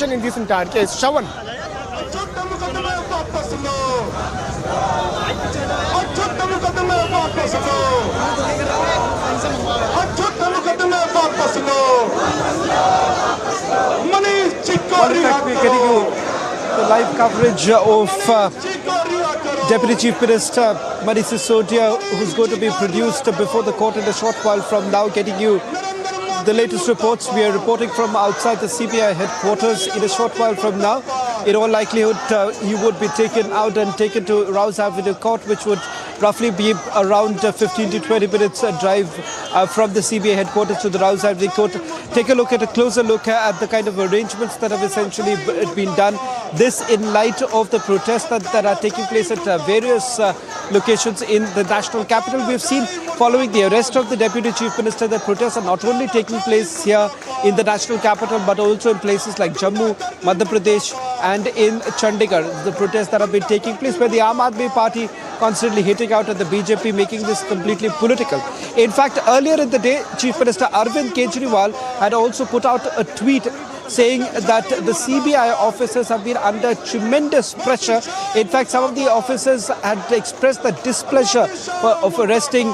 in this entire case. Shawan. We're getting you the live coverage of Deputy Chief Minister Manish Sisodia, who's going to be produced before the court in a short while from now, getting you the latest reports. We are reporting from outside the CBI headquarters. In a short while from now, in all likelihood, he would be taken out and taken to Rouse Avenue Court, which would roughly be around 15 to 20 minutes drive from the CBI headquarters to the Rouse Avenue Court. Take a look at a closer look at the kind of arrangements that have essentially been done. This in light of the protests that are taking place at various locations in the national capital. We've seen following the arrest of the Deputy Chief Minister that protests are not only taking place here in the national capital but also in places like Jammu, Madhya Pradesh and in Chandigarh. The protests that have been taking place where the Aam Aadmi Party constantly hitting out at the BJP, making this completely political. In fact, earlier in the day, Chief Minister Arvind Kejriwal had also put out a tweet saying that the CBI officers have been under tremendous pressure. In fact, some of the officers had expressed the displeasure of arresting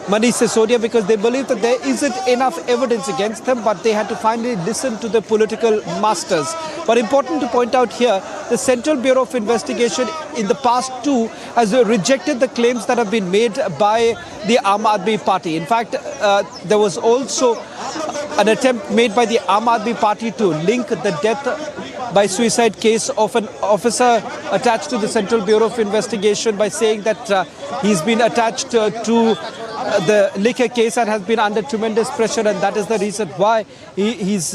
Manish Sisodia because they believe that there isn't enough evidence against them, but they had to finally listen to the political masters. But important to point out here, the Central Bureau of Investigation in the past too has rejected the claims that have been made by the Aam Aadmi Party. In fact, there was also an attempt made by the Aam Aadmi Party to link the death by suicide case of an officer attached to the Central Bureau of Investigation by saying that he's been attached to the liquor case and has been under tremendous pressure, and that is the reason why he's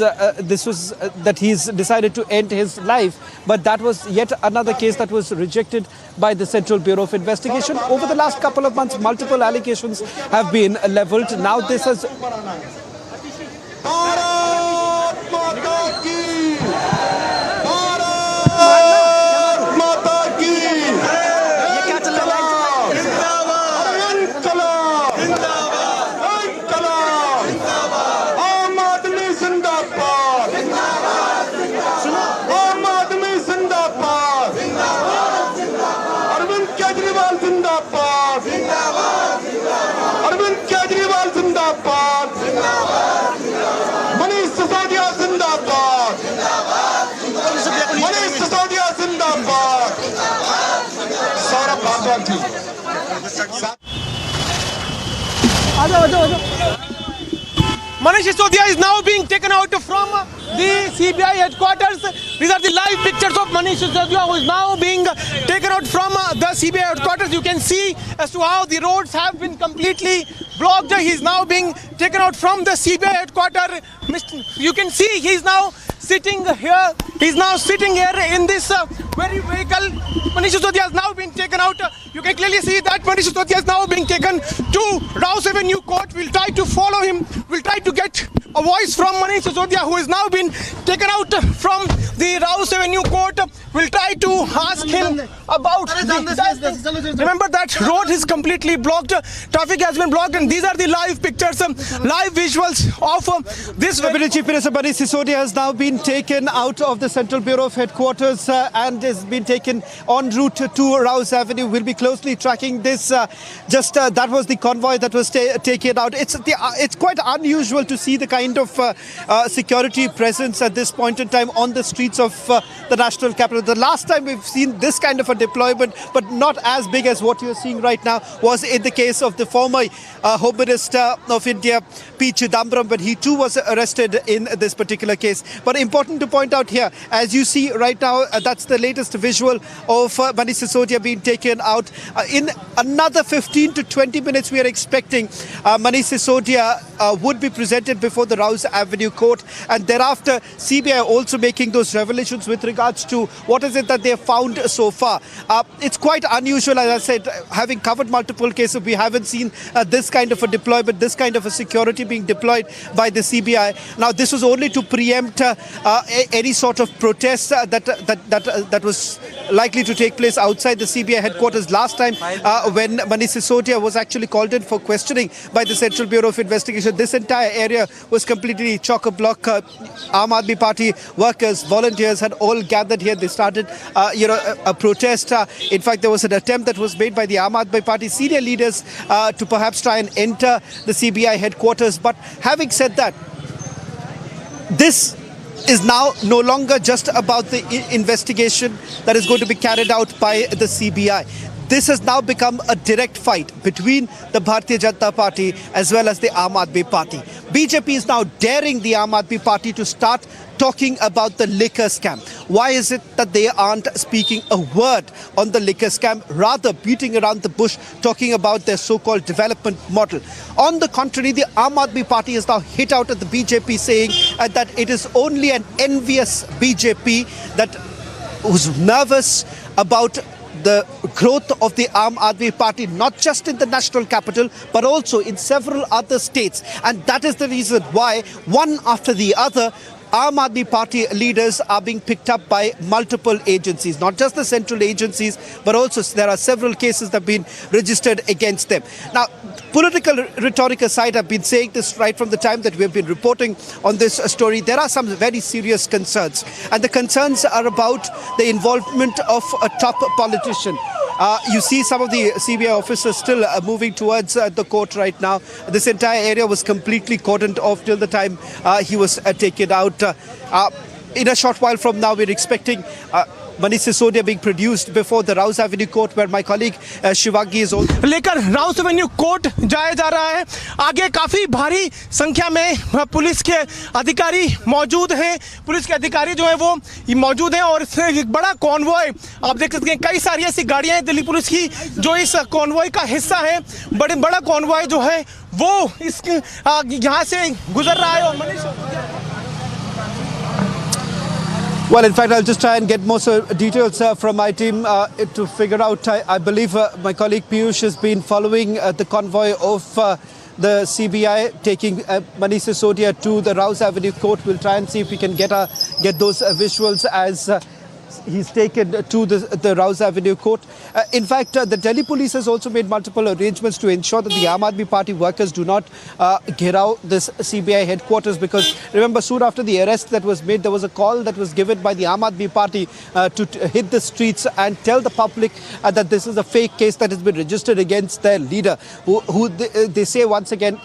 decided to end his life. But that was yet another case that was rejected by the Central Bureau of Investigation. Over the last couple of months, multiple allegations have been leveled. Now this has Manish Sisodia Zindabad! Manish Sisodia Zindabad! Saurabh Bhagwan ji. Manish Sisodia is now being taken out from the CBI headquarters. These are the live pictures of Manish Sisodia, who is now being taken out from the CBI headquarters. You can see as to how the roads have been completely blocked. He is now being taken out from the CBI headquarters. You can see he is now sitting here. He is now sitting here in this very vehicle. Manish Sisodia has now been taken out. You can clearly see that Manish Sisodia is now being taken to Rouse Avenue Court. We'll try to follow him. We'll try to get a voice from Manish Sisodia, who has now been taken out from the Rouse Avenue Court. We'll try to ask him about remember that road is completely blocked. Traffic has been blocked, and these are the live pictures, live visuals of this. Deputy Chief Minister Manish Sisodia has now been taken out of the Central Bureau of Headquarters and has been taken en route to Rouse Avenue. We'll be closely tracking this. That was the convoy that was taken out. It's quite unusual to see the kind of security presence at this point in time on the streets of the national capital. The last time we've seen this kind of a deployment, but not as big as what you're seeing right now, was in the case of the former Home Minister of India, P. Chidambaram, when he too was arrested in this particular case. But important to point out here, as you see right now, that's the latest visual of Manish Sisodia being taken out. In another 15 to 20 minutes, we are expecting Manish Sisodia would be presented before the Rouse Avenue Court, and thereafter CBI also making those revelations with regards to what is it that they have found so far. It's quite unusual, as I said, having covered multiple cases, we haven't seen this kind of a deployment, this kind of a security being deployed by the CBI. Now, this was only to preempt any sort of protest that was likely to take place outside the CBI headquarters last time when Manish Sisodia was actually called in for questioning by the Central Bureau of Investigation. This entire area was was completely chock-a-block. Aam Aadmi Party workers, volunteers had all gathered here. They started, a protest. In fact, there was an attempt that was made by the Aam Aadmi Party senior leaders to perhaps try and enter the CBI headquarters. But having said that, this is now no longer just about the investigation that is going to be carried out by the CBI. This has now become a direct fight between the Bharatiya Janata Party as well as the Aam Aadmi Party. BJP is now daring the Aam Aadmi Party to start talking about the liquor scam. Why is it that they aren't speaking a word on the liquor scam, rather beating around the bush, talking about their so-called development model? On the contrary, the Aam Aadmi Party is now hit out at the BJP, saying that it is only an envious BJP that who's nervous about the growth of the Aam Aadmi Party, not just in the national capital, but also in several other states. And that is the reason why, one after the other, Aam Aadmi Party leaders are being picked up by multiple agencies, not just the central agencies, but also there are several cases that have been registered against them. Now, political rhetoric aside, I've been saying this right from the time that we've been reporting on this story. There are some very serious concerns, and the concerns are about the involvement of a top politician. You see some of the CBI officers still moving towards the court right now. This entire area was completely cordoned off till the time he was taken out. In a short while from now, we're expecting Manish Sisodia being produced before the Rouse Avenue Court, where my colleague Shivangi is also. लेकर Rouse Avenue court जाया जा रहा है. आगे काफी भारी संख्या में पुलिस के अधिकारी मौजूद हैं. पुलिस के अधिकारी जो है वो मौजूद हैं और एक बड़ा कॉन्वॉय आप देख सकते हैं. कई सारी ऐसी गाड़ियां हैं दिल्ली पुलिस की जो इस कॉन्वॉय का हिस्सा है. बड़ा कॉन्वॉय जो है वो इस यहाँ से गुजर रहा है. और Well, in fact, I'll just try and get more details from my team to figure out. I believe my colleague Piyush has been following the convoy of the CBI taking Manish Sisodia to the Rouse Avenue Court. We'll try and see if we can get those visuals as he's taken to the Rouse Avenue Court. In fact, the Delhi police has also made multiple arrangements to ensure that the Aam Aadmi Party workers do not get out this CBI headquarters, because remember, soon after the arrest that was made, there was a call that was given by the Aam Aadmi Party to hit the streets and tell the public that this is a fake case that has been registered against their leader, who they say once again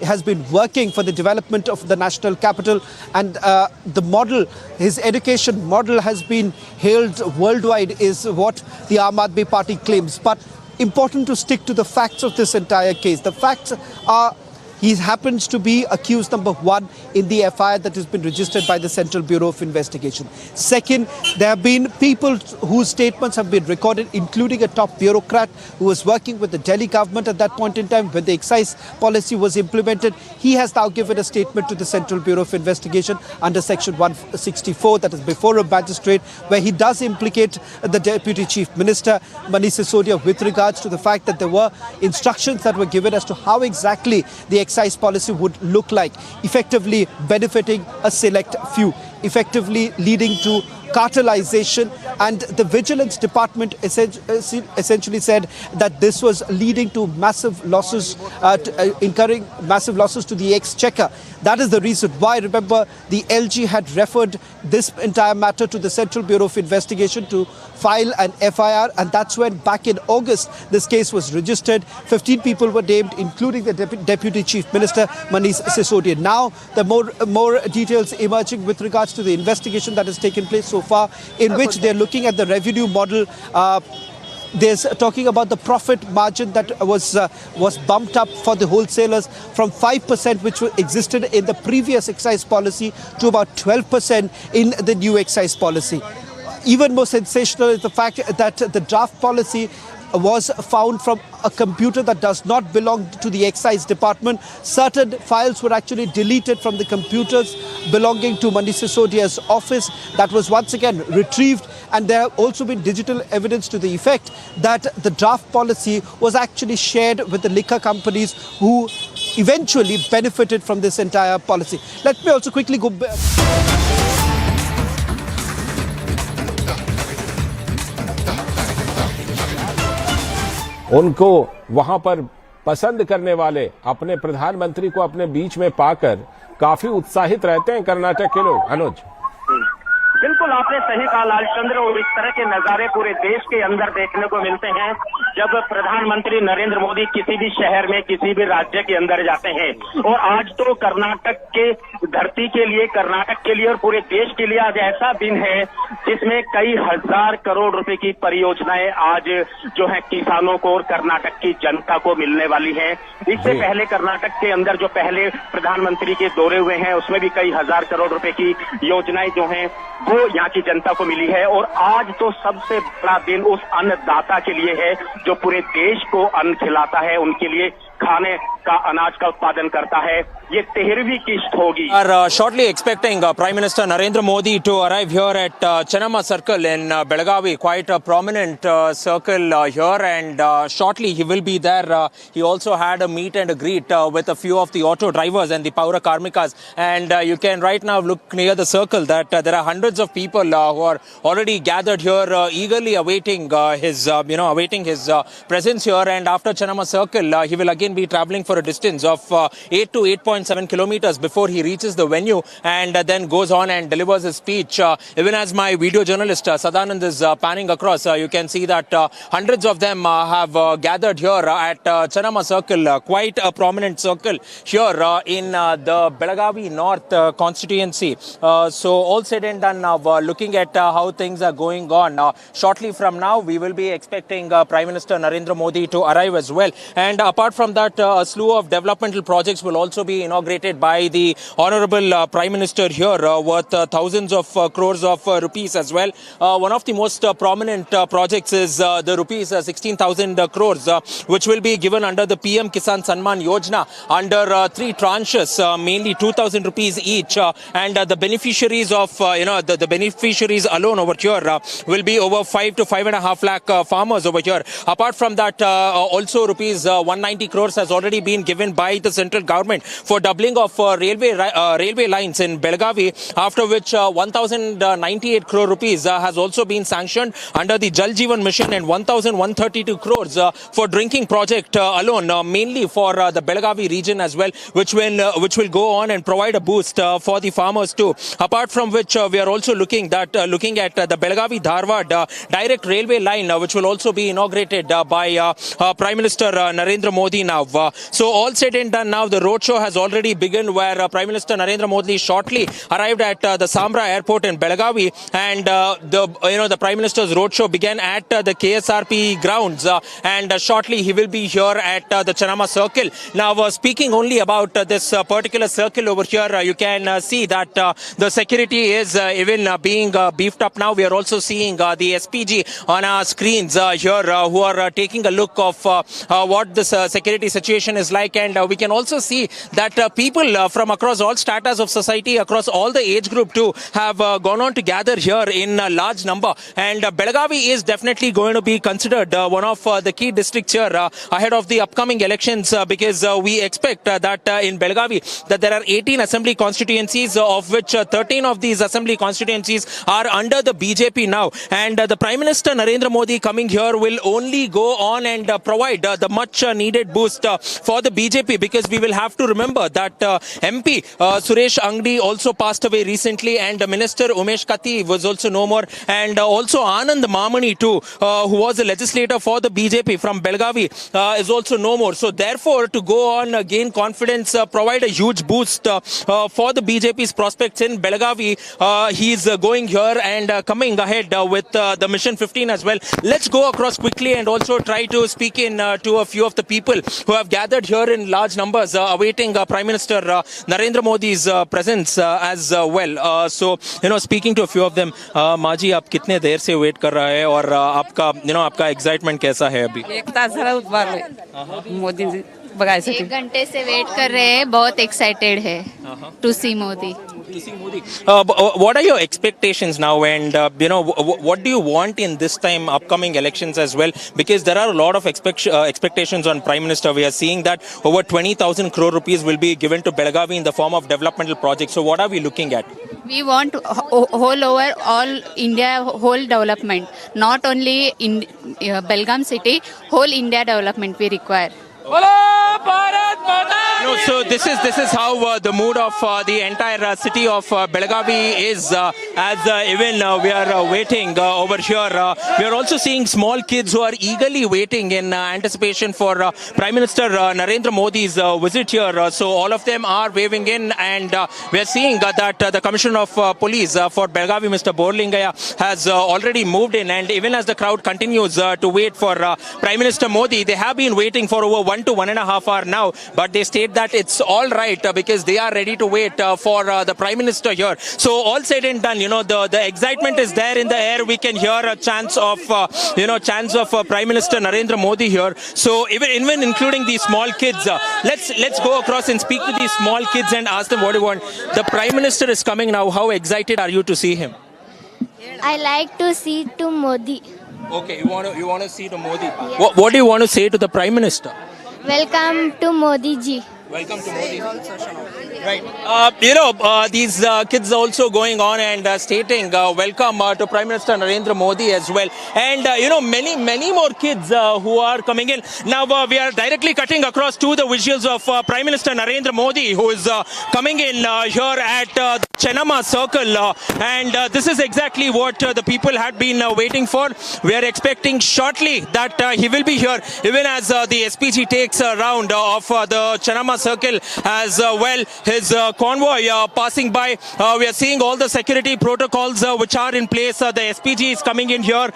has been working for the development of the national capital, and the model, his education model, has been hailed worldwide, is what the Aam Aadmi Party claims. But important to stick to the facts of this entire case. The facts are he happens to be accused number one in the FIR that has been registered by the Central Bureau of Investigation. Second, there have been people whose statements have been recorded, including a top bureaucrat who was working with the Delhi government at that point in time when the excise policy was implemented. He has now given a statement to the Central Bureau of Investigation under Section 164, that is before a magistrate, where he does implicate the Deputy Chief Minister, Manish Sisodia, with regards to the fact that there were instructions that were given as to how exactly the excise policy would look like, effectively benefiting a select few, effectively leading to cartelization. And the Vigilance Department essentially said that this was leading to massive losses, incurring massive losses to the exchequer. That is the reason why, remember, the LG had referred this entire matter to the Central Bureau of Investigation to file an FIR, and that's when back in August this case was registered. 15 people were named, including the Deputy Chief Minister, Manish Sisodia. Now the more details emerging with regards to the investigation that has taken place so far, in which they're looking at the revenue model. There's talking about the profit margin that was bumped up for the wholesalers from 5%, which existed in the previous excise policy, to about 12% in the new excise policy. Even more sensational is the fact that the draft policy was found from a computer that does not belong to the excise department. Certain files were actually deleted from the computers belonging to Manish Sisodia's office. That was once again retrieved, and there have also been digital evidence to the effect that the draft policy was actually shared with the liquor companies who eventually benefited from this entire policy. Let me also quickly go back. उनको वहां पर पसंद करने वाले अपने प्रधानमंत्री को अपने बीच में पाकर काफी उत्साहित रहते हैं कर्नाटक के लोग। अनुज, बिल्कुल आपने सही कहा लालचंद्र, और इस तरह के नजारे पूरे देश के अंदर देखने को मिलते हैं जब प्रधानमंत्री नरेंद्र मोदी किसी भी शहर में किसी भी राज्य के अंदर जाते हैं। और आज तो कर्नाटक के धरती के लिए, कर्नाटक के लिए और पूरे देश के लिए आज ऐसा दिन है जिसमें कई हजार करोड़ रुपए की परियोजनाएं आज जो है किसानों को और कर्नाटक की जनता को मिलने वाली है। इससे पहले कर्नाटक के अंदर जो पहले प्रधानमंत्री के दौरे हुए हैं उसमें भी कई हजार करोड़ रुपए की योजनाएं जो हैं वो यहाँ की जनता को मिली है। और आज तो सबसे बड़ा दिन उस अन्नदाता के लिए है जो पूरे देश को अन्न खिलाता है, उनके लिए खाने का अनाज का उत्पादन करता है। ये 13वीं किस्त होगी। Are shortly expecting Prime Minister Narendra Modi to arrive here at Chennamma Circle in Belagavi, quite a prominent circle here, and shortly he will be there. He also had a meet and a greet with a few of the auto drivers and the Paura Karmikas, and you can right now look near the circle that there are hundreds of people who are already gathered here, eagerly awaiting his presence here. And after Chennamma Circle, he will again be travelling for a distance of 8 to 8.7 kilometers before he reaches the venue and then goes on and delivers his speech. Even as my video journalist Sadanand is panning across, you can see that hundreds of them have gathered here at Chennamma Circle, quite a prominent circle here in the Belagavi North constituency. So all said and done, now looking at how things are going on, shortly from now we will be expecting Prime Minister Narendra Modi to arrive as well. And apart from that, a slew of developmental projects will also be inaugurated by the Honorable Prime Minister here, worth thousands of crores of rupees as well. One of the most prominent projects is the rupees 16,000 crores, which will be given under the PM Kisan Samman Yojana under 3 tranches, mainly 2,000 rupees each. And the beneficiaries of, the beneficiaries alone over here will be over 5 to 5.5 lakh farmers over here. Apart from that, also rupees 190 crores has already been given by the central government for doubling of railway lines in Belagavi, after which 1,098 crore rupees has also been sanctioned under the Jal Jeevan Mission, and 1,132 crores for drinking project alone, mainly for the Belagavi region as well, which will go on and provide a boost for the farmers too. Apart from which, we are also looking at the Belagavi Dharwad direct railway line, which will also be inaugurated by Prime Minister Narendra Modi now. So all said and done, now the roadshow has already begun, where Prime Minister Narendra Modi shortly arrived at the Sambra airport in Belagavi, and the Prime Minister's roadshow began at the KSRP grounds, and shortly he will be here at the Chennamma Circle. Now speaking only about this particular circle over here, you can see that the security is even being beefed up now. We are also seeing the SPG on our screens here, who are taking a look of what this security situation is like, and we can also see that people from across all stratas of society, across all the age group too, have gone on to gather here in a large number. And Belagavi is definitely going to be considered one of the key districts here ahead of the upcoming elections, because we expect that in Belagavi that there are 18 assembly constituencies, of which 13 of these assembly constituencies are under the BJP now. And the Prime Minister Narendra Modi coming here will only go on and provide the much needed boost for the BJP, because we will have to remember that MP Suresh Angdi also passed away recently, and Minister Umesh Katti was also no more, and also Anand Mamani too, who was a legislator for the BJP from Belagavi, is also no more. So therefore, to go on gain confidence, provide a huge boost for the BJP's prospects in Belagavi, he is going here and coming ahead with the Mission 15 as well. Let's go across quickly and also try to speak in to a few of the people who have gathered here in large numbers awaiting Prime Minister Narendra Modi's presence as well. So, speaking to a few of them, Maji, आप कितने देर से wait कर रहा है और आपका excitement कैसा है अभी? एक तास मोदी जी बघायसाठी 1 घंटे से वेट कर रहे हैं, बहुत एक्साइटेड है to see Modi. What are your expectations now, and what do you want in this time upcoming elections as well? Because there are a lot of expectations on Prime Minister. We are seeing that over 20,000 crore rupees will be given to Belagavi in the form of developmental projects. So what are we looking at? We want whole over all India, whole development, not only in Belgaum city, whole India development we require. No, so this is how the mood of the entire city of Belagavi is as even we are waiting over here. We are also seeing small kids who are eagerly waiting in anticipation for Prime Minister Narendra Modi's visit here. So all of them are waving in, and we are seeing that the Commissioner of Police for Belagavi, Mr. Borlingaya, has already moved in, and even as the crowd continues to wait for Prime Minister Modi, they have been waiting for over 1 to 1.5 hours now, but they state that it's all right because they are ready to wait for the Prime Minister here. So all said and done, the excitement is there in the air. We can hear a chants of Prime Minister Narendra Modi here. So even including these small kids, let's go across and speak to these small kids and ask them what they want. The Prime Minister is coming now. How excited are you to see him? I like to see to Modi. Okay, you want to see the Modi. Yes. What do you want to say to the Prime Minister? Welcome to Modi ji. Welcome to Modi. Right. These kids also going on and stating welcome to Prime Minister Narendra Modi as well. And, many more kids who are coming in. Now, we are directly cutting across to the visuals of Prime Minister Narendra Modi, who is coming in here at the Chenama Circle. And this is exactly what the people had been waiting for. We are expecting shortly that he will be here, even as the SPG takes a round of the Chenama Circle as well. His convoy passing by. We are seeing all the security protocols which are in place. The SPG is coming in here,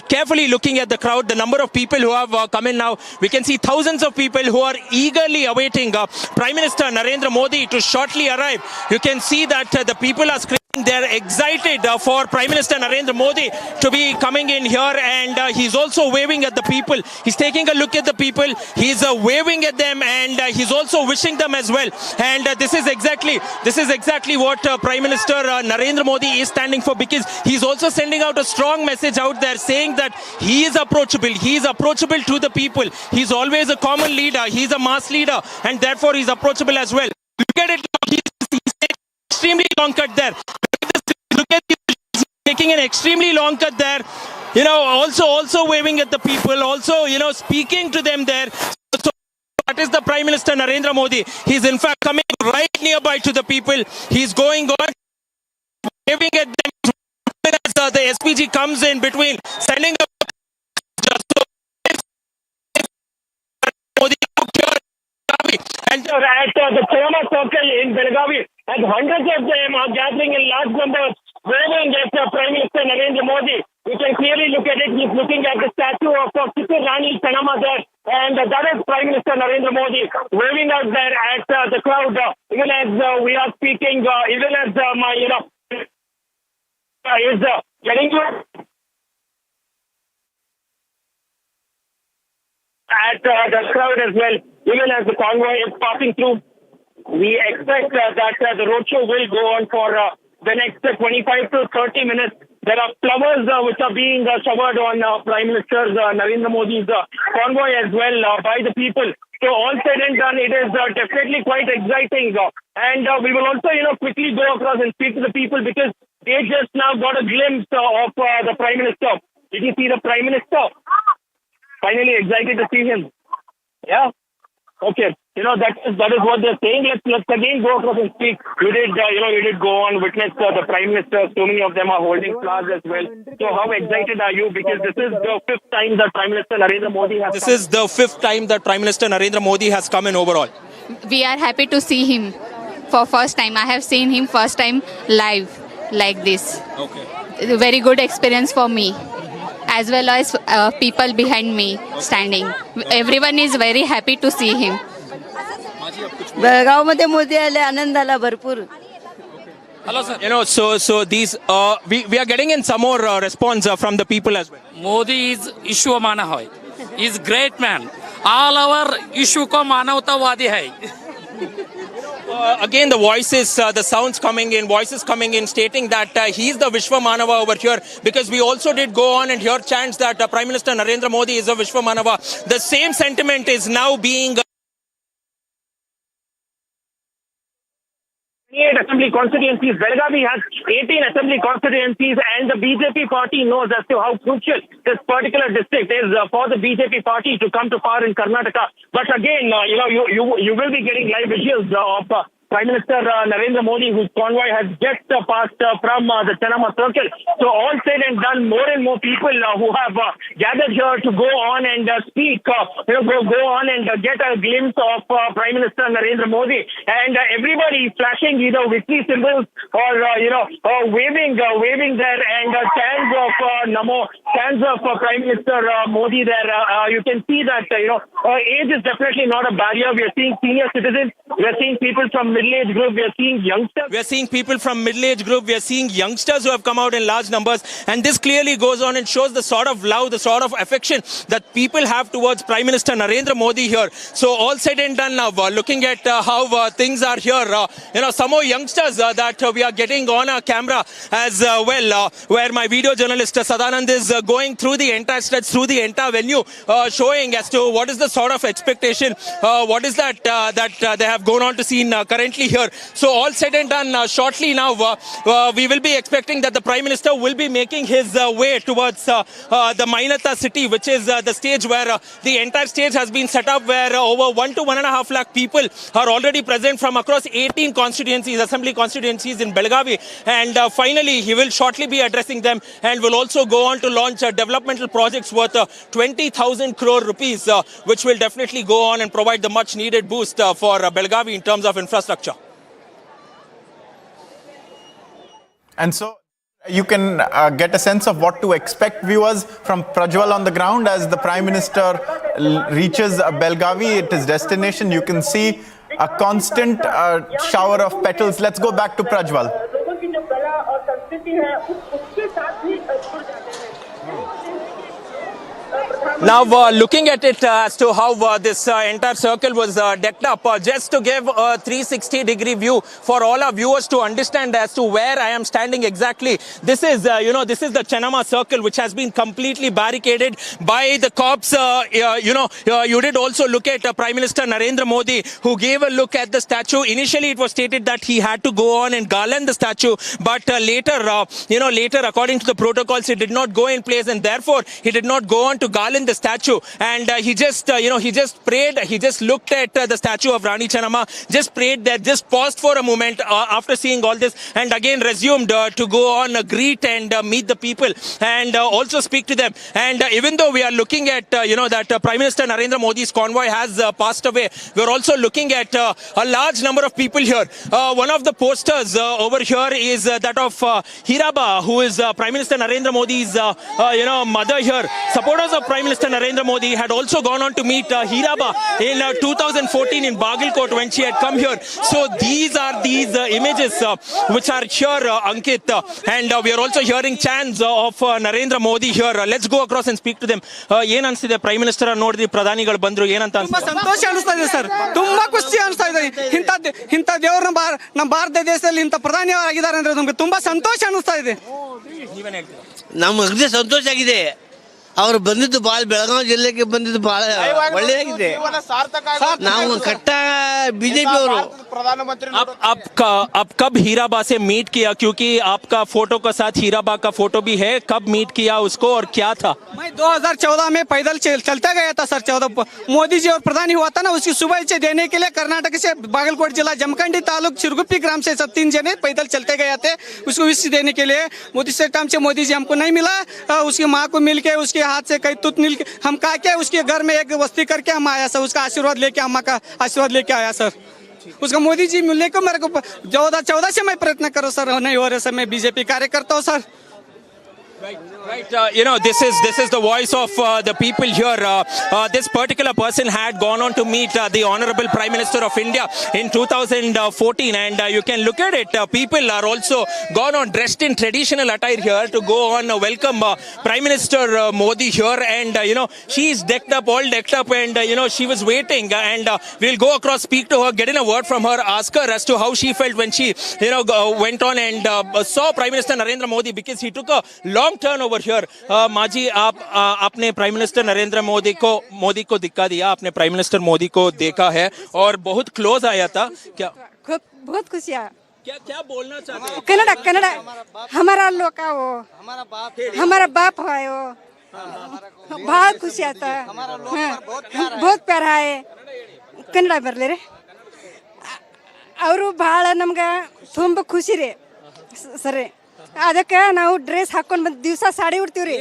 carefully looking at the crowd, the number of people who have come in now. We can see thousands of people who are eagerly awaiting Prime Minister Narendra Modi to shortly arrive. You can see that the people are screaming. They're excited for Prime Minister Narendra Modi to be coming in here, and he's also waving at the people. He's taking a look at the people. He's waving at them, and he's also wishing them as well. And this is exactly what Prime Minister Narendra Modi is standing for, because he's also sending out a strong message out there saying that he is approachable. He is approachable to the people. He's always a common leader. He's a mass leader, and therefore he's approachable as well. Look at it. He's extremely long cut there. Look at him taking an extremely long cut there. Also waving at the people. Also, speaking to them there. So that is the Prime Minister Narendra Modi. He's in fact coming right nearby to the people. He's going on, waving at them as the SPG comes in between, sending a Modi and at the Chenama Circle in Belagavi, and hundreds of them are gathering in large numbers, waving at Prime Minister Narendra Modi. You can clearly look at it. He's looking at the statue of Kittur Rani Chenama there, and that is Prime Minister Narendra Modi waving out there at the crowd. Even as we are speaking, even as is getting to at the crowd as well. Even as the convoy is passing through, we expect that the roadshow will go on for the next 25 to 30 minutes. There are flowers which are being showered on Prime Minister Narendra Modi's convoy as well by the people. So all said and done, it is definitely quite exciting. And we will also, quickly go across and speak to the people, because they just now got a glimpse of the Prime Minister. Did you see the Prime Minister? Finally excited to see him. Yeah. Okay. That is what they're saying. Let's again go across and speak. You did go on, witness the Prime Minister. So many of them are holding flags as well. So how excited are you? Because this is the fifth time that Prime Minister Narendra Modi has This is the fifth time that Prime Minister Narendra Modi has come in overall. We are happy to see him for first time. I have seen him first time live like this. Okay. Very good experience for me, as well as people behind me standing. Everyone is very happy to see him. Belgaum मध्ये मोदी आले आनंद झाला भरपूर. Hello sir. So these we are getting in some more response from the people as well. Modi is issue माना है. He is great man. All our issue को मानवतावादी है. Again, the voices, the sounds coming in, voices coming in, stating that he is the Vishwa Manava over here, because we also did go on and hear chants that Prime Minister Narendra Modi is a Vishwa Manava. The same sentiment is now being 28 assembly constituencies. Belagavi has 18 assembly constituencies, and the BJP party knows as to how crucial this particular district is for the BJP party to come to power in Karnataka. But again, you will be getting live visuals of Prime Minister Narendra Modi, whose convoy has just passed from the Chanama Circle. So all said and done, more and more people who have gathered here to go on and speak, go on and get a glimpse of Prime Minister Narendra Modi, and everybody flashing either victory symbols or waving there, and chants of Namo, chants of Prime Minister Modi there. You can see that age is definitely not a barrier. We are seeing senior citizens, we are seeing people from middle-age group, we are seeing youngsters. We are seeing people from middle-age group, we are seeing youngsters who have come out in large numbers, and this clearly goes on and shows the sort of love, the sort of affection that people have towards Prime Minister Narendra Modi here. So all said and done now, looking at how things are here, some more youngsters that we are getting on camera as well, where my video journalist Sadanand is going through the entire stretch, through the entire venue, showing as to what is the sort of expectation, what is that they have gone on to see currently here. So all said and done, shortly now we will be expecting that the Prime Minister will be making his way towards the Mainata city, which is the stage where the entire stage has been set up, where over 1 to 1.5 lakh people are already present from across 18 constituencies, assembly constituencies in Belagavi, and finally he will shortly be addressing them, and will also go on to launch developmental projects worth 20,000 crore rupees, which will definitely go on and provide the much needed boost for Belagavi in terms of infrastructure. And so you can get a sense of what to expect, viewers, from Prajwal on the ground as the Prime Minister reaches Belagavi at his destination. You can see a constant shower of petals. Let's go back to Prajwal. Now, looking at it as to how this entire circle was decked up, just to give a 360-degree view for all our viewers to understand as to where I am standing exactly. This is, this is the Chanama circle, which has been completely barricaded by the cops. You did also look at Prime Minister Narendra Modi, who gave a look at the statue. Initially, it was stated that he had to go on and garland the statue, but later, according to the protocols, he did not go in place, and therefore he did not go on to garland the statue, and he just prayed. He just looked at the statue of Rani Channamma, just prayed there, just paused for a moment after seeing all this, and again resumed to go on, greet and meet the people, and also speak to them. And even though we are looking at that Prime Minister Narendra Modi's convoy has passed away, we are also looking at a large number of people here. One of the posters over here is that of Hiraba, who is Prime Minister Narendra Modi's mother here. Supporters of Prime Minister Narendra Modi had also gone on to meet Hiraba in 2014 in Bagalkot when she had come here. So these are images which are here, Ankit, and we are also hearing chants of Narendra Modi here. Let's go across and speak to them. ಏನ್ ಅನ್ಸಿದೆ prime minister ನೋಡಿದ್ರಿ, ಪ್ರಧಾನಿಗಳು ಬಂದ್ರು, ಏನಂತ ಅನ್ಸುತ್ತೆ? ಸಂತೋಷ ಅನಿಸ್ತಾ ಇದೆ sir, ತುಂಬಾ ಖುಷಿ ಅನಿಸ್ತಾ ಇದೆ. ಇಂಥ ದೇವರು ನಮ್ಮ ಭಾರತ ದೇಶದಲ್ಲಿ ಇಂಥ ಪ್ರಧಾನಿ ಆಗಿದ್ದಾರೆ ಅಂದ್ರೆ ನಮ್ಗೆ ತುಂಬಾ ಸಂತೋಷ ಅನಿಸ್ತಾ ಇದೆ. ನಮ್ಗೆ ಸಂತೋಷ ಆಗಿದೆ. ಅವರು ಬಂದಿದ್ದು ಬಹಳ, ಬೆಳಗಾವಿ ಜಿಲ್ಲೆಗೆ ಬಂದಿದ್ದು ಬಹಳ ಒಳ್ಳೆಯಾಗಿದೆ. ನಾವು ಕಟ್ಟ बीजेपी ಅವರು अब कब हीराबा से मीट किया, क्योंकि आपका फोटो के साथ हीराबा का फोटो भी है, कब मीट किया उसको और क्या था? मैं 2014 में पैदल चलता गया था सर. 14 मोदी जी और प्रधानी हुआ था ना, उसकी शुभेच्छा देने के लिए कर्नाटक से बागलकोट जिला जमखंडी तालुक चिरगुप्पी ग्राम से सब 3 जने पैदल चलते गए थे उसको विश देने के लिए. मोदी से टाइम से मोदी जी हमको नहीं मिला, उसकी माँ को मिल के उसके हाथ से कई तुत मिल के हम कहा के उसके घर में एक वस्ती करके हम आया सर. उसका आशीर्वाद लेके, अम्मा का आशीर्वाद लेके आया सर. उसका मोदी जी मिलने को मेरे को 14 से मैं प्रयत्न करो सर, नहीं हो रहे सर. मैं बीजेपी कार्यकर्ता हूँ sir. Right, this is the voice of the people here. This particular person had gone on to meet the Honorable Prime Minister of India in 2014, and you can look at it. People are also gone on dressed in traditional attire here to go on welcome Prime Minister Modi here, and she is all decked up, and she was waiting, and we'll go across, speak to her, get in a word from her, ask her as to how she felt when she went on and saw Prime Minister Narendra Modi, because he took a long turn over here. माजी, आपने prime minister Narendra Modi को दिखा दिया, आपने prime minister Modi को देखा है और बहुत क्लोज आया था क्या? बहुत खुशियाँ. क्या बोलना चाहते हैं? कन्नड़ा कन्नड़ा हमारा लोग का वो हमारा बाप है वो बहुत खुशी आता है बहुत प्यारा है ಕನ್ನಡ ಬರಲಿ ರೀ ಅವರು ಭಾಳ ನಮ್ಗೆ ತುಂಬ ಖುಷಿ ರೀ ಸರಿ ಅದಕ್ಕೆ ನಾವು ಡ್ರೆಸ್ ಹಾಕೊಂಡು ಬಂದು ದಿವಸ ಸಾಡಿ ಉಡ್ತೀವಿ ರೀ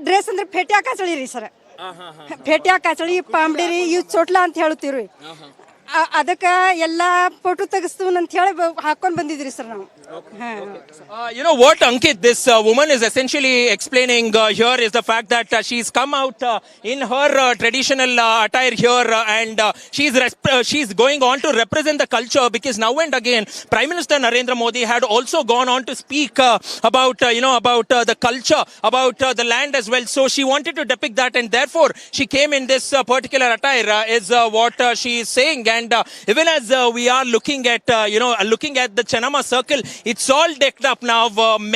ಡ್ರೆಸ್ ಅಂದ್ರೆ ಫೆಟ್ಯಾ ಕಾಚಳಿ ರೀ ಸರ್ ಫೆಟ್ಯಾ ಕಾಚಳಿ ಪಾಂಬಡಿ ರೀ ಇವು ಚೋಟ್ಲ ಅಂತ ಹೇಳ್ತೀವಿ ರೀ ಅದಕ್ಕೆ ಎಲ್ಲ ಫೋಟೋ ತೆಗಿಸ್ತೀವಿ ಅಂತ ಹೇಳಿ ಹಾಕೊಂಡು ಬಂದಿದ್ರಿ ಸರ್ ನಾವು You know what, Ankit, this woman is essentially explaining here is the fact that she's come out in her traditional attire here and she's going on to represent the culture, because now and again Prime Minister Narendra Modi had also gone on to speak about the culture, about the land as well. So she wanted to depict that, and therefore she came in this particular attire is what she is saying. And even as we are looking at the Chennama circle, it's all decked up now.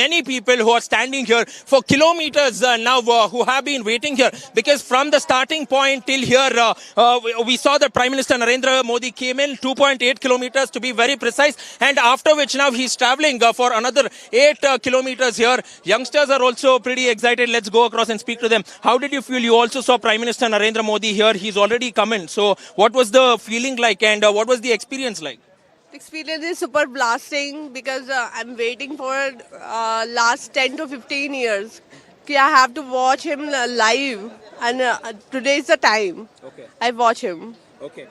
Many people who are standing here for kilometers now who have been waiting here, because from the starting point till here we saw that Prime Minister Narendra Modi came in 2.8 kilometers to be very precise, and after which now he's traveling for another 8 kilometers here. Youngsters are also pretty excited. Let's go across and speak to them. How did you feel? You also saw Prime Minister Narendra Modi here. He's already come in. So what was the feeling like, and what was the experience like? Experience is super blasting, because I'm waiting for last 10 to 15 years. I have to watch him live, and today is the time. Okay. I watch him. Okay.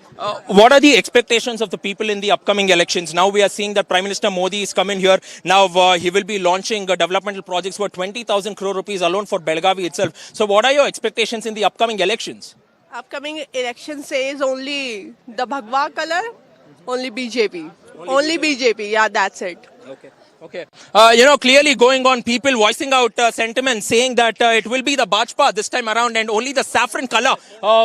What are the expectations of the people in the upcoming elections? Now we are seeing that Prime Minister Modi is coming here. Now he will be launching developmental projects for 20,000 crore rupees alone for Belagavi itself. So what are your expectations in the upcoming elections? Upcoming election says only the Bhagwa color, only BJP. Only BJP. Yeah, that's it. Okay. Okay. Clearly going on, people voicing out sentiments, saying that it will be the Bajpa this time around, and only the saffron color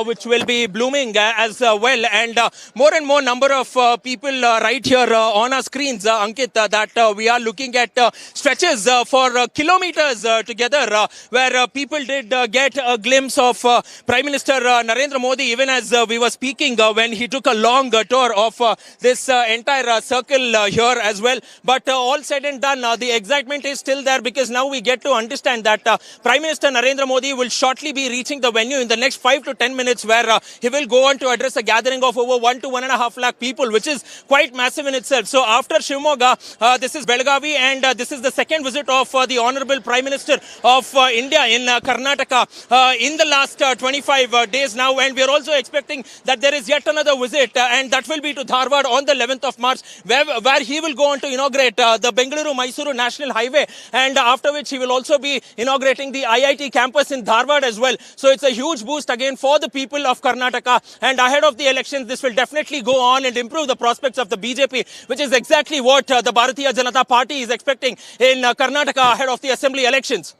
which will be blooming as well. And more and more number of people right here on our screens, Ankit, that we are looking at stretches for kilometers together, where people did get a glimpse of Prime Minister Narendra Modi, even as we were speaking, when he took a long tour of this entire circle here as well. But all said and done, the excitement is still there, because now we get to understand that Prime Minister Narendra Modi will shortly be reaching the venue in the next 5 to 10 minutes, where he will go on to address a gathering of over 1 to 1.5 lakh people, which is quite massive in itself. So after Shivamogga, this is Belagavi, and this is the second visit of the Honorable Prime Minister of India in Karnataka in the last 25 days now, and we are also expecting that there is yet another visit, and that will be to Dharwad on the 11th of March, where he will go on to inaugurate the Bengaluru-Mysuru National Highway, and after which he will also be inaugurating the IIT campus in Dharwad as well. So it's a huge boost again for the people of Karnataka, and ahead of the elections this will definitely go on and improve the prospects of the BJP, which is exactly what the Bharatiya Janata Party is expecting in Karnataka ahead of the assembly elections.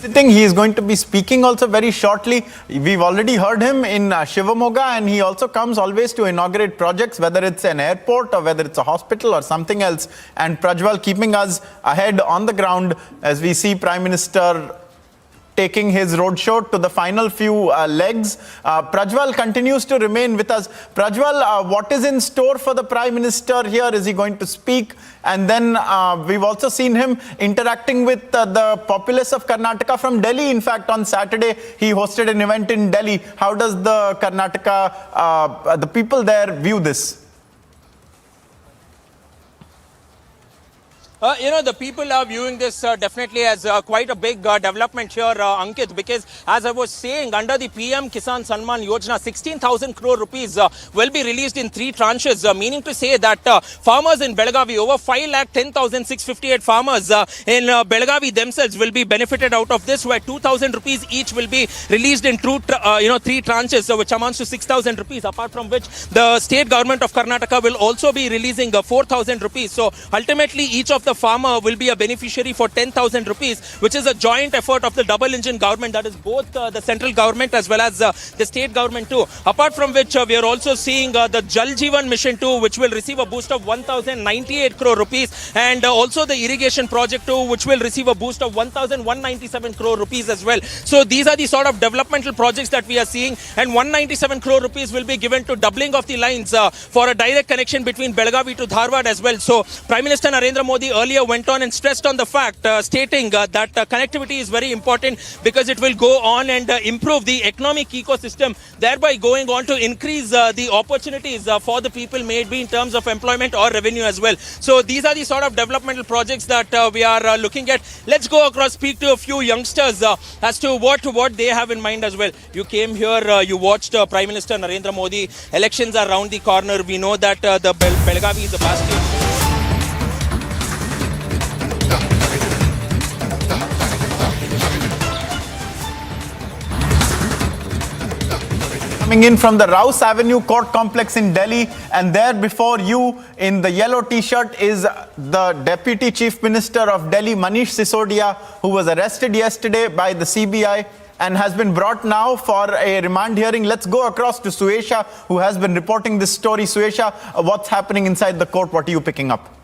He is going to be speaking also very shortly. We've already heard him in Shivamogga, and he also comes always to inaugurate projects, whether it's an airport or whether it's a hospital or something else. And Prajwal keeping us ahead on the ground as we see Prime Minister taking his roadshow to the final few legs. Prajwal continues to remain with us. Prajwal, what is in store for the Prime Minister here? Is he going to speak? And then we've also seen him interacting with the populace of Karnataka from Delhi. In fact, on Saturday, he hosted an event in Delhi. How does the Karnataka, the people there view this? The people are viewing this definitely as quite a big development here, Ankit, because as I was saying, under the PM Kisan Samman Yojana, 16,000 crore rupees will be released in 3 tranches, meaning to say that farmers in Belagavi, over 5,10,658 farmers in Belagavi themselves will be benefited out of this, where 2,000 rupees each will be released in 3 tranches, which amounts to 6,000 rupees, apart from which the state government of Karnataka will also be releasing 4,000 rupees. So ultimately, each of the the farmer will be a beneficiary for 10,000 rupees, which is a joint effort of the double engine government, that is both the central government as well as the state government too. Apart from which, we are also seeing the Jal Jeevan mission too, which will receive a boost of 1,098 crore rupees, and also the irrigation project too, which will receive a boost of 1,197 crore rupees as well. So these are the sort of developmental projects that we are seeing, and 197 crore rupees will be given to doubling of the lines for a direct connection between Belagavi to Dharwad as well. So Prime Minister Narendra Modi earlier went on and stressed on the fact, stating that connectivity is very important because it will go on and improve the economic ecosystem, thereby going on to increase the opportunities for the people, may it be in terms of employment or revenue as well. So these are the sort of developmental projects that we are looking at. Let's go across, speak to a few youngsters as to what they have in mind as well. You came here, you watched Prime Minister Narendra Modi. Elections are around the corner. We know that the Belagavi is a bastion. Coming in from the Rouse Avenue Court Complex in Delhi, and there before you in the yellow t-shirt is the Deputy Chief Minister of Delhi, Manish Sisodia, who was arrested yesterday by the CBI and has been brought now for a remand hearing. Let's go across to Suesha, who has been reporting this story. Suesha, what's happening inside the court? What are you picking up?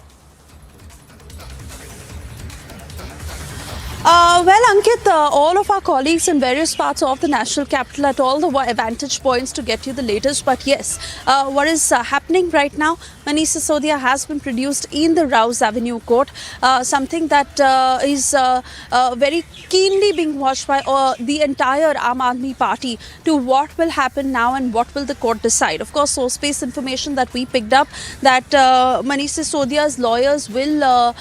Well, Ankit, all of our colleagues in various parts of the national capital at all the vantage points to get you the latest. But yes, what is happening right now? Manish Sisodia has been produced in the Rouse Avenue court, something that is very keenly being watched by the entire Aam Aadmi party to what will happen now and what will the court decide. Of course, source-based information that we picked up that Manish Sisodia's lawyers will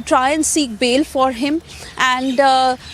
try and seek bail for him, and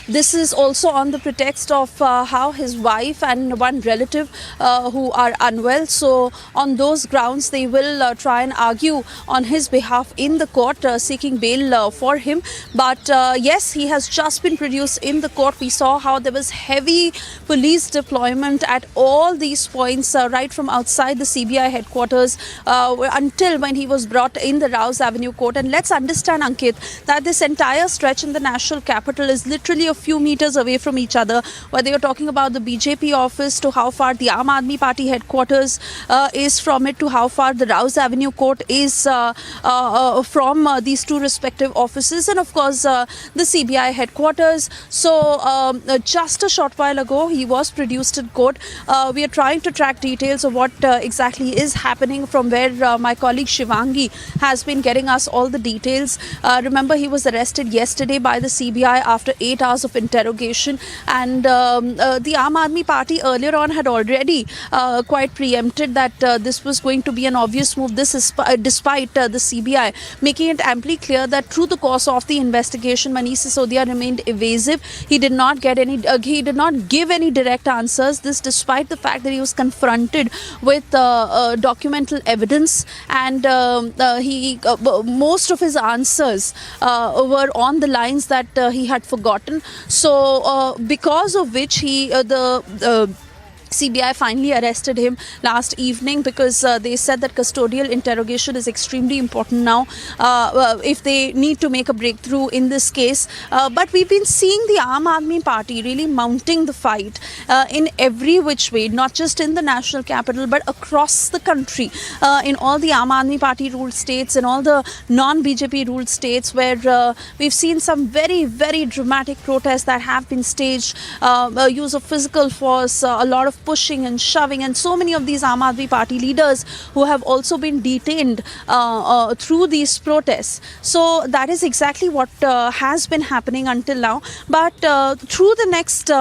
this is also on the pretext of how his wife and one relative who are unwell. So on those grounds they will try and argue on his behalf in the court, seeking bail for him. But yes, he has just been produced in the court. We saw how there was heavy police deployment at all these points, right from outside the CBI headquarters until when he was brought in the Rouse Avenue court. And let's understand, Ankit, that this entire stretch in the national capital is literally a few meters away from each other, whether you're talking about the BJP office to how far the Aam Aadmi Party headquarters is from it, to how far the Rouse Avenue court is from these two respective offices, and of course the CBI headquarters. So just a short while ago he was produced in court. We are trying to track details of what exactly is happening from where my colleague Shivangi has been getting us all the details. Remember, he was arrested yesterday by the CBI after 8 hours of interrogation, and the Aam Aadmi Party earlier on had already quite preempted that this was going to be an obvious move. This is despite the CBI making it amply clear that through the course of the investigation, Manish Sisodia remained evasive. He did not get any. He did not give any direct answers. This despite the fact that he was confronted with documental evidence, and most of his answers were on the lines that he had forgotten. So because of which the CBI finally arrested him last evening, because they said that custodial interrogation is extremely important now if they need to make a breakthrough in this case. But we've been seeing the Aam Aadmi Party really mounting the fight in every which way, not just in the national capital but across the country, in all the Aam Aadmi Party ruled states and all the non-BJP ruled states, where we've seen some very, very dramatic protests that have been staged, use of physical force, a lot of pushing and shoving, and so many of these Aam Aadmi Party leaders who have also been detained through these protests. So that is exactly what has been happening until now. But through the next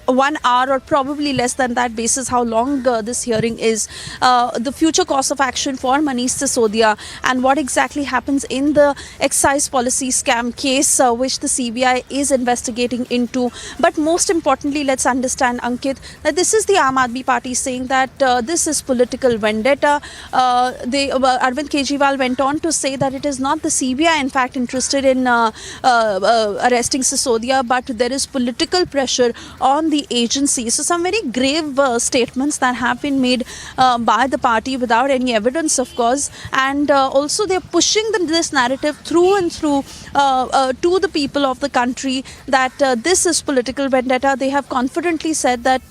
1 hour or probably less than that, basis how long this hearing is, the future course of action for Manish Sisodia and what exactly happens in the excise policy scam case which the CBI is investigating into. But most importantly, let's understand, Ankit, that this is the Aam Aadmi Party saying that this is political vendetta. Arvind Kejriwal went on to say that it is not the CBI in fact interested in arresting Sisodia, but there is political pressure on the agency. So some very grave statements that have been made by the party without any evidence, of course, and also they're pushing this narrative through and through to the people of the country that this is political vendetta. They have confidently said that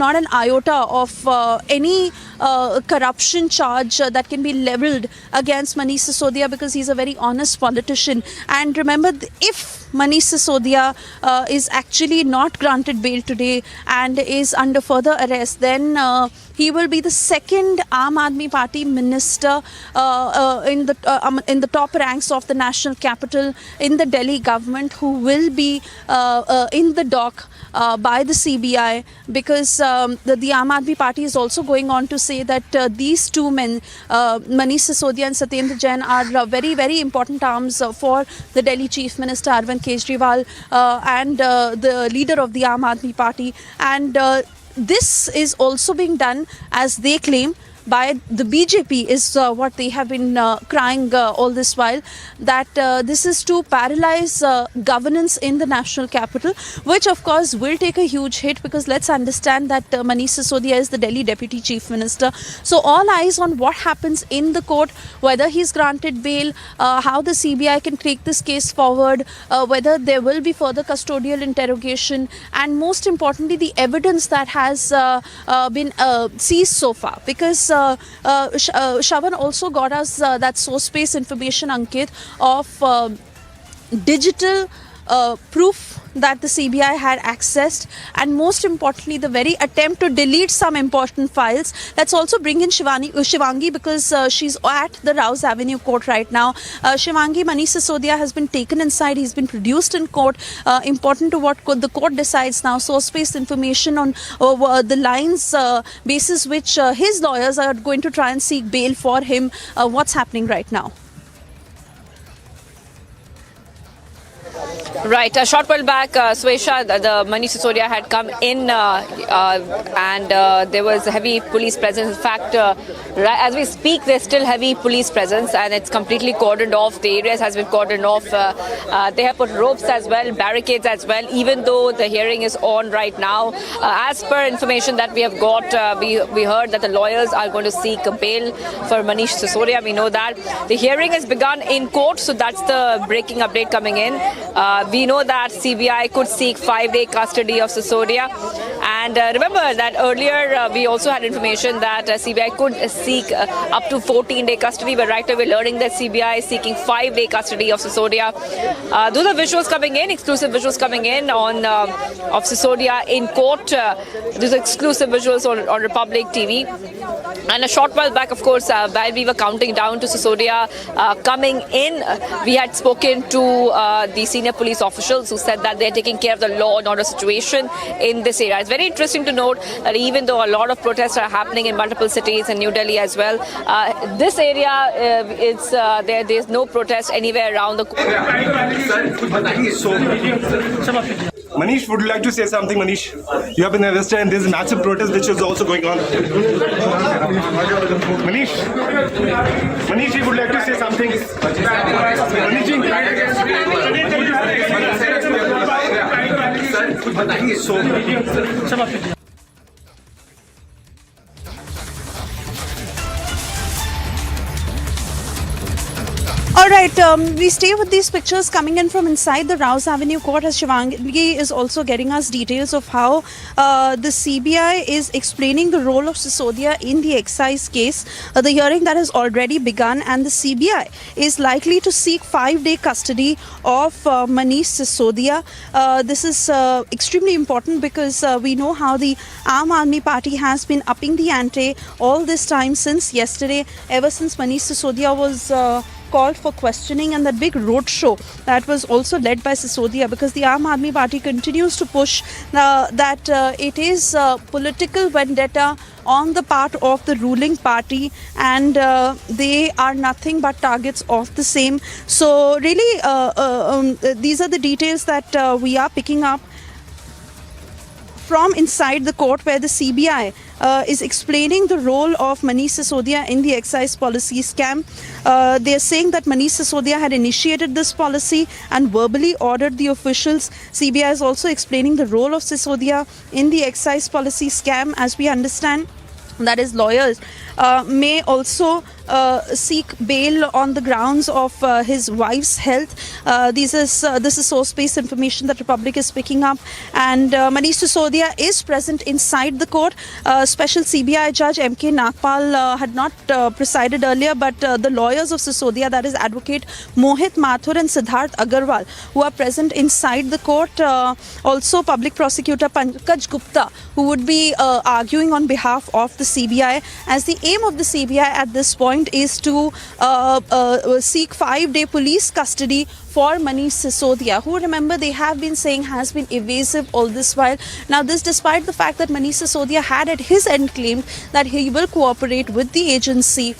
not an iota of any corruption charge that can be levelled against Manish Sisodia, because he's a very honest politician. And remember, if Manish Sisodia is actually not granted bail today and is under further arrest, then he will be the second Aam Aadmi Party minister in the top ranks of the national capital in the Delhi government who will be in the dock by the CBI, because the Aam Aadmi Party is also going on to say that these two men, Manish Sisodia and Satyendra Jain, are very, very important arms for the Delhi Chief Minister Arvind Kejriwal and the leader of the Aam Aadmi Party. And this is also being done, as they claim, by the BJP, is what they have been crying all this while, that this is to paralyze governance in the national capital, which of course will take a huge hit, because let's understand that Manish Sisodia is the Delhi Deputy Chief Minister. So all eyes on what happens in the court, whether he's granted bail, how the CBI can take this case forward, whether there will be further custodial interrogation, and most importantly the evidence that has been seized so far, because Shravan also got us that source space information, Ankit, of digital proof that the CBI had accessed, and most importantly the very attempt to delete some important files. Let's also bring in Shivangi, because she's at the Rouse Avenue court right now. Shivangi, Manish Sisodia has been taken inside, he's been produced in court. Important to what the court decides now, source-based information on the lines basis which his lawyers are going to try and seek bail for him. What's happening right now? Right. A short while back, Swesha, the Manish Sisodia had come in and there was heavy police presence. In fact, as we speak, there's still heavy police presence and it's completely cordoned off. The area has been cordoned off. They have put ropes as well, barricades as well, even though the hearing is on right now. As per information that we have got, we heard that the lawyers are going to seek a bail for Manish Sisodia. We know that. The hearing has begun in court, so that's the breaking update coming in. We know that CBI could seek 5-day custody of Sisodia. And remember that earlier we also had information that CBI could seek up to 14-day custody, but right now we're learning that CBI is seeking 5-day custody of Sisodia. Those are visuals coming in, exclusive visuals coming in on of Sisodia in court. These are exclusive visuals on Republic TV. And a short while back, of course, while we were counting down to Sisodia coming in, we had spoken to the senior police officials who said that they're taking care of the law and order situation in this area. It's very interesting to note that even though a lot of protests are happening in multiple cities and New Delhi as well, this area, there's no protest anywhere around the Manish, would you like to say something, Manish? You have been arrested and there's a massive protest which is also going on. Manish, you would like to say something? Manish, Alright, we stay with these pictures coming in from inside the Rouse Avenue court, as Shivangi is also getting us details of how the CBI is explaining the role of Sisodia in the excise case. The hearing that has already begun, and the CBI is likely to seek 5-day custody of Manish Sisodia. This is extremely important because we know how the Aam Aadmi Party has been upping the ante all this time since yesterday, ever since Manish Sisodia was called for questioning, and that big roadshow that was also led by Sisodia, because the Aam Aadmi Party continues to push that it is political vendetta on the part of the ruling party, and they are nothing but targets of the same. So really these are the details that we are picking up from inside the court where the CBI is explaining the role of Manish Sisodia in the excise policy scam. They are saying that Manish Sisodia had initiated this policy and verbally ordered the officials. CBI is also explaining the role of Sisodia in the excise policy scam. As we understand, that is, lawyers may also seek bail on the grounds of his wife's health. This is source-based information that Republic is picking up. And Manish Sisodia is present inside the court. Special CBI Judge M.K. Nagpal had not presided earlier, but the lawyers of Sisodia, that is Advocate Mohit Mathur and Siddharth Agarwal, who are present inside the court. Also Public Prosecutor Pankaj Gupta, who would be arguing on behalf of the CBI, as the aim of the CBI at this point is to seek 5-day police custody for Manish Sisodia, who, remember, they have been saying has been evasive all this while. Now, this despite the fact that Manish Sisodia had at his end claimed that he will cooperate with the agency,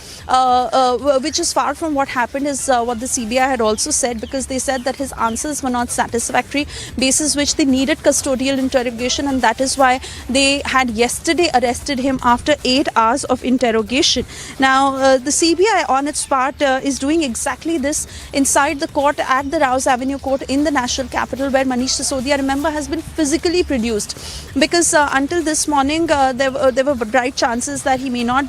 which is far from what happened, is what the CBI had also said, because they said that his answers were not satisfactory, basis which they needed custodial interrogation, and that is why they had yesterday arrested him after 8 hours of interrogation. Now, the CBI on its part is doing exactly this inside the court at the Rouse Avenue court in the national capital, where Manish Sisodia, remember, has been physically produced, because until this morning there were bright chances that he may not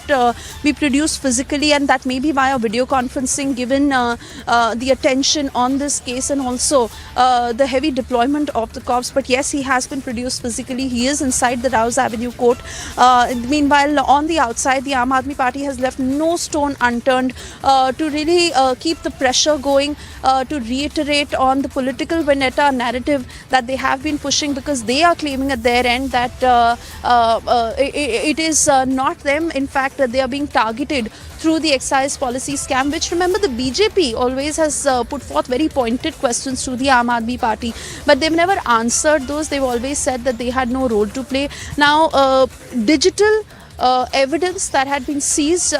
be produced physically, and that may be via video conferencing, given the attention on this case and also the heavy deployment of the cops. But yes, he has been produced physically. He is inside the Rouse Avenue court. Meanwhile, on the outside, the Aam Aadmi Party has left no stone unturned to really keep the pressure going, to reiterate on the political vendetta narrative that they have been pushing, because they are claiming at their end that it is not them. In fact, they are being targeted through the excise policy scam, which, remember, the BJP always has put forth very pointed questions to the Aam Aadmi Party, but they've never answered those. They've always said that they had no role to play. Now, digital evidence that had been seized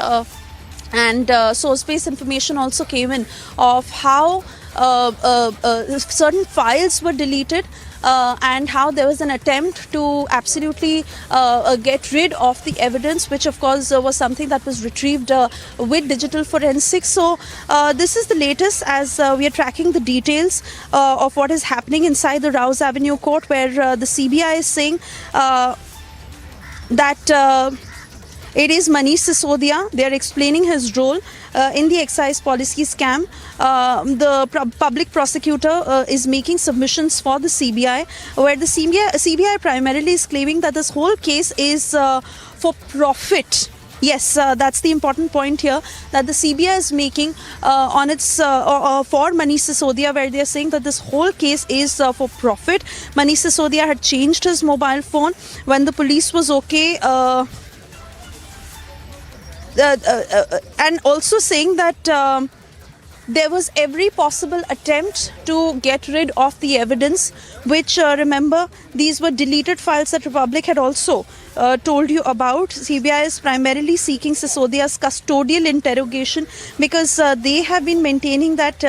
and source-based information also came in of how certain files were deleted, and how there was an attempt to absolutely get rid of the evidence, which of course was something that was retrieved with digital forensics. So this is the latest, as we are tracking the details of what is happening inside the Rouse Avenue court, where the CBI is saying that it is Manish Sisodia. They are explaining his role in the excise policy scam. The public prosecutor is making submissions for the CBI, where the CBI primarily is claiming that this whole case is for profit. Yes, that's the important point here that the CBI is making on its for Manish Sisodia, where they are saying that this whole case is for profit. Manish Sisodia had changed his mobile phone when the police was okay. And also saying that there was every possible attempt to get rid of the evidence, which, remember, these were deleted files that Republic had also told you about. CBI is primarily seeking Sisodia's custodial interrogation, because they have been maintaining that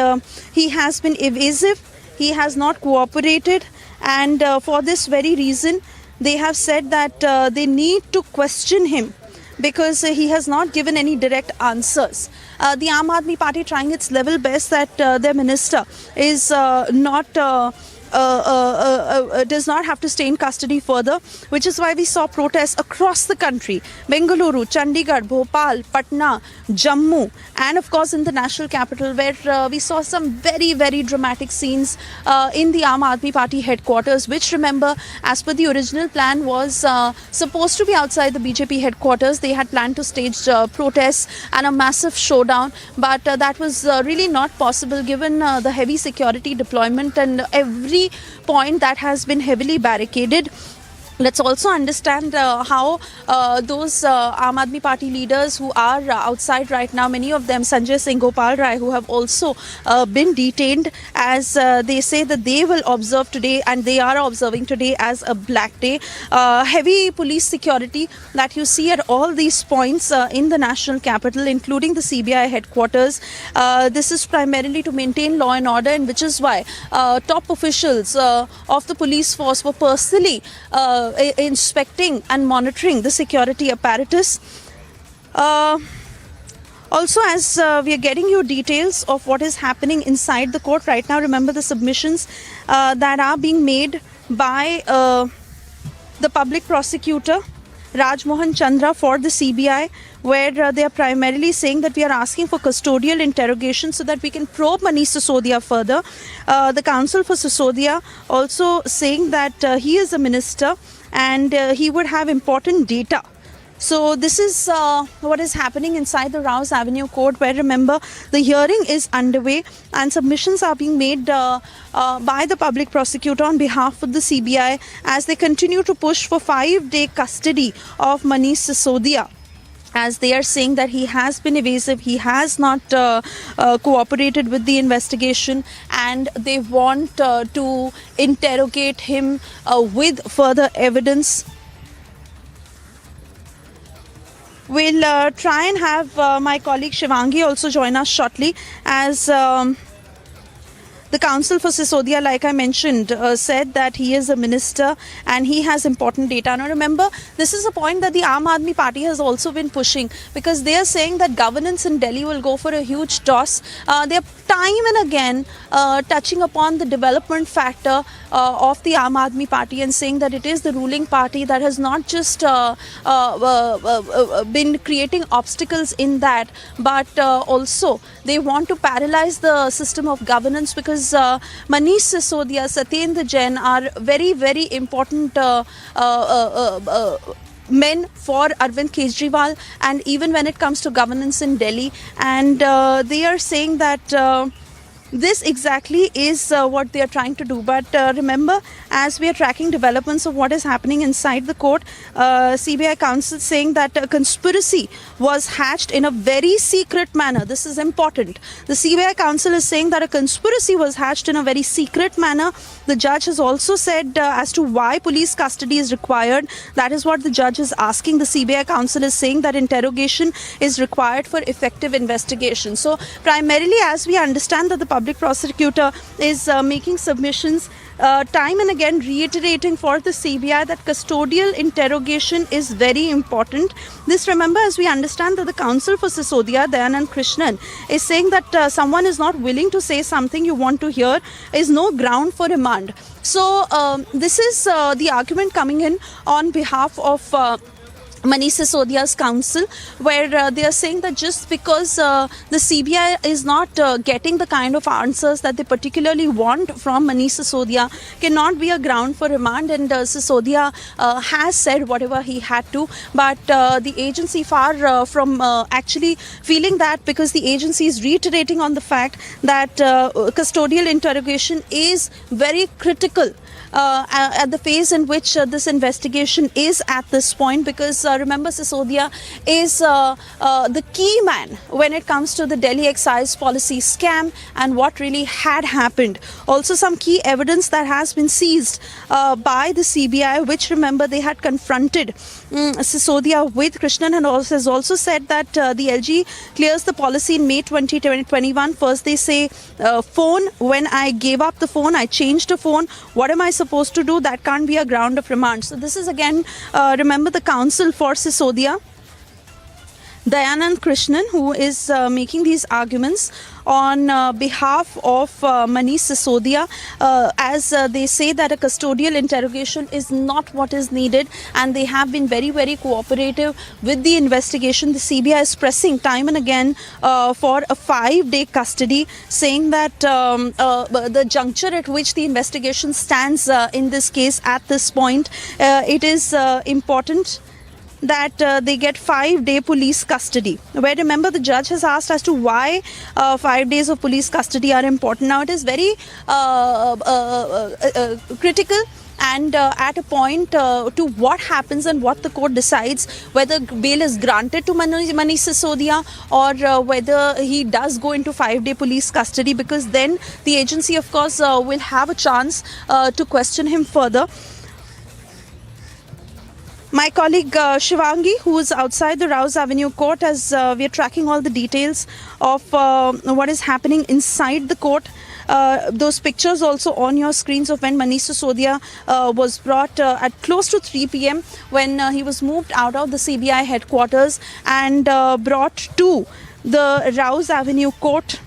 he has been evasive, he has not cooperated, and for this very reason, they have said that they need to question him, because he has not given any direct answers. The Aam Aadmi Party trying its level best that their minister is does not have to stay in custody further, which is why we saw protests across the country. Bengaluru, Chandigarh, Bhopal, Patna, Jammu, and of course in the national capital, where we saw some very, very dramatic scenes in the Aam Aadmi Party headquarters, which, remember, as per the original plan, was supposed to be outside the BJP headquarters. They had planned to stage protests and a massive showdown, but that was really not possible, given the heavy security deployment and every point that has been heavily barricaded. Let's also understand how those Aam Aadmi Party leaders who are outside right now, many of them, Sanjay Singh, Gopal Rai, who have also been detained, as they say that they will observe today, and they are observing today as a black day. Heavy police security that you see at all these points in the national capital, including the CBI headquarters. This is primarily to maintain law and order, and which is why top officials of the police force were personally inspecting and monitoring the security apparatus. Also, as we are getting you details of what is happening inside the court right now, remember the submissions that are being made by the public prosecutor Raj Mohan Chandra for the CBI, where they are primarily saying that we are asking for custodial interrogation so that we can probe Manish Sisodia further. The counsel for Sisodia also saying that he is a minister and he would have important data. So this is what is happening inside the Rouse Avenue court, where remember the hearing is underway and submissions are being made by the public prosecutor on behalf of the CBI as they continue to push for 5-day custody of Manish Sisodia, as they are saying that he has been evasive, he has not cooperated with the investigation, and they want to interrogate him with further evidence. We'll try and have my colleague Shivangi also join us shortly, as the counsel for Sisodia, like I mentioned, said that he is a minister and he has important data. Now remember, this is a point that the Aam Aadmi Party has also been pushing, because they are saying that governance in Delhi will go for a huge toss. They are time and again touching upon the development factor of the Aam Aadmi Party and saying that it is the ruling party that has not just been creating obstacles in that, but also they want to paralyze the system of governance, because Manish Sisodia, Satyendra Jain are very, very important men for Arvind Kejriwal, and even when it comes to governance in Delhi. And they are saying that this exactly is what they are trying to do. But remember, as we are tracking developments of what is happening inside the court, CBI counsel saying that a conspiracy was hatched in a very secret manner. This is important. The CBI counsel is saying that a conspiracy was hatched in a very secret manner. The judge has also said as to why police custody is required. That is what the judge is asking. The CBI counsel is saying that interrogation is required for effective investigation. So primarily, as we understand, that the public prosecutor is making submissions time and again reiterating for the CBI that custodial interrogation is very important. This, remember, as we understand that the counsel for Sisodia, Dayanand Krishnan, is saying that someone is not willing to say something you want to hear is no ground for remand. So this is the argument coming in on behalf of Manish Sisodia's counsel, where they are saying that just because the CBI is not getting the kind of answers that they particularly want from Manish Sisodia cannot be a ground for remand, and Sisodia has said whatever he had to, but the agency far from actually feeling that, because the agency is reiterating on the fact that custodial interrogation is very critical at the phase in which this investigation is at this point, because remember, Sisodia is the key man when it comes to the Delhi excise policy scam and what really had happened. Also, some key evidence that has been seized by the CBI, which, remember, they had confronted Sisodia with. Krishnan and has also said that the LG clears the policy in May 2021. First, they say phone. When I gave up the phone, I changed the phone. What am I supposed to do? That can't be a ground of remand. So this is again, remember, the counsel for Sisodia, Dayanand Krishnan, who is making these arguments on behalf of Manish Sisodia, as they say that a custodial interrogation is not what is needed, and they have been very, very cooperative with the investigation. The CBI is pressing time and again for a 5-day custody, saying that the juncture at which the investigation stands in this case at this point, it is important that they get 5-day police custody, where, remember, the judge has asked as to why 5 days of police custody are important. Now, it is very critical and at a point to what happens and what the court decides, whether bail is granted to Manish Sisodia or whether he does go into 5-day police custody, because then the agency, of course, will have a chance to question him further. My colleague Shivangi, who is outside the Rouse Avenue court, as we are tracking all the details of what is happening inside the court. those pictures also on your screens of when Manish Sisodia was brought at close to 3 p.m. when he was moved out of the CBI headquarters and brought to the Rouse Avenue court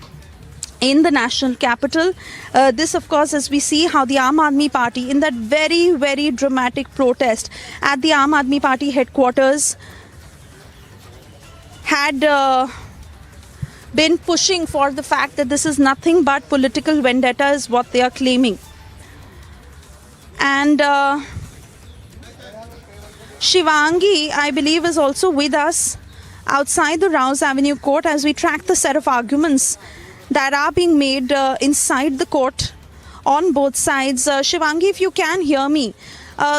in the national capital. This, of course, as we see how the Aam Aadmi Party, in that very, very dramatic protest at the Aam Aadmi Party headquarters, had been pushing for the fact that this is nothing but political vendetta is what they are claiming. And Shivangi, I believe, is also with us outside the Rouse Avenue court as we track the set of arguments that are being made inside the court on both sides. Shivangi, if you can hear me.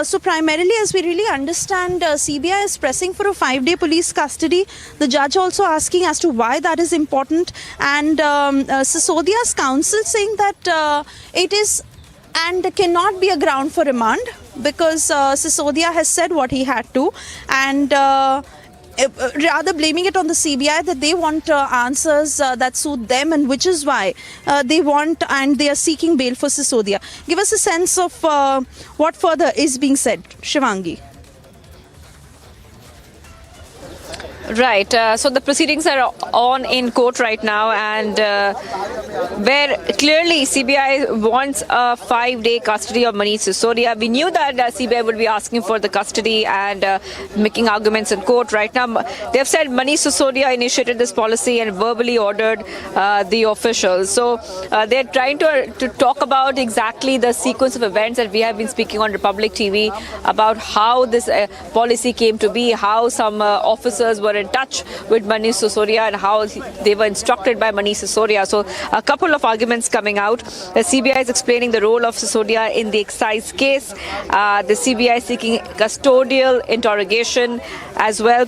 So primarily, as we really understand, CBI is pressing for a 5-day police custody. The judge also asking as to why that is important. And Sisodia's counsel saying that it is and cannot be a ground for remand because Sisodia has said what he had to. And rather blaming it on the CBI that they want answers that suit them, and which is why they want and they are seeking bail for Sisodia. Give us a sense of what further is being said, Shivangi. Right. So the proceedings are on in court right now, and where clearly CBI wants a 5-day custody of Manish Sisodia. We knew that CBI would be asking for the custody and making arguments in court. Right now, they've said Manish Sisodia initiated this policy and verbally ordered the officials. So they're trying to talk about exactly the sequence of events that we have been speaking on Republic TV about how this policy came to be, how some officers were in touch with Manish Sisodia and how they were instructed by Manish Sisodia. So a couple of arguments coming out. The CBI is explaining the role of Sisodia in the excise case. The CBI seeking custodial interrogation as well.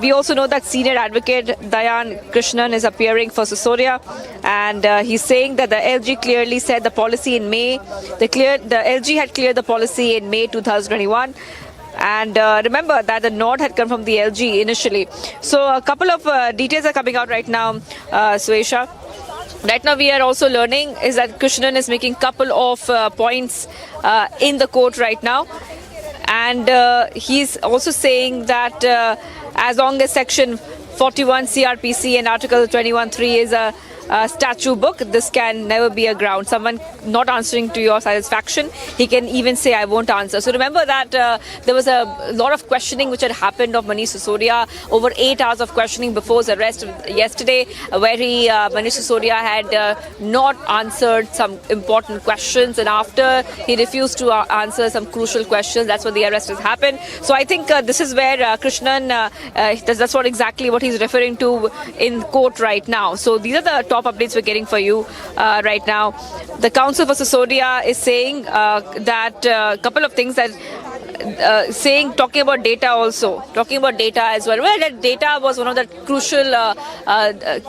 We also know that senior advocate Dayan Krishnan is appearing for Sisodia, and he's saying that the LG clearly said the policy in May. The LG had cleared the policy in May 2021. And remember that the nod had come from the LG initially. So a couple of details are coming out right now, Suesha. Right now we are also learning is that Krishnan is making couple of points in the court right now. And he's also saying that as long as Section 41 CRPC and Article 21(3) is a statute book, this can never be a ground. Someone not answering to your satisfaction, he can even say, I won't answer. So remember that there was a lot of questioning which had happened of Manish Sisodia, over 8 hours of questioning before his arrest yesterday, where Manish Sisodia had not answered some important questions, and after he refused to answer some crucial questions, that's when the arrest has happened. So I think this is where Krishnan, that's what exactly what he's referring to in court right now. So these are the top updates we're getting for you right now. The counsel for Sisodia is saying that a couple of things that talking about data as well. Well, that data was one of the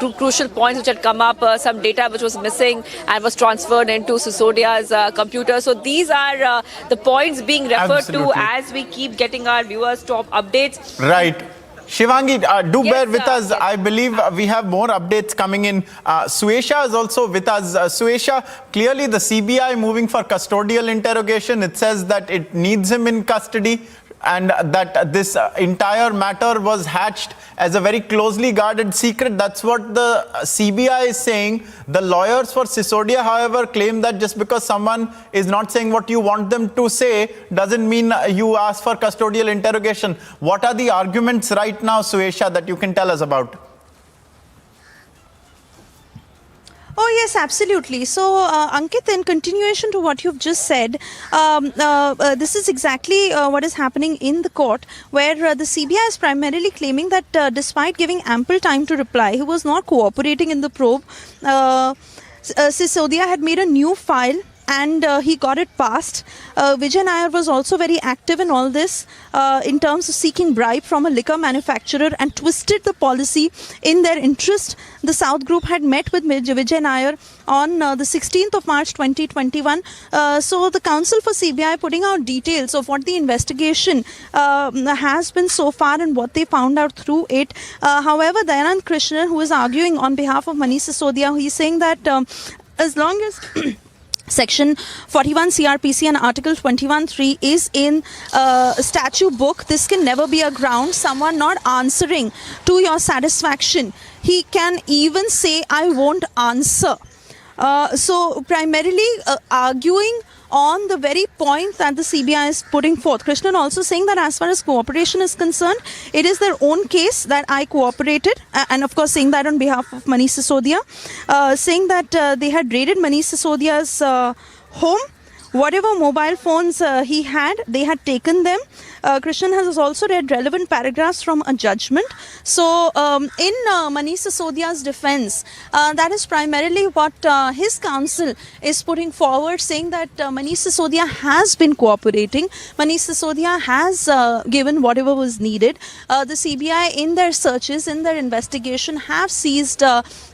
crucial points which had come up. Some data which was missing and was transferred into Sisodia's computer. So these are the points being referred to as we keep getting our viewers top updates. Right. Shivangi, bear with us. I believe we have more updates coming in. Suesha is also with us. Suesha, clearly the CBI moving for custodial interrogation. It says that it needs him in custody and that this entire matter was hatched as a very closely guarded secret. That's what the CBI is saying. The lawyers for Sisodia, however, claim that just because someone is not saying what you want them to say doesn't mean you ask for custodial interrogation. What are the arguments right now, Suesha, that you can tell us about? Oh, yes, absolutely. So, Ankit, in continuation to what you've just said, this is exactly what is happening in the court, where the CBI is primarily claiming that despite giving ample time to reply, he was not cooperating in the probe. Sisodia had made a new file and he got it passed. Vijay Nair was also very active in all this in terms of seeking bribe from a liquor manufacturer and twisted the policy in their interest. The South Group had met with Vijay Nair on the 16th of March 2021. So the counsel for CBI putting out details of what the investigation has been so far and what they found out through it. However, Dayanand Krishnan, who is arguing on behalf of Manish Sisodia, he's saying that as long as Section 41 CRPC and Article 21(3) is in statute book, this can never be a ground. Someone not answering to your satisfaction, he can even say, I won't answer. So primarily arguing on the very point that the CBI is putting forth. Krishnan also saying that as far as cooperation is concerned, it is their own case that I cooperated, and of course saying that on behalf of Manish Sisodia, saying that they had raided Manish Sisodia's home. Whatever mobile phones he had, they had taken them. Krishnan has also read relevant paragraphs from a judgment. So in Manish Sisodia's defense, that is primarily what his counsel is putting forward, saying that Manish Sisodia has been cooperating. Manish Sisodia has given whatever was needed. The CBI in their searches, in their investigation, have seized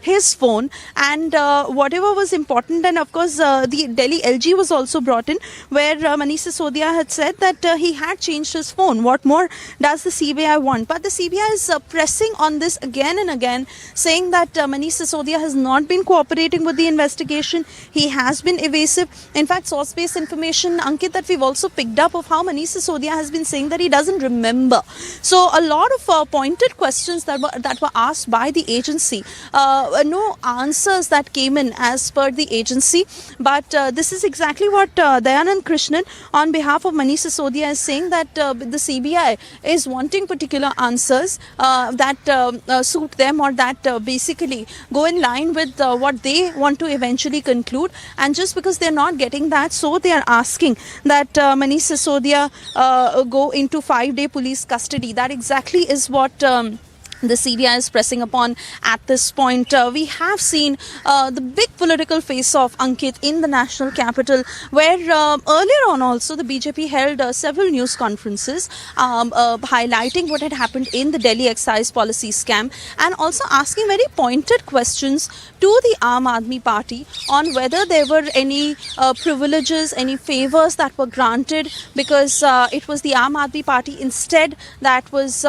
his phone, and whatever was important, and of course the Delhi LG was also brought in, where Manish Sisodia had said that he had changed his phone. What more does the CBI want? But the CBI is pressing on this again and again, saying that Manish Sisodia has not been cooperating with the investigation. He has been evasive. In fact, source-based information, Ankit, that we've also picked up of how Manish Sisodia has been saying that he doesn't remember. So a lot of pointed questions that were asked by the agency. No answers that came in as per the agency. But this is exactly what Dayanand Krishnan on behalf of Manish Sisodia is saying, that the CBI is wanting particular answers that suit them, or that basically go in line with what they want to eventually conclude. And just because they're not getting that, so they are asking that Manish Sisodia go into 5-day police custody. That exactly is what the CBI is pressing upon at this point. We have seen the big political face-off, Ankit, in the national capital, where earlier on also the BJP held several news conferences highlighting what had happened in the Delhi excise policy scam, and also asking very pointed questions to the Aam Aadmi Party on whether there were any privileges, any favors that were granted, because it was the Aam Aadmi Party instead that was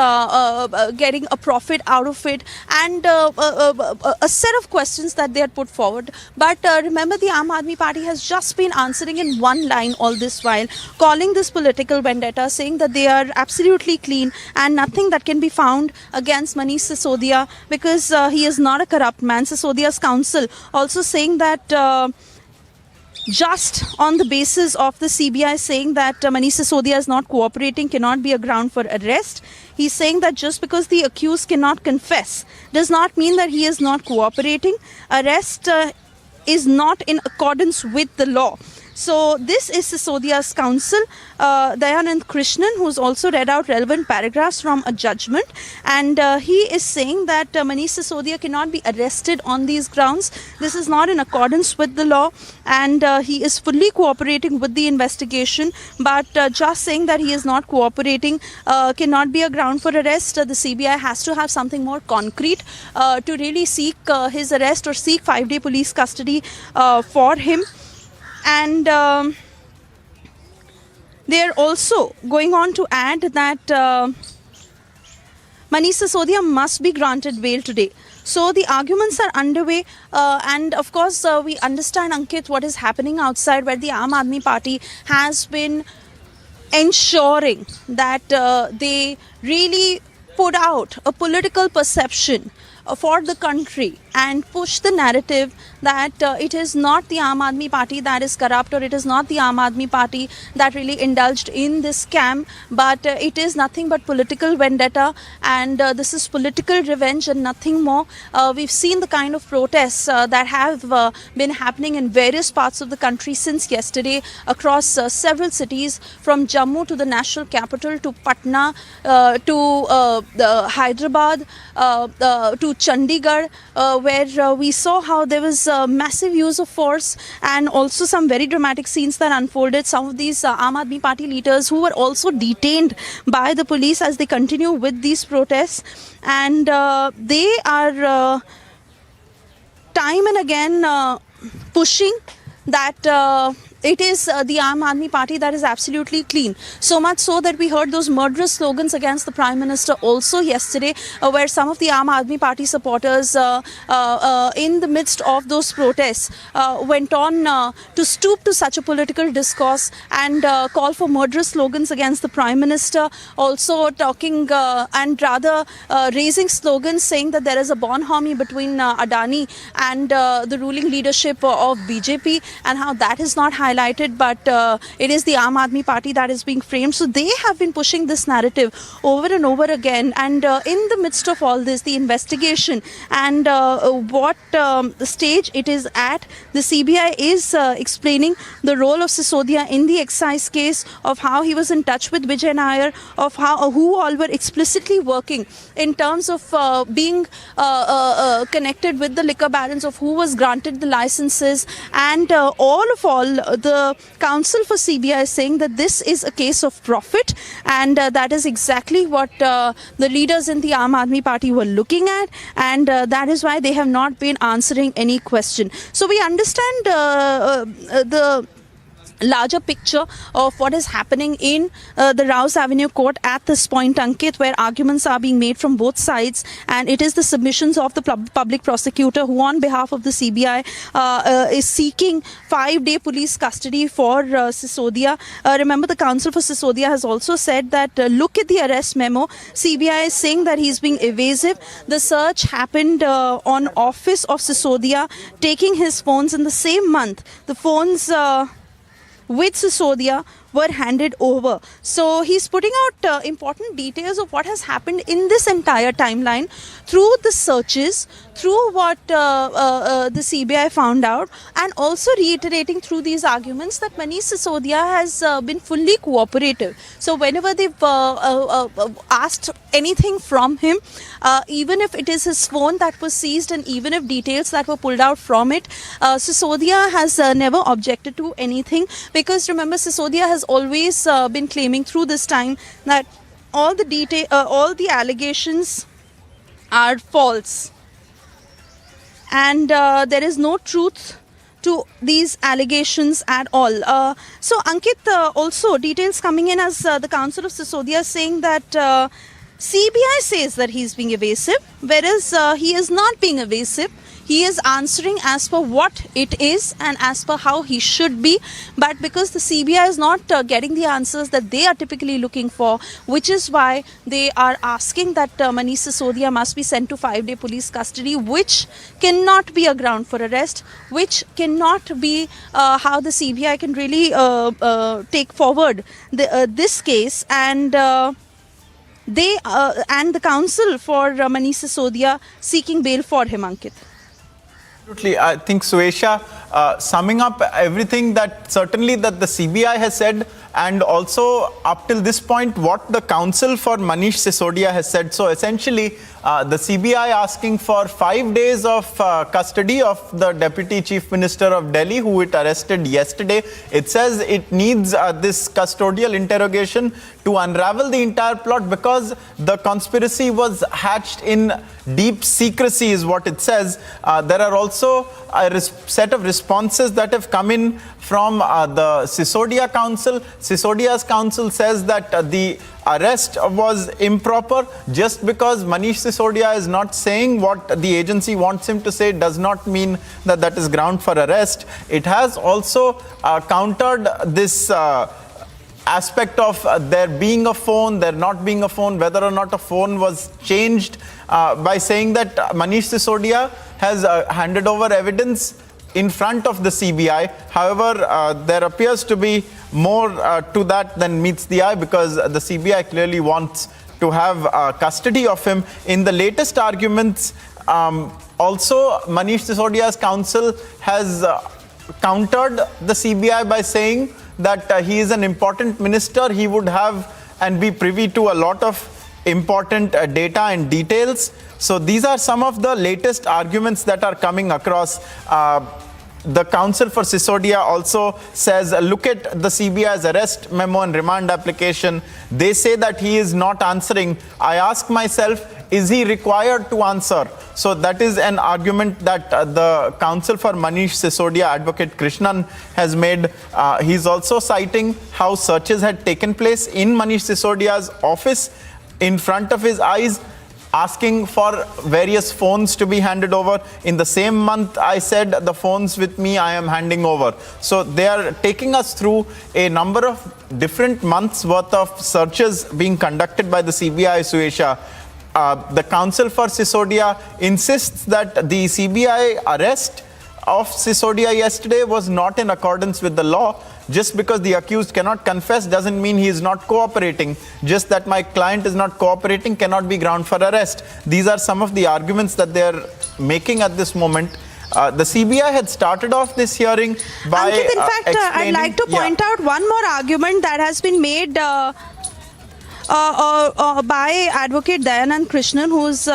getting a profit out of it, and a set of questions that they had put forward. But remember, the Aam Aadmi Party has just been answering in one line all this while, calling this political vendetta, saying that they are absolutely clean and nothing that can be found against Manish Sisodia, because he is not a corrupt man. Sisodia's counsel also saying that just on the basis of the CBI saying that Manish Sisodia is not cooperating cannot be a ground for arrest. He's saying that just because the accused cannot confess does not mean that he is not cooperating. Arrest is not in accordance with the law. So this is Sisodia's counsel, Dayanand Krishnan, who's also read out relevant paragraphs from a judgment, and he is saying that Manish Sisodia cannot be arrested on these grounds. This is not in accordance with the law, and he is fully cooperating with the investigation, but just saying that he is not cooperating cannot be a ground for arrest. The CBI has to have something more concrete to really seek his arrest or seek 5-day police custody for him. And they are also going on to add that Manish Sisodia must be granted bail today. So the arguments are underway, and of course we understand, Ankit, what is happening outside, where the Aam Aadmi Party has been ensuring that they really put out a political perception for the country and push the narrative that it is not the Aam Aadmi Party that is corrupt, or it is not the Aam Aadmi Party that really indulged in this scam, but it is nothing but political vendetta, and this is political revenge and nothing more. We've seen the kind of protests that have been happening in various parts of the country since yesterday across several cities, from Jammu to the national capital, to Patna, to Hyderabad, to Chandigarh, where we saw how there was massive use of force, and also some very dramatic scenes that unfolded. Some of these Aam Aadmi Party leaders who were also detained by the police as they continue with these protests, and they are time and again pushing that it is the Aam Aadmi Party that is absolutely clean. So much so that we heard those murderous slogans against the Prime Minister also yesterday, where some of the Aam Aadmi Party supporters in the midst of those protests went on to stoop to such a political discourse and call for murderous slogans against the Prime Minister, also talking and rather raising slogans saying that there is a bonhomie between Adani and the ruling leadership of BJP, and how that is not highlighted, but it is the Aam Aadmi Party that is being framed. So they have been pushing this narrative over and over again, and in the midst of all this, the investigation and what stage it is at, the CBI is explaining the role of Sisodia in the excise case, of how he was in touch with Vijay Nair, of how who all were explicitly working in terms of being connected with the liquor barons, of who was granted the licenses, and all the counsel for CBI is saying that this is a case of profit, and that is exactly what the leaders in the Aam Aadmi Party were looking at, and that is why they have not been answering any question. So we understand the larger picture of what is happening in the Rouse Avenue court at this point, Ankit, where arguments are being made from both sides, and it is the submissions of the public prosecutor who on behalf of the CBI is seeking 5-day police custody for Sisodia. Remember, the counsel for Sisodia has also said that look at the arrest memo. CBI is saying that he's being evasive. The search happened on office of Sisodia, taking his phones in the same month. The phones with Sisodia were handed over. So he's putting out important details of what has happened in this entire timeline through the searches, through what the CBI found out, and also reiterating through these arguments that Manish Sisodia has been fully cooperative. So whenever they've asked anything from him, even if it is his phone that was seized and even if details that were pulled out from it, Sisodia has never objected to anything, because remember, Sisodia has always been claiming through this time that all the allegations are false, and there is no truth to these allegations at all. So Ankit, also details coming in as the counsel of Sisodia saying that CBI says that he's being evasive, whereas he is not being evasive. He is answering as per what it is and as per how he should be. But because the CBI is not getting the answers that they are typically looking for, which is why they are asking that Manish Sisodia must be sent to 5-day police custody, which cannot be a ground for arrest, which cannot be how the CBI can really take forward this case. And they and the counsel for Manish Sisodia seeking bail for him, Ankit. Absolutely. I think, Suesha, summing up everything that certainly that the CBI has said, and also up till this point what the counsel for Manish Sisodia has said. So essentially the CBI asking for 5 days of custody of the Deputy Chief Minister of Delhi, who it arrested yesterday. It says it needs this custodial interrogation to unravel the entire plot, because the conspiracy was hatched in deep secrecy is what it says. There are also a set of responses that have come in from the Sisodia counsel. Sisodia's counsel says that the arrest was improper. Just because Manish Sisodia is not saying what the agency wants him to say does not mean that that is ground for arrest. It has also countered this aspect of there being a phone, there not being a phone, whether or not a phone was changed, by saying that Manish Sisodia has handed over evidence in front of the CBI. However, there appears to be more to that than meets the eye, because the CBI clearly wants to have custody of him. In the latest arguments, also Manish Sisodia's counsel has countered the CBI by saying that he is an important minister. He would have and be privy to a lot of important data and details. So these are some of the latest arguments that are coming across. The counsel for Sisodia also says, look at the CBI's arrest memo and remand application. They say that he is not answering. I ask myself, is he required to answer? So that is an argument that the counsel for Manish Sisodia, Advocate Krishnan, has made. He's also citing how searches had taken place in Manish Sisodia's office in front of his eyes, asking for various phones to be handed over. In the same month, I said, the phones with me, I am handing over. So they are taking us through a number of different months worth of searches being conducted by the CBI, Suesha. The counsel for Sisodia insists that the CBI arrest of Sisodia yesterday was not in accordance with the law. Just because the accused cannot confess doesn't mean he is not cooperating. Just that my client is not cooperating cannot be ground for arrest. These are some of the arguments that they are making at this moment. The CBI had started off this hearing by Ankit, in fact, I'd like to point out one more argument that has been made by Advocate Dayanand Krishnan, who's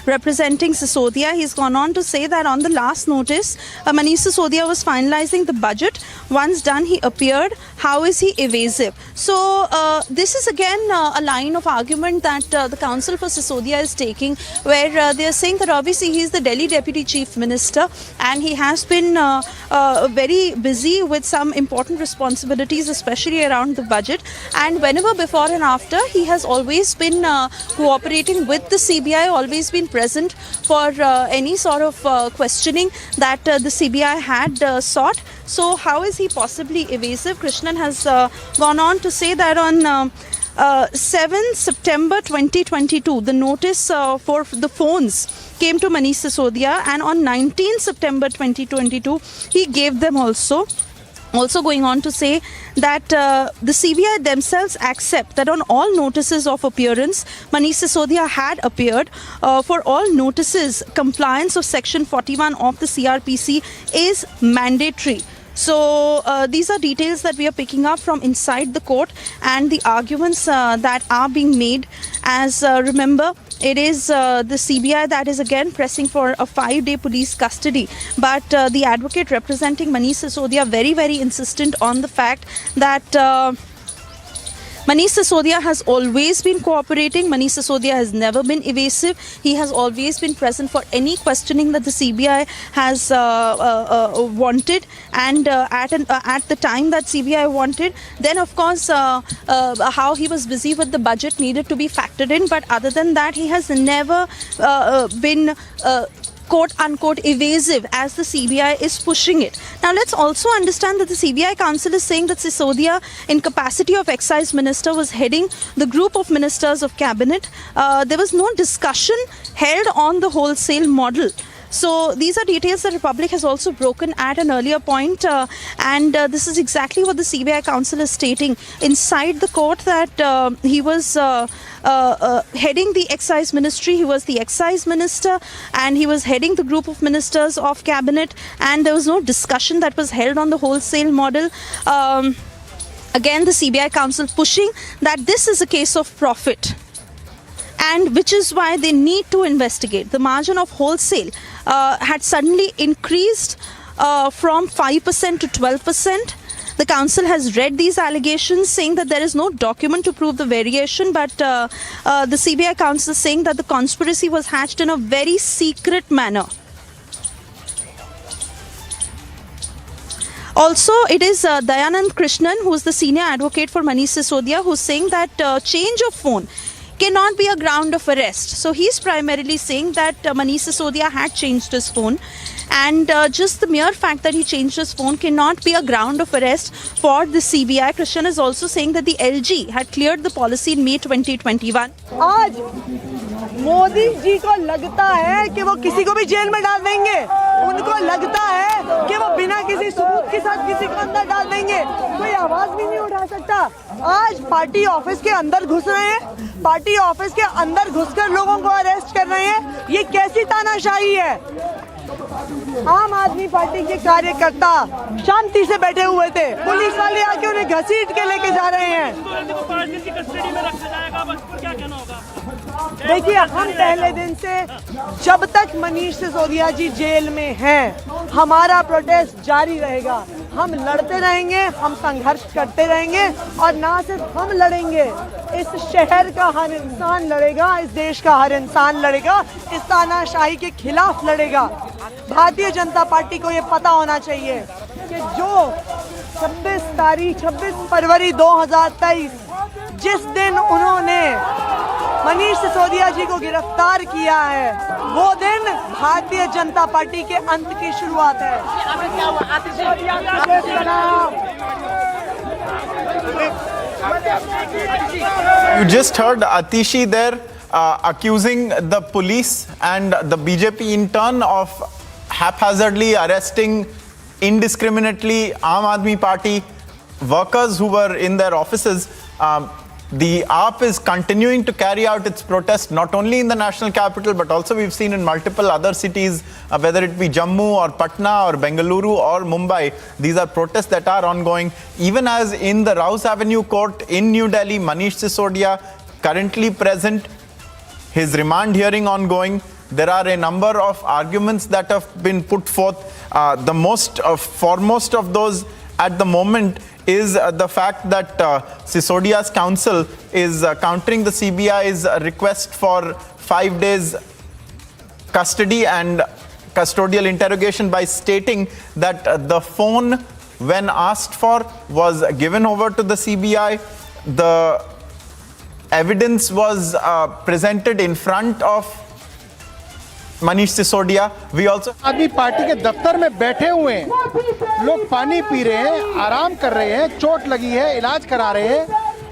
representing Sisodia. He's gone on to say that on the last notice, Manish Sisodia was finalizing the budget. Once done, he appeared. How is he evasive? So this is again a line of argument that the counsel for Sisodia is taking, where they are saying that obviously he's the Delhi Deputy Chief Minister and he has been very busy with some important responsibilities, especially around the budget. And whenever before and after, he has always been cooperating with the CBI, always been present for any sort of questioning that the CBI had sought. So how is he possibly evasive? Krishnan has gone on to say that on 7 September 2022, the notice for the phones came to Manish Sisodia, and on 19 September 2022, he gave them also. Also going on to say that the CBI themselves accept that on all notices of appearance, Manish Sisodia had appeared. For all notices, compliance of Section 41 of the CRPC is mandatory. So these are details that we are picking up from inside the court, and the arguments that are being made. As remember, it is the CBI that is again pressing for a 5-day police custody. But the advocate representing Manish Sisodia very, very insistent on the fact that Manish Sisodia has always been cooperating. Manish Sisodia has never been evasive. He has always been present for any questioning that the CBI has wanted, and at the time that CBI wanted. Then, of course, how he was busy with the budget needed to be factored in. But other than that, he has never been quote-unquote evasive as the CBI is pushing it. Now let's also understand that the CBI counsel is saying that Sisodia, in capacity of excise minister, was heading the group of ministers of cabinet. There was no discussion held on the wholesale model. So these are details that Republic has also broken at an earlier point, and this is exactly what the CBI counsel is stating inside the court, that he was heading the excise ministry. He was the excise minister and he was heading the group of ministers of cabinet, and there was no discussion that was held on the wholesale model. Again, the CBI counsel pushing that this is a case of profit, and which is why they need to investigate. The margin of wholesale had suddenly increased from 5% to 12%. The council has read these allegations, saying that there is no document to prove the variation, but the CBI counsel is saying that the conspiracy was hatched in a very secret manner. Also, it is Dayanand Krishnan, who is the senior advocate for Manish Sisodia, who is saying that change of phone cannot be a ground of arrest. So he's primarily saying that Manish Sisodia had changed his phone, and just the mere fact that he changed his phone cannot be a ground of arrest for the CBI. Krishnan is also saying that the LG had cleared the policy in May 2021. आज मोदी जी को लगता है कि वो किसी को भी jail में डाल देंगे, उनको लगता है कि वो बिना किसी सबूत के साथ किसी को अंदर डाल देंगे, कोई आवाज भी नहीं उठा सकता। आज पार्टी ऑफिस के अंदर घुस रहे हैं, पार्टी ऑफिस के अंदर घुसकर लोगों को अरेस्ट कर रहे हैं, ये कैसी तानाशाही है? आम आदमी पार्टी के कार्यकर्ता शांति से बैठे हुए थे, पुलिस वाले आके उन्हें घसीट के लेके जा रहे हैं। देखिए, हम पहले दिन से जब तक मनीष सिसोदिया जी जेल में हैं, हमारा प्रोटेस्ट जारी रहेगा। हम लड़ते रहेंगे, हम संघर्ष करते रहेंगे और ना सिर्फ हम लड़ेंगे, इस शहर का हर इंसान लड़ेगा, इस देश का हर इंसान लड़ेगा, इस तानाशाही के खिलाफ लड़ेगा। भारतीय जनता पार्टी को ये पता होना चाहिए कि जो 26 फरवरी 2023 जिस दिन उन्होंने मनीष सिसोदिया जी को गिरफ्तार किया है, वो दिन भारतीय जनता पार्टी के अंत की शुरुआत है। You just heard Atishi there accusing the police and the BJP in turn of haphazardly arresting indiscriminately Aam Aadmi Party workers who were in their offices. The AAP is continuing to carry out its protest not only in the national capital but also we've seen in multiple other cities, whether it be Jammu or Patna or Bengaluru or Mumbai. These are protests that are ongoing. Even as in the Rouse Avenue court in New Delhi, Manish Sisodia currently present, his remand hearing ongoing. There are a number of arguments that have been put forth. The most foremost of those at the moment is the fact that Sisodia's counsel is countering the CBI's request for 5 days custody and custodial interrogation by stating that the phone, when asked for, was given over to the CBI. The evidence was presented in front of Manish Sisodia. We also आदमी party के दफ्तर में बैठे हुए हैं, लोग पानी P रहे हैं, आराम कर रहे हैं, चोट लगी है, इलाज करा रहे हैं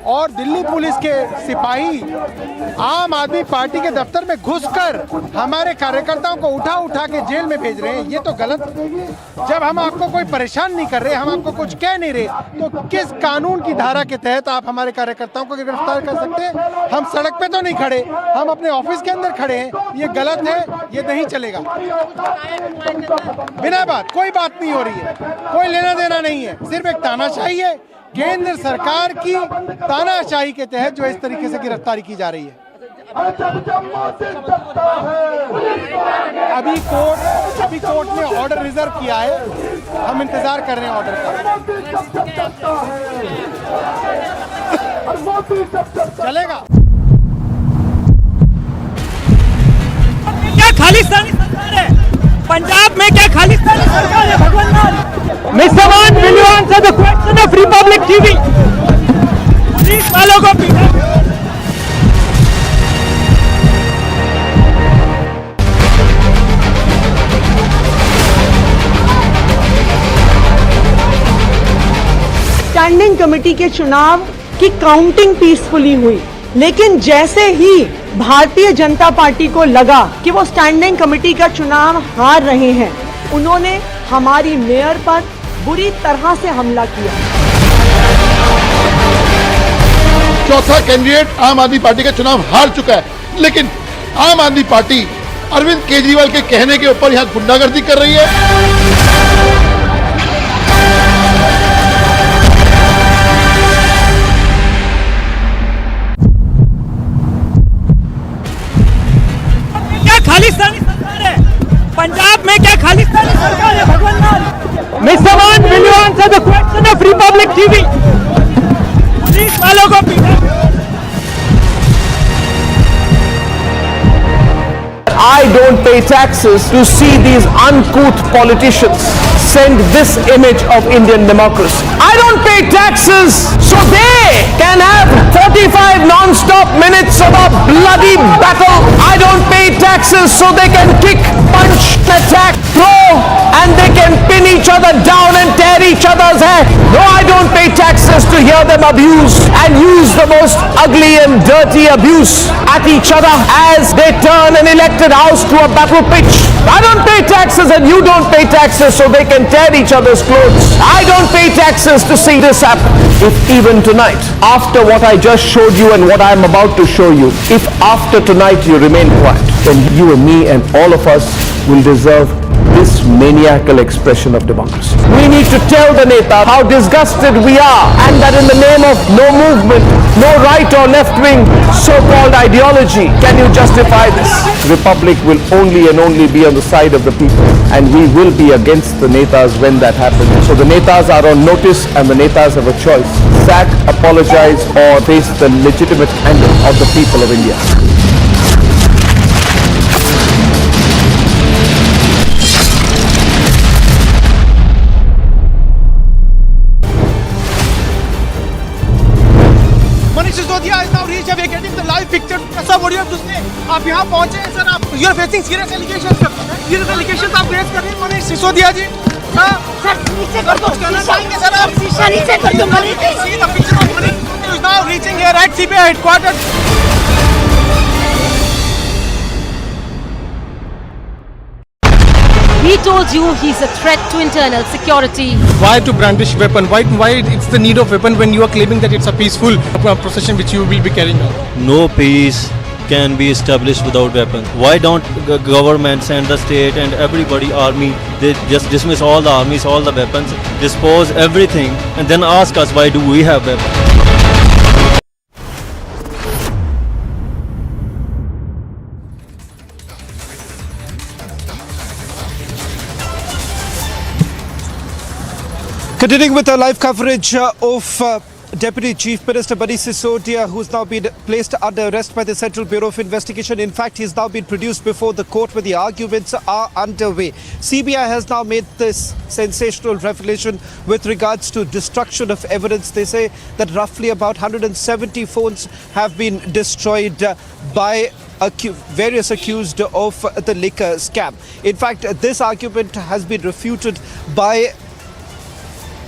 और दिल्ली पुलिस के सिपाही आम आदमी पार्टी के दफ्तर में घुसकर हमारे कार्यकर्ताओं को उठा उठा के जेल में भेज रहे हैं। ये तो गलत है। जब हम आपको कोई परेशान नहीं कर रहे, हम आपको कुछ कह नहीं रहे, तो किस कानून की धारा के तहत आप हमारे कार्यकर्ताओं को गिरफ्तार कर सकते हैं? हम सड़क पे तो नहीं खड़े, हम अपने ऑफिस के अंदर खड़े हैं। ये गलत है, ये नहीं चलेगा। बिना बात कोई बात नहीं हो रही है, कोई लेना देना नहीं है, सिर्फ एक तानाशाही है। केंद्र सरकार की तानाशाही के तहत जो इस तरीके से गिरफ्तारी की जा रही है। अभी कोर्ट ने ऑर्डर रिजर्व किया है, हम इंतजार कर रहे हैं ऑर्डर का। चलेगा। क्या खालिस्तानी सरकार है? पंजाब में क्या खालिस्तानी सरकार है? भगवान Mr. One, will you answer the question of Republic TV? Police वालों को स्टैंडिंग कमेटी के चुनाव की काउंटिंग पीसफुली हुई, लेकिन जैसे ही भारतीय जनता पार्टी को लगा कि वो स्टैंडिंग कमेटी का चुनाव हार रहे हैं, उन्होंने हमारी मेयर पर बुरी तरह से हमला किया। चौथा कैंडिडेट आम आदमी पार्टी का चुनाव हार चुका है, लेकिन आम आदमी पार्टी अरविंद केजरीवाल के कहने के ऊपर यहां गुंडागर्दी कर रही है। क्या खालिस्तानी सरकार है? पंजाब में क्या खालिस्तानी सरकार है? भगवान Mr. One, will you answer the question of Republic TV? Police वालों को I don't pay taxes to see these uncouth politicians send this image of Indian democracy. I don't pay taxes so they can have 45 non-stop minutes of a bloody battle. I don't pay taxes so they can kick, punch, attack, throw, and they can pin each other down and tear each other's hair. No, I don't pay taxes to hear them abuse and use the most ugly and dirty abuse at each other as they turn an elected house to a battle pitch. I don't pay taxes and you don't pay taxes so they can tear each other's clothes. I don't pay taxes to see this happen. If even tonight, after what I just showed you and what I am about to show you, if after tonight you remain quiet, then you and me and all of us will deserve this maniacal expression of democracy. We need to tell the Neta how disgusted we are, and that in the name of no movement, no right or left wing so-called ideology can you justify this. Republic will only and only be on the side of the people, and we will be against the Netas when that happens. So the Netas are on notice, and the Netas have a choice: sack, apologize, or face the legitimate anger of the people of India. Manish Sisodia is now reached. We are getting the live picture. Sir, what do you have to say? आप यहाँ पहुँचे हैं sir. आप you are facing serious allegations. Serious allegations आप face कर रहे हैं मनीष सिसोदिया जी. Sir नीचे कर दो. सर आप शीशा नीचे कर दो. See the picture of Manish Sisodia is now reaching here at CBI headquarters. He told you he's a threat to internal security. Why to brandish weapon? Why it's the need of weapon when you are claiming that it's a peaceful procession which you will be carrying out? No peace can be established without weapons. Why don't government send the state and everybody army, they just dismiss all the armies, all the weapons, dispose everything, and then ask us why do we have weapons? Continuing with our live coverage of Deputy Chief Minister Manish Sisodia, who's now been placed under arrest by the Central Bureau of Investigation. In fact, he's now been produced before the court where the arguments are underway. CBI has now made this sensational revelation with regards to destruction of evidence. They say that roughly about 170 phones have been destroyed by various accused of the liquor scam. In fact, this argument has been refuted by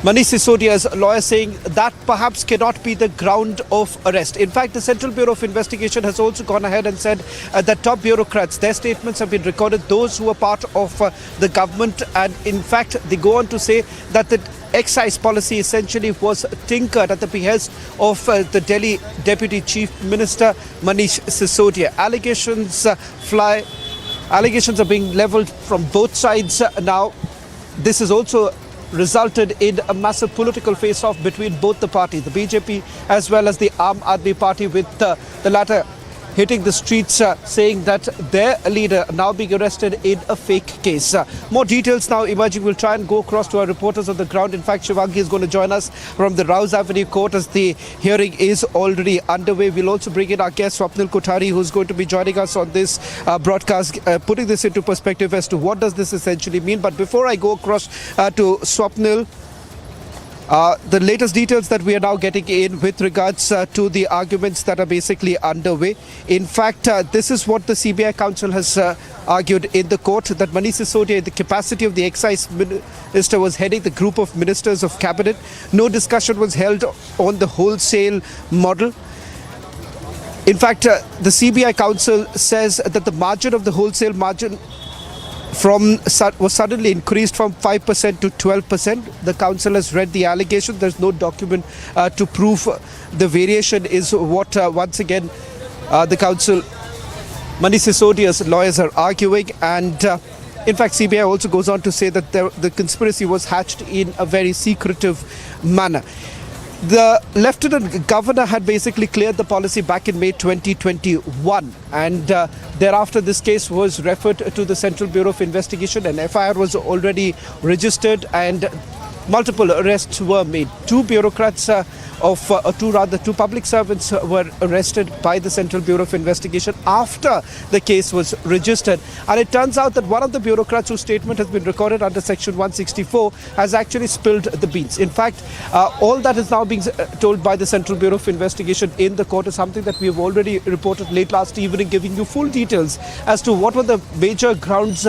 Manish Sisodia's lawyer, saying that perhaps cannot be the ground of arrest. In fact, the Central Bureau of Investigation has also gone ahead and said that top bureaucrats, their statements have been recorded, those who are part of the government, and in fact they go on to say that the excise policy essentially was tinkered at the behest of the Delhi Deputy Chief Minister Manish Sisodia. Allegations are being levelled from both sides now. This is also resulted in a massive political face-off between both the parties, the BJP as well as the Aam Aadmi Party, with the latter hitting the streets saying that their leader now being arrested in a fake case. More details now emerging. We'll try and go across to our reporters on the ground. In fact, Shivangi is going to join us from the Rouse Avenue Court as the hearing is already underway. We'll also bring in our guest Swapnil Kothari, who's going to be joining us on this broadcast, putting this into perspective as to what does this essentially mean. But before I go across to Swapnil, the latest details that we are now getting in with regards to the arguments that are basically underway. In fact, this is what the CBI counsel has argued in the court, that Manish Sisodia, in the capacity of the excise minister, was heading the group of ministers of cabinet. No discussion was held on the wholesale model. In fact, the CBI counsel says that the margin of the wholesale margin was suddenly increased from 5% to 12%. The council has read the allegation. There's no document to prove the variation is what once again the council, Manish Sisodia's lawyers, are arguing. And in fact, CBI also goes on to say that the conspiracy was hatched in a very secretive manner. The Lieutenant Governor had basically cleared the policy back in May 2021, and thereafter this case was referred to the Central Bureau of Investigation. An FIR was already registered and multiple arrests were made. Two public servants were arrested by the Central Bureau of Investigation after the case was registered. And it turns out that one of the bureaucrats whose statement has been recorded under Section 164 has actually spilled the beans. In fact, all that is now being told by the Central Bureau of Investigation in the court is something that we have already reported late last evening, giving you full details as to what were the major grounds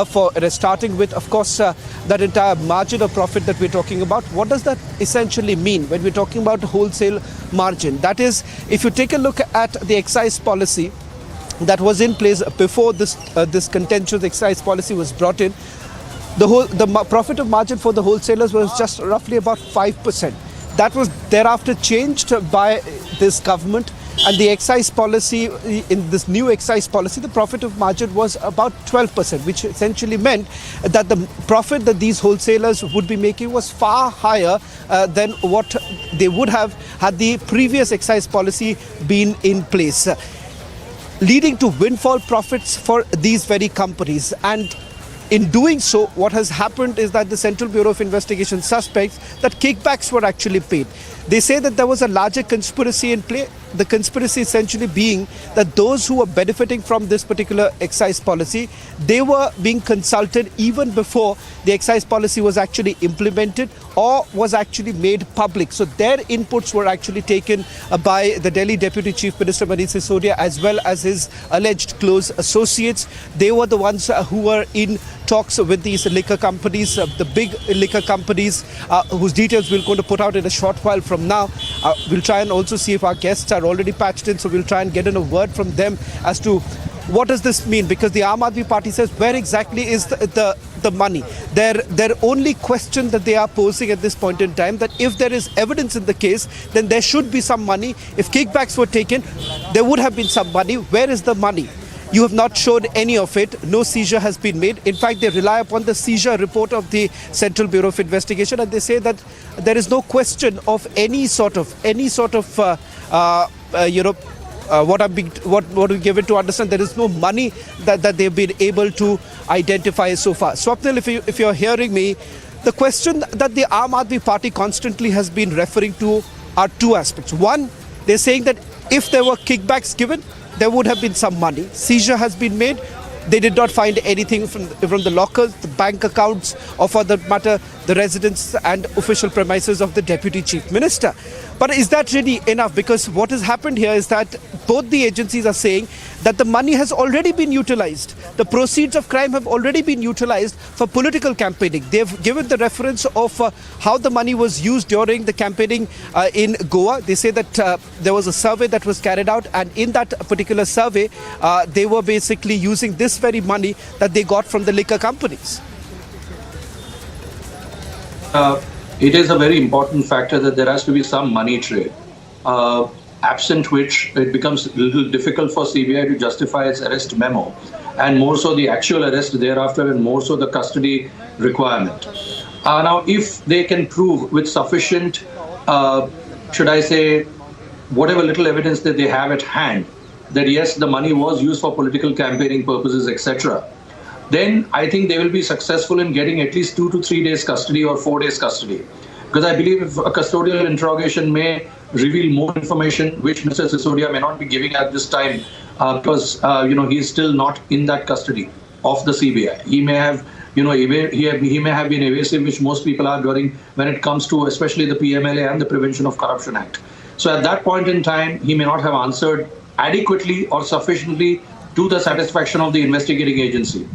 for arrest, starting with, of course, that entire margin of profit that we're talking about. What does that essentially mean when we're talking about wholesale margin? That is, if you take a look at the excise policy that was in place before this contentious excise policy was brought in, the profit of margin for the wholesalers was just roughly about 5%. That was thereafter changed by this government, And the excise policy, in this new excise policy, the profit of margin was about 12%, which essentially meant that the profit that these wholesalers would be making was far higher than what they would have had the previous excise policy been in place, leading to windfall profits for these very companies. And in doing so, what has happened is that the Central Bureau of Investigation suspects that kickbacks were actually paid. They say that there was a larger conspiracy in play. The conspiracy essentially being that those who were benefiting from this particular excise policy, they were being consulted even before the excise policy was actually implemented or was actually made public. So their inputs were actually taken by the Delhi Deputy Chief Minister Manish Sisodia as well as his alleged close associates. They were the ones who were in talks with these liquor companies, the big liquor companies, whose details we're going to put out in a short while from now. We'll try and also see if our guests are already patched in, so we'll try and get in a word from them as to what does this mean, because the Aam Aadmi Party says where exactly is the money. Their only question that they are posing at this point in time, that if there is evidence in the case, then there should be some money. If kickbacks were taken, there would have been some money. Where is the money? You have not showed any of it. No seizure has been made. In fact, they rely upon the seizure report of the Central Bureau of Investigation, and they say that there is no question of any sort of what we give it to understand. There is no money that they've been able to identify so far. Swapnil, if you're hearing me, the question that the Aam Aadmi Party constantly has been referring to are two aspects. One, they're saying that if there were kickbacks given, there would have been some money. Seizure has been made. They did not find anything from the lockers, the bank accounts, or for that matter, the residence and official premises of the Deputy Chief Minister. But is that really enough? Because what has happened here is that both the agencies are saying that the money has already been utilized. The proceeds of crime have already been utilized for political campaigning. They've given the reference of how the money was used during the campaigning in Goa. They say that there was a survey that was carried out, and in that particular survey, they were basically using this very money that they got from the liquor companies. It is a very important factor that there has to be some money trade, absent which it becomes a little difficult for CBI to justify its arrest memo, and more so the actual arrest thereafter, and more so the custody requirement. Now, if they can prove with sufficient, should I say, whatever little evidence that they have at hand, that yes, the money was used for political campaigning purposes, etc., then I think they will be successful in getting at least 2 to 3 days custody or 4 days custody. Because I believe if a custodial interrogation may reveal more information, which Mr. Sisodia may not be giving at this time, because he is still not in that custody of the CBI. He may have, he may have been evasive, which most people are during when it comes to especially the PMLA and the Prevention of Corruption Act. So at that point in time, he may not have answered adequately or sufficiently to the satisfaction of the investigating agency.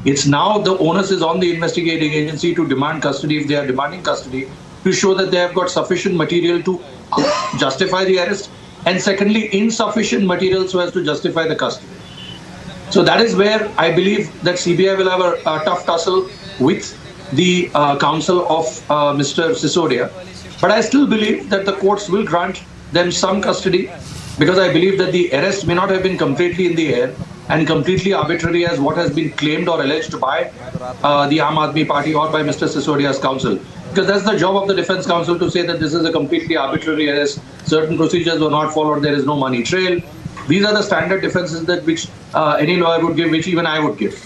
It's now the onus is on the investigating agency to demand custody, if they are demanding custody, to show that they have got sufficient material to justify the arrest, and secondly, insufficient material so as to justify the custody. So that is where I believe that CBI will have a tough tussle with the counsel of Mr. Sisodia. But I still believe that the courts will grant them some custody, because I believe that the arrest may not have been completely in the air and completely arbitrary as what has been claimed or alleged by the Aam Aadmi Party or by Mr. Sisodia's counsel. Because that's the job of the defense counsel to say that this is a completely arbitrary arrest, certain procedures were not followed, there is no money trail. These are the standard defenses that which any lawyer would give, which even I would give.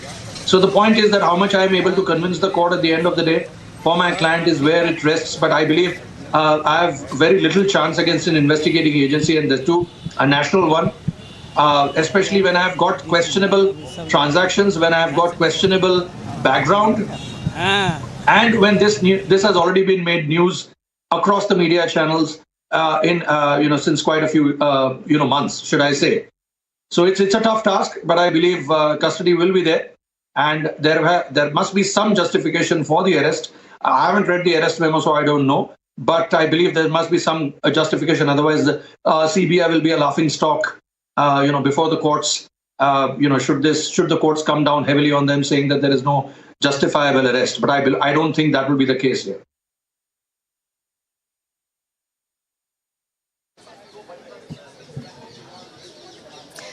So the point is that how much I am able to convince the court at the end of the day for my client is where it rests. But I believe I have very little chance against an investigating agency, and this too a national one. Especially when I have got questionable transactions, when I have got questionable background, and when this has already been made news across the media channels since quite a few months, should I say? So it's a tough task, but I believe custody will be there, and there must be some justification for the arrest. I haven't read the arrest memo, so I don't know. But I believe there must be some justification. Otherwise, the CBI will be a laughing stock. Before the courts, should the courts come down heavily on them, saying that there is no justifiable arrest. But I don't think that will be the case here.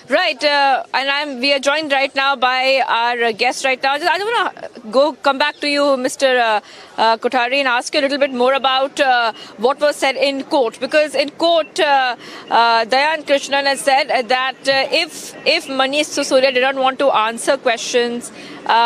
Right, and we are joined right now by our guest right now. I just want to come back to you, Mr. Kothari, and ask you a little bit more about what was said in court. Because in court, Dayan Krishnan has said that if Manish Sisodia did not want to answer questions,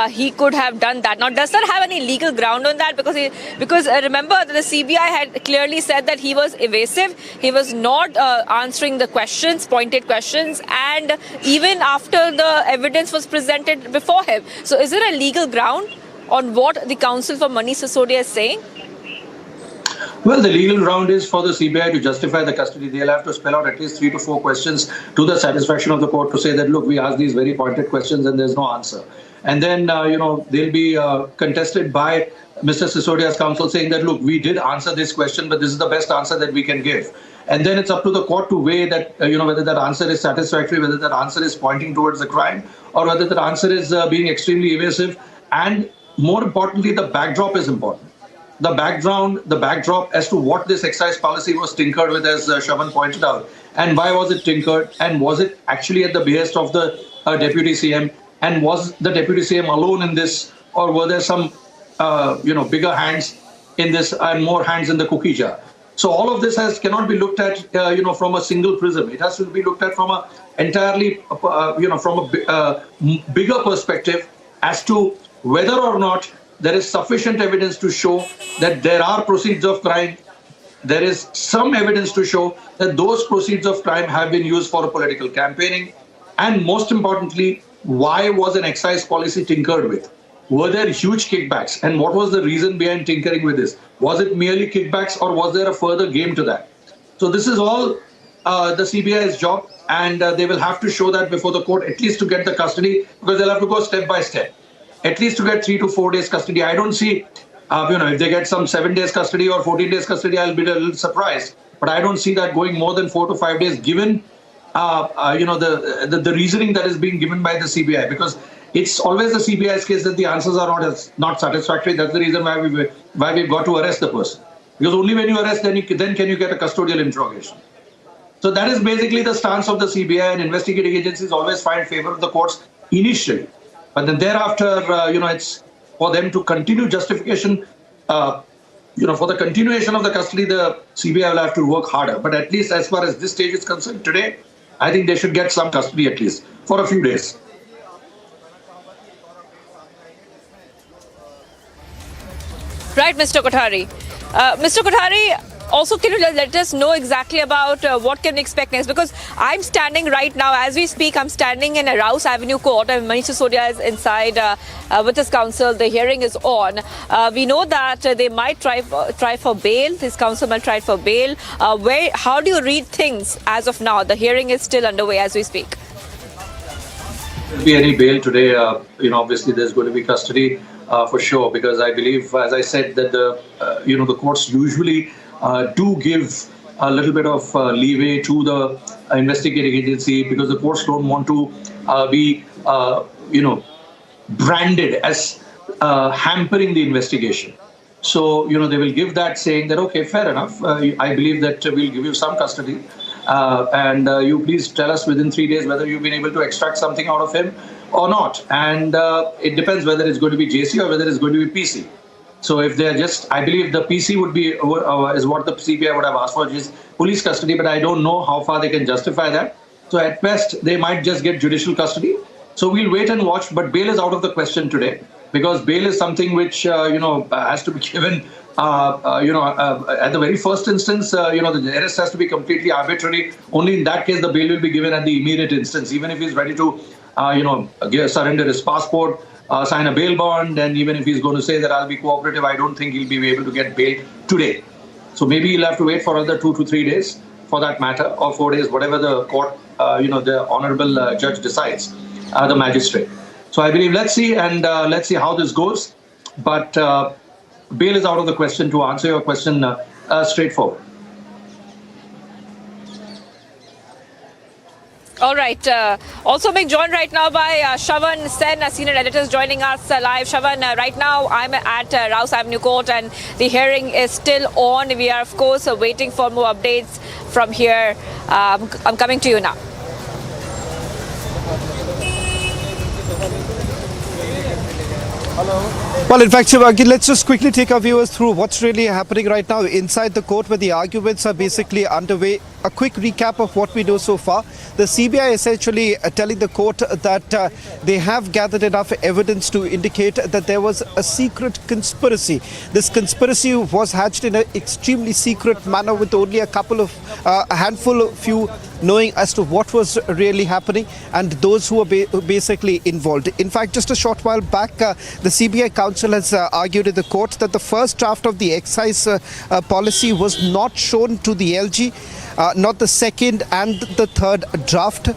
he could have done that. Now, does that have any legal ground on that? Because remember, the CBI had clearly said that he was evasive. He was not answering the questions, pointed questions, and even after the evidence was presented before him. So is there a legal ground on what the counsel for Manish Sisodia is saying? Well, the legal ground is for the CBI to justify the custody. They'll have to spell out at least 3 to 4 questions to the satisfaction of the court to say that, look, we asked these very pointed questions and there's no answer. And then, they'll be contested by Mr. Sisodia's counsel saying that, look, we did answer this question, but this is the best answer that we can give. And then it's up to the court to weigh that, whether that answer is satisfactory, whether that answer is pointing towards the crime, or whether that answer is being extremely evasive. And more importantly, the backdrop is important. The backdrop as to what this excise policy was tinkered with, as Shravan pointed out, and why was it tinkered, and was it actually at the behest of the Deputy CM, and was the Deputy CM alone in this, or were there some, bigger hands in this and more hands in the cookie jar? So all of this cannot be looked at, from a single prism. It has to be looked at from a entirely, from a bigger perspective as to whether or not there is sufficient evidence to show that there are proceeds of crime. There is some evidence to show that those proceeds of crime have been used for political campaigning. And most importantly, why was an excise policy tinkered with? Were there huge kickbacks? And what was the reason behind tinkering with this? Was it merely kickbacks, or was there a further game to that? So this is all the CBI's job, and they will have to show that before the court, at least to get the custody, because they'll have to go step by step. At least to get 3 to 4 days custody. I don't see, if they get some 7 days custody or 14 days custody, I'll be a little surprised. But I don't see that going more than 4 to 5 days, given, the reasoning that is being given by the CBI. Because it's always the CBI's case that the answers are not satisfactory. That's the reason why we've got to arrest the person. Because only when you arrest, then can you get a custodial interrogation. So that is basically the stance of the CBI, and investigating agencies always find favor of the courts initially. But then thereafter, it's for them to continue justification, for the continuation of the custody, the CBI will have to work harder. But at least as far as this stage is concerned today, I think they should get some custody at least for a few days. Right, Mr. Kothari. Mr. Kothari, also, can you let us know exactly about what can we expect next? Because I'm standing right now, as we speak, I'm standing in a Rouse Avenue court, and Manish Sisodia is inside with his counsel. The hearing is on. We know that they might try for bail. His counsel might try for bail. How do you read things as of now? The hearing is still underway as we speak. There will be any bail today. Obviously there's going to be custody for sure, because I believe, as I said, that the courts usually do give a little bit of leeway to the investigating agency, because the courts don't want to be, branded as hampering the investigation. So, they will give that, saying that, okay, fair enough. I believe that we'll give you some custody. And you please tell us within 3 days whether you've been able to extract something out of him or not. And it depends whether it's going to be JC or whether it's going to be PC. So if they're I believe the PC would be, is what the CBI would have asked for, is police custody, but I don't know how far they can justify that. So at best, they might just get judicial custody. So we'll wait and watch, but bail is out of the question today, because bail is something which, has to be given, at the very first instance, the arrest has to be completely arbitrary. Only in that case, the bail will be given at the immediate instance, even if he's ready to, surrender his passport, sign a bail bond, and even if he's going to say that I'll be cooperative, I don't think he'll be able to get bail today. So maybe he'll have to wait for another 2 to 3 days for that matter, or 4 days, whatever the court, the honorable judge decides, the magistrate. So I believe, let's see how this goes. But bail is out of the question, to answer your question straightforward. All right. Also being joined right now by Shravan Sen, a senior editor, is joining us live. Shravan, right now I'm at Rouse Avenue Court, and the hearing is still on. We are, of course, waiting for more updates from here. I'm coming to you now. Well, in fact, Shivangi, let's just quickly take our viewers through what's really happening right now inside the court where the arguments are basically underway. A quick recap of what we know so far. The CBI essentially telling the court that they have gathered enough evidence to indicate that there was a secret conspiracy. This conspiracy was hatched in an extremely secret manner with only a handful of few knowing as to what was really happening and those who were basically involved. In fact, just a short while back, the CBI counsel has argued in the court that the first draft of the excise policy was not shown to the LG. Not the second and the third draft.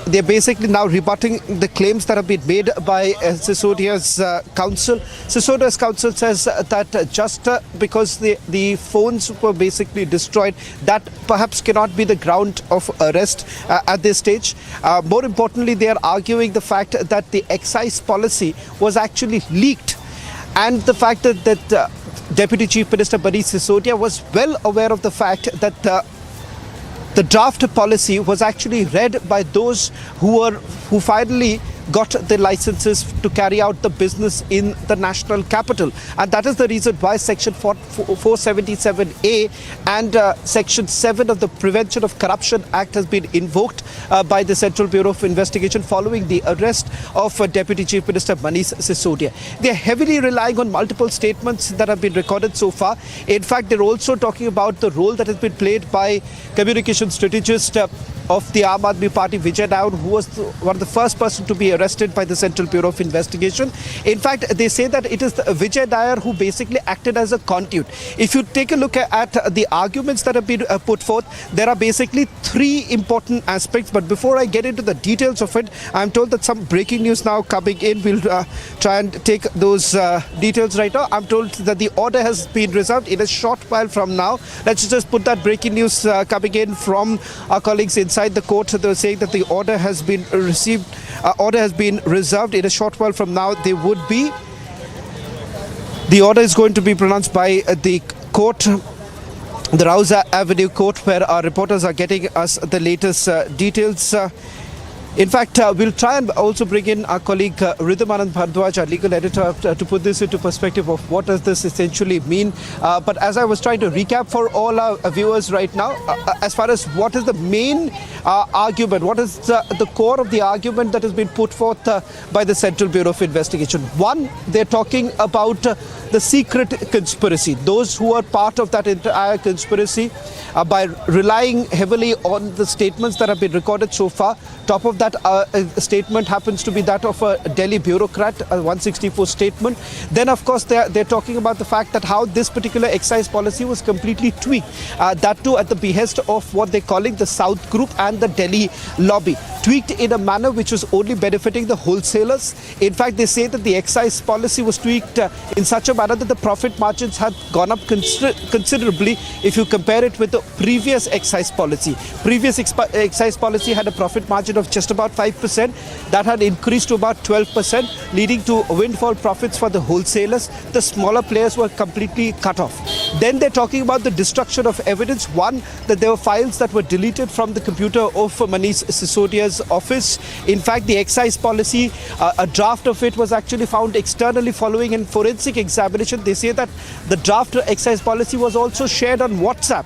They're basically now rebutting the claims that have been made by Sisodia's counsel. Sisodia's counsel says that just because the phones were basically destroyed, that perhaps cannot be the ground of arrest at this stage. More importantly, they are arguing the fact that the excise policy was actually leaked, and the fact that Deputy Chief Minister Manish Sisodia was well aware of the fact that the draft policy was actually read by those who finally got the licenses to carry out the business in the national capital. And that is the reason why Section 477A and Section 7 of the Prevention of Corruption Act has been invoked by the Central Bureau of Investigation following the arrest of Deputy Chief Minister Manish Sisodia. They are heavily relying on multiple statements that have been recorded so far. In fact, they're also talking about the role that has been played by communication strategist of the Aam Aadmi Party, Vijay Nair, who was one of the first person to be arrested by the Central Bureau of Investigation. In fact, they say that it is Vijay Nair who basically acted as a conduit. If you take a look at the arguments that have been put forth, there are basically three important aspects. But before I get into the details of it, I'm told that some breaking news now coming in. We'll try and take those details right now. I'm told that the order has been reserved in a short while from now. Let's just put that breaking news coming in from our colleagues inside the court. They're saying that the order has been received. Order has been reserved in a short while from now. The order is going to be pronounced by the court, the Rouse Avenue court, where our reporters are getting us the latest details. In fact, we'll try and also bring in our colleague Ridhamanand Bhardwaj, our legal editor, to put this into perspective of what does this essentially mean. But as I was trying to recap for all our viewers right now, as far as what is the main argument, what is the core of the argument that has been put forth by the Central Bureau of Investigation. One, they're talking about the secret conspiracy. Those who are part of that entire conspiracy, by relying heavily on the statements that have been recorded so far. Top of that statement happens to be that of a Delhi bureaucrat, a 164 statement. Then, of course, they're talking about the fact that how this particular excise policy was completely tweaked. That too at the behest of what they're calling the South Group and the Delhi lobby. Tweaked in a manner which was only benefiting the wholesalers. In fact, they say that the excise policy was tweaked in such a manner that the profit margins had gone up considerably if you compare it with the previous excise policy. Previous excise policy had a profit margin of just about 5%. That had increased to about 12%, leading to windfall profits for the wholesalers. The smaller players were completely cut off. Then they're talking about the destruction of evidence. One, that there were files that were deleted from the computer of Manish Sisodia's office. In fact, the excise policy, a draft of it was actually found externally following a forensic examination. They say that the draft excise policy was also shared on WhatsApp.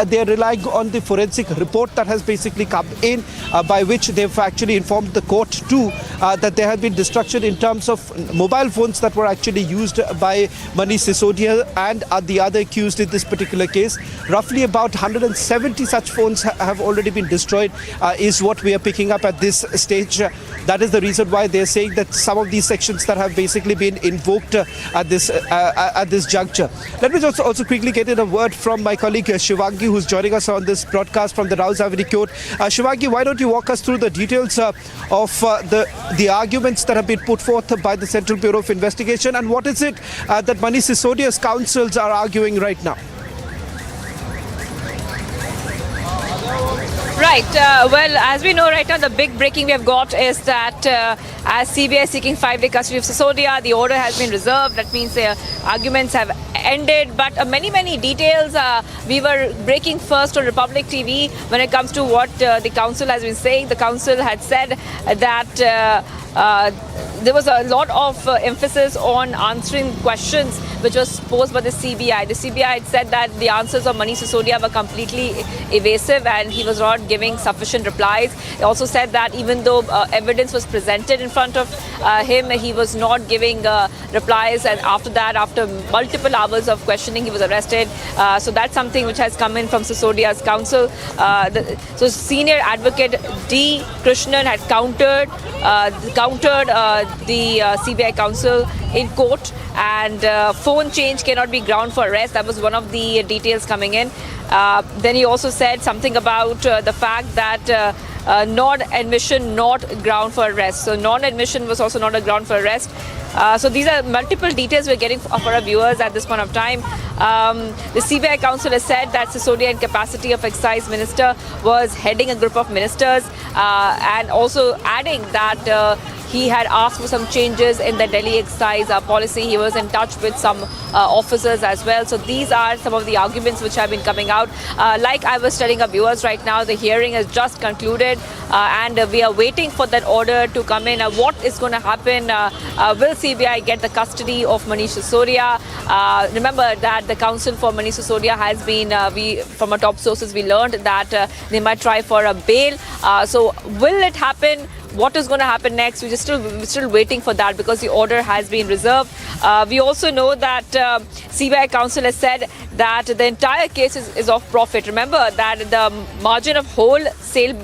They're relying on the forensic report that has basically come in, by which they've actually informed the court too that there had been destruction in terms of mobile phones that were actually used by Manish Sisodia and the other accused in this particular case. Roughly about 170 such phones have already been destroyed, is what we are picking up at this stage. That is the reason why they're saying that some of these sections that have basically been invoked at this juncture. Let me just also quickly get in a word from my colleague Shivangi, who's joining us on this broadcast from the Rouse Avenue Court. Shivangi, why don't you walk us through the details of the arguments that have been put forth by the Central Bureau of Investigation, and what is it that Manish Sisodia's counsels are arguing right now? Right. Well, as we know right now, the big breaking we have got is that as CBI is seeking 5-day custody of Sisodia, the order has been reserved. That means the arguments have ended. But many details we were breaking first on Republic TV when it comes to what the counsel has been saying. The counsel had said that there was a lot of emphasis on answering questions which was posed by the CBI. The CBI had said that the answers of Manish Sisodia were completely evasive and he was not giving sufficient replies. He also said that even though evidence was presented in front of him, he was not giving replies, and after that, after multiple hours of questioning, he was arrested. So that's something which has come in from Sisodia's counsel. So senior advocate D. Krishnan had countered the CBI counsel in court, and phone change cannot be ground for arrest. That was one of the details coming in. Then he also said something about the fact that non-admission not ground for arrest. So non-admission was also not a ground for arrest. So these are multiple details we're getting for our viewers at this point of time. The CBI counsel has said that Sisodia, in capacity of excise minister, was heading a group of ministers, and also adding that he had asked for some changes in the Delhi excise policy. He was in touch with some officers as well. So these are some of the arguments which have been coming out. Like I was telling our viewers right now, the hearing has just concluded, and we are waiting for that order to come in. What is going to happen? Will CBI get the custody of Manish Sisodia? Remember that the counsel for Manish Sisodia has been, from our top sources, we learned that they might try for a bail. So will it happen? What is going to happen next? We're still waiting for that because the order has been reserved. We also know that CBI counsel has said that the entire case is of profit. Remember that the margin of wholesale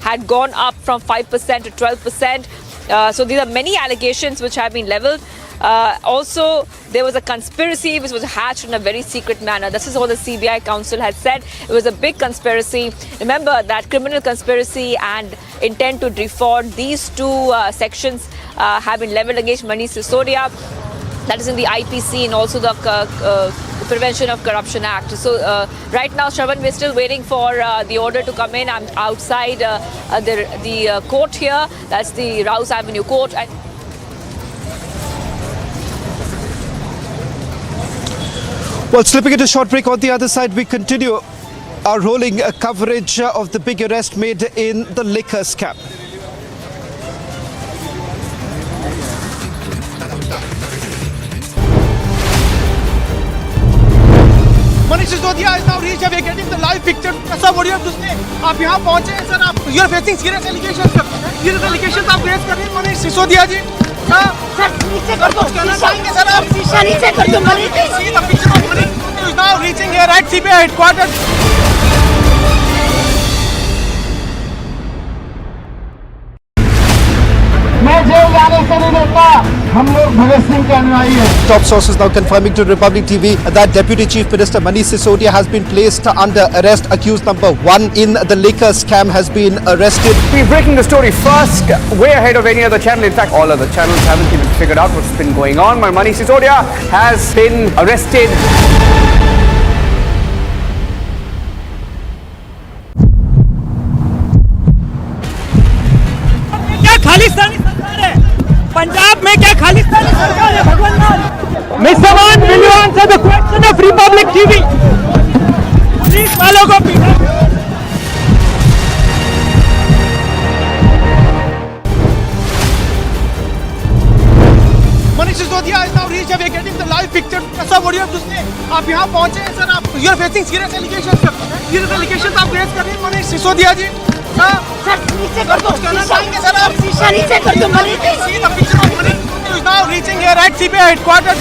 had gone up from 5% to 12%. So these are many allegations which have been leveled. Also, there was a conspiracy which was hatched in a very secret manner. This is what the CBI counsel had said. It was a big conspiracy. Remember that criminal conspiracy and intent to defraud, these two sections have been leveled against Manish Sisodia. That is in the IPC and also the Prevention of Corruption Act. So right now, Shravan, we're still waiting for the order to come in. I'm outside the court here. That's the Rouse Avenue court. Well, slipping into a short break, on the other side, we continue our rolling coverage of the big arrest made in the liquor scam. Manish Sisodia is now reached. We are getting the live picture. Sir, what do you have to say? आप यहाँ पहुँचे हैं sir. आप you are facing serious allegations. Serious allegations आप raise कर रहे हैं Manish Sisodia जी. Sir नीचे कर दो. शीशा नीचे कर दो Manish. See the picture of Manish Sisodia is now reaching here at CBI headquarters. Top sources now confirming to Republic TV that Deputy Chief Minister Manish Sisodia has been placed under arrest. Accused number 1 in the liquor scam has been arrested. We're breaking the story first, way ahead of any other channel. In fact, all other channels haven't even figured out what's been going on. But Manish Sisodia has been arrested. Khalistani सरकार है पंजाब में. क्या खालिस्तानी सरकार है भगवान? Mr. Man, will you answer the question of Republic TV? Police वालों को पीटा. Manish Sisodia is now reached. We are getting the live picture. Sir, what do you have to say? आप यहाँ पहुँचे हैं सर. आप you are facing serious allegations. Serious allegations आप raise कर रहे हैं Manish Sisodia जी. सर नीचे कर दो. शीशा नीचे कर दो Manish. See the picture of Manish Sisodia is now reaching here at CBI headquarters.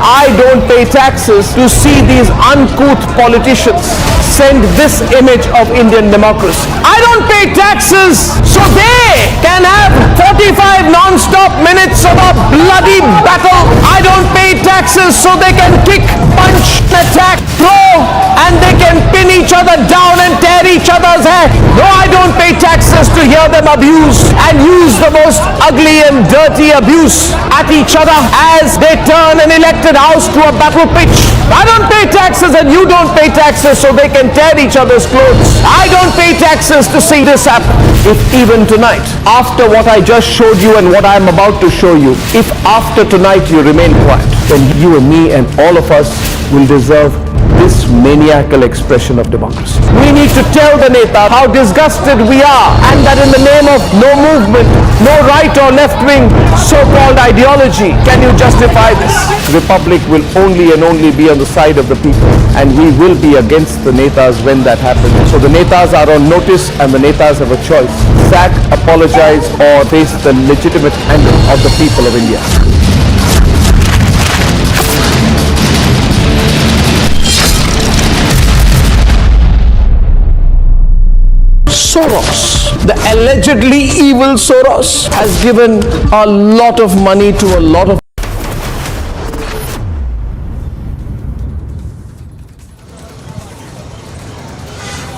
I don't pay taxes to see these uncouth politicians send this image of Indian democracy. I don't pay taxes so they can have 45 non-stop minutes of a bloody battle. I don't pay taxes so they can kick, punch, attack, throw, and they can pin each other down and tear each other's hair. No, I don't pay taxes to hear them abuse and use the most ugly and dirty abuse at each other as they turn an elected house to a battle pitch. I don't pay taxes and you don't pay taxes so they can tear each other's clothes. I don't pay taxes to see this happen. If even tonight, after what I just showed you and what I'm about to show you, if after tonight you remain quiet, then you and me and all of us will deserve this maniacal expression of democracy. We need to tell the Neta how disgusted we are, and that in the name of no movement, no right or left wing so-called ideology can you justify this. Republic will only and only be on the side of the people, and we will be against the Netas when that happens. So the Netas are on notice, and the Netas have a choice: sack, apologize, or face the legitimate anger of the people of India. Soros, the allegedly evil Soros, has given a lot of money to a lot of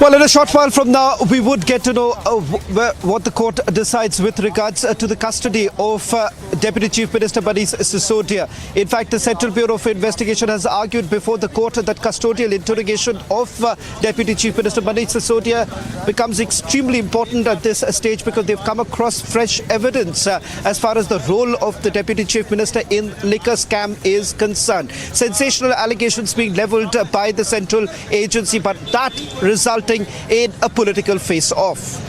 Well, in a short while from now, we would get to know what the court decides with regards to the custody of Deputy Chief Minister Manish Sisodia. In fact, the Central Bureau of Investigation has argued before the court that custodial interrogation of Deputy Chief Minister Manish Sisodia becomes extremely important at this stage because they've come across fresh evidence as far as the role of the Deputy Chief Minister in liquor scam is concerned. Sensational allegations being levelled by the central agency, but that resulting in a political face-off.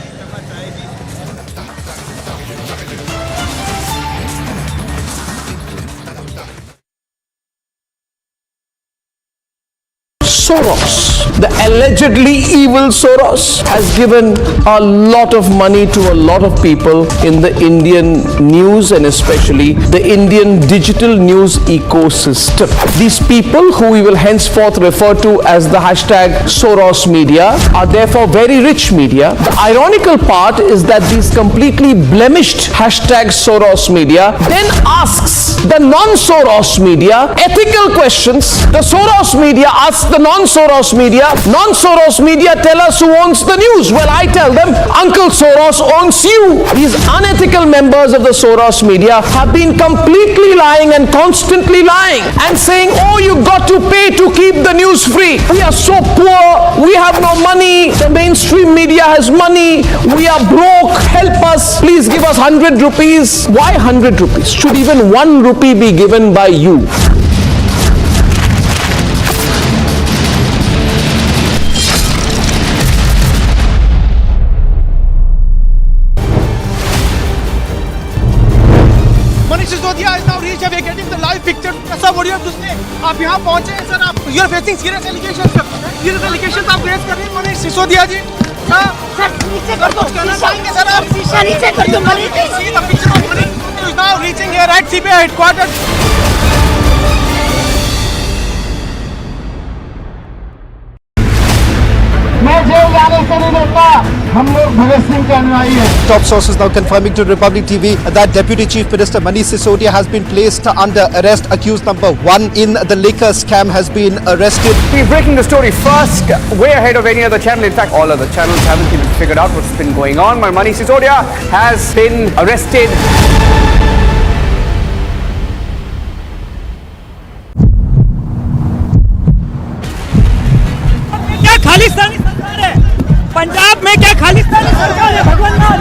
Soros, the allegedly evil Soros, has given a lot of money to a lot of people in the Indian news and especially the Indian digital news ecosystem. These people, who we will henceforth refer to as the hashtag Soros media, are therefore very rich media. The ironical part is that these completely blemished hashtag Soros media then asks the non-Soros media ethical questions. The Soros media asks the non-Soros media, tell us who owns the news. Well, I tell them, Uncle Soros owns you. These unethical members of the Soros media have been completely lying and constantly lying and saying, oh, you got to pay to keep the news free. We are so poor, we have no money, the mainstream media has money, we are broke, help us, please give us 100 rupees. Why 100 rupees? Should even 1 rupee be given by you? Manish Sisodia is now reached. We are getting the live picture. Sir, what do you have to say? आप यहाँ पहुँचे हैं sir. आप you are facing serious allegations. Serious allegations आप raise कर रहे हैं मनीष सिसोदिया जी. Sir नीचे कर दो. सर आप शीशा नीचे कर दो Manish. See the picture of Manish Sisodia is now reaching here at CBI headquarters. Top sources now confirming to Republic TV that Deputy Chief Minister Manish Sisodia has been placed under arrest. Accused number 1 in the liquor scam has been arrested. We're breaking the story first, way ahead of any other channel. In fact, all other channels haven't even figured out what's been going on. But Manish Sisodia has been arrested. क्या खालिस्तानी सरकार है? पंजाब में क्या खालिस्तानी सरकार है? भगवान लाल,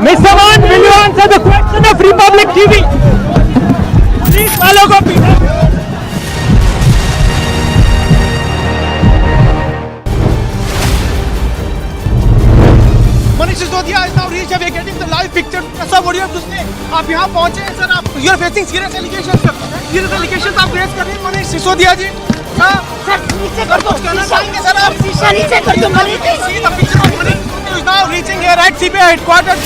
Mr. Man, will you answer the question of Republic TV? Police वालों को पीटा. Manish Sisodia is now reached. We are getting the live picture. Sir, what do you have to say? आप यहाँ पहुँचे हैं सर. आप you are facing serious allegations. Serious allegations आप raise कर रहे हैं मनीष सिसोदिया जी. सर नीचे कर दो. सर आप शीशा नीचे कर दो Manish. See the picture of Manish Sisodia is now reaching here at CBI headquarters.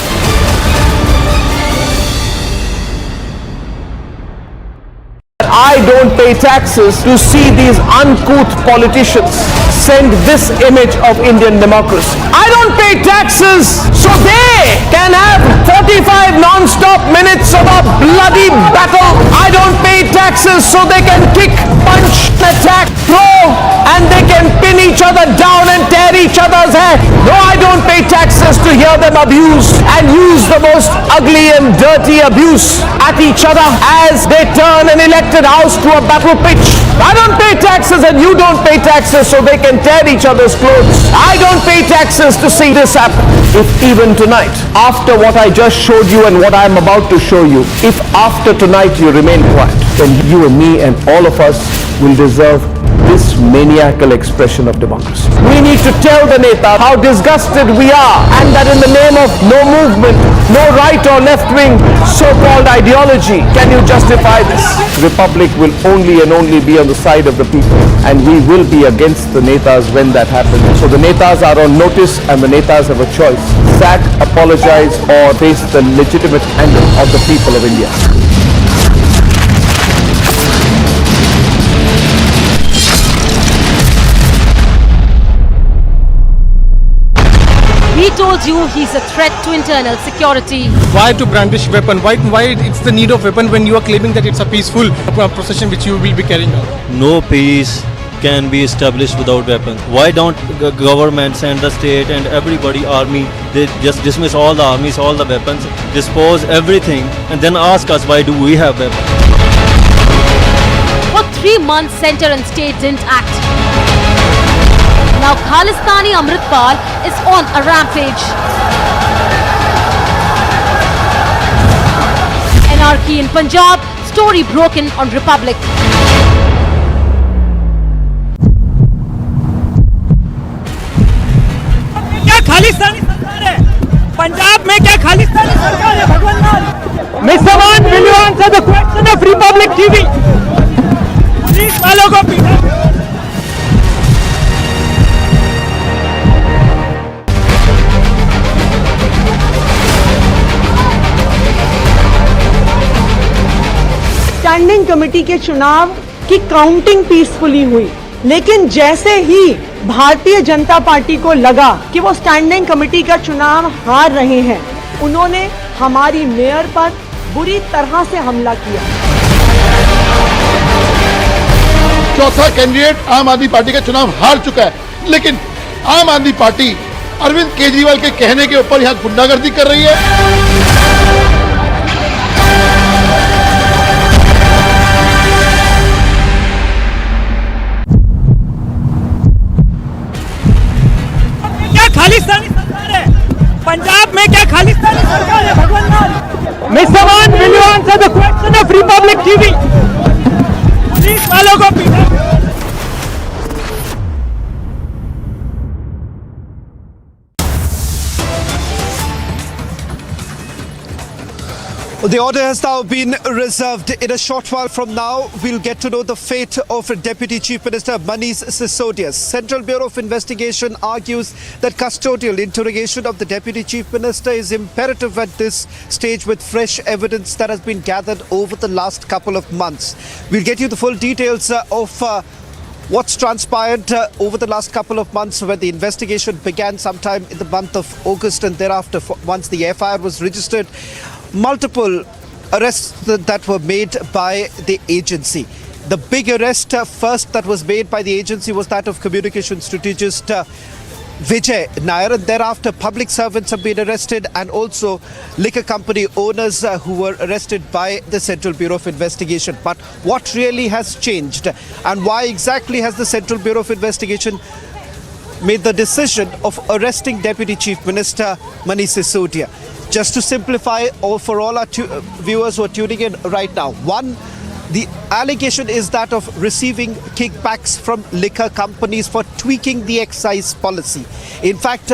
I don't pay taxes to see these uncouth politicians send this image of Indian democracy. I don't pay taxes so they can have 45 non-stop minutes of a bloody battle. I don't pay taxes so they can kick, punch, attack, throw, and they can pin each other down and tear each other's hair. No, I don't pay taxes to hear them abuse and use the most ugly and dirty abuse at each other as they turn an elected house to a battle pitch. I don't pay taxes and you don't pay taxes so they can tear each other's clothes. I don't pay taxes to see this happen. If even tonight, after what I just showed you and what I'm about to show you, if after tonight you remain quiet, then you and me and all of us will deserve this maniacal expression of democracy. We need to tell the Neta how disgusted we are, and that in the name of no movement, no right or left wing so-called ideology can you justify this. Republic will only and only be on the side of the people, and we will be against the Netas when that happens. So the Netas are on notice, and the Netas have a choice: sack, apologize, or face the legitimate anger of the people of India. We told you he's a threat to internal security. Why to brandish weapon? Why it's the need of weapon when you are claiming that it's a peaceful procession which you will be carrying out? No peace can be established without weapons. Why don't government, center, state and everybody, army, they just dismiss all the armies, all the weapons, dispose everything and then ask us why do we have weapons? For 3 months, center and state didn't act. Now Khalistani Amritpal is on a rampage. Anarchy in Punjab, story broken on Republic. क्या खालिस्तानी सरकार है? पंजाब में क्या खालिस्तानी सरकार है? भगवान लाल, Mr. Man, will you answer the question of Republic TV? Police वालों को पीटा. स्टैंडिंग कमेटी के चुनाव की काउंटिंग पीसफुली हुई, लेकिन जैसे ही भारतीय जनता पार्टी को लगा कि वो स्टैंडिंग कमेटी का चुनाव हार रहे हैं, उन्होंने हमारी मेयर पर बुरी तरह से हमला किया। चौथा कैंडिडेट आम आदमी पार्टी का चुनाव हार चुका है, लेकिन आम आदमी पार्टी अरविंद केजरीवाल के कहने के ऊपर यहां गुंडागर्दी कर रही है। खालिस्तानी सरकार है? पंजाब में क्या खालिस्तानी सरकार है? भगवान लाल, Mr. Man, will you answer the question of Republic TV? Police वालों को पीटा. The order has now been reserved. In a short while from now, we'll get to know the fate of Deputy Chief Minister Manish Sisodia. Central Bureau of Investigation argues that custodial interrogation of the Deputy Chief Minister is imperative at this stage with fresh evidence that has been gathered over the last couple of months. We'll get you the full details of what's transpired over the last couple of months when the investigation began sometime in the month of August, and thereafter, once the FIR was registered, multiple arrests that were made by the agency. The big arrest first that was made by the agency was that of communication strategist Vijay Nair, and thereafter public servants have been arrested, and also liquor company owners who were arrested by the Central Bureau of Investigation. But what really has changed, and why exactly has the Central Bureau of Investigation made the decision of arresting Deputy Chief Minister Manish Sisodia? Just to simplify, for all our viewers who are tuning in right now, one, the allegation is that of receiving kickbacks from liquor companies for tweaking the excise policy. In fact,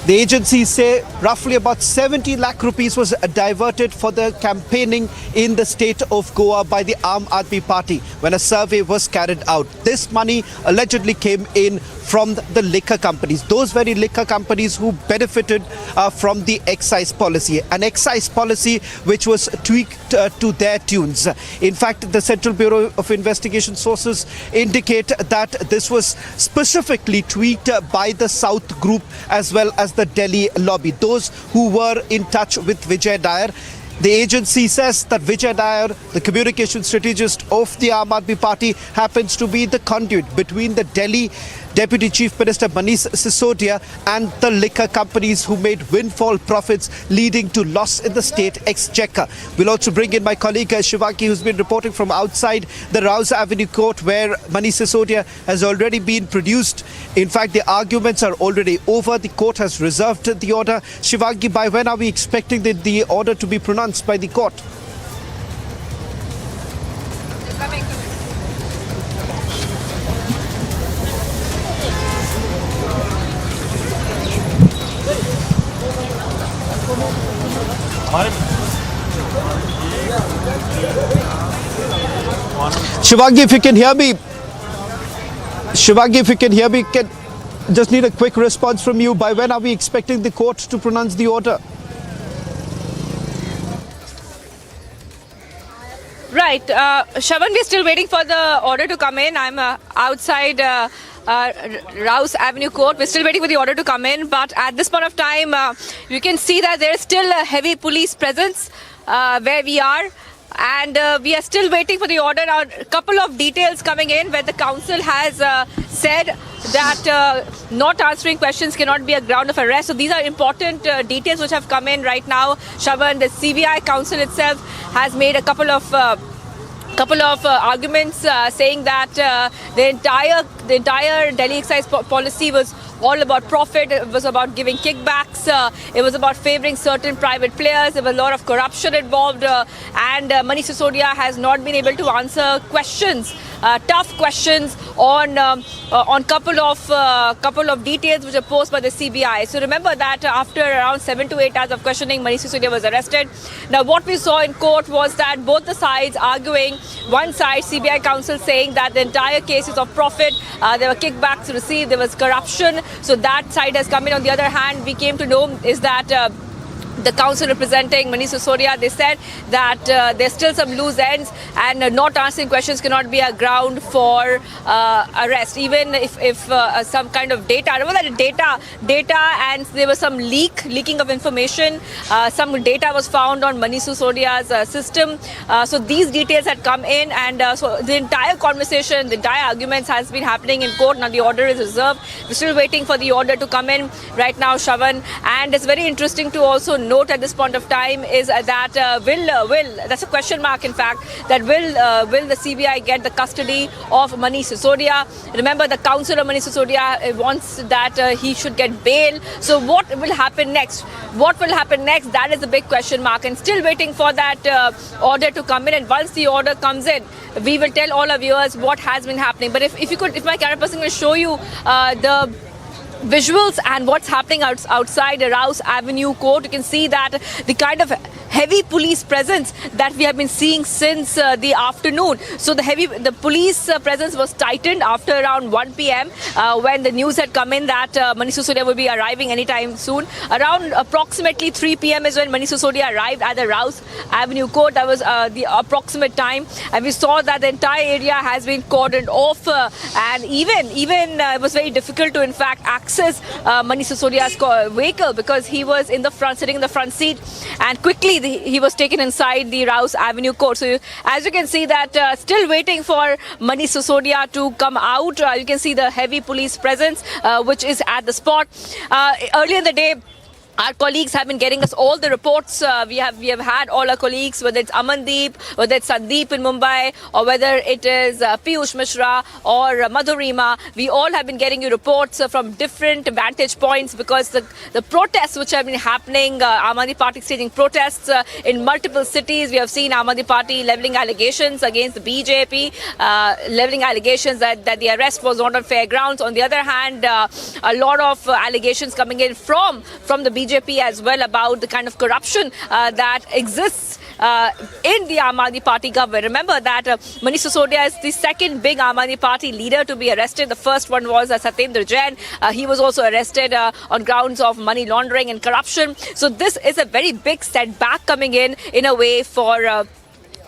the agencies say roughly about 70 lakh rupees was diverted for the campaigning in the state of Goa by the Aam Aadmi Party when a survey was carried out. This money allegedly came in from the liquor companies, those very liquor companies who benefited from the excise policy, an excise policy which was tweaked to their tunes. In fact, the Central Bureau of Investigation sources indicate that this was specifically tweaked by the South Group as well as the Delhi lobby, those who were in touch with Vijay Nair. The agency says that Vijay Nair, the communication strategist of the Aam Aadmi Party, happens to be the conduit between the Delhi Deputy Chief Minister Manish Sisodia and the liquor companies who made windfall profits, leading to loss in the state exchequer. We'll also bring in my colleague Shivangi, who's been reporting from outside the Rouse Avenue court, where Manish Sisodia has already been produced. In fact, the arguments are already over. The court has reserved the order. Shivangi, by when are we expecting the order to be pronounced by the court? Shivangi, if you can hear me, just need a quick response from you. By when are we expecting the court to pronounce the order? Right. Shravan, we're still waiting for the order to come in. I'm outside Rouse Avenue Court. We're still waiting for the order to come in. But at this point of time, you can see that there is still a heavy police presence where we are. And we are still waiting for the order. Now, a couple of details coming in where the council has said that not answering questions cannot be a ground of arrest. So these are important details which have come in right now. Shravan, the CBI council itself has made a couple of arguments saying that the entire Delhi excise policy was all about profit. It was about giving kickbacks. It was about favoring certain private players. There was a lot of corruption involved, and Manish Sisodia has not been able to answer questions, tough questions on couple of details which are posed by the CBI. So remember that after around 7 to 8 hours of questioning, Manish Sisodia was arrested. Now what we saw in court was that both the sides arguing. One side, CBI counsel, saying that the entire case is of profit. There were kickbacks received. There was corruption. So that side has come in. On the other hand, we came to know is that the council representing Manish Sisodia, they said that there's still some loose ends and not answering questions cannot be a ground for arrest. Even if some kind of data, remember that data and there was some leaking of information. Some data was found on Manish Sisodia's system. So these details had come in, and so the entire conversation, the entire arguments has been happening in court. Now the order is reserved. We're still waiting for the order to come in right now, Shravan. And it's very interesting to also note at this point of time is that that's a question mark, in fact, that will the CBI get the custody of Manish Sisodia? Remember, the counsel of Manish Sisodia wants that he should get bail. So what will happen next? What will happen next? That is a big question mark, and still waiting for that order to come in. And once the order comes in, we will tell all our viewers what has been happening. But if my camera person will show you the visuals and what's happening outside Rouse Avenue Court, you can see that the kind of heavy police presence that we have been seeing since the afternoon. So the police presence was tightened after around 1 p.m. When the news had come in that Manish Sisodia will be arriving anytime soon. Around approximately 3 p.m. is when Manish Sisodia arrived at the Rouse Avenue Court. That was the approximate time, and we saw that the entire area has been cordoned off, and even it was very difficult to in fact access Manish Sisodia's vehicle because he was in the front, sitting in the front seat, and quickly he was taken inside the Rouse Avenue Court. So as you can see that still waiting for Manish Sisodia to come out. You can see the heavy police presence which is at the spot. Earlier in the day, our colleagues have been getting us all the reports. We have had all our colleagues, whether it's Amandeep, whether it's Sandeep in Mumbai, or whether it is Piyush Mishra or Madhurima. We all have been getting you reports from different vantage points because the protests which have been happening, Aam Aadmi Party staging protests in multiple cities. We have seen Aam Aadmi Party levelling allegations against the BJP, levelling allegations that the arrest was not on fair grounds. On the other hand, a lot of allegations coming in from the BJP as well about the kind of corruption that exists in the Aam Aadmi Party government. Remember that Manish Sisodia is the second big Aam Aadmi Party leader to be arrested. The first one was Satyendra Jain. He was also arrested on grounds of money laundering and corruption. So this is a very big setback coming in a way for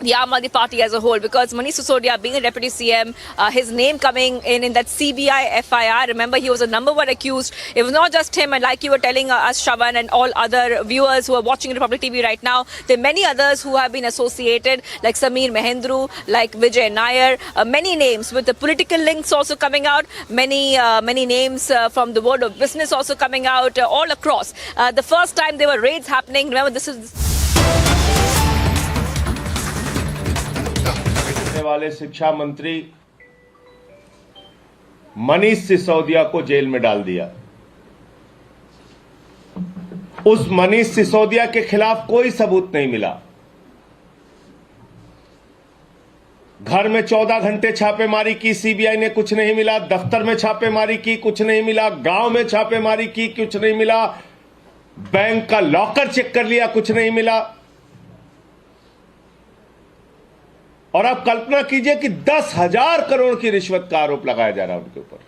the Aam Aadmi Party as a whole, because Manish Sisodia being a deputy CM, his name coming in that CBI FIR, remember he was the #1 accused. It was not just him, and like you were telling us, Shravan, and all other viewers who are watching Republic TV right now, there are many others who have been associated, like Sameer Mahendru, like Vijay Nair, many names with the political links also coming out, many names from the world of business also coming out, all across. The first time there were raids happening, remember this is... वाले शिक्षा मंत्री मनीष सिसोदिया को jail में डाल दिया। उस मनीष सिसोदिया के खिलाफ कोई सबूत नहीं मिला। घर में 14 घंटे छापेमारी की सीबीआई ने, कुछ नहीं मिला। दफ्तर में छापेमारी की, कुछ नहीं मिला। गांव में छापेमारी की, कुछ नहीं मिला। बैंक का लॉकर चेक कर लिया, कुछ नहीं मिला। और आप कल्पना कीजिए कि 10,000 करोड़ की रिश्वत का आरोप लगाया जा रहा है उनके ऊपर।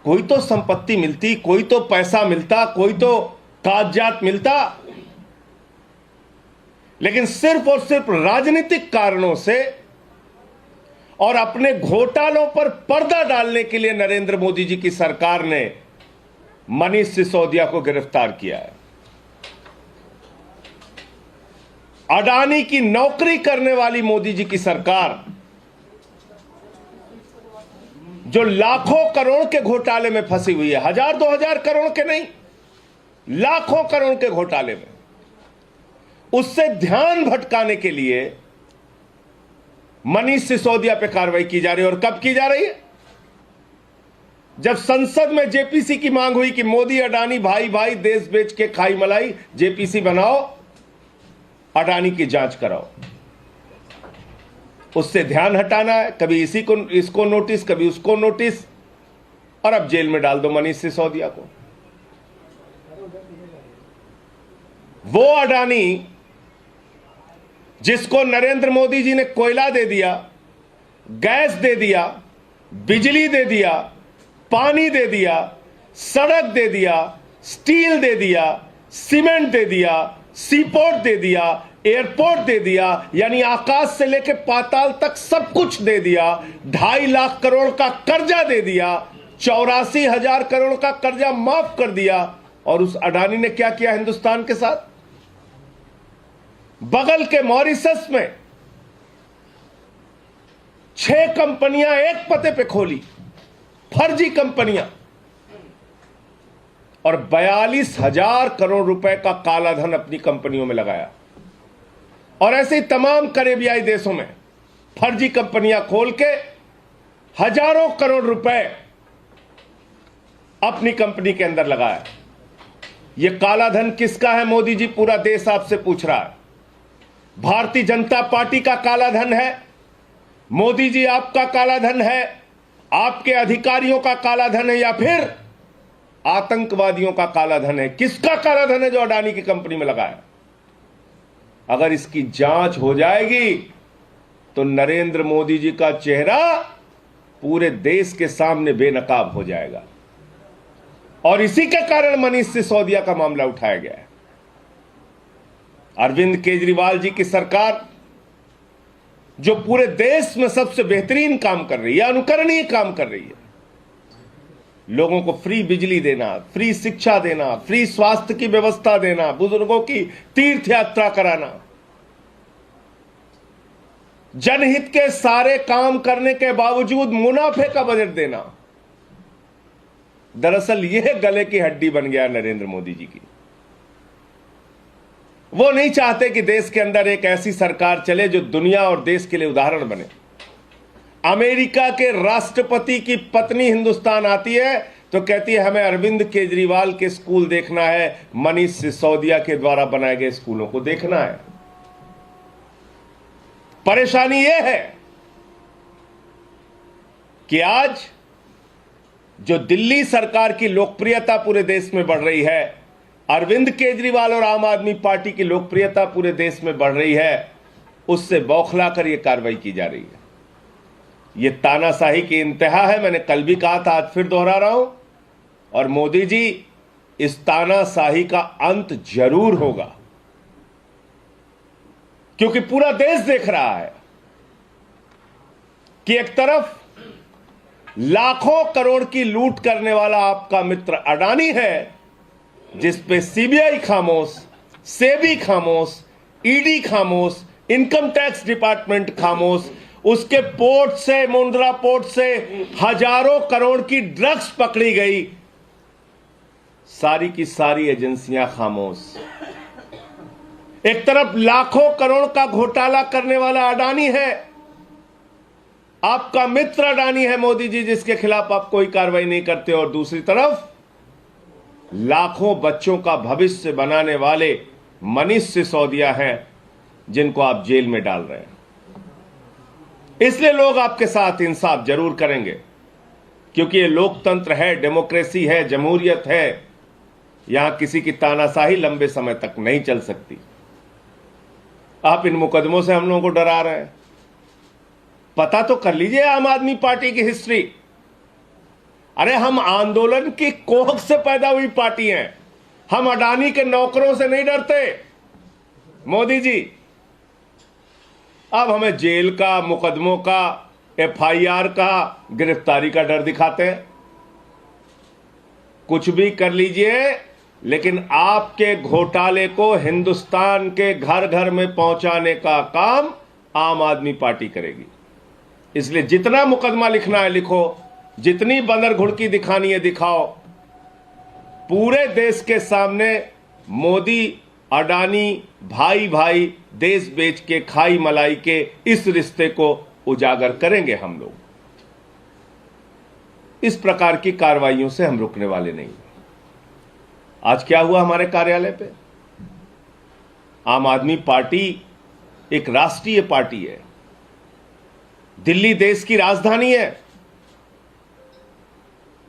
कोई तो संपत्ति मिलती, कोई तो पैसा मिलता, कोई तो कागजात मिलता, लेकिन सिर्फ और सिर्फ राजनीतिक कारणों से और अपने घोटालों पर पर्दा डालने के लिए नरेंद्र मोदी जी की सरकार ने मनीष सिसोदिया को गिरफ्तार किया है। अडानी की नौकरी करने वाली मोदी जी की सरकार, जो लाखों करोड़ के घोटाले में फंसी हुई है, 1,000-2,000 करोड़ के नहीं, लाखों करोड़ के घोटाले में, उससे ध्यान भटकाने के लिए मनीष सिसोदिया पे कार्रवाई की जा रही है। और कब की जा रही है? जब संसद में जेपीसी की मांग हुई कि मोदी अडानी भाई भाई, देश बेच के खाई मलाई, जेपीसी बनाओ, अडानी की जांच कराओ। उससे ध्यान हटाना है, कभी इसको नोटिस, कभी उसको नोटिस, और अब जेल में डाल दो मनीष सिसोदिया को। वो अडानी जिसको नरेंद्र मोदी जी ने कोयला दे दिया, गैस दे दिया, बिजली दे दिया, पानी दे दिया, सड़क दे दिया, स्टील दे दिया, सीमेंट दे दिया, सीपोर्ट दे दिया, एयरपोर्ट दे दिया, यानी आकाश से लेकर पाताल तक सब कुछ दे दिया, 2.5 लाख करोड़ का कर्जा दे दिया, 84,000 करोड़ का कर्जा माफ कर दिया। और उस अडानी ने क्या किया हिंदुस्तान के साथ? बगल के मॉरिशस में 6 कंपनियां एक पते पे खोली, फर्जी कंपनियां, और 42,000 करोड़ रुपए का काला धन अपनी कंपनियों में लगाया। और ऐसे ही तमाम करेबियाई देशों में फर्जी कंपनियां खोल के हजारों करोड़ रुपए अपनी कंपनी के अंदर लगाया। यह काला धन किसका है मोदी जी? पूरा देश आपसे पूछ रहा है। भारतीय जनता पार्टी का काला धन है? मोदी जी आपका काला धन है? आपके अधिकारियों का काला धन है? या फिर आतंकवादियों का काला धन है? किसका काला धन है जो अडानी की कंपनी में लगाया? अगर इसकी जांच हो जाएगी तो नरेंद्र मोदी जी का चेहरा पूरे देश के सामने बेनकाब हो जाएगा। और इसी के कारण मनीष सिसोदिया का मामला उठाया गया है। अरविंद केजरीवाल जी की सरकार, जो पूरे देश में सबसे बेहतरीन काम कर रही है, अनुकरणीय काम कर रही है, लोगों को फ्री बिजली देना, फ्री शिक्षा देना, फ्री स्वास्थ्य की व्यवस्था देना, बुजुर्गों की तीर्थ यात्रा कराना, जनहित के सारे काम करने के बावजूद मुनाफे का बजट देना, दरअसल यह गले की हड्डी बन गया नरेंद्र मोदी जी की। वो नहीं चाहते कि देश के अंदर एक ऐसी सरकार चले जो दुनिया और देश के लिए उदाहरण बने। अमेरिका के राष्ट्रपति की पत्नी हिंदुस्तान आती है तो कहती है हमें अरविंद केजरीवाल के स्कूल देखना है, मनीष सिसोदिया के द्वारा बनाए गए स्कूलों को देखना है। परेशानी यह है कि आज जो दिल्ली सरकार की लोकप्रियता पूरे देश में बढ़ रही है, अरविंद केजरीवाल और आम आदमी पार्टी की लोकप्रियता पूरे देश में बढ़ रही है, उससे बौखला कर यह कार्रवाई की जा रही है। यह तानाशाही की इंतहा है। मैंने कल भी कहा था, आज फिर दोहरा रहा हूं। और मोदी जी, इस तानाशाही का अंत जरूर होगा, क्योंकि पूरा देश देख रहा है कि एक तरफ लाखों करोड़ की लूट करने वाला आपका मित्र अडानी है, जिस पे सीबीआई खामोश, सेबी खामोश, ईडी खामोश, इनकम टैक्स डिपार्टमेंट खामोश, उसके पोर्ट से, मुंद्रा पोर्ट से हजारों करोड़ की ड्रग्स पकड़ी गई, सारी की सारी एजेंसियां खामोश। एक तरफ लाखों करोड़ का घोटाला करने वाला अडानी है, आपका मित्र अडानी है मोदी जी, जिसके खिलाफ आप कोई कार्रवाई नहीं करते, और दूसरी तरफ लाखों बच्चों का भविष्य बनाने वाले मनीष सिसोदिया हैं, जिनको आप जेल में डाल रहे हैं। इसलिए लोग आपके साथ इंसाफ जरूर करेंगे, क्योंकि ये लोकतंत्र है, डेमोक्रेसी है, जमहूरियत है, यहां किसी की तानाशाही लंबे समय तक नहीं चल सकती। आप इन मुकदमों से हम लोगों को डरा रहे हैं। पता तो कर लीजिए आम आदमी पार्टी की हिस्ट्री। अरे हम आंदोलन की कोख से पैदा हुई पार्टी हैं। हम अडानी के नौकरों से नहीं डरते मोदी जी। अब हमें जेल का, मुकदमों का, एफआईआर का, गिरफ्तारी का डर दिखाते हैं। कुछ भी कर लीजिए, लेकिन आपके घोटाले को हिंदुस्तान के घर घर में पहुंचाने का काम आम आदमी पार्टी करेगी। इसलिए जितना मुकदमा लिखना है लिखो, जितनी बंदर घुड़की दिखानी है दिखाओ। पूरे देश के सामने मोदी अडानी भाई भाई देश बेच के खाई मलाई के इस रिश्ते को उजागर करेंगे हम लोग। इस प्रकार की कार्रवाइयों से हम रुकने वाले नहीं। आज क्या हुआ हमारे कार्यालय पे? आम आदमी पार्टी एक राष्ट्रीय पार्टी है। दिल्ली देश की राजधानी है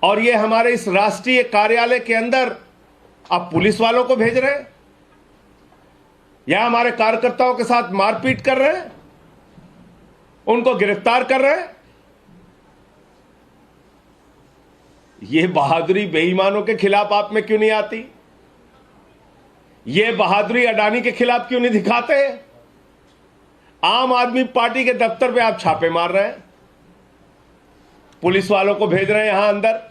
और ये हमारे इस राष्ट्रीय कार्यालय के अंदर आप पुलिस वालों को भेज रहे हैं या हमारे कार्यकर्ताओं के साथ मारपीट कर रहे हैं, उनको गिरफ्तार कर रहे हैं। ये बहादुरी बेईमानों के खिलाफ आप में क्यों नहीं आती? ये बहादुरी अडानी के खिलाफ क्यों नहीं दिखाते? आम आदमी पार्टी के दफ्तर पे आप छापे मार रहे हैं, पुलिस वालों को भेज रहे हैं यहां अंदर।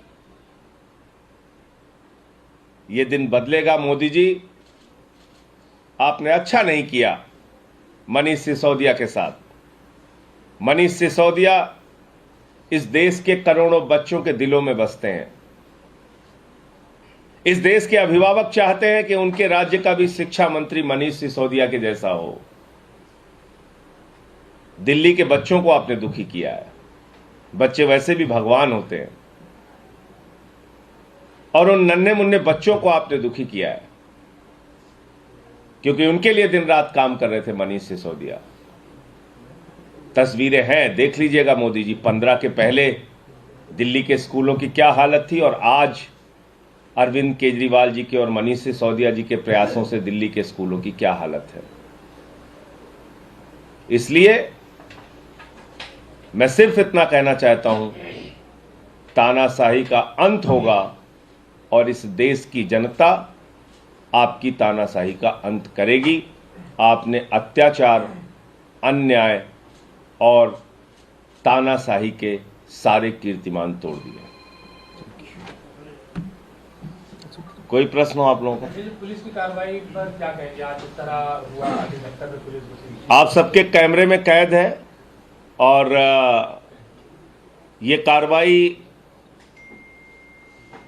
ये दिन बदलेगा मोदी जी। आपने अच्छा नहीं किया मनीष सिसोदिया के साथ। मनीष सिसोदिया इस देश के करोड़ों बच्चों के दिलों में बसते हैं। इस देश के अभिभावक चाहते हैं कि उनके राज्य का भी शिक्षा मंत्री मनीष सिसोदिया के जैसा हो। दिल्ली के बच्चों को आपने दुखी किया है। बच्चे वैसे भी भगवान होते हैं और उन नन्हे मुन्ने बच्चों को आपने दुखी किया है क्योंकि उनके लिए दिन रात काम कर रहे थे मनीष सिसोदिया। तस्वीरें हैं, देख लीजिएगा मोदी जी। 15 के पहले दिल्ली के स्कूलों की क्या हालत थी और आज अरविंद केजरीवाल जी के और मनीष सिसोदिया जी के प्रयासों से दिल्ली के स्कूलों की क्या हालत है। इसलिए मैं सिर्फ इतना कहना चाहता हूं, तानाशाही का अंत होगा और इस देश की जनता आपकी तानाशाही का अंत करेगी। आपने अत्याचार, अन्याय और तानाशाही के सारे कीर्तिमान तोड़ दिए। कोई प्रश्न हो आप लोगों का? पुलिस की कार्रवाई पर क्या कहेंगे? आज इस तरह हुआ, पुलिस आप सबके कैमरे में कैद है और ये कार्रवाई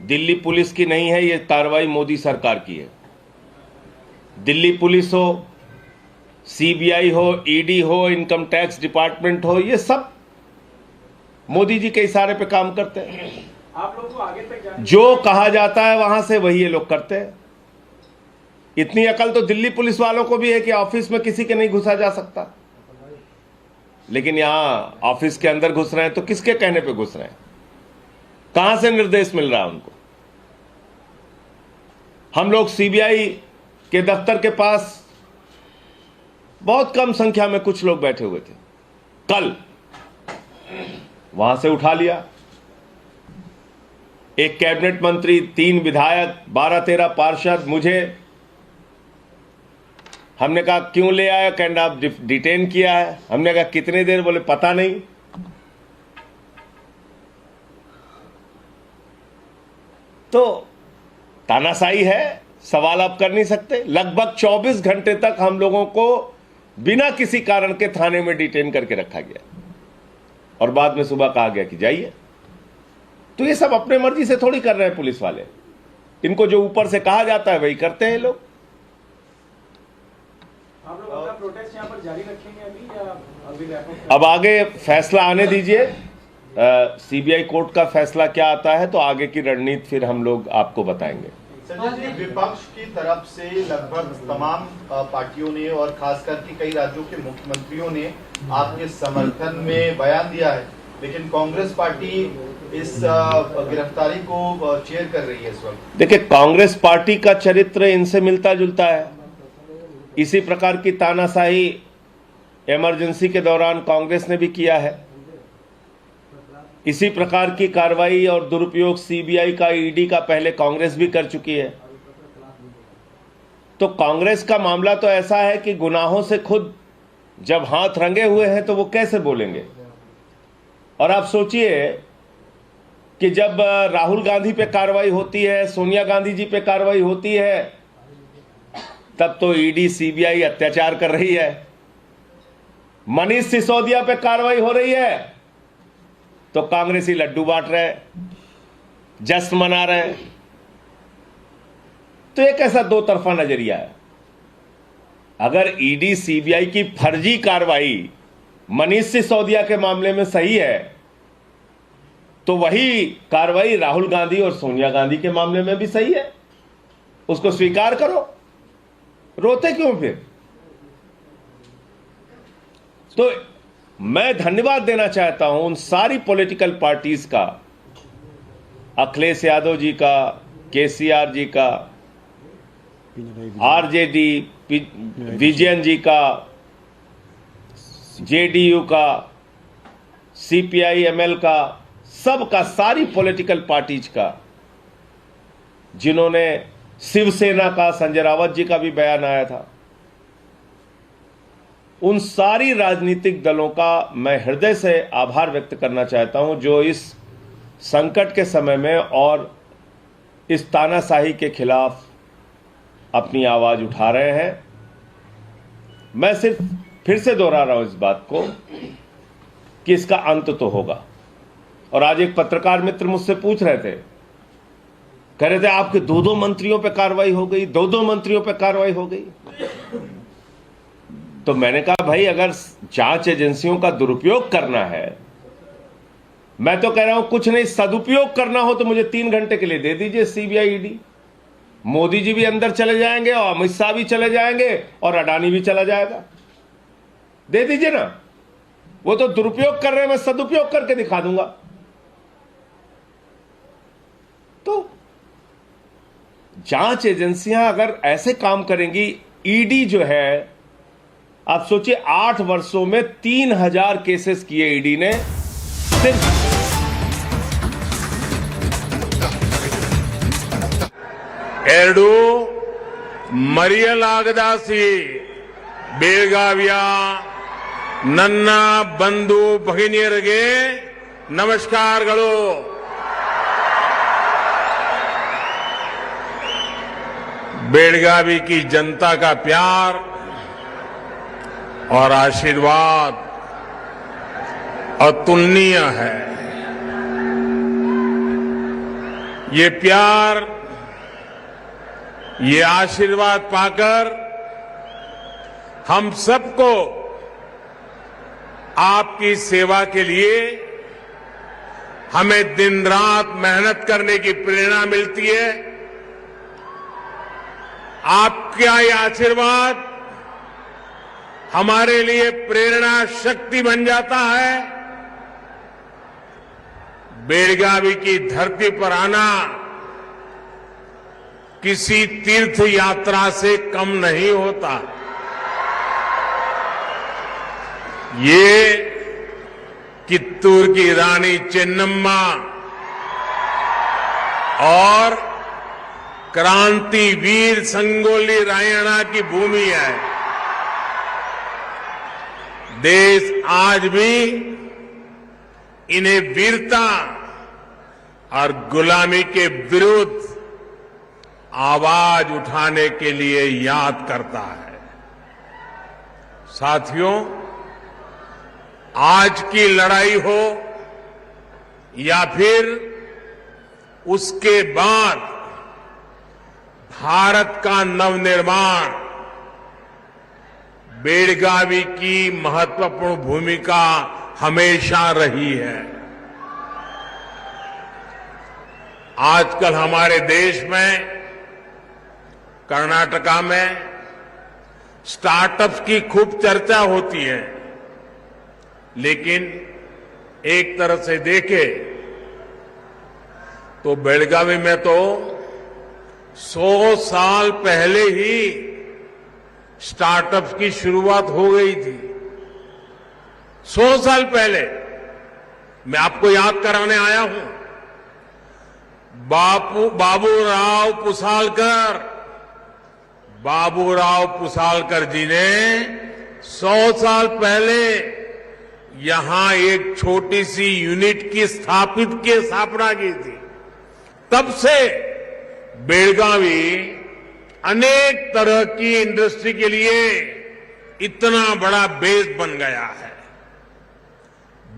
दिल्ली पुलिस की नहीं है, ये कार्रवाई मोदी सरकार की है। दिल्ली पुलिस हो, सीबीआई हो, ईडी हो, इनकम टैक्स डिपार्टमेंट हो, ये सब मोदी जी के इशारे पे काम करते हैं। आप लोग को आगे तक जाने जो कहा जाता है वहां से वही ये लोग करते हैं। इतनी अकल तो दिल्ली पुलिस वालों को भी है कि ऑफिस में किसी के नहीं घुसा जा सकता, लेकिन यहां ऑफिस के अंदर घुस रहे हैं तो किसके कहने पे घुस रहे हैं? कहां से निर्देश मिल रहा है उनको? हम लोग सीबीआई के दफ्तर के पास बहुत कम संख्या में कुछ लोग बैठे हुए थे। कल वहां से उठा लिया। एक कैबिनेट मंत्री, 3 विधायक, 12-13 पार्षद। मुझे हमने कहा क्यों ले आया? कहना आप डिटेन किया है। हमने कहा कितनी देर? बोले पता नहीं। तो तानाशाही है, सवाल आप कर नहीं सकते। लगभग 24 घंटे तक हम लोगों को बिना किसी कारण के थाने में डिटेन करके रखा गया और बाद में सुबह कहा गया कि जाइए। तो ये सब अपने मर्जी से थोड़ी कर रहे हैं पुलिस वाले। इनको जो ऊपर से कहा जाता है वही करते हैं लोग। आप लोग अपना प्रोटेस्ट यहाँ पर जारी रखेंगे अभी या अभी? अब आगे फैसला आने दीजिए। सीबीआई कोर्ट का फैसला क्या आता है तो आगे की रणनीति फिर हम लोग आपको बताएंगे। संजय जी, विपक्ष की तरफ से लगभग तमाम पार्टियों ने और खासकर के कई राज्यों के मुख्यमंत्रियों ने आपके समर्थन में बयान दिया है, लेकिन कांग्रेस पार्टी इस गिरफ्तारी को चेयर कर रही है इस वक्त। देखिए, कांग्रेस पार्टी का चरित्र इनसे मिलता जुलता है। इसी प्रकार की तानाशाही इमरजेंसी के दौरान कांग्रेस ने भी किया है। इसी प्रकार की कार्रवाई और दुरुपयोग सीबीआई का, ईडी का पहले कांग्रेस भी कर चुकी है। तो कांग्रेस का मामला तो ऐसा है कि गुनाहों से खुद जब हाथ रंगे हुए हैं तो वो कैसे बोलेंगे। और आप सोचिए कि जब राहुल गांधी पे कार्रवाई होती है, सोनिया गांधी जी पे कार्रवाई होती है, तब तो ईडी सीबीआई अत्याचार कर रही है। मनीष सिसोदिया पे कार्रवाई हो रही है तो कांग्रेसी लड्डू बांट रहे हैं, जश्न मना रहे हैं। तो एक ऐसा दो तरफा नजरिया है। अगर ईडी सीबीआई की फर्जी कार्रवाई मनीष सिसोदिया के मामले में सही है तो वही कार्रवाई राहुल गांधी और सोनिया गांधी के मामले में भी सही है। उसको स्वीकार करो, रोते क्यों फिर। तो मैं धन्यवाद देना चाहता हूं उन सारी पॉलिटिकल पार्टीज का, अखिलेश यादव जी का, केसीआर जी का, आरजेडी विजयन जी का, जेडीयू का, सीपीआई-एमएल का, सबका, सारी पॉलिटिकल पार्टीज का, जिन्होंने, शिवसेना का संजय रावत जी का भी बयान आया था, उन सारी राजनीतिक दलों का मैं हृदय से आभार व्यक्त करना चाहता हूं जो इस संकट के समय में और इस तानाशाही के खिलाफ अपनी आवाज उठा रहे हैं। मैं सिर्फ फिर से दोहरा रहा हूं इस बात को कि इसका अंत तो होगा। और आज एक पत्रकार मित्र मुझसे पूछ रहे थे, कह रहे थे आपके दो मंत्रियों पे कार्रवाई हो गई, दो मंत्रियों पे कार्रवाई हो गई। तो मैंने कहा भाई, अगर जांच एजेंसियों का दुरुपयोग करना है, मैं तो कह रहा हूं कुछ नहीं, सदुपयोग करना हो तो मुझे 3 घंटे के लिए दे दीजिए सीबीआई ईडी। मोदी जी भी अंदर चले जाएंगे और अमित शाह भी चले जाएंगे और अडानी भी चला जाएगा। दे दीजिए ना। वो तो दुरुपयोग कर रहे हैं, मैं सदुपयोग करके दिखा दूंगा। तो जांच एजेंसियां अगर ऐसे काम करेंगी, ईडी जो है, आप सोचिए 8 वर्षों में 3000 केसेस किए ईडी ने सिर्फ। ಎರಡು ಮರೆಯಲಾಗದಾಸಿ ಬೆಳಗಾವಿಯ ನನ್ನ ಬಂಧು ಭಗಿನಿಯರಿಗೆ ನಮಸ್ಕಾರಗಳು। बेलगावी की जनता का प्यार और आशीर्वाद अतुलनीय है। ये प्यार, ये आशीर्वाद पाकर हम सबको आपकी सेवा के लिए हमें दिन रात मेहनत करने की प्रेरणा मिलती है। आपका ये आशीर्वाद हमारे लिए प्रेरणा शक्ति बन जाता है। बेलगावी की धरती पर आना किसी तीर्थ यात्रा से कम नहीं होता। ये कित्तूर की रानी चेन्नम्मा और क्रांतिवीर संगोली रायण्णा की भूमि है। देश आज भी इन्हें वीरता और गुलामी के विरुद्ध आवाज उठाने के लिए याद करता है। साथियों, आज की लड़ाई हो या फिर उसके बाद भारत का नवनिर्माण, बेलगावी की महत्वपूर्ण भूमिका हमेशा रही है। आजकल हमारे देश में, कर्नाटका में स्टार्टअप्स की खूब चर्चा होती है, लेकिन एक तरह से देखें तो बेलगावी में तो 100 साल पहले ही स्टार्टअप्स की शुरुआत हो गई थी। 100 साल पहले मैं आपको याद कराने आया हूं। बाबूराव पुसालकर जी ने 100 साल पहले यहां एक छोटी सी यूनिट की स्थापना की थी। तब से बेलगावी अनेक तरह की इंडस्ट्री के लिए इतना बड़ा बेस बन गया है।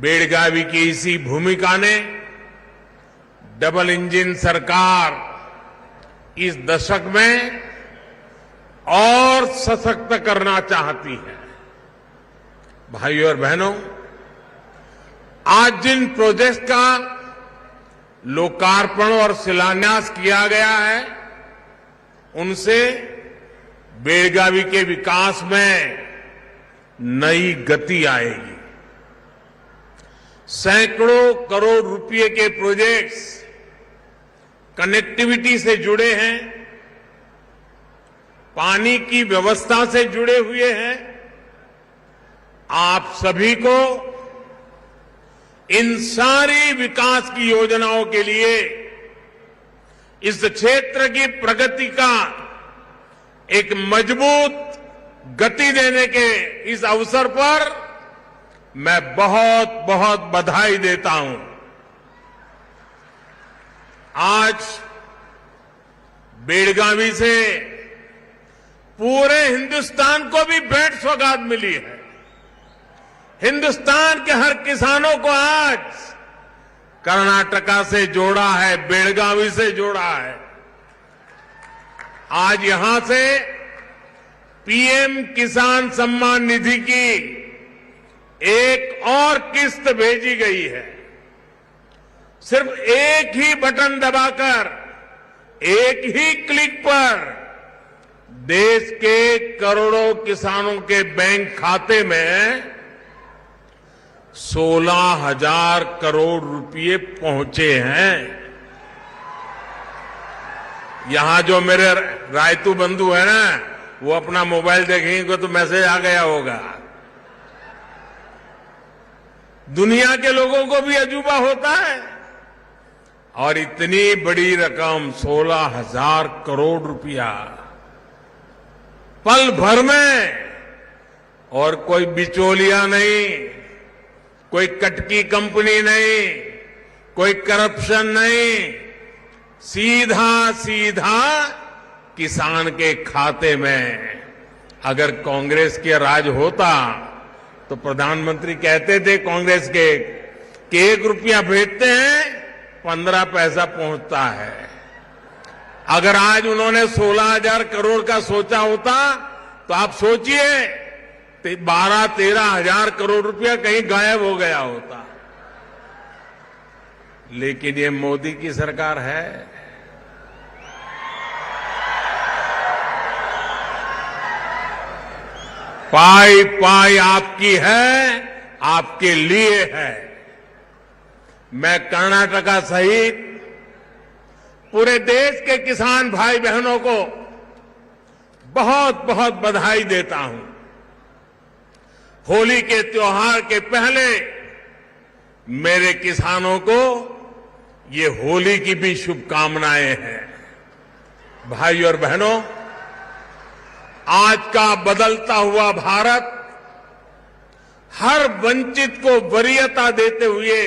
बेलगावी की इसी भूमिका ने डबल इंजन सरकार इस दशक में और सशक्त करना चाहती है। भाइयों और बहनों, आज जिन प्रोजेक्ट का लोकार्पण और शिलान्यास किया गया है, उनसे बेलगावी के विकास में नई गति आएगी। सैकड़ों करोड़ रुपए के प्रोजेक्ट्स कनेक्टिविटी से जुड़े हैं, पानी की व्यवस्था से जुड़े हुए हैं। आप सभी को इन सारी विकास की योजनाओं के लिए इस क्षेत्र की प्रगति का एक मजबूत गति देने के इस अवसर पर मैं बहुत बहुत बधाई देता हूं। आज बेलगावी से पूरे हिंदुस्तान को भी भेंट सौगात मिली है। हिंदुस्तान के हर किसानों को आज कर्नाटका से जोड़ा है, बेलगावी से जोड़ा है। आज यहां से पीएम किसान सम्मान निधि की एक और किस्त भेजी गई है। सिर्फ एक ही बटन दबाकर, एक ही क्लिक पर देश के करोड़ों किसानों के बैंक खाते में 16,000 करोड़ रुपए पहुंचे हैं। यहां जो मेरे रायतू बंधु है ना, वो अपना मोबाइल देखेंगे तो मैसेज आ गया होगा। दुनिया के लोगों को भी अजूबा होता है। और इतनी बड़ी रकम 16,000 करोड़ रुपया पल भर में, और कोई बिचौलिया नहीं, कोई कटकी कंपनी नहीं, कोई करप्शन नहीं, सीधा सीधा किसान के खाते में। अगर कांग्रेस के राज होता तो प्रधानमंत्री कहते थे कांग्रेस के कि 1 रुपया भेजते हैं 15 पैसा पहुंचता है। अगर आज उन्होंने 16,000 करोड़ का सोचा होता तो आप सोचिए 12-13 हजार करोड़ रुपया कहीं गायब हो गया होता। लेकिन ये मोदी की सरकार है। पाई पाई आपकी है, आपके लिए है। मैं कर्नाटका सहित पूरे देश के किसान भाई बहनों को बहुत बहुत बधाई देता हूं। होली के त्योहार के पहले मेरे किसानों को ये होली की भी शुभकामनाएं हैं। भाई और बहनों, आज का बदलता हुआ भारत हर वंचित को वरीयता देते हुए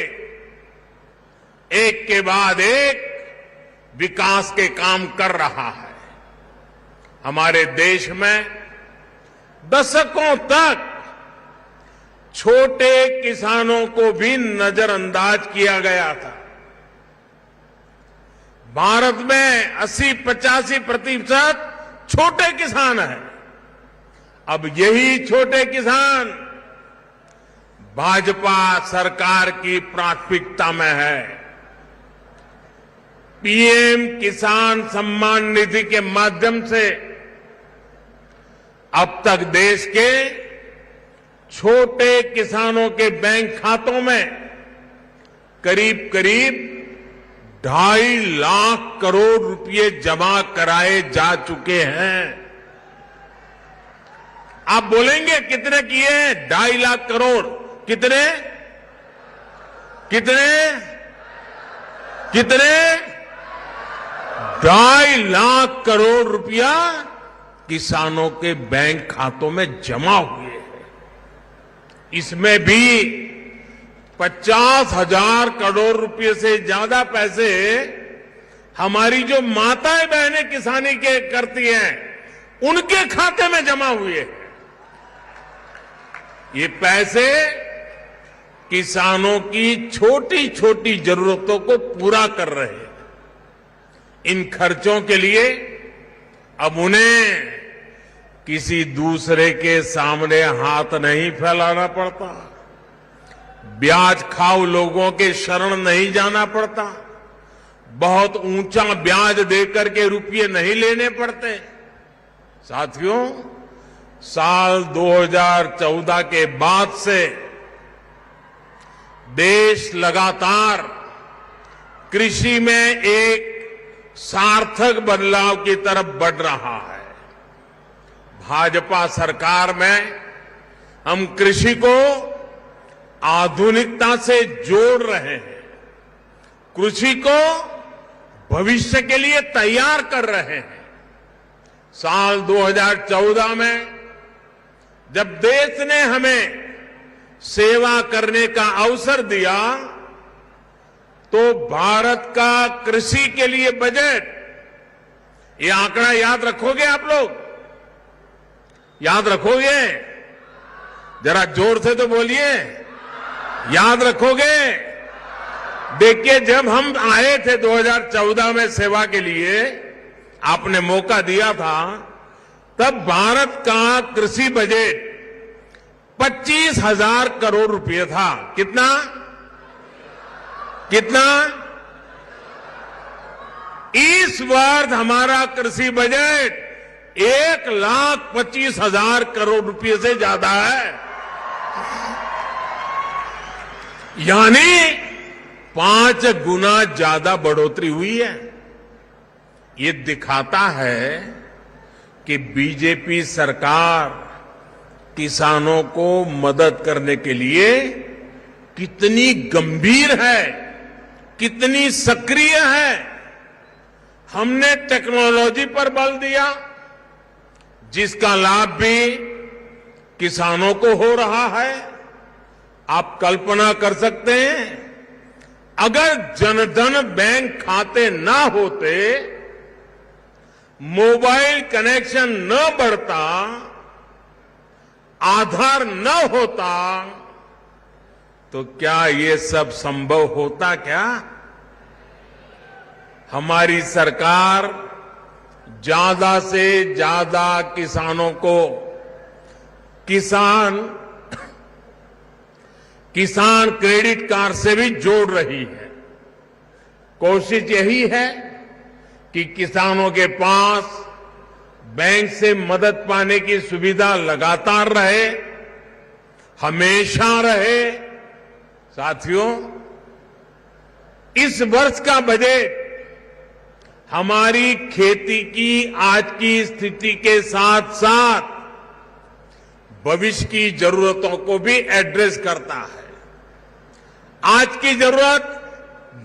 एक के बाद एक विकास के काम कर रहा है। हमारे देश में दशकों तक छोटे किसानों को भी नजरअंदाज किया गया था। भारत में 80-85% छोटे किसान हैं। अब यही छोटे किसान भाजपा सरकार की प्राथमिकता में है। पीएम किसान सम्मान निधि के माध्यम से अब तक देश के छोटे किसानों के बैंक खातों में करीब करीब 2.5 लाख करोड़ रुपए जमा कराए जा चुके हैं। आप बोलेंगे कितने किए? 2.5 लाख करोड़। कितने कितने कितने 2.5 लाख करोड़ रुपया किसानों के बैंक खातों में जमा हुए हैं। इसमें भी 50,000 करोड़ रुपए से ज्यादा पैसे हमारी जो माताएं बहनें किसानी के करती हैं उनके खाते में जमा हुए हैं। ये पैसे किसानों की छोटी छोटी जरूरतों को पूरा कर रहे हैं। इन खर्चों के लिए अब उन्हें किसी दूसरे के सामने हाथ नहीं फैलाना पड़ता, ब्याज खाऊ लोगों के शरण नहीं जाना पड़ता, बहुत ऊंचा ब्याज देकर के रुपये नहीं लेने पड़ते। साथियों, साल 2014 के बाद से देश लगातार कृषि में एक सार्थक बदलाव की तरफ बढ़ रहा है। भाजपा सरकार में हम कृषि को आधुनिकता से जोड़ रहे हैं, कृषि को भविष्य के लिए तैयार कर रहे हैं। साल 2014 में जब देश ने हमें सेवा करने का अवसर दिया तो भारत का कृषि के लिए बजट, ये आंकड़ा याद रखोगे आप लोग? याद रखोगे? जरा जोर से तो बोलिए, याद रखोगे? देखिए, जब हम आए थे 2014 में सेवा के लिए, आपने मौका दिया था, तब भारत का कृषि बजट 25,000 करोड़ रुपए था। कितना कितना? इस वर्ष हमारा कृषि बजट 1,25,000 करोड़ रुपए से ज्यादा है, यानी 5 गुना ज्यादा बढ़ोतरी हुई है। ये दिखाता है कि बीजेपी सरकार किसानों को मदद करने के लिए कितनी गंभीर है, कितनी सक्रिय है। हमने टेक्नोलॉजी पर बल दिया, जिसका लाभ भी किसानों को हो रहा है। आप कल्पना कर सकते हैं, अगर जनधन बैंक खाते ना होते, मोबाइल कनेक्शन न बढ़ता, आधार न होता, तो क्या ये सब संभव होता? क्या हमारी सरकार ज्यादा से ज्यादा किसानों को किसान क्रेडिट कार्ड से भी जोड़ रही है। कोशिश यही है कि किसानों के पास बैंक से मदद पाने की सुविधा लगातार रहे, हमेशा रहे। साथियों, इस वर्ष का बजट हमारी खेती की आज की स्थिति के साथ साथ भविष्य की जरूरतों को भी एड्रेस करता है। आज की जरूरत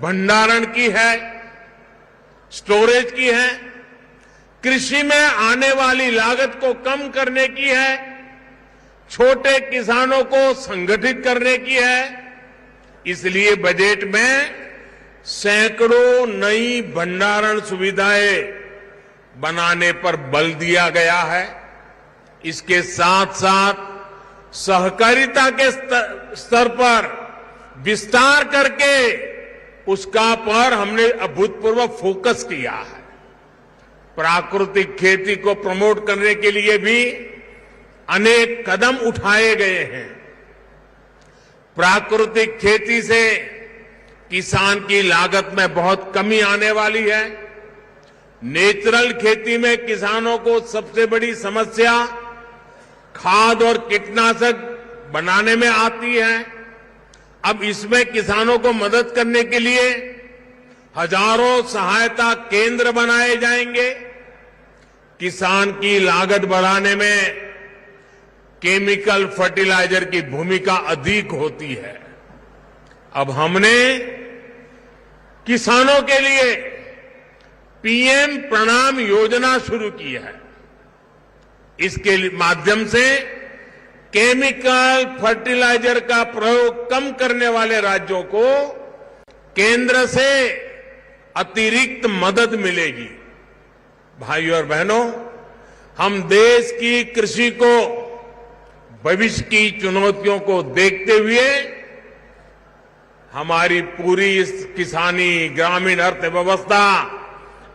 भंडारण की है, स्टोरेज की है, कृषि में आने वाली लागत को कम करने की है, छोटे किसानों को संगठित करने की है। इसलिए बजट में सैकड़ों नई भंडारण सुविधाएं बनाने पर बल दिया गया है। इसके साथ साथ सहकारिता के स्तर पर विस्तार करके उसका पर हमने अभूतपूर्व फोकस किया है। प्राकृतिक खेती को प्रमोट करने के लिए भी अनेक कदम उठाए गए हैं। प्राकृतिक खेती से किसान की लागत में बहुत कमी आने वाली है। नेचुरल खेती में किसानों को सबसे बड़ी समस्या खाद और कीटनाशक बनाने में आती है। अब इसमें किसानों को मदद करने के लिए हजारों सहायता केंद्र बनाए जाएंगे। किसान की लागत बढ़ाने में केमिकल फर्टिलाइजर की भूमिका अधिक होती है। अब हमने किसानों के लिए पीएम प्रणाम योजना शुरू की है। इसके माध्यम से केमिकल फर्टिलाइजर का प्रयोग कम करने वाले राज्यों को केंद्र से अतिरिक्त मदद मिलेगी। भाइयों और बहनों, हम देश की कृषि को भविष्य की चुनौतियों को देखते हुए हमारी पूरी इस किसानी ग्रामीण अर्थव्यवस्था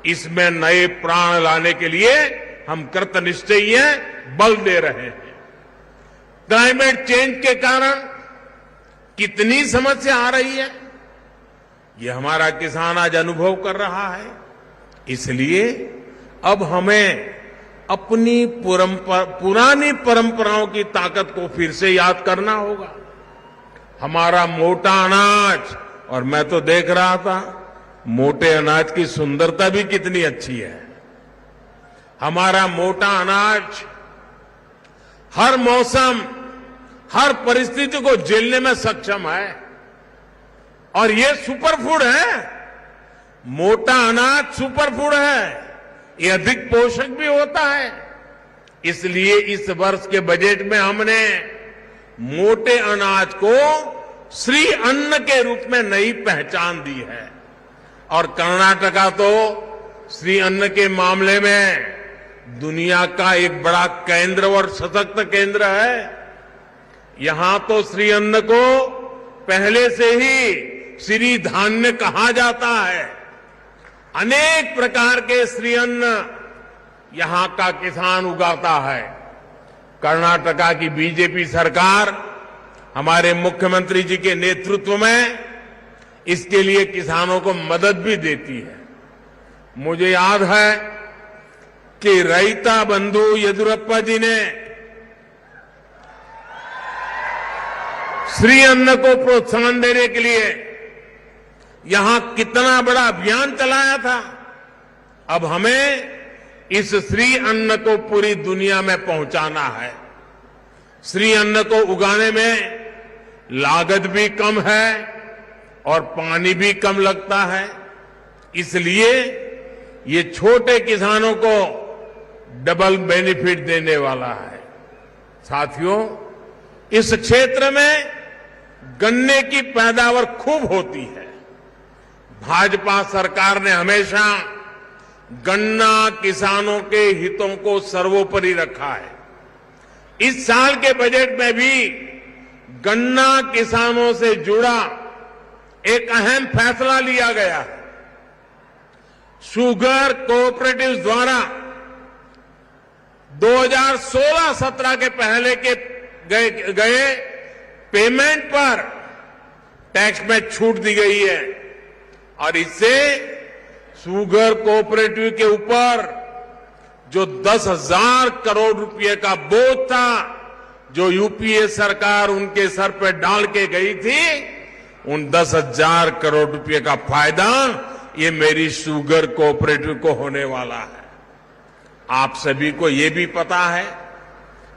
इसमें नए प्राण लाने के लिए हम कृतनिश्चयी हैं, बल दे रहे हैं। क्लाइमेट चेंज के कारण कितनी समस्या आ रही है, ये हमारा किसान आज अनुभव कर रहा है। इसलिए अब हमें अपनी पुरानी परंपराओं की ताकत को फिर से याद करना होगा। हमारा मोटा अनाज, और मैं तो देख रहा था मोटे अनाज की सुंदरता भी कितनी अच्छी है। हमारा मोटा अनाज हर मौसम, हर परिस्थिति को झेलने में सक्षम है और ये सुपरफूड है। मोटा अनाज सुपरफूड है, ये अधिक पोषक भी होता है। इसलिए इस वर्ष के बजट में हमने मोटे अनाज को श्री अन्न के रूप में नई पहचान दी है। और कर्नाटका तो श्री अन्न के मामले में दुनिया का एक बड़ा केंद्र और सशक्त केंद्र है। यहां तो श्री अन्न को पहले से ही श्री धान्य कहा जाता है। अनेक प्रकार के श्री अन्न यहां का किसान उगाता है। कर्नाटका की बीजेपी सरकार हमारे मुख्यमंत्री जी के नेतृत्व में इसके लिए किसानों को मदद भी देती है। मुझे याद है कि रैता बंधु येदियुरप्पा जी ने श्री अन्न को प्रोत्साहन देने के लिए यहां कितना बड़ा अभियान चलाया था। अब हमें इस श्री अन्न को पूरी दुनिया में पहुंचाना है। श्री अन्न को उगाने में लागत भी कम है और पानी भी कम लगता है। इसलिए ये छोटे किसानों को डबल बेनिफिट देने वाला है। साथियों, इस क्षेत्र में गन्ने की पैदावार खूब होती है। भाजपा सरकार ने हमेशा गन्ना किसानों के हितों को सर्वोपरि रखा है। इस साल के बजट में भी गन्ना किसानों से जुड़ा एक अहम फैसला लिया गया है। शुगर कोऑपरेटिव्स द्वारा 2016-17 के पहले के गए पेमेंट पर टैक्स में छूट दी गई है और इससे शुगर कोऑपरेटिव के ऊपर जो 10,000 करोड़ रुपए का बोझ था, जो यूपीए सरकार उनके सर पर डाल के गई थी, उन 10,000 करोड़ रुपए का फायदा ये मेरी शुगर कोऑपरेटिव को होने वाला है। आप सभी को ये भी पता है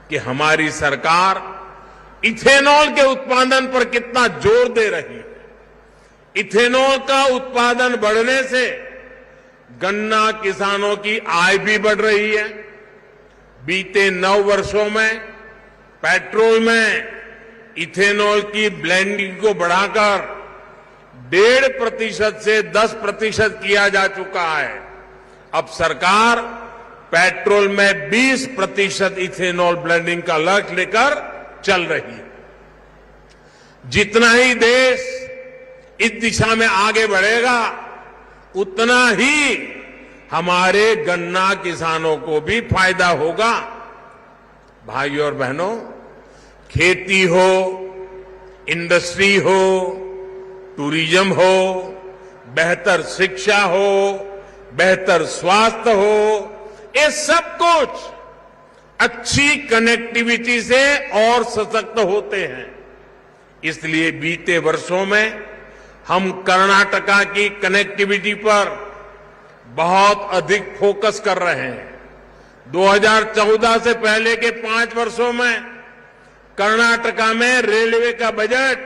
कि हमारी सरकार इथेनॉल के उत्पादन पर कितना जोर दे रही है। इथेनॉल का उत्पादन बढ़ने से गन्ना किसानों की आय भी बढ़ रही है। बीते 9 वर्षों में पेट्रोल में इथेनॉल की ब्लेंडिंग को बढ़ाकर 1.5% से 10% किया जा चुका है। अब सरकार पेट्रोल में 20% इथेनॉल ब्लेंडिंग का लक्ष्य लेकर चल रही है। जितना ही देश इस दिशा में आगे बढ़ेगा, उतना ही हमारे गन्ना किसानों को भी फायदा होगा। भाइयों और बहनों, खेती हो, इंडस्ट्री हो, टूरिज्म हो, बेहतर शिक्षा हो, बेहतर स्वास्थ्य हो, ये सब कुछ अच्छी कनेक्टिविटी से और सशक्त होते हैं। इसलिए बीते वर्षों में हम कर्नाटका की कनेक्टिविटी पर बहुत अधिक फोकस कर रहे हैं। 2014 से पहले के 5 वर्षों में कर्नाटका में रेलवे का बजट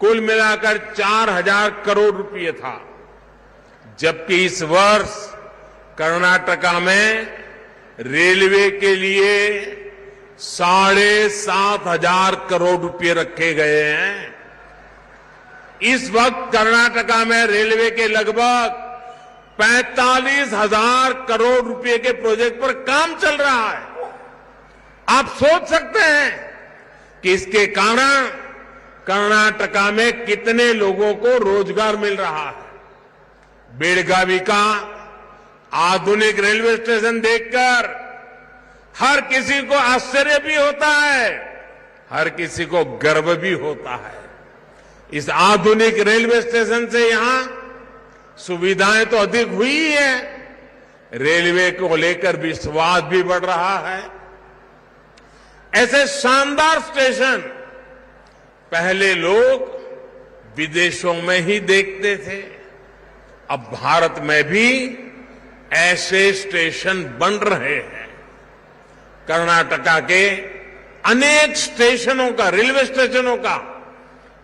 कुल मिलाकर 4,000 करोड़ रुपए था, जबकि इस वर्ष कर्नाटका में रेलवे के लिए 7,500 करोड़ रुपए रखे गए हैं। इस वक्त कर्नाटका में रेलवे के लगभग 45,000 करोड़ रुपए के प्रोजेक्ट पर काम चल रहा है। आप सोच सकते हैं कि इसके कारण कर्नाटका में कितने लोगों को रोजगार मिल रहा है। बेलगावी का आधुनिक रेलवे स्टेशन देखकर हर किसी को आश्चर्य भी होता है, हर किसी को गर्व भी होता है। इस आधुनिक रेलवे स्टेशन से यहां सुविधाएं तो अधिक हुई है, रेलवे को लेकर विश्वास भी बढ़ रहा है। ऐसे शानदार स्टेशन पहले लोग विदेशों में ही देखते थे, अब भारत में भी ऐसे स्टेशन बन रहे हैं। कर्नाटका के अनेक स्टेशनों का, रेलवे स्टेशनों का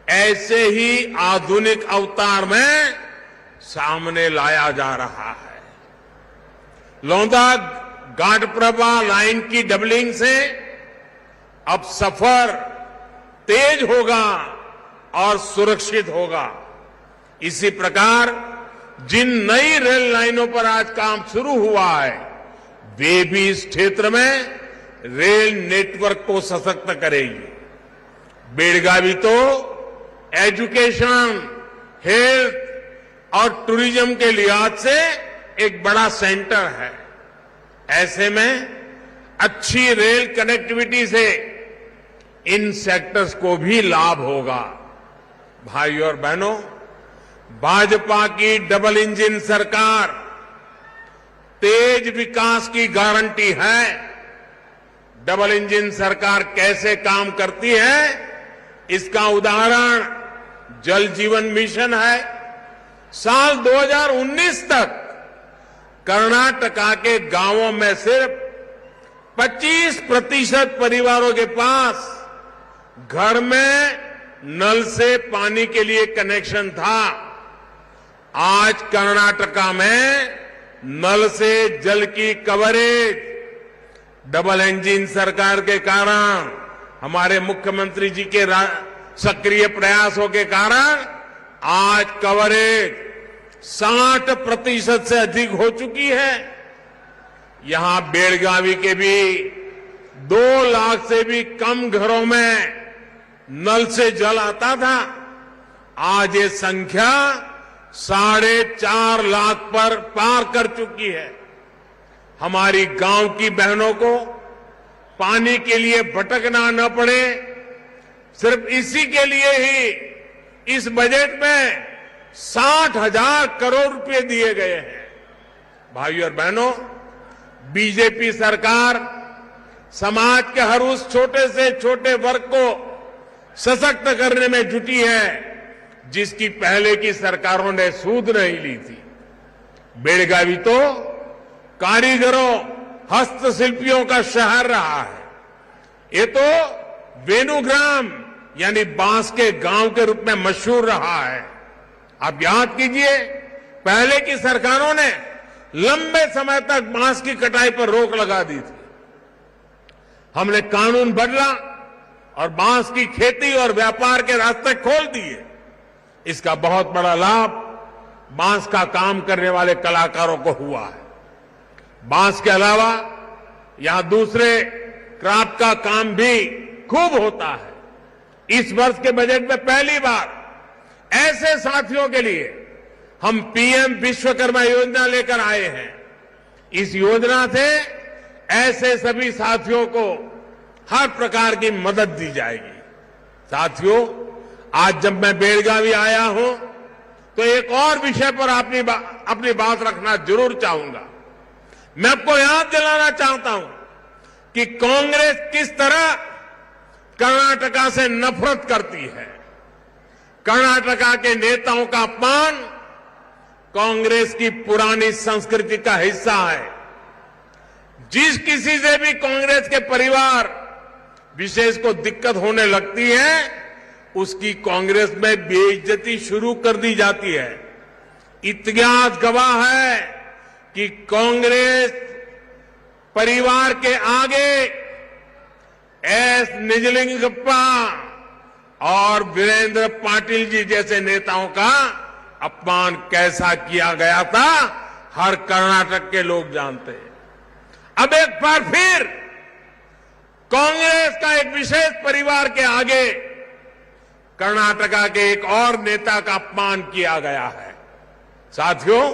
ऐसे ही आधुनिक अवतार में सामने लाया जा रहा है। लौंदा घाटप्रभा लाइन की डबलिंग से अब सफर तेज होगा और सुरक्षित होगा। इसी प्रकार जिन नई रेल लाइनों पर आज काम शुरू हुआ है, वे भी इस क्षेत्र में रेल नेटवर्क को सशक्त करेगी। बेलगावी तो एजुकेशन, हेल्थ और टूरिज्म के लिहाज से एक बड़ा सेंटर है। ऐसे में अच्छी रेल कनेक्टिविटी से इन सेक्टर्स को भी लाभ होगा। भाइयों और बहनों, भाजपा की डबल इंजन सरकार तेज विकास की गारंटी है। डबल इंजन सरकार कैसे काम करती है, इसका उदाहरण जल जीवन मिशन है। साल 2019 तक कर्नाटका के गांवों में सिर्फ 25% परिवारों के पास घर में नल से पानी के लिए कनेक्शन था। आज कर्नाटका में नल से जल की कवरेज डबल इंजन सरकार के कारण, हमारे मुख्यमंत्री जी के सक्रिय प्रयासों के कारण आज कवरेज 60% से अधिक हो चुकी है। यहां बेलगावी के भी 2 लाख से भी कम घरों में नल से जल आता था। आज ये संख्या 4.5 लाख पर पार कर चुकी है। हमारी गांव की बहनों को पानी के लिए भटकना न पड़े, सिर्फ इसी के लिए ही इस बजट में 60,000 करोड़ रुपए दिए गए हैं। भाइयों और बहनों, बीजेपी सरकार समाज के हर उस छोटे से छोटे वर्ग को सशक्त करने में जुटी है जिसकी पहले की सरकारों ने सूध नहीं ली थी। बेलगावी तो कारीगरों, हस्तशिल्पियों का शहर रहा है। ये तो वेणुग्राम यानी बांस के गांव के रूप में मशहूर रहा है। आप याद कीजिए, पहले की सरकारों ने लंबे समय तक बांस की कटाई पर रोक लगा दी थी। हमने कानून बदला और बांस की खेती और व्यापार के रास्ते खोल दिए। इसका बहुत बड़ा लाभ बांस का काम करने वाले कलाकारों को हुआ है। बांस के अलावा यहां दूसरे क्राफ्ट का काम भी खूब होता है। इस वर्ष के बजट में पहली बार ऐसे साथियों के लिए हम पीएम विश्वकर्मा योजना लेकर आए हैं। इस योजना से ऐसे सभी साथियों को हर प्रकार की मदद दी जाएगी। साथियों, आज जब मैं बेलगावी आया हूं तो एक और विषय पर अपनी बात रखना जरूर चाहूंगा। मैं आपको याद दिलाना चाहता हूं कि कांग्रेस किस तरह कर्नाटका से नफरत करती है। कर्नाटका के नेताओं का अपमान कांग्रेस की पुरानी संस्कृति का हिस्सा है। जिस किसी से भी कांग्रेस के परिवार विशेष को दिक्कत होने लगती है, उसकी कांग्रेस में बेइज्जती शुरू कर दी जाती है। इतिहास गवाह है कि कांग्रेस परिवार के आगे एस निजलिंगप्पा और वीरेंद्र पाटिल जी जैसे नेताओं का अपमान कैसा किया गया था, हर कर्नाटक के लोग जानते हैं। अब एक बार फिर कांग्रेस का एक विशेष परिवार के आगे कर्नाटका के एक और नेता का अपमान किया गया है। साथियों,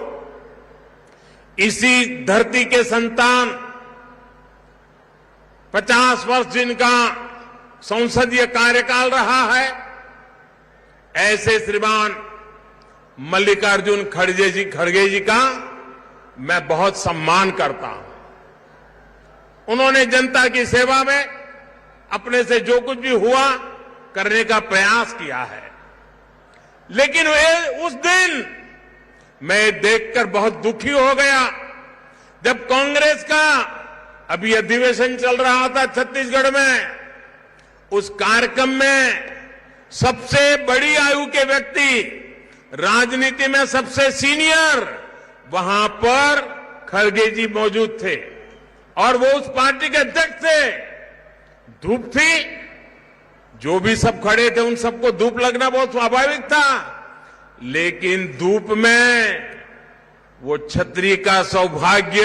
इसी धरती के संतान 50 वर्ष जिनका संसदीय कार्यकाल रहा है, ऐसे श्रीमान मल्लिकार्जुन खड़गे जी का मैं बहुत सम्मान करता हूं। उन्होंने जनता की सेवा में अपने से जो कुछ भी हुआ करने का प्रयास किया है, लेकिन उस दिन मैं देखकर बहुत दुखी हो गया जब कांग्रेस का अभी अधिवेशन चल रहा था छत्तीसगढ़ में। उस कार्यक्रम में सबसे बड़ी आयु के व्यक्ति, राजनीति में सबसे सीनियर, वहां पर खड़गे जी मौजूद थे और वो उस पार्टी के अध्यक्ष थे। धूप थी, जो भी सब खड़े थे उन सबको धूप लगना बहुत स्वाभाविक था, लेकिन धूप में वो छतरी का सौभाग्य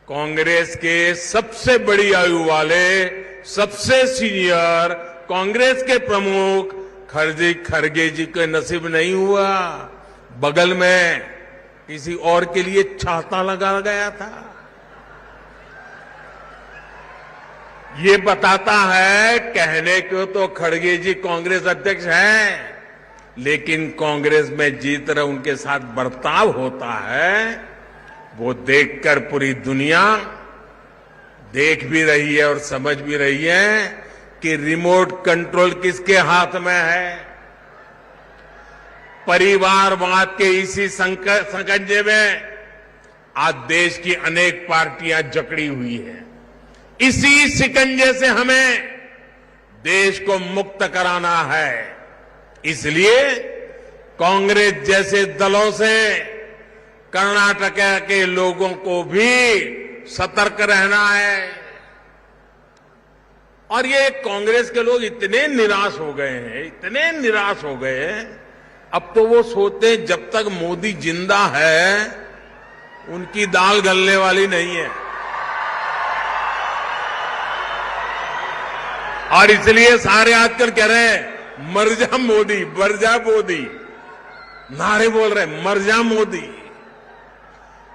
कांग्रेस के सबसे बड़ी आयु वाले, सबसे सीनियर कांग्रेस के प्रमुख खड़गे जी के नसीब नहीं हुआ। बगल में किसी और के लिए छाता लगा गया था। ये बताता है, कहने को तो खड़गे जी कांग्रेस अध्यक्ष हैं, लेकिन कांग्रेस में जिस तरह उनके साथ बर्ताव होता है, वो देखकर पूरी दुनिया देख भी रही है और समझ भी रही है कि रिमोट कंट्रोल किसके हाथ में है। परिवारवाद के इसी संकंजे में आज देश की अनेक पार्टियां जकड़ी हुई हैं। इसी शिकंजे से हमें देश को मुक्त कराना है। इसलिए कांग्रेस जैसे दलों से कर्नाटक के लोगों को भी सतर्क रहना है। और ये कांग्रेस के लोग इतने निराश हो गए हैं, इतने निराश हो गए हैं, अब तो वो सोचते हैं जब तक मोदी जिंदा है उनकी दाल गलने वाली नहीं है। और इसलिए सारे आजकल कह रहे हैं मर जा मोदी, मर जा मोदी, नारे बोल रहे हैं मर जा मोदी।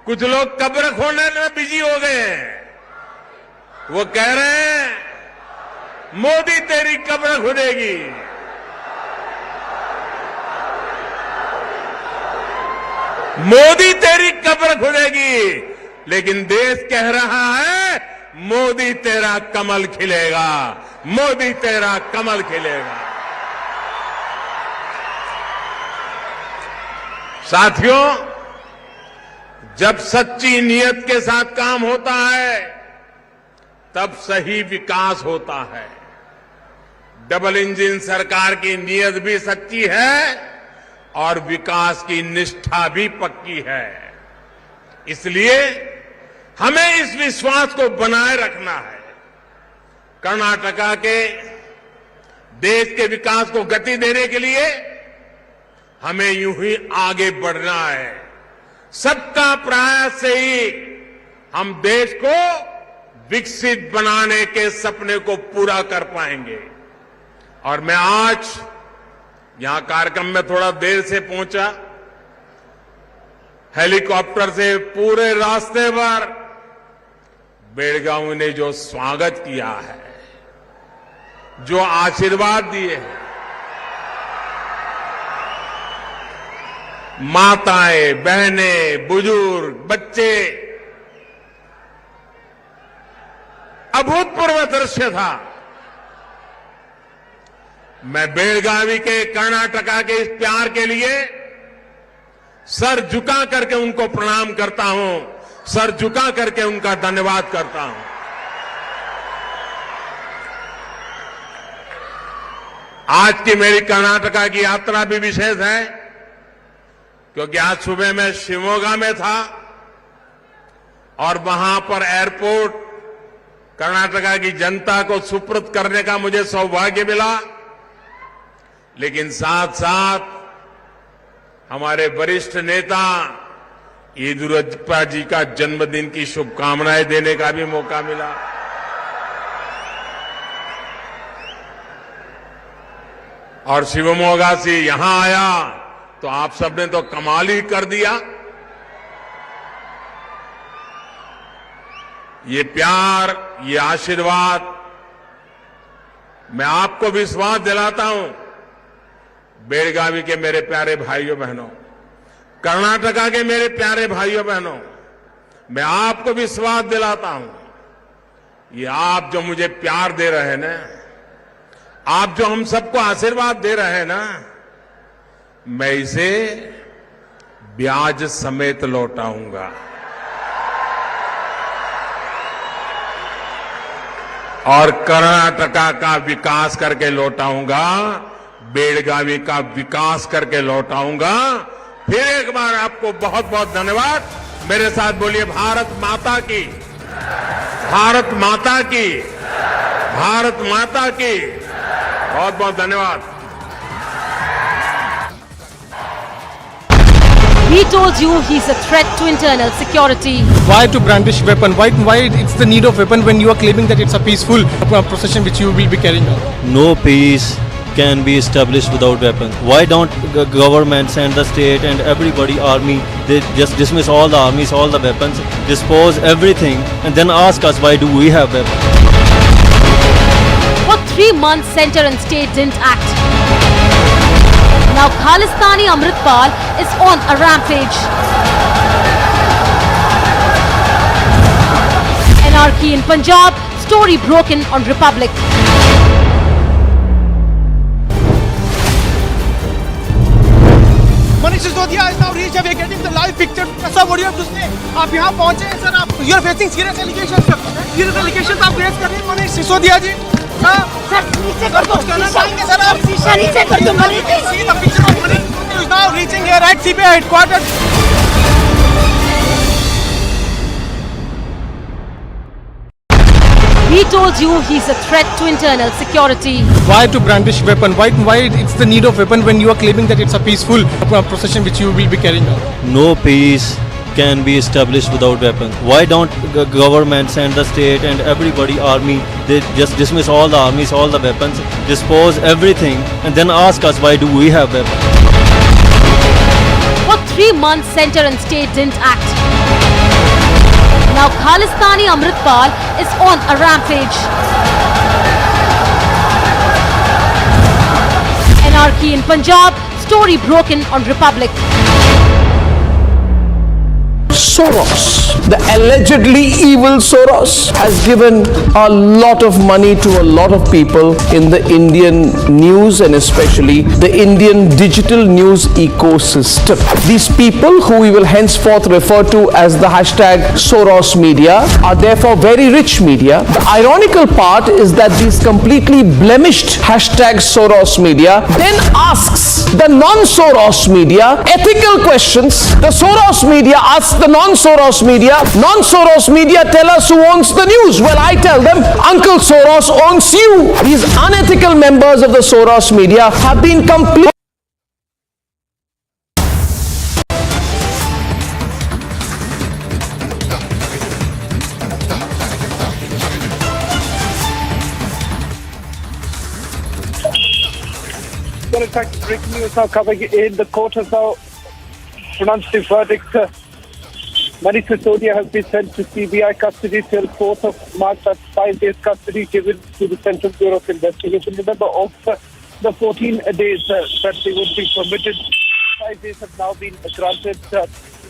कुछ लोग कब्र खोलने में बिजी हो गए हैं। वो कह रहे हैं मोदी तेरी कब्र खुदेगी। मोदी तेरी कब्र खुदेगी, लेकिन देश कह रहा है मोदी तेरा कमल खिलेगा, मोदी तेरा कमल खिलेगा। साथियों, जब सच्ची नियत के साथ काम होता है तब सही विकास होता है। डबल इंजन सरकार की नियत भी सच्ची है और विकास की निष्ठा भी पक्की है। इसलिए हमें इस विश्वास को बनाए रखना है। कर्नाटका के देश के विकास को गति देने के लिए हमें यूं ही आगे बढ़ना है। सबका प्रयास से ही हम देश को विकसित बनाने के सपने को पूरा कर पाएंगे। और मैं आज यहां कार्यक्रम में थोड़ा देर से पहुंचा। हेलीकॉप्टर से पूरे रास्ते पर बेलगावी ने जो स्वागत किया है, जो आशीर्वाद दिए हैं, माताएं, बहनें, बुजुर्ग, बच्चे, अभूतपूर्व दृश्य था। मैं बेलगावी के कर्नाटका के इस प्यार के लिए सर झुका करके उनको प्रणाम करता हूं, सर झुका करके उनका धन्यवाद करता हूं। आज की मेरी कर्नाटका की यात्रा भी विशेष है, क्योंकि आज सुबह मैं शिवमोगा में था और वहां पर एयरपोर्ट कर्नाटका की जनता को सुपुर्द करने का मुझे सौभाग्य मिला, लेकिन साथ साथ हमारे वरिष्ठ नेता येदियुरप्पा जी का जन्मदिन की शुभकामनाएं देने का भी मौका मिला। और शिवमोगा से यहां आया तो आप सबने तो कमाल ही कर दिया। ये प्यार, ये आशीर्वाद, मैं आपको विश्वास दिलाता हूं, बेलगावी के मेरे प्यारे भाइयों बहनों, कर्नाटका के मेरे प्यारे भाइयों बहनों, मैं आपको विश्वास दिलाता हूं, ये आप जो मुझे प्यार दे रहे हैं ना, आप जो हम सबको आशीर्वाद दे रहे हैं ना, मैं इसे ब्याज समेत लौटाऊंगा। और कर्नाटका का विकास करके लौटाऊंगा, बेलगावी का विकास करके लौटाऊंगा। फिर एक बार आपको बहुत बहुत धन्यवाद। मेरे साथ बोलिए भारत माता की, भारत माता की, भारत माता की। बहुत बहुत धन्यवाद। He told you he's a threat to internal security. Why to brandish weapon? Why it's the need of weapon when you are claiming that it's a peaceful procession which you will be carrying out? No peace can be established without weapons. Why don't governments and the state and everybody, army, they just dismiss all the armies, all the weapons, dispose everything, and then ask us why do we have weapons? For 3 months, center and state didn't act. Now Khalistani Amritpal is on a rampage. Anarchy in Punjab, story broken on Republic. Manish Sisodia is now reached. We are getting the live picture. Sir, what do you have to say? आप यहाँ पहुँचे हैं sir, आप you are facing serious allegations sir. Serious allegations आप face कर रहे हैं मनीष सिसोदिया जी। Sir नीचे कर दो, कहना चाहेंगे सर आप? शीशा नीचे कर दो Manish ji. See the picture of Manish Sisodia is now reaching here at CBI headquarters. He told you he's a threat to internal security. Why to brandish weapon? Why it's the need of weapon when you are claiming that it's a peaceful procession which you will be carrying out? No peace can be established without weapons. Why don't governments and the state and everybody, army, they just dismiss all the armies, all the weapons, dispose everything, and then ask us why do we have weapons? For 3 months, center and state didn't act. Now Khalistani Amritpal is on a rampage. Anarchy in Punjab, story broken on Republic. Soros, the allegedly evil Soros, has given a lot of money to a lot of people in the Indian news and especially the Indian digital news ecosystem. These people, who we will henceforth refer to as the hashtag Soros media, are therefore very rich media. The ironical part is that these completely blemished hashtag Soros media then asks the non-Soros media ethical questions. The Soros media asks the non-Soros media, non-Soros media tell us who owns the news. Well, I tell them, Uncle Soros owns you. These unethical members of the Soros media have been completely Well, in fact, breaking news now coming in. The court has now pronounced the verdict. Manish Sisodia has been sent to CBI custody till 4th of March. That's 5 days custody given to the Central Bureau of Investigation. Remember, of the 14 days that they would be permitted, 5 days have now been granted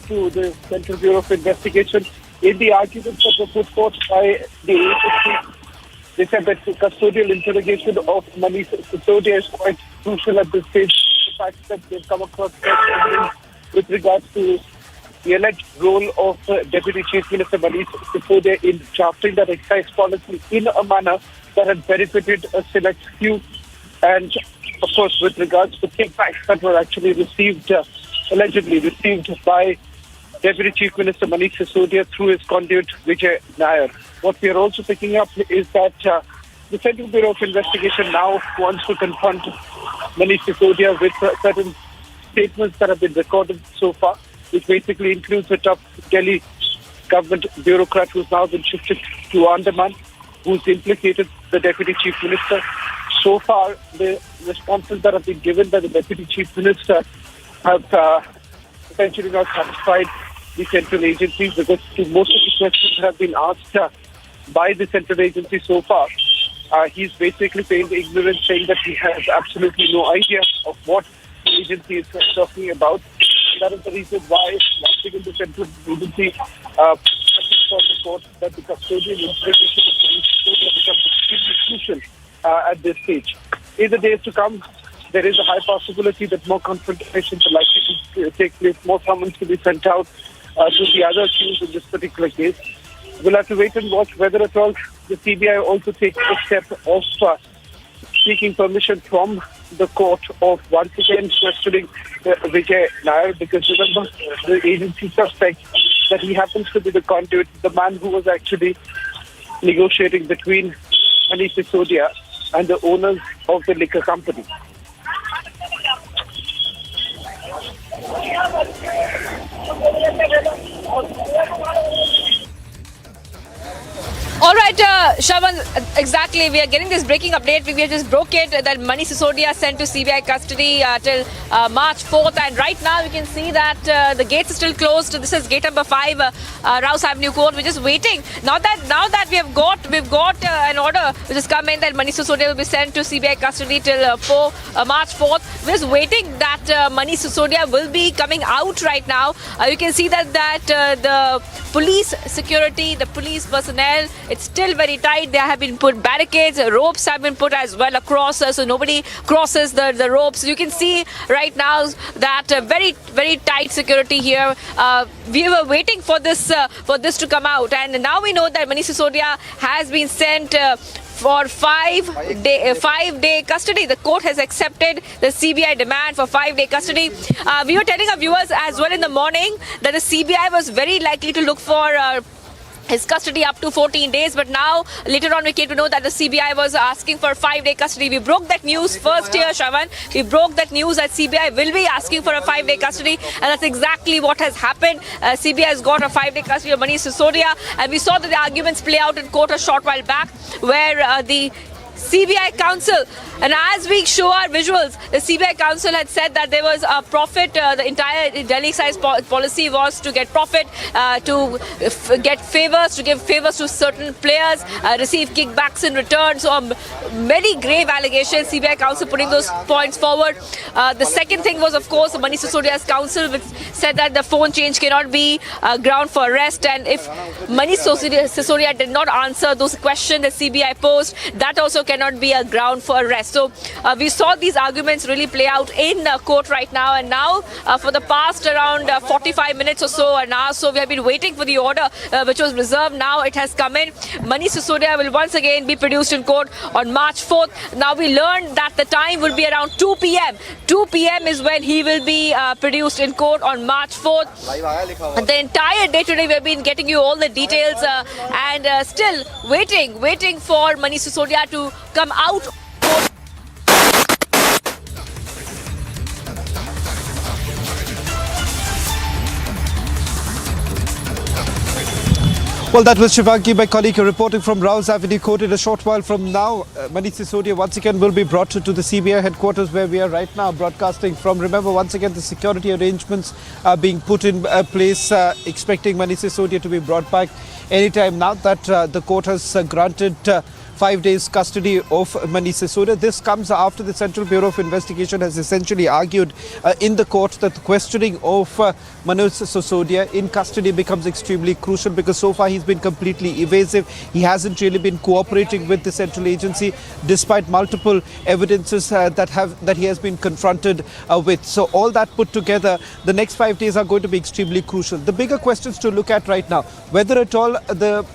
to the Central Bureau of Investigation. In the arguments that were put forth by the AAP, They said that the custodial interrogation of Manish Sisodia is quite crucial at this stage. The fact that they've come across evidence with regards to the alleged role of Deputy Chief Minister Manish Sisodia in drafting that excise policy in a manner that had benefited a select few, and of course with regards to kickbacks that were actually received, allegedly received by Deputy Chief Minister Manish Sisodia through his conduit Vijay Nair. What we are also picking up is that the Central Bureau of Investigation now wants to confront Manish Sisodia with certain statements that have been recorded so far, which basically includes a top Delhi government bureaucrat who's now been shifted to Andaman, who's implicated the Deputy Chief Minister. So far, the responses that have been given by the Deputy Chief Minister have essentially not satisfied the central agencies, because most of the questions that have been asked by the central agency so far, he's basically feigned ignorance, saying that he has absolutely no idea of what the agency is talking about. That is the reason why last week in the central agency support that the custodial interrogation becomes extremely crucial at this stage. In the days to come, there is a high possibility that more confrontations are likely to take place, more summons to be sent out to the other accused in this particular case. We'll have to wait and watch whether at all the CBI also takes a step of seeking permission from the court of once again questioning Vijay Nair, because remember, the agency suspects that he happens to be the conduit, the man who was actually negotiating between Manish Sisodia and the owners of the liquor company. All right, Shravan, exactly. We are getting this breaking update. We just broke it that Manish Sisodia sent to CBI custody till March 4th. And right now you can see that the gates are still closed. This is gate number 5, Rouse Avenue Court. We're just waiting. Now that we've got an order which has come in that Manish Sisodia will be sent to CBI custody till March 4th. We're just waiting that Manish Sisodia will be coming out right now. You can see that the police security, the police personnel, it's still very tight. There have been put barricades, ropes have been put as well across, so nobody crosses the ropes. You can see right now that very, very tight security here. We were waiting for this to come out, and now we know that Manish Sisodia has been sent for 5-day custody. The court has accepted the CBI demand for 5-day custody. We were telling our viewers as well in the morning that the CBI was very likely to look for his custody up to 14 days, but now later on we came to know that the CBI was asking for 5-day custody. We broke that news first here, Shravan. We broke that news that CBI will be asking for a 5-day custody, and that's exactly what has happened. CBI has got a 5-day custody of Manish Sisodia, and we saw that the arguments play out in court a short while back, where the CBI counsel, and as we show our visuals, the CBI counsel had said that there was a profit, the entire Delhi excise policy was to get profit, to get favors, to give favors to certain players, receive kickbacks in return. So many grave allegations, CBI counsel putting those points forward. The second thing was, of course, Manish Sisodia's counsel, which said that the phone change cannot be ground for arrest, and if Manish Sisodia did not answer those questions that CBI posed, that also cannot be a ground for arrest. So we saw these arguments really play out in court right now, and now for the past around 45 minutes or so, an hour, so we have been waiting for the order which was reserved. Now it has come in. Manish Sisodia will once again be produced in court on March 4th. Now we learned that the time will be around 2 p.m. 2 p.m. is when he will be produced in court on March 4th. The entire day today we have been getting you all the details and still waiting for Manish Sisodia to come out. Well, that was Shivangi, my colleague, reporting from Rouse Avenue Court. In a short while from now, Manish Sisodia once again will be brought to the CBI headquarters where we are right now broadcasting from. Remember, once again, the security arrangements are being put in place, expecting Manish Sisodia to be brought back anytime now that the court has granted 5 days custody of Manish Sisodia. This comes after the Central Bureau of Investigation has essentially argued in the court that the questioning of Manish Sisodia in custody becomes extremely crucial because so far he's been completely evasive. He hasn't really been cooperating with the central agency despite multiple evidences that he has been confronted with. So all that put together, the next 5 days are going to be extremely crucial. The bigger questions to look at right now, whether at all the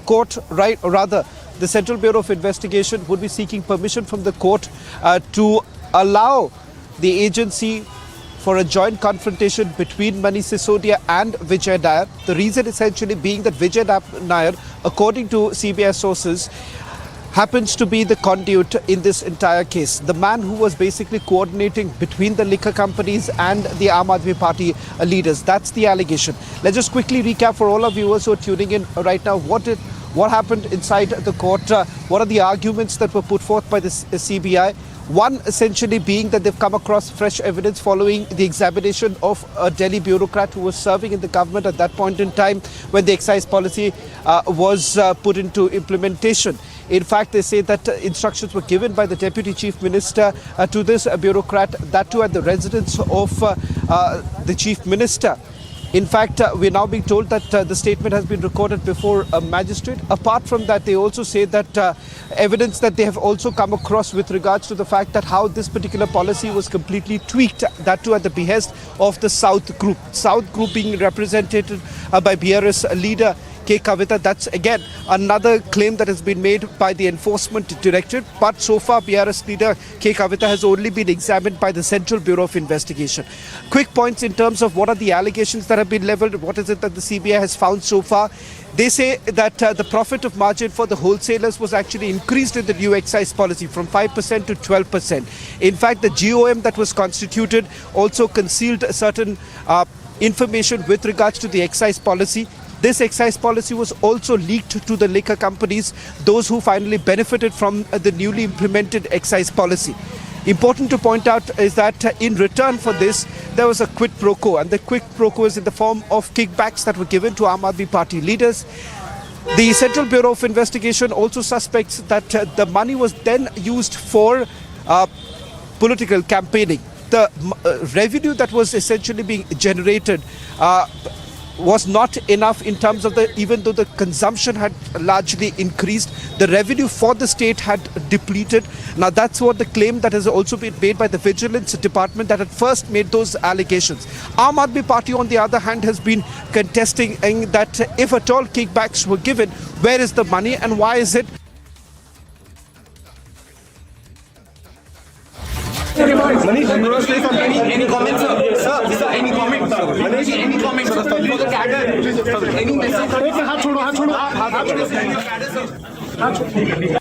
court, right, or rather the Central Bureau of Investigation would be seeking permission from the court to allow the agency for a joint confrontation between Manish Sisodia and Vijay Nair. The reason essentially being that Vijay Nair, according to CBI sources, happens to be the conduit in this entire case. The man who was basically coordinating between the liquor companies and the Aam Aadmi Party leaders. That's the allegation. Let's just quickly recap for all our viewers who are tuning in right now. What happened inside the court? What are the arguments that were put forth by the CBI? One essentially being that they've come across fresh evidence following the examination of a Delhi bureaucrat who was serving in the government at that point in time when the excise policy was put into implementation. In fact, they say that instructions were given by the Deputy Chief Minister to this bureaucrat, that too at the residence of the Chief Minister. In fact, we're now being told that the statement has been recorded before a magistrate. Apart from that, they also say that evidence that they have also come across with regards to the fact that how this particular policy was completely tweaked, that too at the behest of the South Group. South Group being represented by BRS leader K. Kavita. That's again another claim that has been made by the Enforcement Directorate. But so far, BRS leader K. Kavita has only been examined by the Central Bureau of Investigation. Quick points in terms of what are the allegations that have been leveled. What is it that the CBI has found so far? They say that the profit of margin for the wholesalers was actually increased in the new excise policy from 5% to 12%. In fact, the GOM that was constituted also concealed certain information with regards to the excise policy. This excise policy was also leaked to the liquor companies, those who finally benefited from the newly implemented excise policy. Important to point out is that in return for this, there was a quid pro quo, and the quid pro quo is in the form of kickbacks that were given to Aam Aadmi Party leaders. The Central Bureau of Investigation also suspects that the money was then used for political campaigning. The revenue that was essentially being generated was not enough in terms of even though the consumption had largely increased, the revenue for the state had depleted. Now that's what the claim that has also been made by the Vigilance Department that had first made those allegations. Aam Aadmi Party on the other hand has been contesting that if at all kickbacks were given, where is the money and why is it? Manish, you want to say something? Any comments, sir? Sir, any comments? Manish, any comments for the cadre? Any message? हाथ छोड़ो, हाथ छोड़ो, हाथ छोड़ो.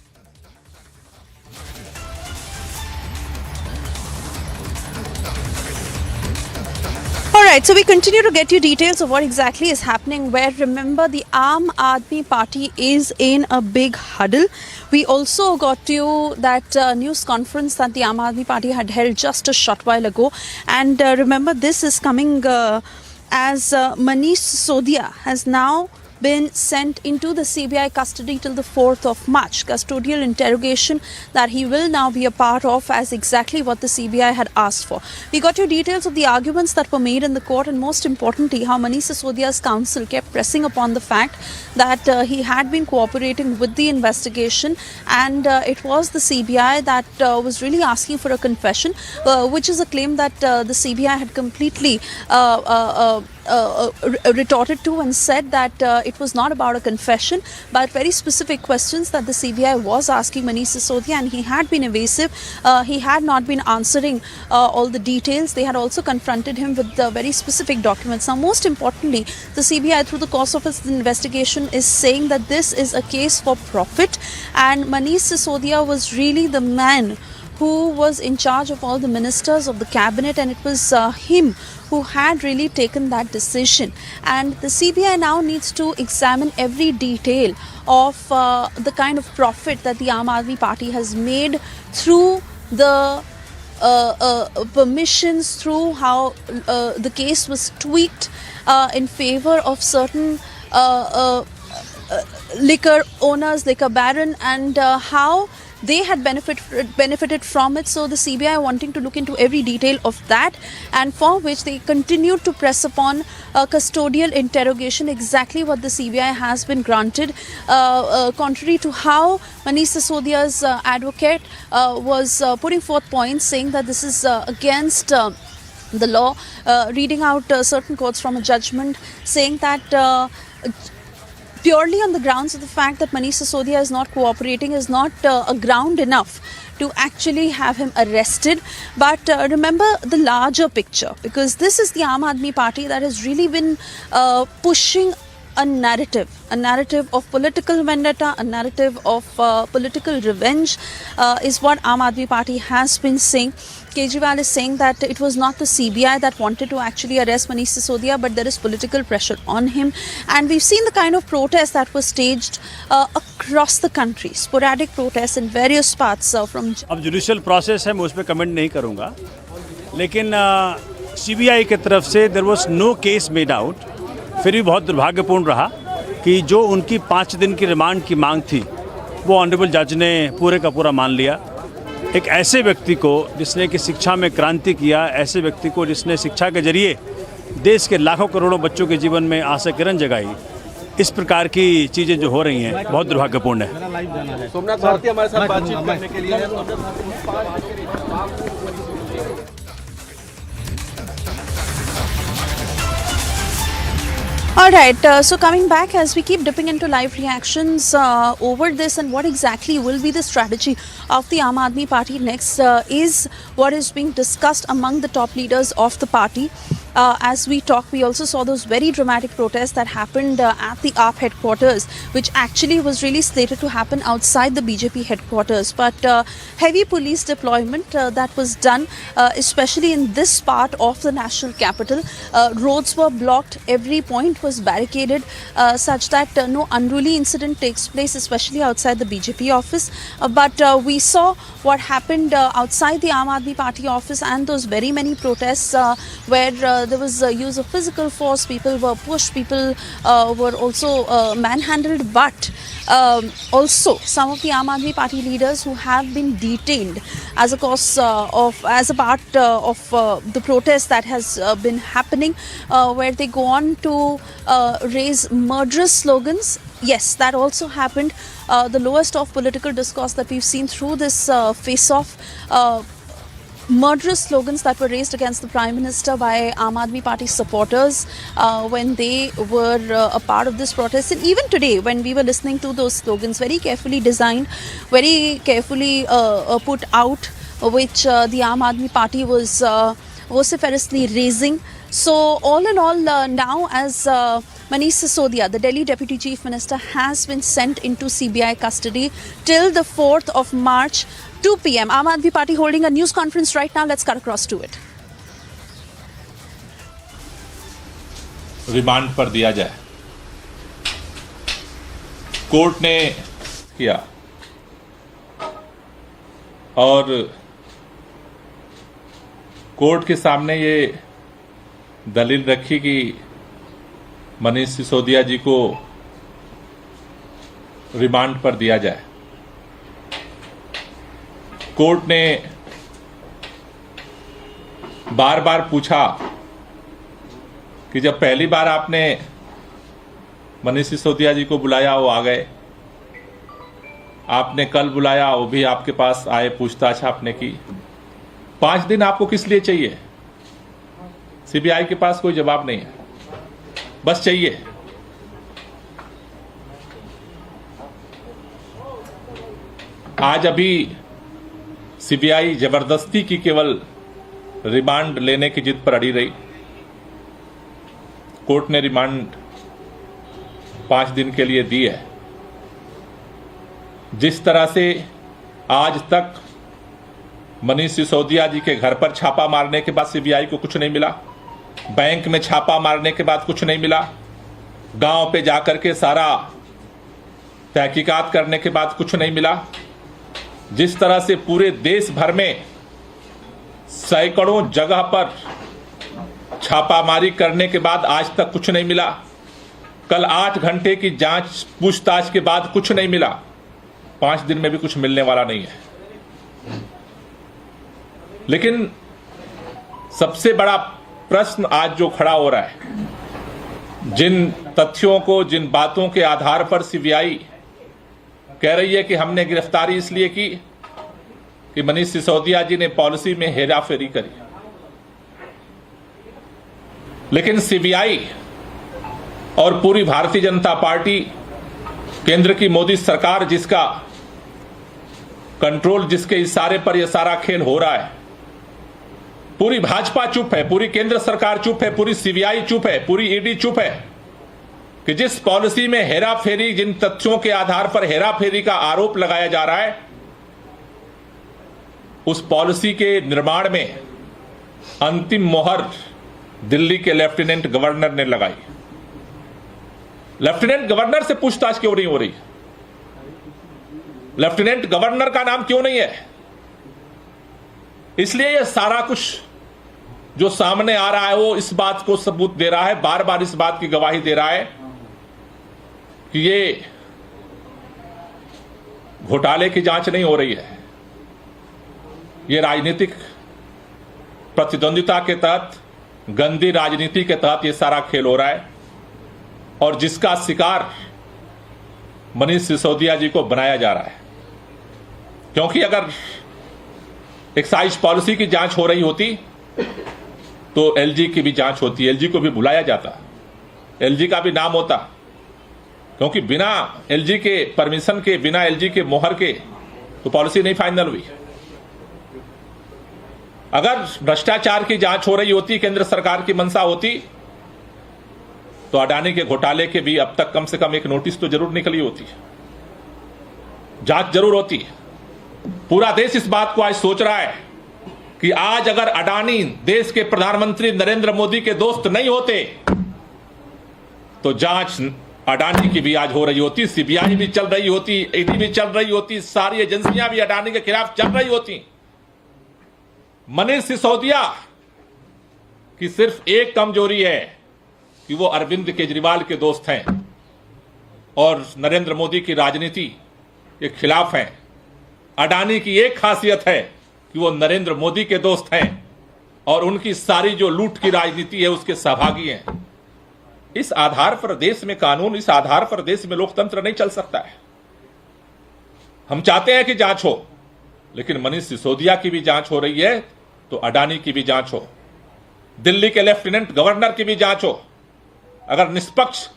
Alright, so we continue to get you details of what exactly is happening where, remember, the Aam Aadmi Party is in a big huddle. We also got you that news conference that the Aam Aadmi Party had held just a short while ago. And remember, this is coming as Manish Sisodia has now been sent into the CBI custody till the 4th of March. Custodial interrogation that he will now be a part of as exactly what the CBI had asked for. We got you details of the arguments that were made in the court and most importantly how Manish Sisodia's counsel kept pressing upon the fact that he had been cooperating with the investigation and it was the CBI that was really asking for a confession, which is a claim that the CBI had completely retorted to and said that it was not about a confession but very specific questions that the CBI was asking Manish Sisodia and he had been evasive. He had not been answering all the details. They had also confronted him with very specific documents. Now most importantly, the CBI through the course of its investigation is saying that this is a case for profit and Manish Sisodia was really the man who was in charge of all the ministers of the cabinet and it was him who had really taken that decision. And the CBI now needs to examine every detail of the kind of profit that the Aam Aadmi Party has made through the permissions, through how the case was tweaked in favor of certain liquor owners, liquor baron, and how they had benefited from it. So the CBI wanting to look into every detail of that, and for which they continued to press upon custodial interrogation, exactly what the CBI has been granted, contrary to how Manish Sisodia's advocate was putting forth points saying that this is against the law, reading out certain quotes from a judgment saying that purely on the grounds of the fact that Manish Sisodia is not cooperating is not a ground enough to actually have him arrested. But remember the larger picture, because this is the Aam Aadmi Party that has really been pushing a narrative of political vendetta, a narrative of political revenge, is what Aam Aadmi Party has been saying. Kejriwal is saying that it was not the CBI that wanted to actually arrest Manish Sisodia, but there is political pressure on him. And we've seen the kind of protest that was staged across the country, sporadic protests in various parts from. अब judicial process है, मैं उस पर comment नहीं करूँगा, लेकिन CBI की तरफ से there was no case made out. फिर भी बहुत दुर्भाग्यपूर्ण रहा कि जो उनकी 5 दिन की रिमांड की मांग थी वो ऑनरेबल जज ने पूरे का पूरा मान लिया. एक ऐसे व्यक्ति को जिसने कि शिक्षा में क्रांति किया, ऐसे व्यक्ति को जिसने शिक्षा के जरिए देश के लाखों करोड़ों बच्चों के जीवन में आशा किरण जगाई, इस प्रकार की चीज़ें जो हो रही हैं बहुत दुर्भाग्यपूर्ण है. सोमनाथ भारती हमारे साथ बातचीत करने के लिए All right, so coming back as we keep dipping into live reactions over this and what exactly will be the strategy of the Aam Aadmi Party next is what is being discussed among the top leaders of the party. As we talk, we also saw those very dramatic protests that happened at the AAP headquarters, which actually was really slated to happen outside the BJP headquarters. But heavy police deployment that was done, especially in this part of the national capital. Roads were blocked, every point was barricaded, such that no unruly incident takes place, especially outside the BJP office. But we saw what happened outside the Aam Aadmi Party office and those very many protests where there was use of physical force, people were pushed, people were also manhandled, but also some of the Aam Aadmi Party leaders who have been detained as a cause as a part of the protest that has been happening, where they go on to raise murderous slogans. Yes, that also happened. The lowest of political discourse that we've seen through this face-off. Murderous slogans that were raised against the Prime Minister by Aam Aadmi Party supporters when they were a part of this protest. And even today, when we were listening to those slogans, very carefully designed, very carefully put out, which the Aam Aadmi Party was vociferously raising. So all in all, now as Manish Sisodia, the Delhi Deputy Chief Minister, has been sent into CBI custody till the 4th of March, 2 p.m. Aam Aadmi Party holding a news conference right now. Let's cut across to it. Remand पर दिया जाए, court ने किया और court के सामने ये दलील रखी कि मनीष सिसोदिया जी को रिमांड पर दिया जाए. कोर्ट ने बार बार पूछा कि जब पहली बार आपने मनीष सिसोदिया जी को बुलाया वो आ गए, आपने कल बुलाया वो भी आपके पास आए, पूछताछ आपने की. 5 दिन आपको किस लिए चाहिए? सीबीआई के पास कोई जवाब नहीं है, बस चाहिए. आज अभी सीबीआई जबरदस्ती की केवल रिमांड लेने की जिद पर अड़ी रही. कोर्ट ने रिमांड 5 दिन के लिए दी है. जिस तरह से आज तक मनीष सिसोदिया जी के घर पर छापा मारने के बाद सीबीआई को कुछ नहीं मिला, बैंक में छापा मारने के बाद कुछ नहीं मिला, गांव पे जाकर के सारा तहकीकात करने के बाद कुछ नहीं मिला, जिस तरह से पूरे देश भर में सैकड़ों जगह पर छापामारी करने के बाद आज तक कुछ नहीं मिला, कल 8 घंटे की जांच पूछताछ के बाद कुछ नहीं मिला, 5 दिन में भी कुछ मिलने वाला नहीं है। लेकिन सबसे बड़ा प्रश्न आज जो खड़ा हो रहा है, जिन तथ्यों को, जिन बातों के आधार पर सीबीआई कह रही है कि हमने गिरफ्तारी इसलिए की कि मनीष सिसोदिया जी ने पॉलिसी में हेराफेरी करी, लेकिन सीबीआई और पूरी भारतीय जनता पार्टी, केंद्र की मोदी सरकार, जिसका कंट्रोल, जिसके इशारे पर यह सारा खेल हो रहा है, पूरी भाजपा चुप है, पूरी केंद्र सरकार चुप है, पूरी सीबीआई चुप है, पूरी ईडी चुप है कि जिस पॉलिसी में हेराफेरी, जिन तथ्यों के आधार पर हेराफेरी का आरोप लगाया जा रहा है, उस पॉलिसी के निर्माण में अंतिम मोहर दिल्ली के लेफ्टिनेंट गवर्नर ने लगाई। लेफ्टिनेंट गवर्नर से पूछताछ क्यों नहीं हो रही? लेफ्टिनेंट गवर्नर का नाम क्यों नहीं है? इसलिए यह सारा कुछ जो सामने आ रहा है वो इस बात को सबूत दे रहा है, बार बार इस बात की गवाही दे रहा है कि ये घोटाले की जांच नहीं हो रही है, ये राजनीतिक प्रतिद्वंदिता के तहत, गंदी राजनीति के तहत ये सारा खेल हो रहा है, और जिसका शिकार मनीष सिसोदिया जी को बनाया जा रहा है। क्योंकि अगर एक्साइज पॉलिसी की जांच हो रही होती तो एलजी की भी जांच होती, एलजी को भी बुलाया जाता, एलजी का भी नाम होता, क्योंकि बिना एलजी के परमिशन के, बिना एलजी के मोहर के तो पॉलिसी नहीं फाइनल हुई। अगर भ्रष्टाचार की जांच हो रही होती, केंद्र सरकार की मंशा होती, तो अडानी के घोटाले के भी अब तक कम से कम एक नोटिस तो जरूर निकली होती, जांच जरूर होती। पूरा देश इस बात को आज सोच रहा है कि आज अगर अडानी देश के प्रधानमंत्री नरेंद्र मोदी के दोस्त नहीं होते तो जांच अडानी की भी आज हो रही होती, सीबीआई भी चल रही होती, ईडी भी चल रही होती, सारी एजेंसियां भी अडानी के खिलाफ चल रही होती। मनीष सिसोदिया की सिर्फ एक कमजोरी है कि वो अरविंद केजरीवाल के दोस्त हैं और नरेंद्र मोदी की राजनीति के खिलाफ हैं। अडानी की एक खासियत है कि वो नरेंद्र मोदी के दोस्त हैं और उनकी सारी जो लूट की राजनीति है उसके सहभागी हैं। इस आधार पर देश में कानून, इस आधार पर देश में लोकतंत्र नहीं चल सकता है। हम चाहते हैं कि जांच हो, लेकिन मनीष सिसोदिया की भी जांच हो रही है तो अडानी की भी जांच हो, दिल्ली के लेफ्टिनेंट गवर्नर की भी जांच हो। अगर निष्पक्ष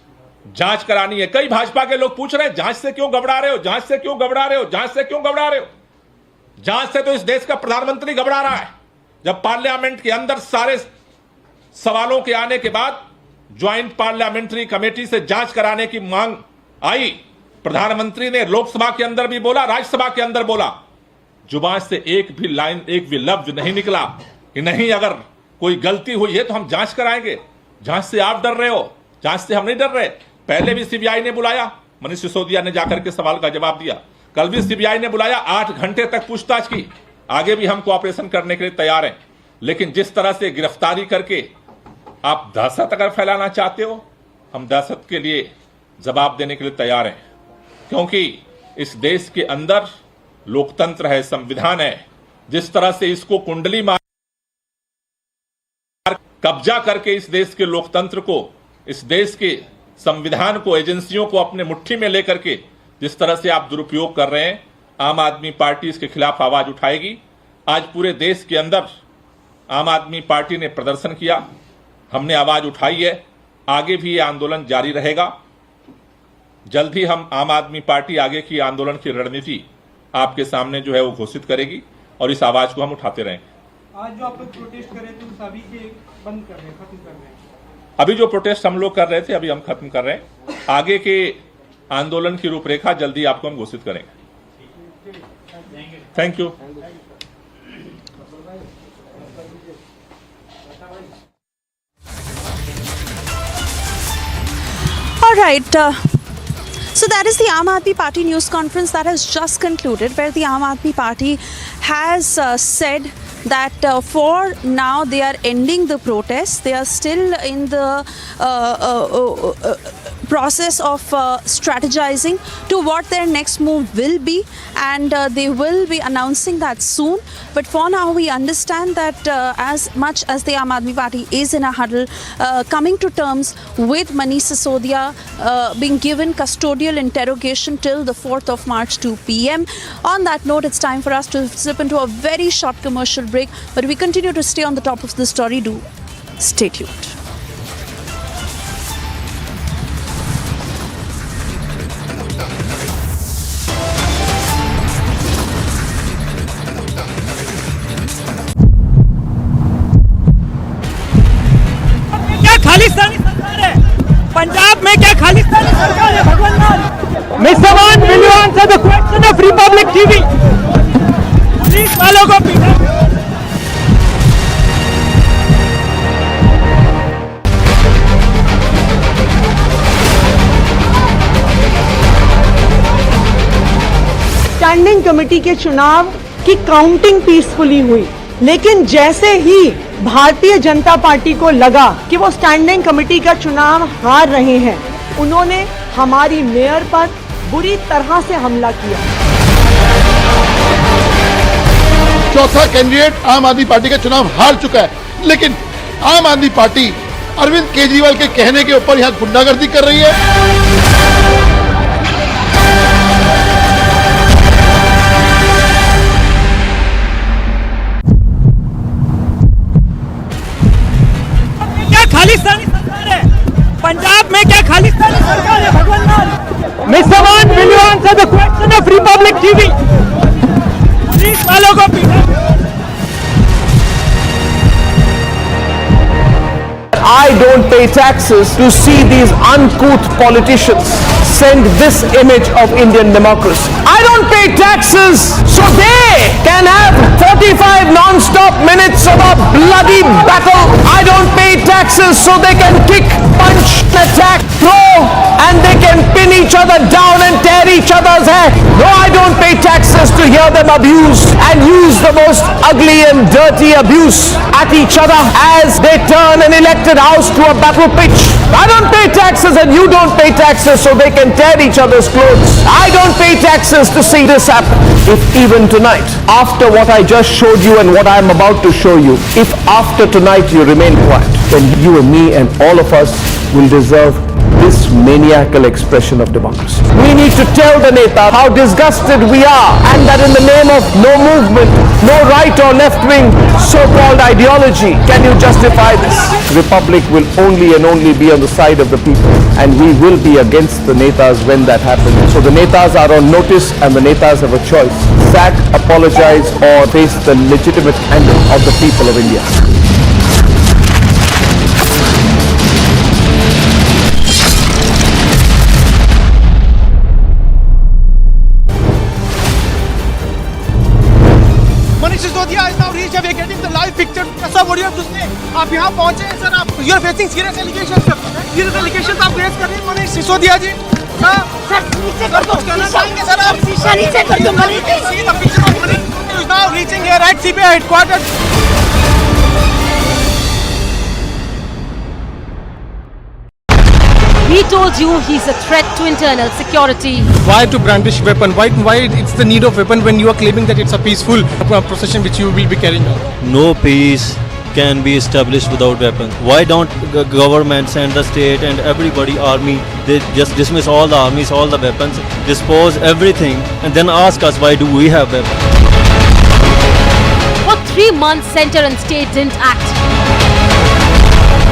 जांच करानी है, कई भाजपा के लोग पूछ रहे हैं जांच से क्यों घबरा रहे हो, जांच से क्यों घबरा रहे हो, जांच से क्यों घबरा रहे हो? जांच से तो इस देश का प्रधानमंत्री घबरा रहा है। जब पार्लियामेंट के अंदर सारे सवालों के आने के बाद ज्वाइंट पार्लियामेंट्री कमेटी से जांच कराने की मांग आई, प्रधानमंत्री ने लोकसभा के अंदर भी बोला, राज्यसभा के अंदर बोला, जुबान से एक भी लाइन, एक भी लफ्ज नहीं निकला कि नहीं, अगर कोई गलती हुई है तो हम जांच कराएंगे। जांच से आप डर रहे हो, जांच से हम नहीं डर रहे। पहले भी सीबीआई ने बुलाया, मनीष सिसोदिया ने जाकर के सवाल का जवाब दिया। कल भी सीबीआई ने बुलाया, 8 घंटे तक पूछताछ की। आगे भी हम कोऑपरेशन करने के लिए तैयार हैं, लेकिन जिस तरह से गिरफ्तारी करके आप दहशत अगर फैलाना चाहते हो, हम दहशत के लिए जवाब देने के लिए तैयार हैं, क्योंकि इस देश के अंदर लोकतंत्र है, संविधान है। जिस तरह से इसको कुंडली मार कब्जा करके इस देश के लोकतंत्र को, इस देश के संविधान को, एजेंसियों को अपने मुट्ठी में लेकर के जिस तरह से आप दुरुपयोग कर रहे हैं, आम आदमी पार्टी इसके खिलाफ आवाज उठाएगी। आज पूरे देश के अंदर आम आदमी पार्टी ने प्रदर्शन किया, हमने आवाज उठाई है, आगे भी ये आंदोलन जारी रहेगा। जल्द ही हम आम आदमी पार्टी आगे की आंदोलन की रणनीति आपके सामने जो है वो घोषित करेगी और इस आवाज को हम उठाते रहेंगे। आज जो आप लोग प्रोटेस्ट कर रहे थे उस अभी के बंद कर रहे हैं, खत्म कर रहे हैं? अभी जो प्रोटेस्ट हम लोग कर रहे थे अभी हम खत्म कर रहे हैं। आगे के आंदोलन की रूपरेखा जल्दी आपको हम घोषित करेंगे। Thank you. All right. So that is the Aam Aadmi Party news conference that has just concluded, where the Aam Aadmi Party has said that for now they are ending the protest. They are still in the process of strategizing to what their next move will be, and they will be announcing that soon. But for now, we understand that as much as the Aam Aadmi Party is in a huddle, coming to terms with Manish Sisodia being given custodial interrogation till the 4th of March 2 p.m. On that note, it's time for us to slip into a very short commercial break, but we continue to stay on the top of the story. Do stay tuned. Khalistani सरकार है पंजाब में, क्या खालिस्तानी सरकार है भगवान? Mr. Man, will you answer the question of Republic TV? Police वालों को पीटा। स्टैंडिंग कमेटी के चुनाव की काउंटिंग पीसफुली हुई, लेकिन जैसे ही भारतीय जनता पार्टी को लगा कि वो स्टैंडिंग कमेटी का चुनाव हार रहे हैं, उन्होंने हमारी मेयर पर बुरी तरह से हमला किया। चौथा कैंडिडेट आम आदमी पार्टी का चुनाव हार चुका है, लेकिन आम आदमी पार्टी अरविंद केजरीवाल के कहने के ऊपर यहाँ गुंडागर्दी कर रही है। खालिस्तानी सरकार है पंजाब में, क्या खालिस्तानी सरकार है भगवान? Mr. Man, will you answer the question of Republic TV? Police वालों को पीटा। I don't pay taxes to see these uncouth politicians send this image of Indian democracy. I don't pay taxes so they can have 45 non-stop minutes of a bloody battle. I don't pay taxes so they can kick, punch, attack, throw, and they can pin each other down and tear each other's hair. No, I don't pay taxes to hear them abuse and use the most ugly and dirty abuse at each other as they turn an elected house to a battle pitch. I don't pay taxes and you don't pay taxes so they can tear each other's clothes. I don't pay taxes to see this happen. If even tonight, after what I just showed you and what I am about to show you, if after tonight you remain quiet, then you and me and all of us will deserve this maniacal expression of democracy. We need to tell the Neta how disgusted we are, and that in the name of no movement, no right or left wing so-called ideology can you justify this. Republic will only and only be on the side of the people, and we will be against the Netas when that happens. So the Netas are on notice and the Netas have a choice: sack, apologize, or face the legitimate anger of the people of India. Manish Sisodia is now reached. We are getting the live picture. Sir, what do you have to say? आप यहाँ पहुँचे हैं sir, आप you are facing serious allegations sir. Serious allegations आप face कर रहे हैं मनीष सिसोदिया जी। Sir नीचे कर दो, कहना चाहेंगे सर आप? शीशा नीचे कर दो Manish. See the picture of Manish Sisodia is now reaching here at CBI headquarters. He told you he's a threat to internal security. Why to brandish weapon? Why it's the need of weapon when you are claiming that it's a peaceful procession which you will be carrying out? No peace can be established without weapons. Why don't government send the state and everybody, army, they just dismiss all the armies, all the weapons, dispose everything, and then ask us why do we have weapons? For 3 months, center and state didn't act.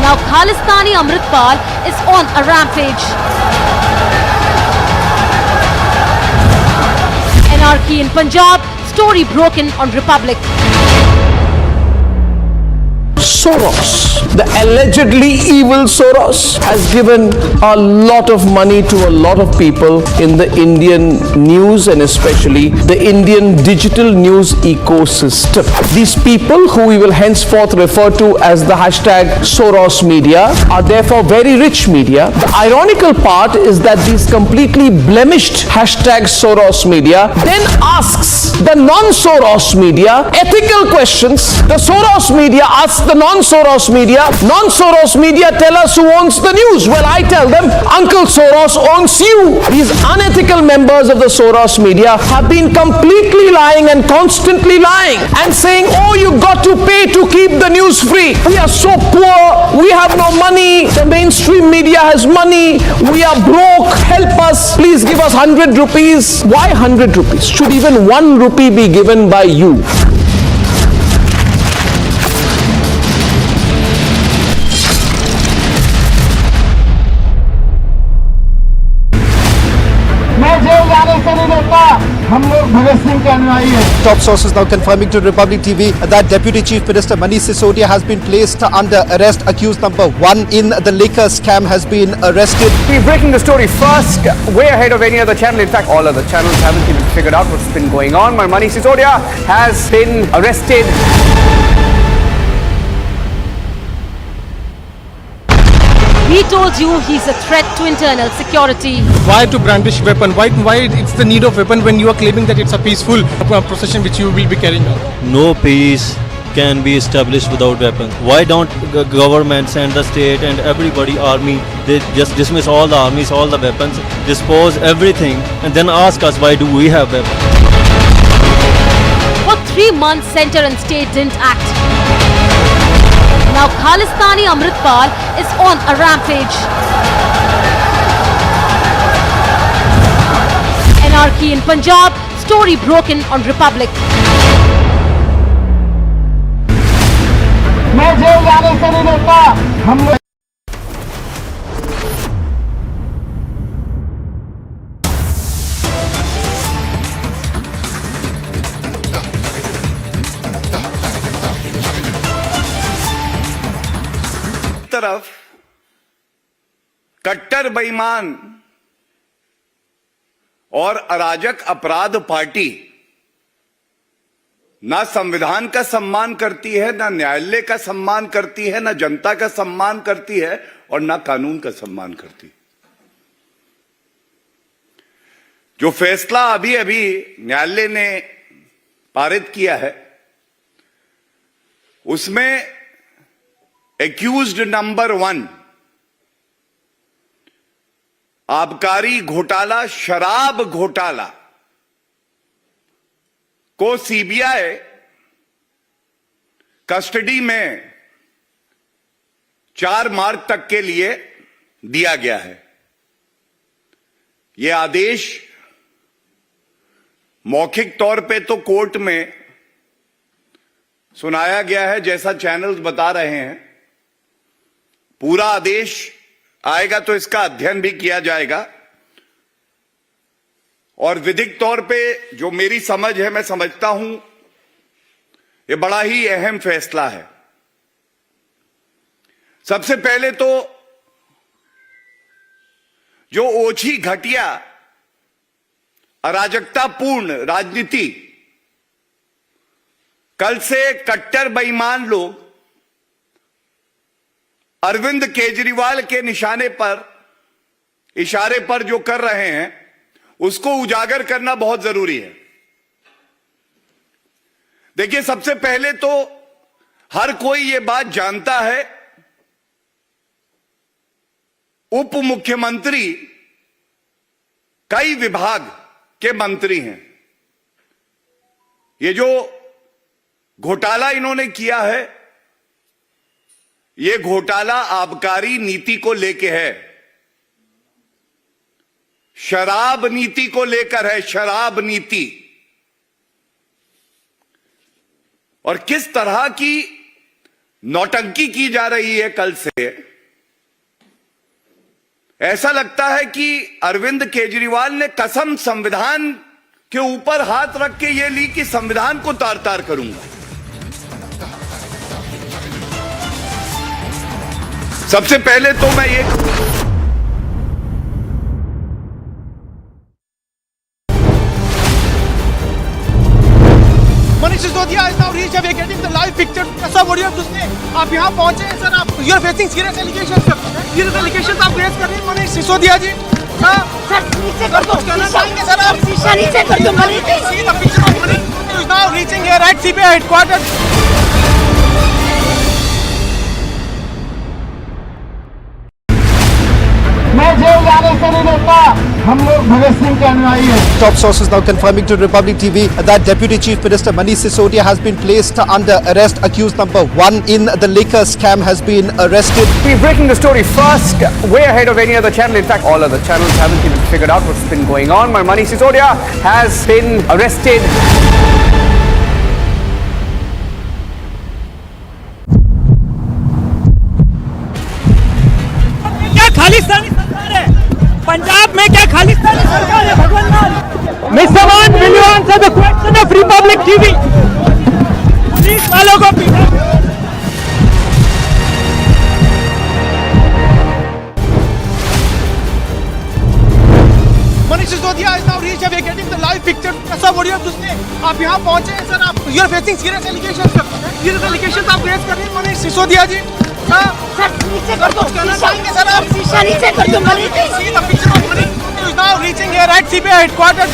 Now Khalistani Amritpal is on a rampage. Anarchy in Punjab, story broken on Republic. Soros, the allegedly evil Soros, has given a lot of money to a lot of people in the Indian news and especially the Indian digital news ecosystem. These people, who we will henceforth refer to as the hashtag Soros media, are therefore very rich media. The ironical part is that these completely blemished hashtag Soros media then asks the non-Soros media ethical questions. The Soros media asks the non non-Soros media. Non-Soros media tell us who owns the news. Well, I tell them, Uncle Soros owns you. These unethical members of the Soros media have been completely lying and constantly lying and saying, oh, you got to pay to keep the news free. We are so poor. We have no money. The mainstream media has money. We are broke. Help us. Please give us 100 rupees. Why 100 rupees? Should even 1 rupee be given by you? Top sources now confirming to Republic TV that Deputy Chief Minister Manish Sisodia has been placed under arrest. Accused number 1 in the liquor scam has been arrested. We're breaking the story first, way ahead of any other channel. In fact, all other channels haven't even figured out what's been going on. But Manish Sisodia has been arrested. We told you he's a threat to internal security. Why to brandish weapon? Why it's the need of weapon when you are claiming that it's a peaceful procession which you will be carrying out? No peace can be established without weapons. Why don't governments and the state and everybody, army, they just dismiss all the armies, all the weapons, dispose everything, and then ask us why do we have weapons? For 3 months, center and state didn't act. Now Khalistani Amritpal is on a rampage. Anarchy in Punjab, story broken on Republic. तरफ कट्टर बेईमान और अराजक अपराध party ना संविधान का सम्मान करती है, ना न्यायालय का सम्मान करती है, ना जनता का सम्मान करती है और ना कानून का सम्मान करती है। जो फैसला अभी अभी न्यायालय ने पारित किया है उसमें एक्यूज्ड नंबर 1 आबकारी घोटाला, शराब घोटाला को सीबीआई कस्टडी में 4 मार्च तक के लिए दिया गया है। यह आदेश मौखिक तौर पे तो कोर्ट में सुनाया गया है, जैसा चैनल्स बता रहे हैं। पूरा आदेश आएगा तो इसका अध्ययन भी किया जाएगा और विधिक तौर पे जो मेरी समझ है, मैं समझता हूं ये बड़ा ही अहम फैसला है। सबसे पहले तो जो ओछी घटिया अराजकतापूर्ण राजनीति कल से कट्टर बेईमान लोग अरविंद केजरीवाल के इशारे पर जो कर रहे हैं उसको उजागर करना बहुत जरूरी है। देखिए, सबसे पहले तो हर कोई ये बात जानता है, उप मुख्यमंत्री कई विभाग के मंत्री हैं। ये जो घोटाला इन्होंने किया है, ये घोटाला आबकारी नीति को लेके है, शराब नीति को लेकर है, शराब नीति। और किस तरह की नौटंकी की जा रही है कल से, ऐसा लगता है कि अरविंद केजरीवाल ने कसम संविधान के ऊपर हाथ रख के ये ली कि संविधान को तार तार करूंगा। सबसे पहले तो मैं ये Manish Sisodia is now reached. We are getting the live pictures. Sir, what do you have to say? आप यहाँ पहुँचे हैं सर, आप you are facing serious allegations. Serious allegations आप रेज कर रहे हैं मनीष सिसोदिया जी। सर नीचे कर दो, कहना चाहेंगे सर आप? शीशा नीचे कर दो Manish. See the picture of Manish is now reaching here at CBI headquarters. मैं जेल जाने से नहीं डरता, हम लोग भगत सिंह के अनुयायी हैं। Top sources now confirming to Republic TV that Deputy Chief Minister Manish Sisodia has been placed under arrest. Accused number 1 in the liquor scam has been arrested. We're breaking the story first, way ahead of any other channel. In fact, all other channels haven't even figured out what's been going on. My Manish Sisodia has been arrested. क्या खालिस्तानी सरकार है? पंजाब में क्या खालिस्तानी सरकार है? भगवान मान Mr. Man, will you answer the question of Republic TV? Police वालों को पीटा Manish Sisodia is now reached. We are getting the live picture. Sir, what do you have to say? आप यहाँ पहुँचे हैं सर. आप you are facing serious allegations sir. Serious allegations आप raise कर रहे हैं Manish Sisodia जी. सर नीचे कर दो, कहना चाहेंगे सर आप? शीशा नीचे कर दो Manish ji. See the picture of Manish Sisodia is now reaching here at CBI headquarters.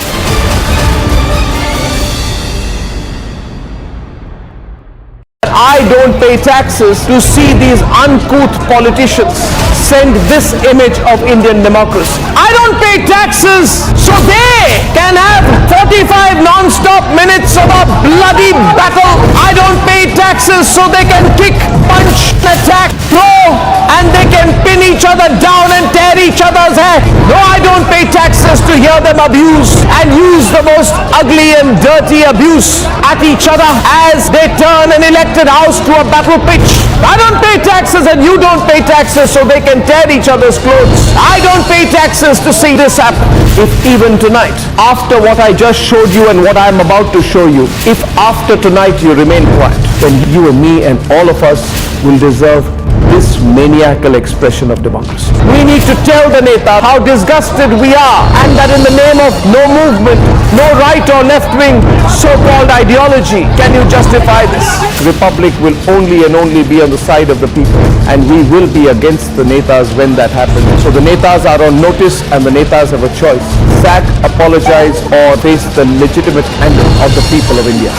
I don't pay taxes to see these uncouth politicians send this image of Indian democracy. I don't pay taxes so they can have 45 non-stop minutes of a bloody battle. I don't pay taxes so they can kick, punch, attack, throw, and they can pin each other down and tear each other's hair. No, I don't pay taxes to hear them abuse and use the most ugly and dirty abuse at each other as they turn an elected house to a battle pitch. I don't pay taxes and you don't pay taxes so they can tear each other's clothes. I don't pay taxes to see this happen. If even tonight, after what I just showed you and what I'm about to show you, if after tonight you remain quiet, then you and me and all of us will deserve this maniacal expression of democracy. We need to tell the Neta how disgusted we are and that in the name of no movement, no right or left wing so-called ideology can you justify this. Republic will only and only be on the side of the people and we will be against the Netas when that happens. So the Netas are on notice and the Netas have a choice. Sack, apologize or face the legitimate anger of the people of India.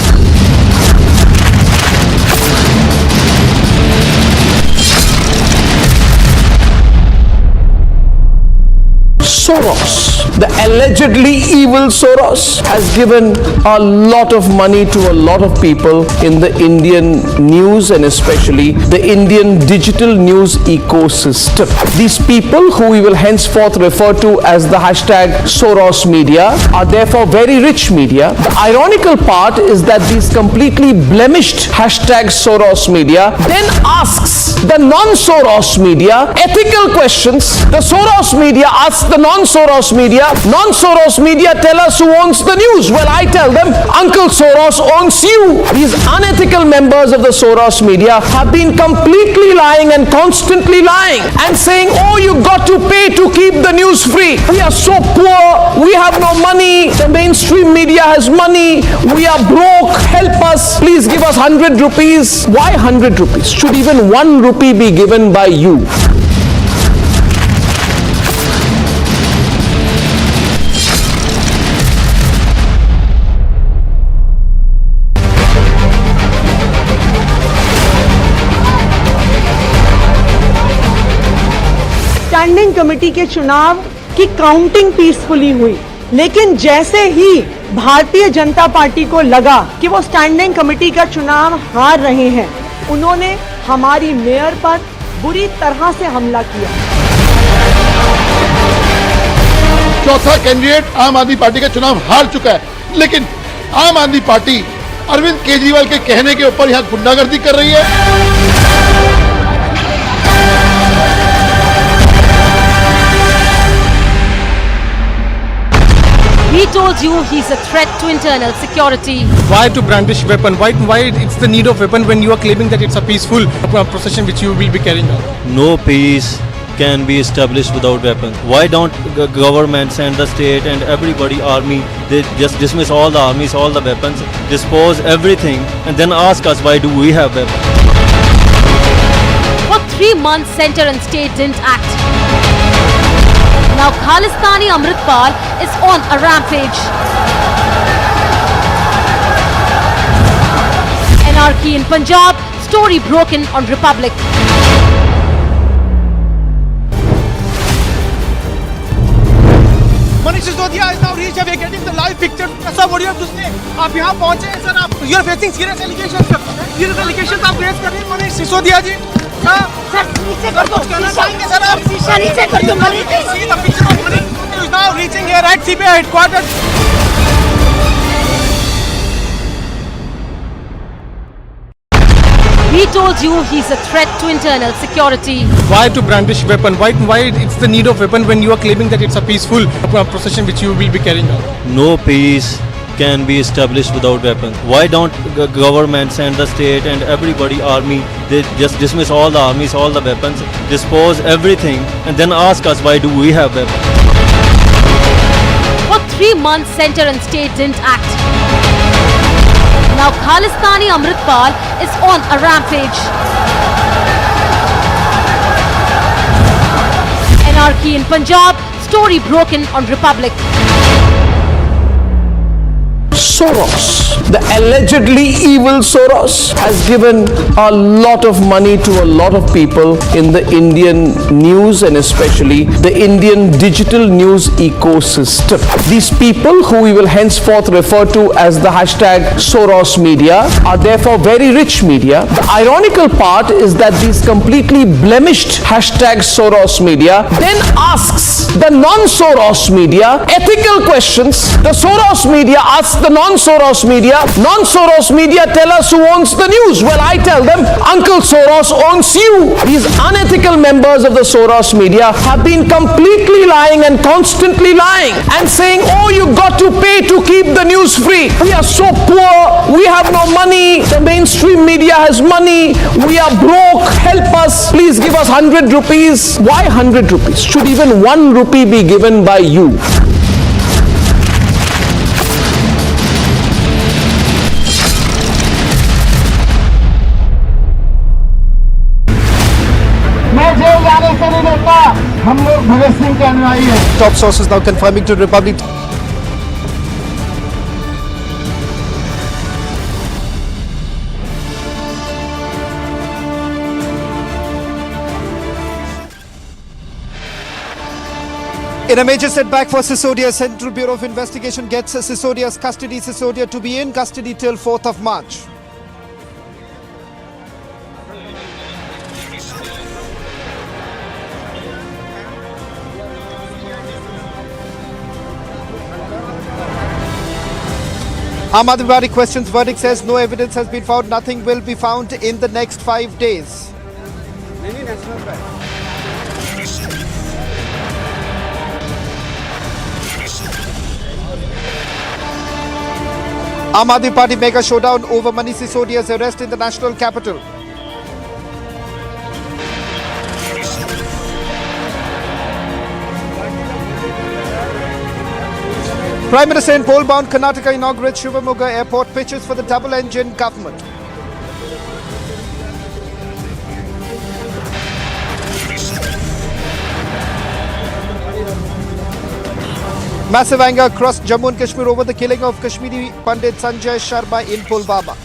Soros, the allegedly evil Soros, has given a lot of money to a lot of people in the Indian news and especially the Indian digital news ecosystem. These people, who we will henceforth refer to as the hashtag Soros media, are therefore very rich media. The ironical part is that these completely blemished hashtag Soros media then asks the non-Soros media ethical questions. The Soros media asks the non-Soros media, tell us who owns the news. Well, I tell them, Uncle Soros owns you. These unethical members of the Soros media have been completely lying and constantly lying and saying, oh, you got to pay to keep the news free. We are so poor, we have no money, the mainstream media has money, we are broke, help us, please give us 100 rupees. Why 100 rupees? Should even 1 rupee be given by you? Standing committee के चुनाव की counting peacefully हुई, लेकिन जैसे ही Bharatiya Janata party को लगा कि वो स्टैंडिंग कमेटी का चुनाव हार रहे हैं, उन्होंने हमारी मेयर पर बुरी तरह से हमला किया। चौथा कैंडिडेट आम आदमी पार्टी का चुनाव हार चुका है, लेकिन आम आदमी पार्टी अरविंद केजरीवाल के कहने के ऊपर यहाँ गुंडागर्दी कर रही है। He told you he's a threat to internal security. Why to brandish weapon? Why it's the need of weapon when you are claiming that it's a peaceful procession which you will be carrying out? No peace can be established without weapons. Why don't governments and the state and everybody, army, they just dismiss all the armies, all the weapons, dispose everything and then ask us why do we have weapons? For 3 months, center and state didn't act. Now Khalistani Amritpal is on a rampage. Anarchy in Punjab, story broken on Republic. Manish Sisodia is now reached. We are getting the live picture. Sir, what do you have to say? आप यहाँ पहुँचे हैं sir. आप you are facing serious allegations. Serious allegations आप face कर रहे हैं Manish Sisodia जी. Sir नीचे कर दो. सर आप शीशा नीचे कर दो Manish ji. See the picture of Manish Sisodia is now reaching here at CBI headquarters. He told you he's a threat to internal security. Why to brandish weapon? Why it's the need of weapon when you are claiming that it's a peaceful procession which you will be carrying out? No peace can be established without weapons. Why don't governments and the state and everybody, army, they just dismiss all the armies, all the weapons, dispose everything, and then ask us why do we have weapons? For 3 months, center and state didn't act. Now Khalistani Amritpal is on a rampage. Anarchy in Punjab, story broken on Republic. Soros, the allegedly evil Soros, has given a lot of money to a lot of people in the Indian news and especially the Indian digital news ecosystem. These people, who we will henceforth refer to as the hashtag Soros media, are therefore very rich media. The ironical part is that these completely blemished hashtag Soros media then asks the non-Soros media ethical questions. The Soros media asks the non-Soros media tell us who owns the news. Well, I tell them, Uncle Soros owns you. These unethical members of the Soros media have been completely lying and constantly lying and saying, oh, you got to pay to keep the news free. We are so poor, we have no money, the mainstream media has money, we are broke, help us, please give us 100 rupees. Why 100 rupees? Should even 1 rupee be given by you? मैं jail जाने से नहीं डरता. हम लोग भगत सिंह के अनुयायी हैं. Top sources now confirming to Republic. In a major setback for Sisodia, Central Bureau of Investigation gets Sisodia's custody. Sisodia to be in custody till 4th of March. Aam Aadmi Party questions verdict, says no evidence has been found. Nothing will be found in the next 5 days. Aam Aadmi Party mega showdown over Manish Sisodia's arrest in the national capital. Prime Minister in pole-bound Karnataka inaugurates Shivamoga Airport, pitches for the double-engine government. Massive anger across Jammu and Kashmir over the killing of Kashmiri Pandit Sanjay Sharma in Pulwama.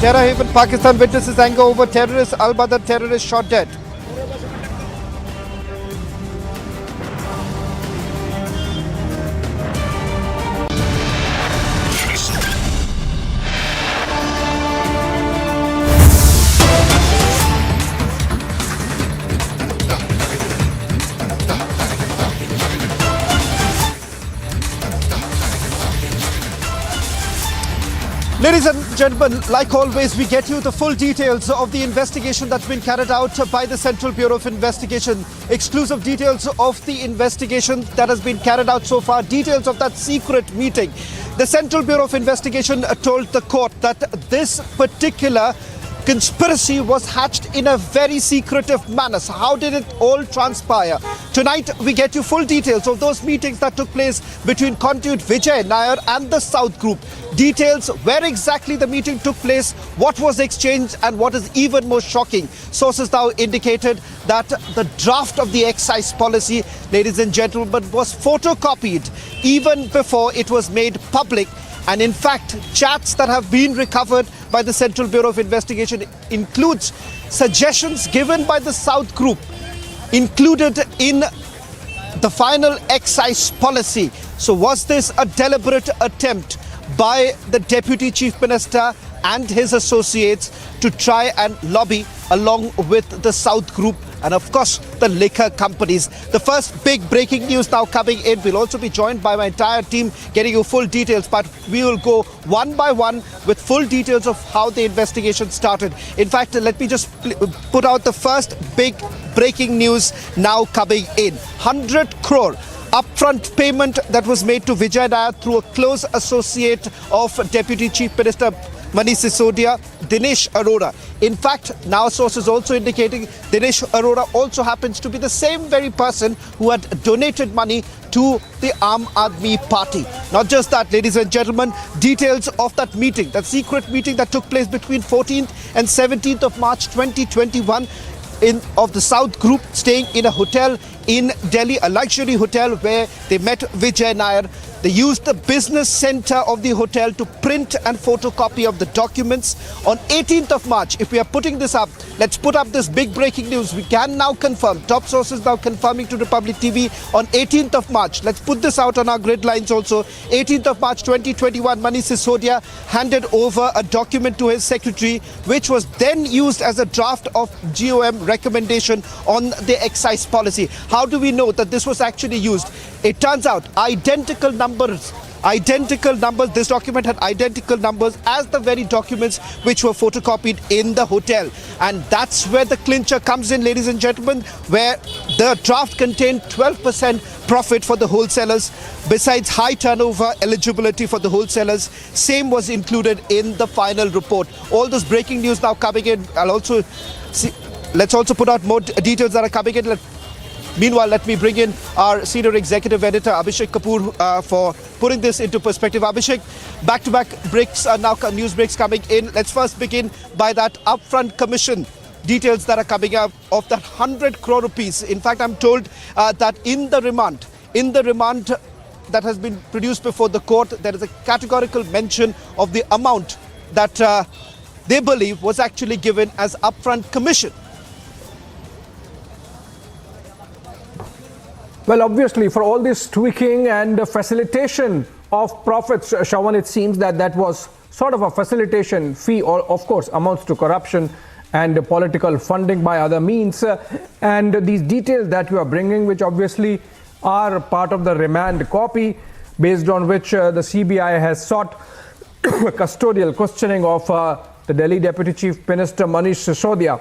Terror haven Pakistan witnesses anger over terrorist. Al-Badr terrorist shot dead. Ladies and gentlemen, like always, we get you the full details of the investigation that's been carried out by the Central Bureau of Investigation. Exclusive details of the investigation that has been carried out so far. Details of that secret meeting. The Central Bureau of Investigation told the court that this particular conspiracy was hatched in a very secretive manner. So how did it all transpire? Tonight we get you full details of those meetings that took place between conduit Vijay Nair and the South Group. Details where exactly the meeting took place, what was exchanged, and what is even more shocking. Sources now indicated that the draft of the excise policy, ladies and gentlemen, was photocopied even before it was made public. And in fact, chats that have been recovered by the Central Bureau of Investigation includes suggestions given by the South Group included in the final excise policy. So was this a deliberate attempt by the Deputy Chief Minister and his associates to try and lobby along with the South Group and of course the liquor companies? The first big breaking news now coming in. We'll also be joined by my entire team getting you full details, but we will go one by one with full details of how the investigation started. In fact, let me just put out the first big breaking news now coming in. 100 crore upfront payment that was made to Vijay Nair through a close associate of Deputy Chief Minister Manish Sisodia, Dinesh Arora. In fact, now sources also indicating Dinesh Arora also happens to be the same very person who had donated money to the Aam Aadmi Party. Not just that, ladies and gentlemen, details of that meeting, that secret meeting that took place between 14th and 17th of March 2021 of the South Group staying in a hotel in Delhi, a luxury hotel where they met Vijay Nair. They used the business center of the hotel to print and photocopy of the documents. On 18th of March, if we are putting this up, let's put up this big breaking news. We can now confirm, top sources now confirming to Republic TV on 18th of March. Let's put this out on our grid lines also. 18th of March 2021, Manish Sisodia handed over a document to his secretary, which was then used as a draft of GOM recommendation on the excise policy. How do we know that this was actually used? It turns out identical numbers. This document had identical numbers as the very documents which were photocopied in the hotel. And that's where the clincher comes in, ladies and gentlemen, where the draft contained 12% profit for the wholesalers. Besides high turnover eligibility for the wholesalers, same was included in the final report. All this breaking news now coming in. Let's also put out more details that are coming in. Meanwhile, let me bring in our senior executive editor, Abhishek Kapoor, for putting this into perspective. Abhishek, back-to-back breaks are now news breaks coming in. Let's first begin by that upfront commission details that are coming up of that 100 crore rupees. In fact, I'm told that in the remand that has been produced before the court, there is a categorical mention of the amount that they believe was actually given as upfront commission. Well, obviously, for all this tweaking and facilitation of profits, Shawan, it seems that was sort of a facilitation fee, or of course amounts to corruption and political funding by other means. And these details that you are bringing, which obviously are part of the remand copy, based on which the CBI has sought custodial questioning of the Delhi Deputy Chief Minister Manish Sisodia.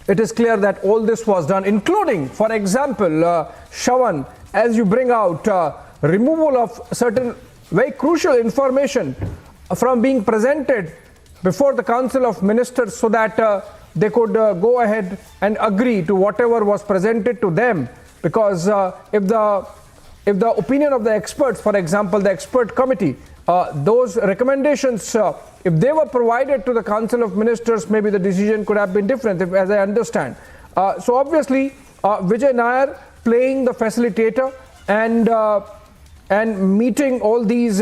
It is clear that all this was done, including, for example, Shawan, as you bring out, removal of certain very crucial information from being presented before the Council of Ministers so that they could go ahead and agree to whatever was presented to them. Because if the opinion of the experts, for example, the expert committee, those recommendations, if they were provided to the Council of Ministers, maybe the decision could have been different, as I understand. So obviously, Vijay Nair playing the facilitator and meeting all these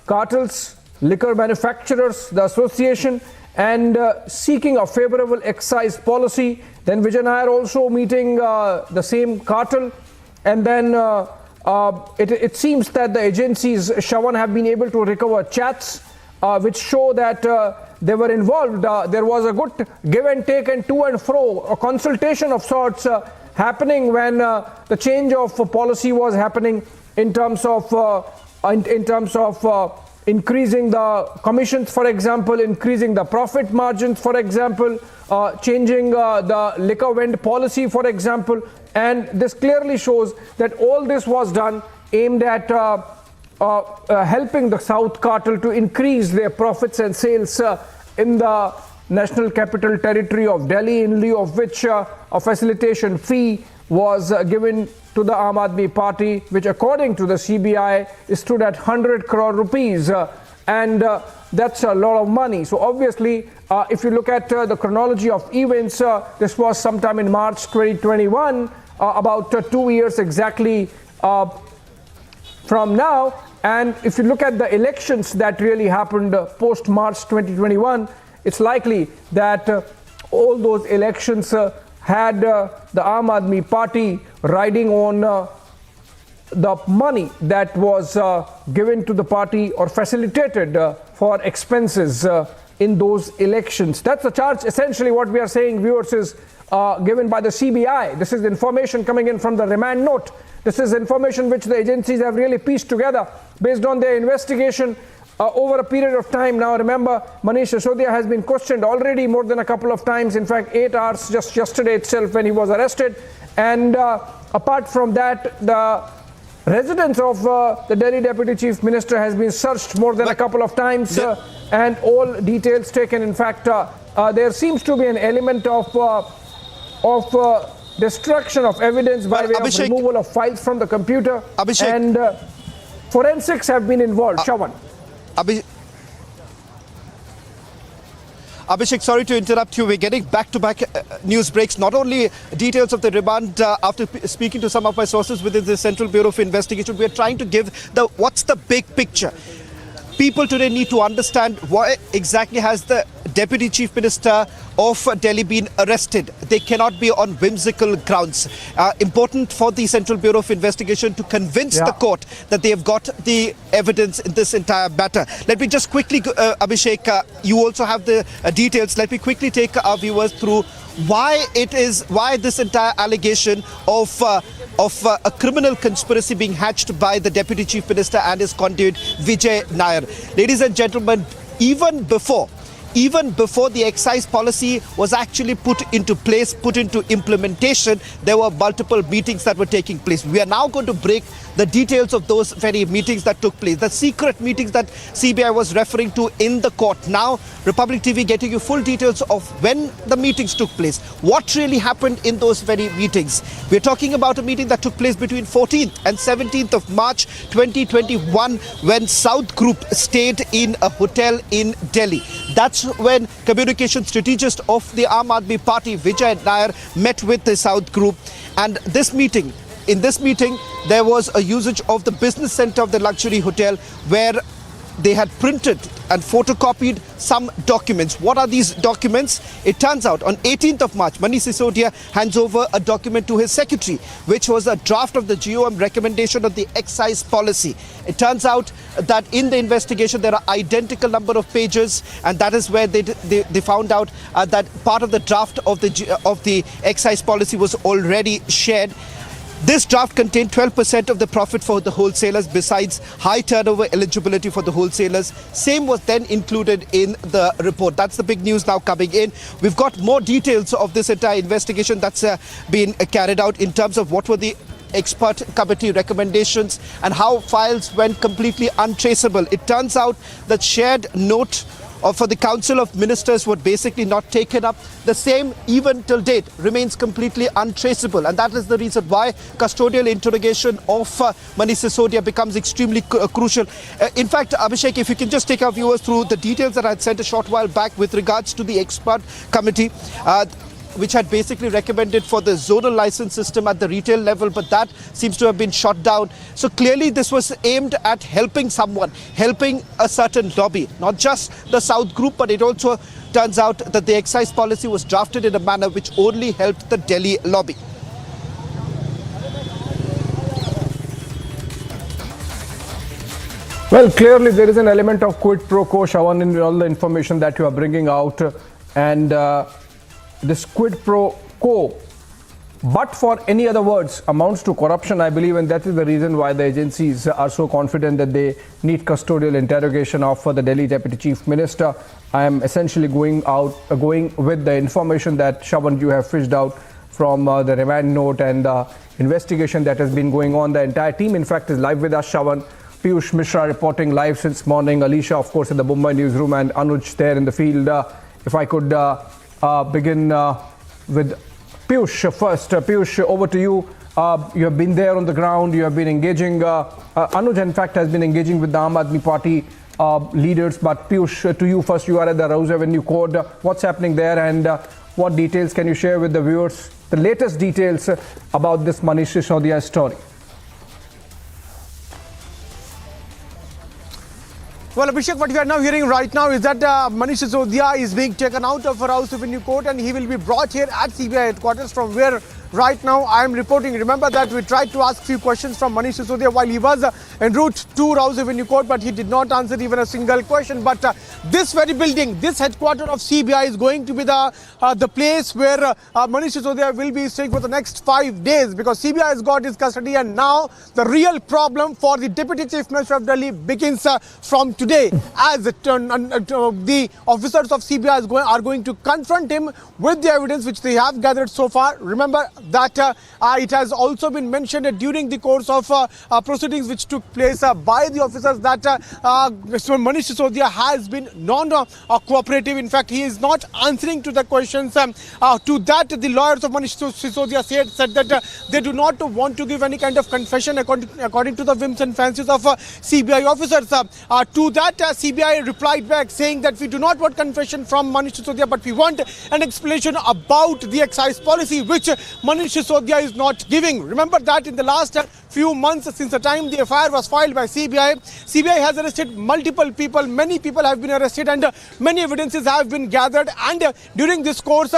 cartels, liquor manufacturers, the association, and seeking a favorable excise policy. Then Vijay Nair also meeting the same cartel, and then it seems that the agencies, Shawan, have been able to recover chats which show that they were involved. There was a good give and take and to and fro, a consultation of sorts happening when the change of policy was happening in terms of increasing the commissions, for example, increasing the profit margins, for example, changing the liquor vend policy, for example. And this clearly shows that all this was done aimed at helping the South cartel to increase their profits and sales in the National Capital Territory of Delhi, in lieu of which a facilitation fee was given to the Aam Aadmi Party, which according to the CBI stood at 100 crore rupees. And that's a lot of money. So obviously, if you look at the chronology of events, this was sometime in March 2021, about 2 years exactly from now. And if you look at the elections that really happened post-March 2021, it's likely that all those elections had the Aam Aadmi Party riding on the money that was given to the party or facilitated for expenses in those elections. That's the charge. Essentially what we are saying, viewers, is given by the CBI. This is information coming in from the remand note. This is information which the agencies have really pieced together based on their investigation over a period of time. Now remember, Manish Sisodia has been questioned already more than a couple of times, in fact 8 hours just yesterday itself when he was arrested. And apart from that, the residence of the Delhi Deputy Chief Minister has been searched more than a couple of times and all details taken. In fact, there seems to be an element of destruction of evidence by way of removal of files from the computer. And forensics have been involved. Shawan. Abhishek, sorry to interrupt you. We're getting back-to-back news breaks. Not only details of the remand, after speaking to some of my sources within the Central Bureau of Investigation, we're trying to give what's the big picture. People today need to understand why exactly has the Deputy Chief Minister of Delhi been arrested. They cannot be on whimsical grounds. Important for the Central Bureau of Investigation to convince the court that they have got the evidence in this entire matter. Let me just quickly, Abhishek, you also have the details. Let me quickly take our viewers through why this entire allegation of a criminal conspiracy being hatched by the Deputy Chief Minister and his conduit Vijay Nair. Ladies and gentlemen, even before the excise policy was actually put into place, put into implementation, there were multiple meetings that were taking place. We are now going to break the details of those very meetings that took place, the secret meetings that CBI was referring to in the court. Now, Republic TV getting you full details of when the meetings took place, what really happened in those very meetings. We're talking about a meeting that took place between 14th and 17th of March 2021 when South Group stayed in a hotel in Delhi. That's when communication strategist of the Aam Aadmi Party, Vijay Nair, met with the South Group. And in this meeting, there was a usage of the business center of the luxury hotel where they had printed and photocopied some documents. What are these documents? It turns out on 18th of March, Manish Sisodia hands over a document to his secretary, which was a draft of the GOM recommendation of the excise policy. It turns out that in the investigation, there are identical number of pages, and that is where they found out that part of the draft of the excise policy was already shared. This draft contained 12% of the profit for the wholesalers besides high turnover eligibility for the wholesalers. Same was then included in the report. That's the big news now coming in. We've got more details of this entire investigation that's been carried out in terms of what were the expert committee recommendations and how files went completely untraceable. It turns out that shared note for the Council of Ministers were basically not taken up. The same, even till date, remains completely untraceable. And that is the reason why custodial interrogation of Manish Sisodia becomes extremely crucial. In fact, Abhishek, if you can just take our viewers through the details that I had sent a short while back with regards to the expert committee, which had basically recommended for the zonal license system at the retail level, but that seems to have been shot down. So clearly this was aimed at helping someone, helping a certain lobby, not just the South Group, but it also turns out that the excise policy was drafted in a manner which only helped the Delhi lobby. Well, clearly there is an element of quid pro quo, Shawan, in all the information that you are bringing out. And this quid pro quo, but for any other words, amounts to corruption, I believe, and that is the reason why the agencies are so confident that they need custodial interrogation of the Delhi Deputy Chief Minister. I am essentially going with the information that, Shawan, you have fished out from the remand note and the investigation that has been going on. The entire team, in fact, is live with us, Shawan. Piyush Mishra reporting live since morning. Alicia, of course, in the Mumbai newsroom, and Anuj there in the field If I could begin with Piyush first. Piyush, over to you. You have been there on the ground. You have been engaging. Anuj, in fact, has been engaging with the Aam Aadmi Party leaders. But Piyush, to you first. You are at the Rouse Avenue Court. What's happening there, and what details can you share with the viewers? The latest details about this Manish Sisodia story. Well, Abhishek, what we are now hearing right now is that Manish Sisodia is being taken out of Rouse Avenue Court and he will be brought here at CBI headquarters, from where right now I am reporting. Remember that we tried to ask few questions from Manish Sisodia while he was en route to Rouse Avenue Court, but he did not answer even a single question. But this very building, this headquarters of CBI, is going to be the place where Manish Sisodia will be staying for the next 5 days, because CBI has got his custody, and now the real problem for the Deputy Chief Minister of Delhi begins from today, as the officers of CBI are going to confront him with the evidence which they have gathered so far. Remember that it has also been mentioned during the course of proceedings which took place by the officers that Manish Sisodia has been non-cooperative. In fact, he is not answering to the questions. To that, the lawyers of Manish Sisodia said that they do not want to give any kind of confession according to the whims and fancies of CBI officers. To that, CBI replied back saying that we do not want confession from Manish Sisodia, but we want an explanation about the excise policy, which Manish Sisodia is not giving. Remember that in the last few months, since the time the FIR was filed by CBI has arrested multiple people. Many people have been arrested and many evidences have been gathered, and during this course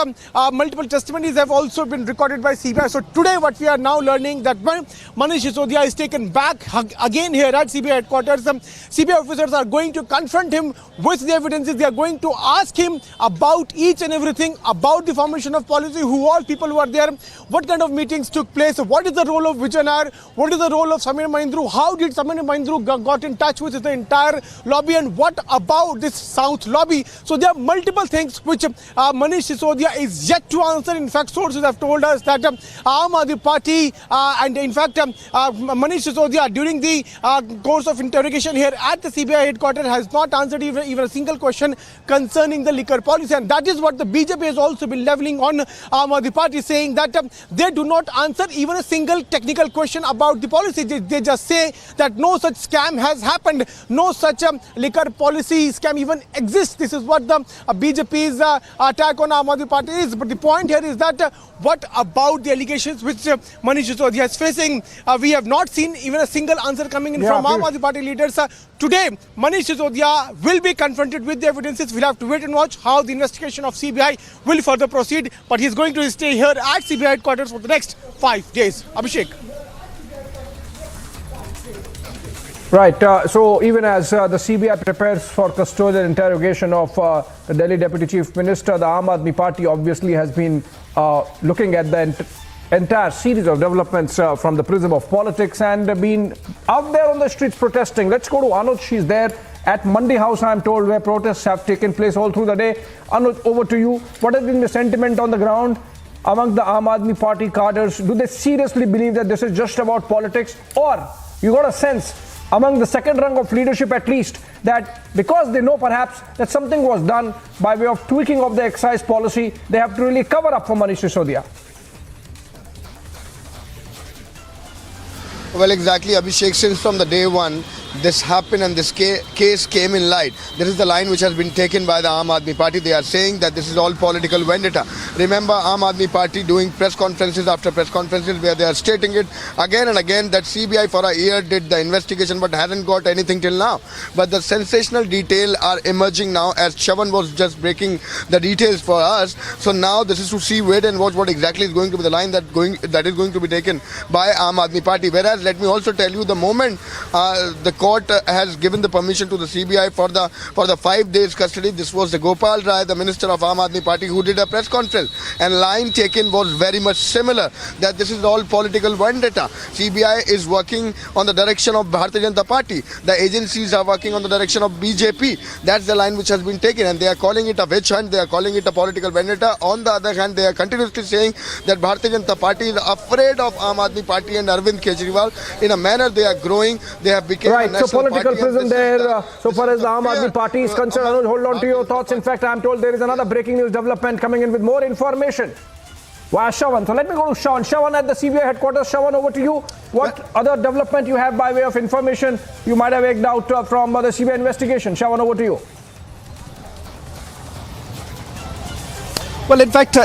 multiple testimonies have also been recorded by CBI. So today what we are now learning that Manish Sisodia is taken back again here at CBI headquarters. CBI officers are going to confront him with the evidences. They are going to ask him about each and everything, about the formation of policy, who all people who are there, what kind of meetings took place, what is the role of Vijayanar, what is the role of Samir Mahindra, how did Samir Mahindra got in touch with the entire lobby, and what about this South lobby. So there are multiple things which Manish Sisodia is yet to answer. In fact, sources have told us that Aam Aadmi Party and in fact Manish Sisodia during the course of interrogation here at the CBI headquarters has not answered even a single question concerning the liquor policy, and that is what the BJP has also been leveling on Aam Aadmi Party, saying that they do not answer even a single technical question about the policy. They just say that no such scam has happened, no such liquor policy scam even exists. This is what the BJP's attack on Aam Aadmi Party is. But the point here is that what about the allegations which Manish Sisodia is facing? We have not seen even a single answer coming in from Aam Aadmi Party leaders. Today, Manish Sisodia will be confronted with the evidences. We'll have to wait and watch how the investigation of CBI will further proceed. But he's going to stay here at CBI headquarters for the next 5 days. Abhishek. Right. So even as the CBI prepares for custodial interrogation of the Delhi Deputy Chief Minister, the Aam Aadmi Party obviously has been looking at the entire series of developments from the prism of politics and been out there on the streets protesting. Let's go to Anuj. She's there at Mandi House, I am told, where protests have taken place all through the day. Anuj, over to you. What has been the sentiment on the ground among the Aam Aadmi Party cadres? Do they seriously believe that this is just about politics, or you got a sense among the second rung of leadership at least that because they know perhaps that something was done by way of tweaking of the excise policy, they have to really cover up for Manish Sisodia? Well, exactly, Abhishek. Since from the day one this happened and this case came in light, this is the line which has been taken by the Aam Aadmi Party. They are saying that this is all political vendetta. Remember, Aam Aadmi Party doing press conferences after press conferences where they are stating it again and again that CBI for a year did the investigation but hasn't got anything till now. But the sensational details are emerging now, as Chavan was just breaking the details for us. So now this is to see, wait and watch what exactly is going to be the line that is going to be taken by Aam Aadmi Party. Whereas let me also tell you, the moment the court has given the permission to the CBI for the 5 days custody, this was the Gopal Rai, the minister of Aam Aadmi Party, who did a press conference, and line taken was very much similar, that this is all political vendetta. CBI is working on the direction of Bharatiya Janata Party. The agencies are working on the direction of BJP. That's the line which has been taken, and they are calling it a witch hunt. They are calling it a political vendetta. On the other hand, they are continuously saying that Bharatiya Janata Party is afraid of Aam Aadmi Party and Arvind Kejriwal. In a manner, they are growing. They have become the it's a National political Party, and prison this is there. So far as the Aam Aadmi Party is concerned, Anuj, hold on to your thoughts. In fact, I'm told there is another breaking news development coming in with more information. Via Shravan. So let me go to Shravan. Shravan at the CBI headquarters. Shravan, over to you. What other development you have by way of information you might have egged out from the CBI investigation? Shravan, over to you. Well, in fact,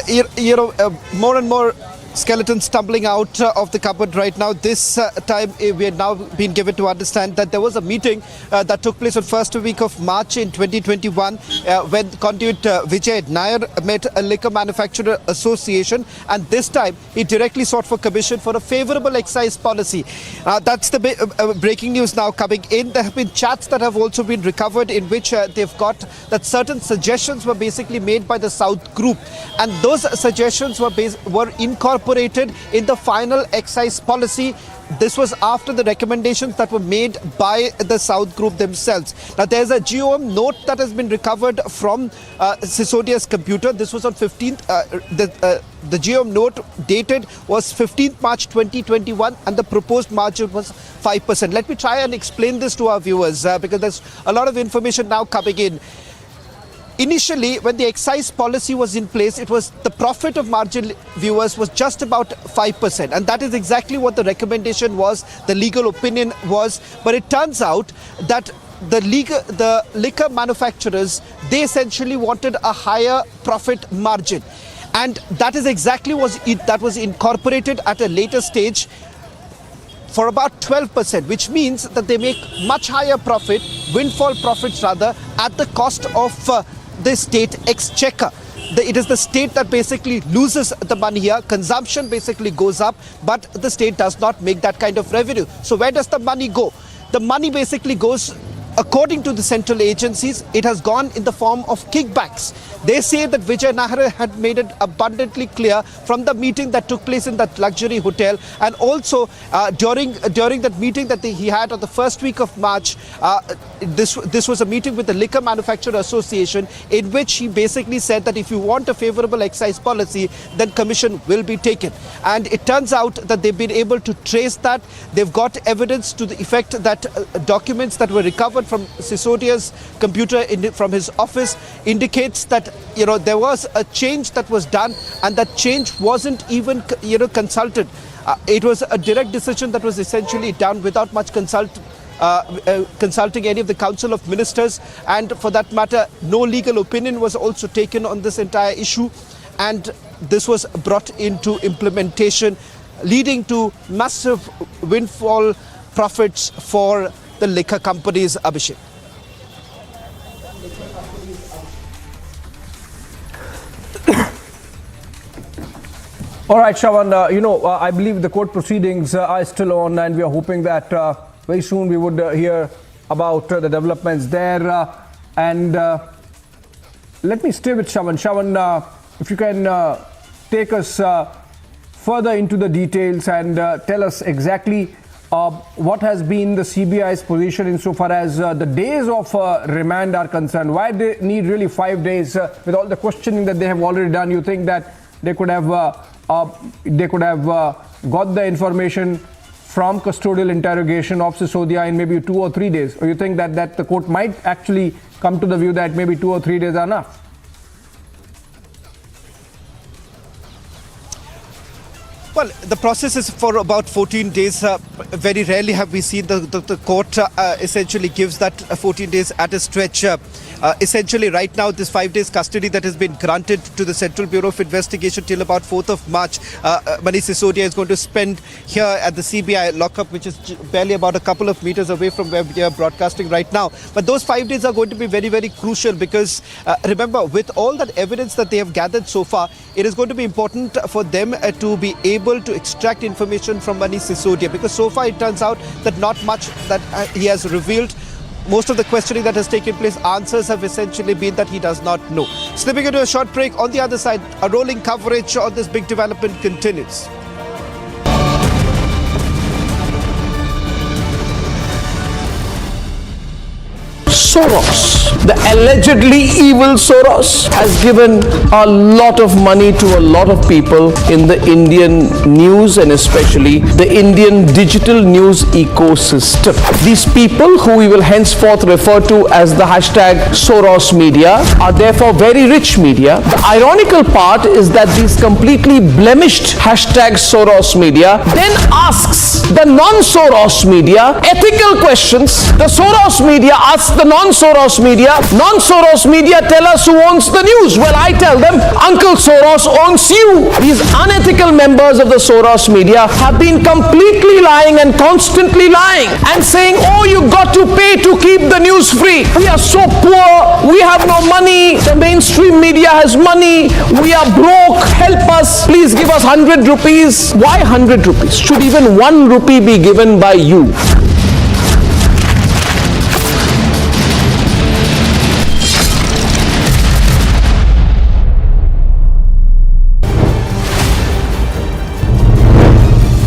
more and more skeletons stumbling out of the cupboard right now. This time we had now been given to understand that there was a meeting that took place on first week of March in 2021 when conduit Vijay Nair met a liquor manufacturer association, and this time he directly sought for commission for a favourable excise policy. That's the breaking news now coming in. There have been chats that have also been recovered in which they've got that certain suggestions were basically made by the South Group, and those suggestions were incorporated in the final excise policy. This was after the recommendations that were made by the South Group themselves. Now, there's a GOM note that has been recovered from Sisodia's computer. This was on 15th. The GOM note dated was 15th March 2021, and the proposed margin was 5%. Let me try and explain this to our viewers because there's a lot of information now coming in. Initially, when the excise policy was in place, it was the profit of margin viewers was just about 5%. And that is exactly what the recommendation was, the legal opinion was. But it turns out that the liquor manufacturers, they essentially wanted a higher profit margin. And that is exactly that was incorporated at a later stage for about 12%, which means that they make much higher profit, windfall profits rather, at the cost of the state exchequer. It is the state that basically loses the money here. Consumption basically goes up, but the state does not make that kind of revenue. So where does the money go? The money basically goes, according to the central agencies, it has gone in the form of kickbacks. They say that Vijay Nair had made it abundantly clear from the meeting that took place in that luxury hotel, and also during that meeting that he had on the first week of March. This was a meeting with the Liquor Manufacturer Association in which he basically said that if you want a favourable excise policy, then commission will be taken. And it turns out that they've been able to trace that. They've got evidence to the effect that documents that were recovered from Sisodia's computer from his office indicates that there was a change that was done, and that change wasn't even consulted. It was a direct decision that was essentially done without much consulting any of the Council of Ministers, and for that matter no legal opinion was also taken on this entire issue, and this was brought into implementation, leading to massive windfall profits for the liquor companies. Abhishek. All right, Shravan, I believe the court proceedings are still on, and we are hoping that very soon we would hear about the developments there. And let me stay with Shravan. Shravan, if you can take us further into the details and tell us exactly what has been the CBI's position insofar as the days of remand are concerned. Why they need really 5 days with all the questioning that they have already done? You think that they could have got the information from custodial interrogation of Sisodia in maybe 2 or 3 days? Or you think that the court might actually come to the view that maybe 2 or 3 days are enough? Well, the process is for about 14 days. Very rarely have we seen the court essentially gives that 14 days at a stretch. Essentially, right now, this 5 days custody that has been granted to the Central Bureau of Investigation till about 4th of March. Manish Sisodia is going to spend here at the CBI lockup, which is barely about a couple of meters away from where we are broadcasting right now. But those 5 days are going to be very, very crucial because remember, with all that evidence that they have gathered so far, it is going to be important for them to be able to extract information from Manish Sisodia, because so far it turns out that not much that he has revealed. Most of the questioning that has taken place, answers have essentially been that he does not know. Slipping into a short break. On the other side, a rolling coverage on this big development continues. Soros, the allegedly evil Soros, has given a lot of money to a lot of people in the Indian news and especially the Indian digital news ecosystem. These people, who we will henceforth refer to as the hashtag Soros media, are therefore very rich media. The ironical part is that these completely blemished hashtag Soros media then asks the non-Soros media ethical questions. The Soros media asks the non-Soros media, non-Soros media tell us who owns the news. Well, I tell them, Uncle Soros owns you. These unethical members of the Soros media have been completely lying and constantly lying and saying, oh, you got to pay to keep the news free. We are so poor, we have no money, the mainstream media has money, we are broke, help us, please give us 100 rupees. Why 100 rupees? Should even 1 rupee be given by you?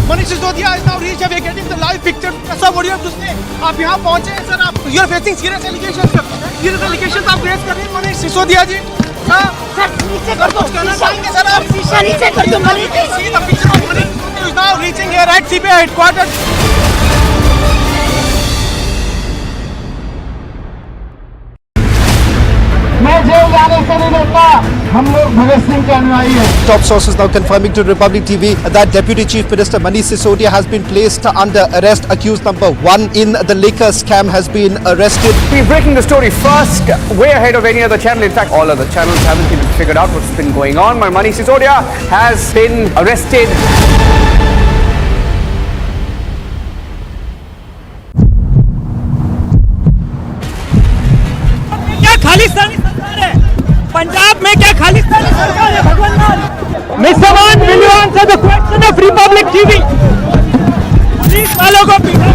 Manish Sisodia is now reached. We are getting the live picture. Sir, what do you have to say? आप यहाँ पहुँचे हैं sir. आप you are facing serious allegations. Serious allegations आप raise कर रहे हैं मनीष सिसोदिया जी. Sir नीचे कर दो. कहना चाहेंगे सर आप? शीशा नीचे कर दो Manish. See the picture of Manish Sisodia is now reaching here at CBI headquarters. मैं जेल जाने से नहीं डरता. हम लोग भगत सिंह के अनुयायी हैं. Top sources now confirming to Republic TV that Deputy Chief Minister Manish Sisodia has been placed under arrest. Accused number 1 in the liquor scam has been arrested. We're breaking the story first, way ahead of any other channel. In fact, all other channels haven't even figured out what's been going on. My Manish Sisodia has been arrested. क्या खालिस्तानी सरकार है? पंजाब में क्या खालिस्तानी सरकार है? भगवान मान Mr. Man, will you answer the question of Republic TV? Police वालों को पीटा.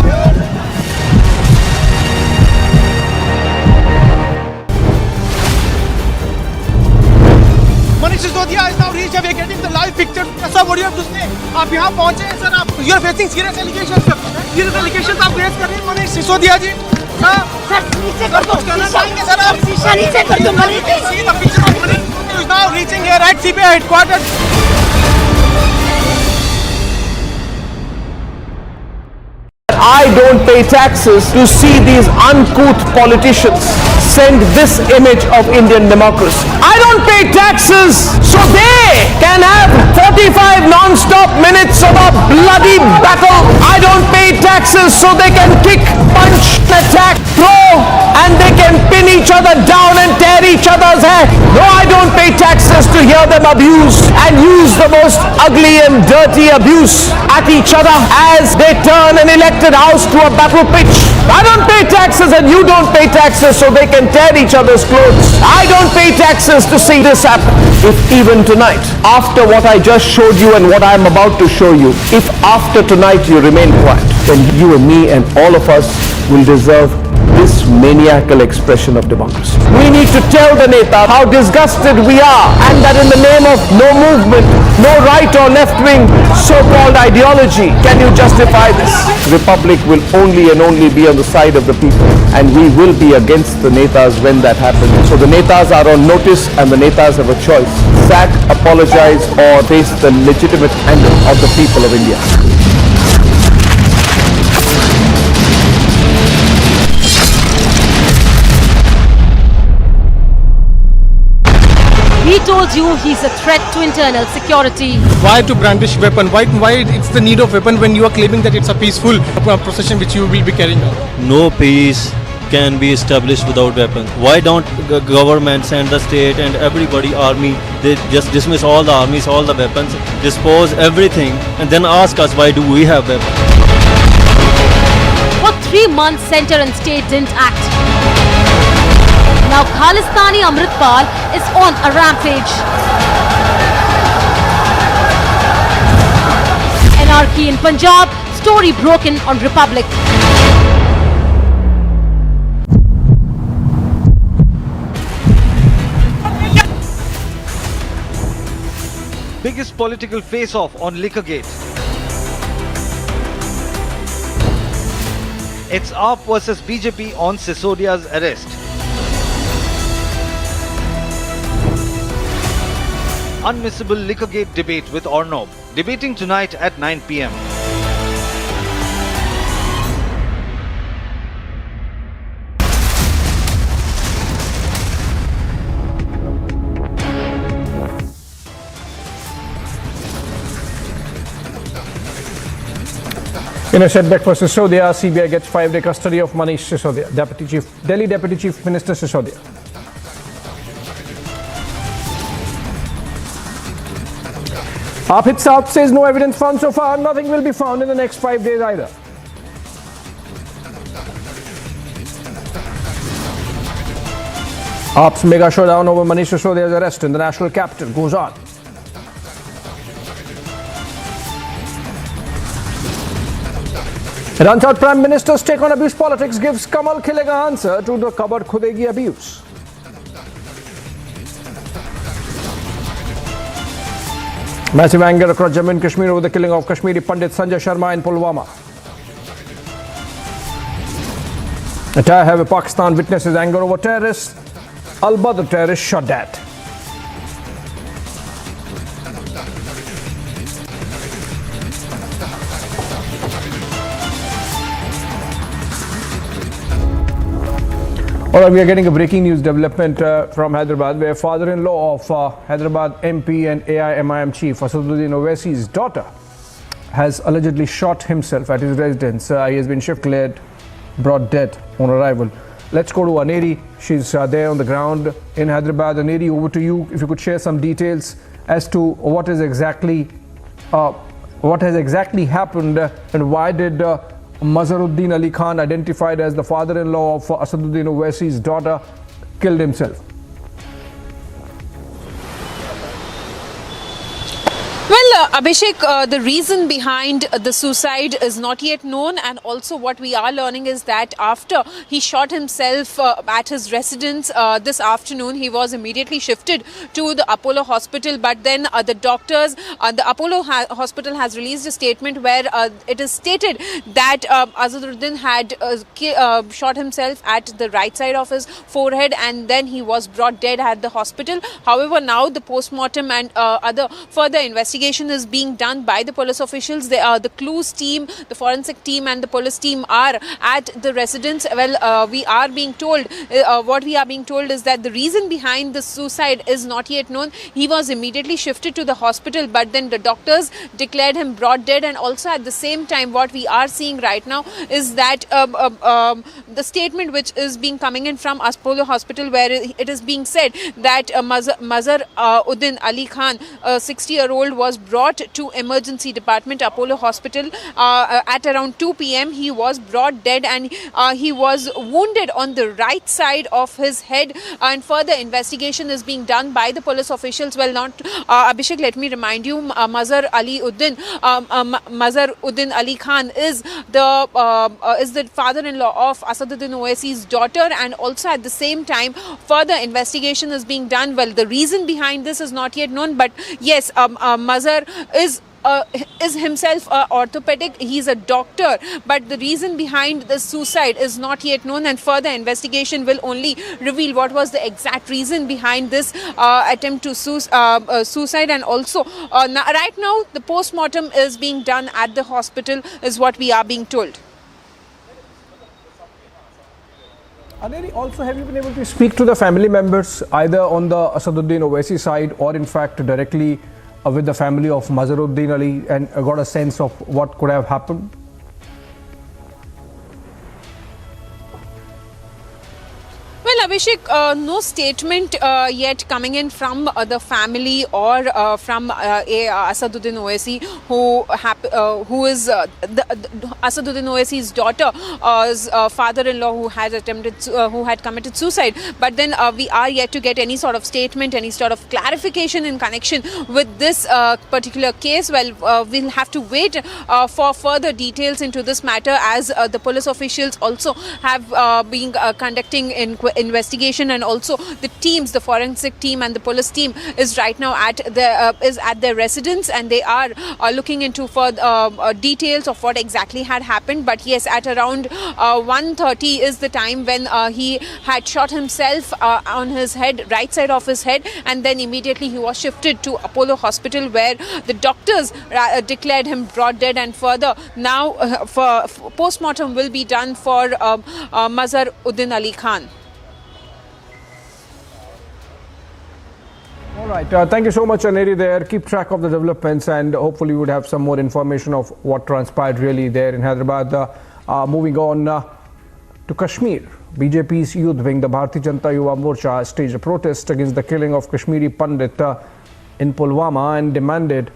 Manish Sisodia is now reached. We are getting the live picture. Sir, what do you have to say? आप यहाँ पहुँचे हैं सर. आप you are facing serious allegations. Serious allegations आप raise कर रहे हैं मनीष सिसोदिया जी. सर नीचे कर दो. कहना चाहेंगे सर आप? शीशा नीचे कर दो Manish. See the picture of Manish Sisodia is now reaching here at CBI headquarters. I don't pay taxes to see these uncouth politicians send this image of Indian democracy. I don't pay taxes so they can have 45 non-stop minutes of a bloody battle. I don't pay taxes so they can kick, punch, attack, throw, and they can pin each other down and tear each other's hair. No, I don't pay taxes to hear them abuse and use the most ugly and dirty abuse at each other as they turn an elected house to a battle pitch. I don't pay taxes and you don't pay taxes so they can tear each other's clothes. I don't pay taxes to see this happen. If even tonight, after what I just showed you and what I am about to show you, if after tonight you remain quiet, then you and me and all of us will deserve this maniacal expression of democracy. We need to tell the Neta how disgusted we are and that in the name of no movement, no right or left wing so-called ideology can you justify this. Republic will only and only be on the side of the people and we will be against the Netas when that happens. So the Netas are on notice and the Netas have a choice. Sack, apologize or face the legitimate anger of the people of India. He told you he's a threat to internal security. Why to brandish weapon? Why it's the need of weapon when you are claiming that it's a peaceful procession which you will be carrying out? No peace can be established without weapons. Why don't governments and the state and everybody, army, they just dismiss all the armies, all the weapons, dispose everything and then ask us why do we have weapons? For 3 months, center and state didn't act. Now Khalistani Amritpal is on a rampage. Anarchy in Punjab, story broken on Republic. Biggest political face-off on Liquorgate. It's AAP versus BJP on Sisodia's arrest. unmissable Liquorgate debate with Arnob, debating tonight at 9 p.m. In a setback for Sisodia, CBI gets 5-day custody of Manish Sisodia. Delhi Deputy Chief Minister Sisodia. AAP hit South says no evidence found so far. Nothing will be found in the next 5 days either. AAP's mega showdown over Manish Sisodia's arrest in the national capital goes on. Runs out Prime Minister's take on abuse politics gives Kamal Khilega answer to the Kabar Khudegi abuse. Massive anger across Jammu and Kashmir over the killing of Kashmiri Pandit Sanjay Sharma in Pulwama. Entire heavy Pakistan witnesses anger over terrorists. Al-Badr terrorists shot at. Alright, we are getting a breaking news development from Hyderabad, where father-in-law of Hyderabad MP and AIMIM chief Asaduddin Owaisi's daughter has allegedly shot himself at his residence. He has been shift-cleared, brought dead on arrival. Let's go to Aneri. She's there on the ground in Hyderabad. Aneri, over to you. If you could share some details as to what has exactly happened and why did Mazaruddin Ali Khan, identified as the father-in-law of Asaduddin Owaisi's daughter, killed himself? Well, Abhishek, the reason behind the suicide is not yet known, and also what we are learning is that after he shot himself at his residence this afternoon, he was immediately shifted to the Apollo hospital, but then the doctors, the Apollo hospital has released a statement where it is stated that Asaduddin had shot himself at the right side of his forehead, and then he was brought dead at the hospital. However, now the post-mortem and other further investigation is being done by the police officials. The clues team, the forensic team and the police team are at the residence. Well, we are being told, what we are being told is that the reason behind the suicide is not yet known. He was immediately shifted to the hospital, but then the doctors declared him brought dead. And also at the same time, what we are seeing right now is that the statement which is being coming in from Apollo hospital, where it is being said that Mazaruddin Ali Khan, a 60-year-old, was brought to emergency department Apollo hospital at around 2 p.m. He was brought dead, and he was wounded on the right side of his head, and further investigation is being done by the police officials. Well, not Abhishek, let me remind you, Mazaruddin Ali Khan is the father-in-law of Asaduddin Owaisi's daughter, and also at the same time further investigation is being done. Well, the reason behind this is not yet known, but yes, Mazar is himself orthopedic. He's a doctor, but the reason behind the suicide is not yet known, and further investigation will only reveal what was the exact reason behind this attempt to suicide. And also right now the post-mortem is being done at the hospital, is what we are being told. Aneri, also, have you been able to speak to the family members either on the Asaduddin Owaisi side or in fact directly with the family of Mazaruddin Ali, and got a sense of what could have happened? Well, Abhishek, no statement yet coming in from the family or from Asaduddin Owaisi, who is Asaduddin Owaisi's daughter's father-in-law, who had committed suicide. But then we are yet to get any sort of statement, any sort of clarification in connection with this particular case. Well, we'll have to wait for further details into this matter, as the police officials also have been conducting investigation, and also the teams, the forensic team and the police team is right now at their residence, and they are looking into further details of what exactly had happened. But yes, at around 1:30 is the time when he had shot himself on his head, right side of his head, and then immediately he was shifted to Apollo Hospital, where the doctors declared him brought dead. And further now post-mortem will be done for Mazhar Uddin Ali Khan. All right. Thank you so much, Aneri, there. Keep track of the developments, and hopefully we would have some more information of what transpired really there in Hyderabad. Moving on to Kashmir. BJP's youth wing, the Bharatiya Janata Yuva Morcha, staged a protest against the killing of Kashmiri Pandit in Pulwama and demanded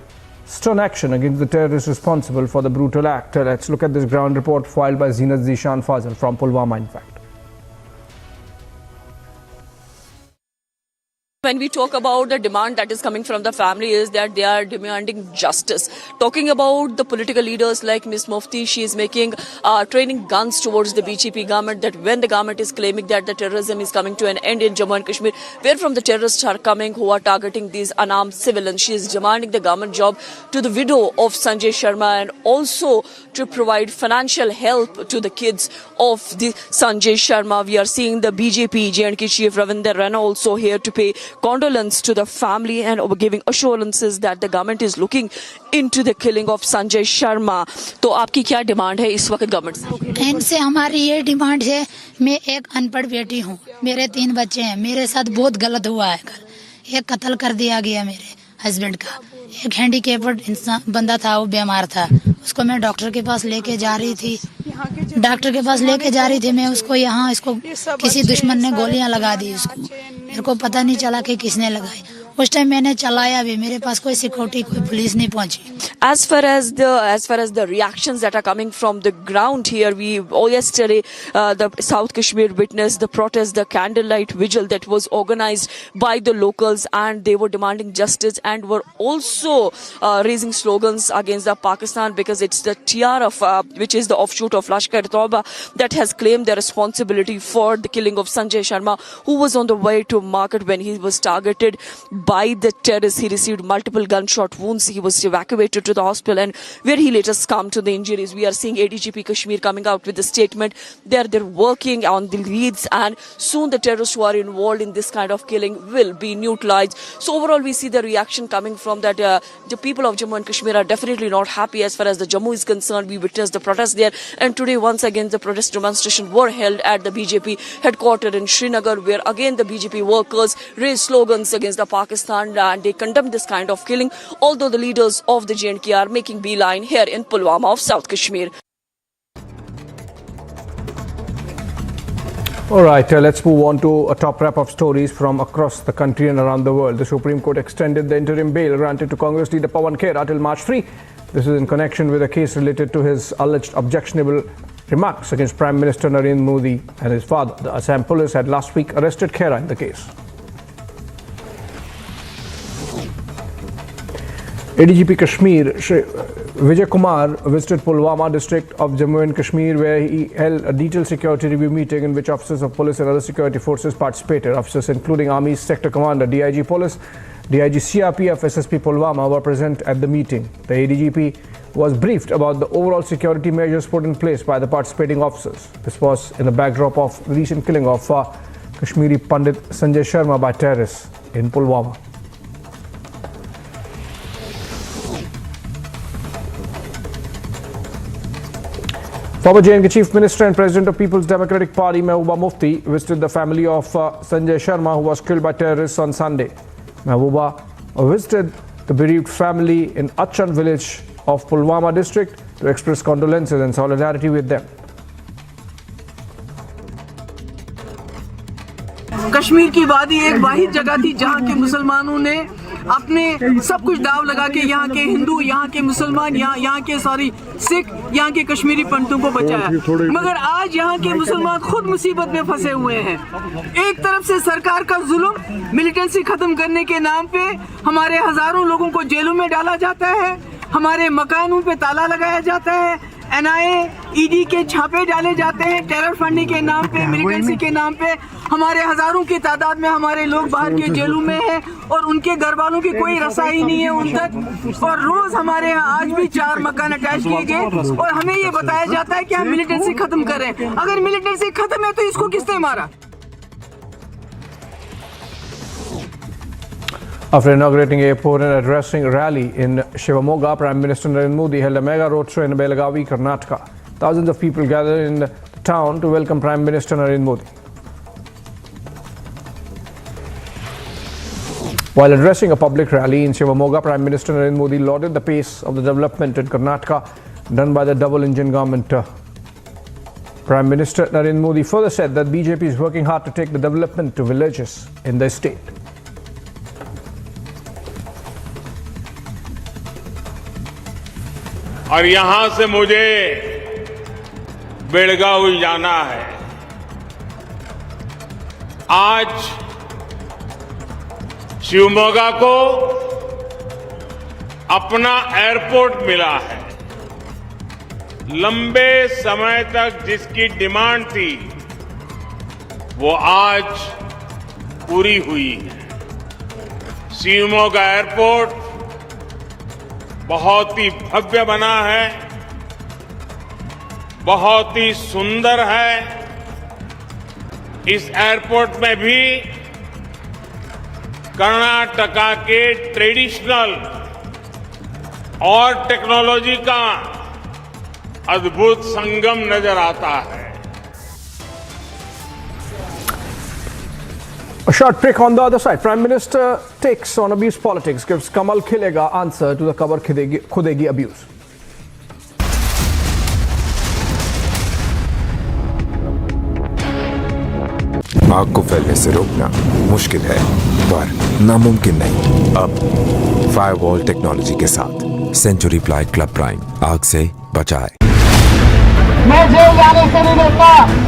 stern action against the terrorists responsible for the brutal act. Let's look at this ground report filed by Zinat Zishan Fazal from Pulwama, in fact. When we talk about the demand that is coming from the family is that they are demanding justice. Talking about the political leaders like Ms. Mufti, she is making training guns towards the BJP government, that when the government is claiming that the terrorism is coming to an end in Jammu and Kashmir, where from the terrorists are coming who are targeting these unarmed civilians. She is demanding the government job to the widow of Sanjay Sharma, and also to provide financial help to the kids of the Sanjay Sharma. We are seeing the BJP J&K chief Ravinder Rana also here to pay condolence to the family and giving assurances that the government is looking into the killing of Sanjay Sharma. तो आपकी क्या demand है इस वक्त government से? इनसे हमारी ये डिमांड है, मैं एक अनपढ़ बेटी हूँ, मेरे 3 बच्चे हैं, मेरे साथ बहुत गलत हुआ है कल। एक कत्ल कर दिया गया मेरे हस्बैंड का, एक हैंडीकेप्ड इंसान बंदा था, वो बीमार था, उसको मैं डॉक्टर के पास लेके जा रही थी, मैं उसको यहाँ इसको किसी दुश्मन ने गोलियां लगा दी उसको, मेरे को पता नहीं चला कि किसने लगाई। उस टाइम मैंने चलाया भी, मेरे पास कोई सिक्योरिटी, कोई पुलिस नहीं पहुंची। As far as the reactions that are coming from the ground here, yesterday the South Kashmir witnessed the protest, the candlelight vigil that was organized by the locals, and they were demanding justice and were also raising slogans against the Pakistan, because it's the TRF, which is the offshoot of Lashkar-e-Taiba, that has claimed the responsibility for the killing of Sanjay Sharma, who was on the way to market when he was targeted by the terrorists. He received multiple gunshot wounds. He was evacuated to the hospital, and where he later succumbed to the injuries. We are seeing ADGP Kashmir coming out with a statement. They're working on the leads, and soon the terrorists who are involved in this kind of killing will be neutralized. So overall, we see the reaction coming from that. The people of Jammu and Kashmir are definitely not happy as far as the Jammu is concerned. We witnessed the protest there, and today once again the protest demonstration were held at the BJP headquarters in Srinagar, where again the BJP workers raised slogans against the Pakistan, and they condemned this kind of killing, although the leaders of the J&K are making beeline here in Pulwama of South Kashmir. All right, let's move on to a top wrap of stories from across the country and around the world. The Supreme Court extended the interim bail granted to Congress leader Pawan Khera till March 3. This is in connection with a case related to his alleged objectionable remarks against Prime Minister Narendra Modi and his father. The Assam police had last week arrested Khera in the case. ADGP Kashmir Vijay Kumar visited Pulwama district of Jammu and Kashmir, where he held a detailed security review meeting in which officers of police and other security forces participated. Officers including Army Sector Commander, DIG Police, DIG CRPF, SSP Pulwama were present at the meeting. The ADGP was briefed about the overall security measures put in place by the participating officers. This was in the backdrop of the recent killing of Kashmiri Pandit Sanjay Sharma by terrorists in Pulwama. Former J&K Chief Minister and President of People's Democratic Party Mehbooba Mufti visited the family of Sanjay Sharma, who was killed by terrorists on Sunday. Mehbooba visited the bereaved family in Achan village of Pulwama district to express condolences and solidarity with them. Kashmir की वादी एक वाहिद जगह थी जहाँ के मुसलमानों ने अपने सब कुछ दाव लगा के यहाँ के हिंदू, यहाँ के मुसलमान, यहाँ के सिख, यहाँ के कश्मीरी पंडितों को बचाया। मगर आज यहाँ के मुसलमान खुद मुसीबत में फंसे हुए हैं। एक तरफ से सरकार का जुल्म, मिलिटेंसी खत्म करने के नाम पे हमारे हजारों लोगों को जेलों में डाला जाता है, हमारे मकानों पे ताला लगाया जाता है, एनआईए ईडी के छापे डाले जाते हैं टेरर फंडिंग के नाम पे, मिलिटेंसी के नाम पे। हमारे हजारों की तादाद में हमारे लोग बाहर के जेलों में हैं और उनके घर वालों की कोई रसाई नहीं है उन तक। और रोज हमारे यहाँ आज भी 4 मकान अटैच किए गए और हमें ये बताया जाता है कि हम मिलिटेंसी खत्म करें। अगर मिलिटेंसी खत्म है तो इसको किसने मारा? After inaugurating airport and addressing rally in Shivamoga, Prime Minister Narendra Modi held a mega road show in Belagavi, Karnataka. Thousands of people gathered in the town to welcome Prime Minister Narendra Modi. While addressing a public rally in Shivamoga, Prime Minister Narendra Modi lauded the pace of the development in Karnataka done by the double-engine government. Prime Minister Narendra Modi further said that BJP is working hard to take the development to villages in the state. और यहां से मुझे बेलगावी जाना है। आज शिवमोगा को अपना airport मिला है। लंबे समय तक जिसकी डिमांड थी वो आज पूरी हुई है। शिवमोगा एयरपोर्ट बहुत ही भव्य बना है, बहुत ही सुंदर है। इस एयरपोर्ट में भी कर्नाटका के ट्रेडिशनल और टेक्नोलॉजी का अद्भुत संगम नजर आता है। A short break. On the other side, Prime Minister takes on abuse politics, gives Kamal Khilega answer to the Kabar Khudegi abuse. आग को फैलने से रोकना मुश्किल है पर नामुमकिन नहीं। अब फायरवॉल टेक्नोलॉजी के साथ सेंचुरी प्लाई क्लब प्राइम आग से बचाए। मैं जेल जाने से नहीं डरता,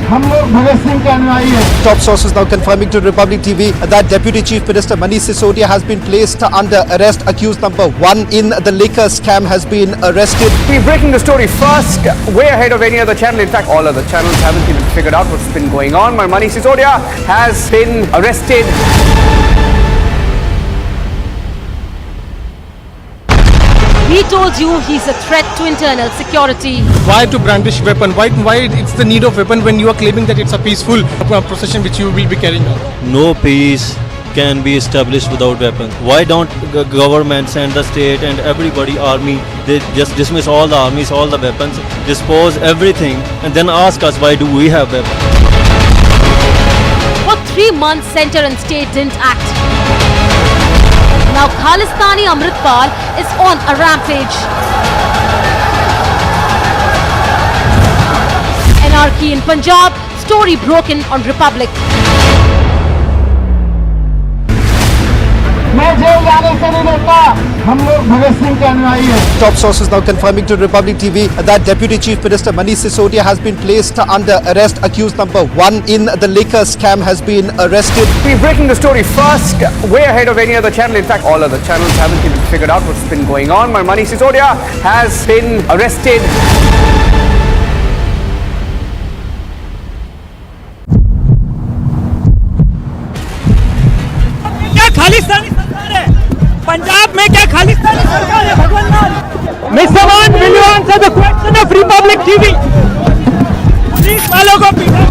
हम लोग भगत सिंह के अनुयायी हैं। Top sources now confirming to Republic TV that Deputy Chief Minister Manish Sisodia has been placed under arrest. Accused number 1 in the liquor scam has been arrested. We're breaking the story first, way ahead of any other channel. In fact, all other channels haven't even figured out what's been going on. Manish Sisodia has been arrested. We told you he's a threat to internal security. Why to brandish weapon? Why it's the need of weapon when you are claiming that it's a peaceful procession which you will be carrying out? No peace can be established without weapons. Why don't government send the state and everybody army? They just dismiss all the armies, all the weapons, dispose everything, and then ask us why do we have weapons? For 3 months, center and state didn't act. Now Khalistani Amritpal is on a rampage. Anarchy in Punjab, story broken on Republic. मैं jail जाने से नहीं डरता, हम लोग भगत सिंह के अनुयायी हैं। Top sources now confirming to Republic TV that Deputy Chief Minister Manish Sisodia has been placed under arrest. Accused number 1 in the liquor scam has been arrested. We're breaking the story first, way ahead of any other channel. In fact, all other channels haven't even figured out what's been going on. Manish Sisodia has been arrested. क्या खालिस्तानी सरकार है? पंजाब में क्या खालिस्तानी सरकार है? भगवान मान mister one, will you answer the question of Republic TV? Police वालों को पीछे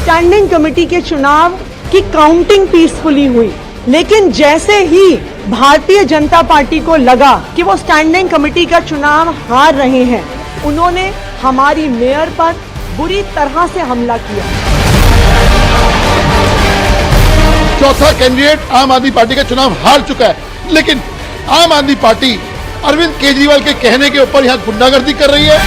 स्टैंडिंग कमेटी के चुनाव की काउंटिंग पीसफुली हुई, लेकिन जैसे ही भारतीय जनता पार्टी को लगा कि वो स्टैंडिंग कमेटी का चुनाव हार रहे हैं, उन्होंने हमारी मेयर पर बुरी तरह से हमला किया। चौथा कैंडिडेट आम आदमी पार्टी का चुनाव हार चुका है, लेकिन आम आदमी पार्टी अरविंद केजरीवाल के कहने के ऊपर यहां गुंडागर्दी कर रही है।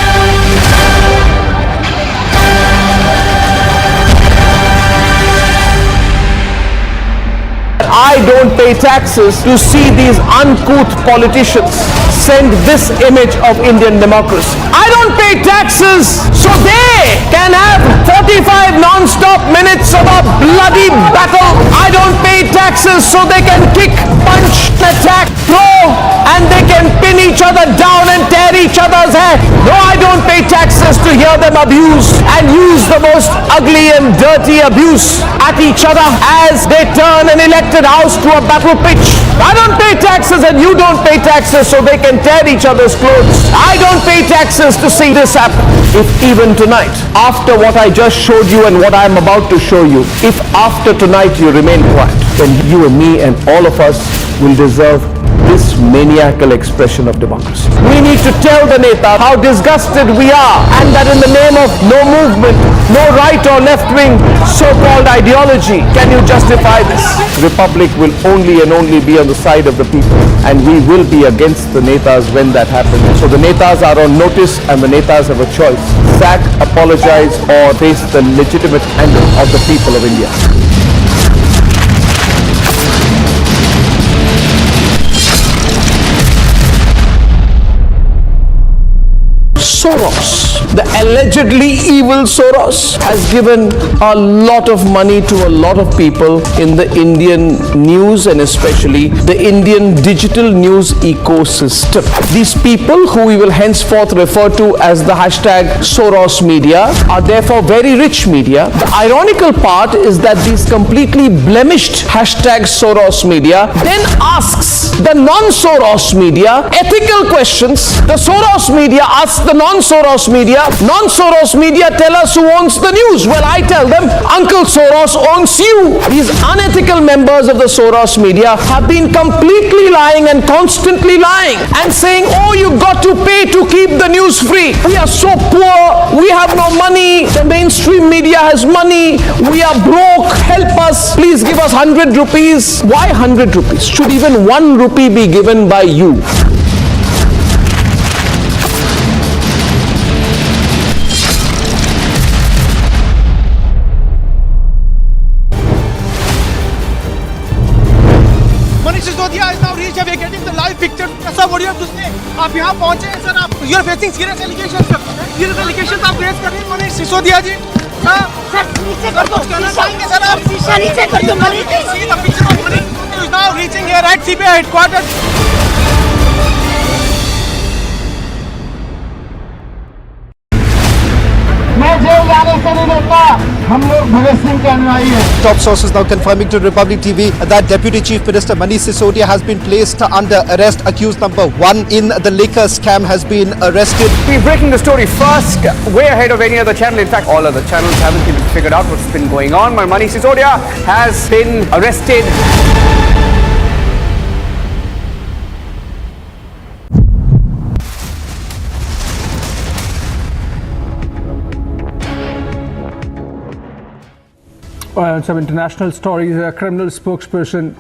I I don't pay taxes to see these uncouth politicians send this image of Indian democracy. I don't pay taxes so they can have 45 non-stop minutes of a bloody battle. I don't pay taxes so they can kick, punch, attack, throw, and they can pin each other down and tear each other's hair. No, I don't pay taxes to hear them abuse and use the most ugly and dirty abuse at each other as they turn an elected house to a battle pitch. I don't pay taxes and you don't pay taxes so they can tear each other's clothes. I don't pay taxes to see this happen. If even tonight, after what I just showed you and what I'm about to show you, if after tonight you remain quiet, then you and me and all of us will deserve this maniacal expression of democracy. We need to tell the Neta how disgusted we are and that in the name of no movement, no right or left wing so-called ideology can you justify this. Republic will only and only be on the side of the people and we will be against the Netas when that happens. So the Netas are on notice and the Netas have a choice. Sack, apologize or face the legitimate anger of the people of India. Soros, the allegedly evil Soros, has given a lot of money to a lot of people in the Indian news and especially the Indian digital news ecosystem. These people, who we will henceforth refer to as the hashtag Soros media, are therefore very rich media. The ironical part is that these completely blemished hashtag Soros media then asks the non-Soros media ethical questions. The Soros media asks the non-Soros media tell us who owns the news. Well, I tell them, Uncle Soros owns you. These unethical members of the Soros media have been completely lying and constantly lying and saying, oh, you got to pay to keep the news free. We are so poor, we have no money, the mainstream media has money, we are broke, help us, please give us 100 rupees. Why 100 rupees? Should even 1 rupee be given by you? Manish Sisodia is now reached. We are getting the live picture. Sir, what do you have to say? आप यहाँ पहुँचे हैं sir. आप you are facing serious allegations. Serious allegations आप raise कर रहे हैं मनीष सिसोदिया जी. Sir नीचे कर दो. कहना चाहेंगे सर आप. शीशा नीचे कर दो Manish ji. See the picture of Manish Sisodia is now reaching here at CBI headquarters. मैं जेल जाने से नहीं डरता. हम लोग भगत सिंह के अनुयायी हैं. Top sources now confirming to Republic TV that Deputy Chief Minister Manish Sisodia has been placed under arrest. Accused number 1 in the liquor scam has been arrested. We're breaking the story first, way ahead of any other channel. In fact, all other channels haven't even figured out what's been going on. But Manish Sisodia has been arrested. Some international stories. A criminal spokesperson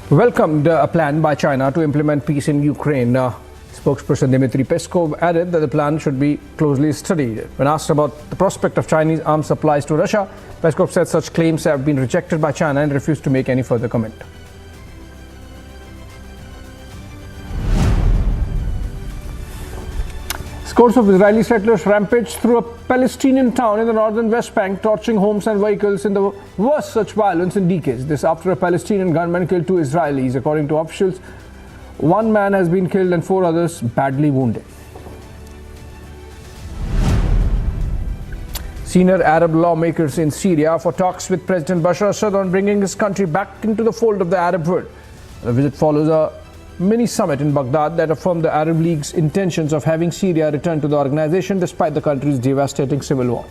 welcomed a plan by China to implement peace in Ukraine. Spokesperson Dmitry Peskov added that the plan should be closely studied. When asked about the prospect of Chinese arms supplies to Russia, Peskov said such claims have been rejected by China and refused to make any further comment. Scores of Israeli settlers rampaged through a Palestinian town in the northern West Bank, torching homes and vehicles in the worst such violence in decades. This after a Palestinian gunman killed 2 Israelis. According to officials, 1 man has been killed and 4 others badly wounded. Senior Arab lawmakers in Syria for talks with President Bashar Assad on bringing his country back into the fold of the Arab world. The visit follows a mini summit in Baghdad that affirmed the Arab League's intentions of having Syria return to the organization despite the country's devastating civil war.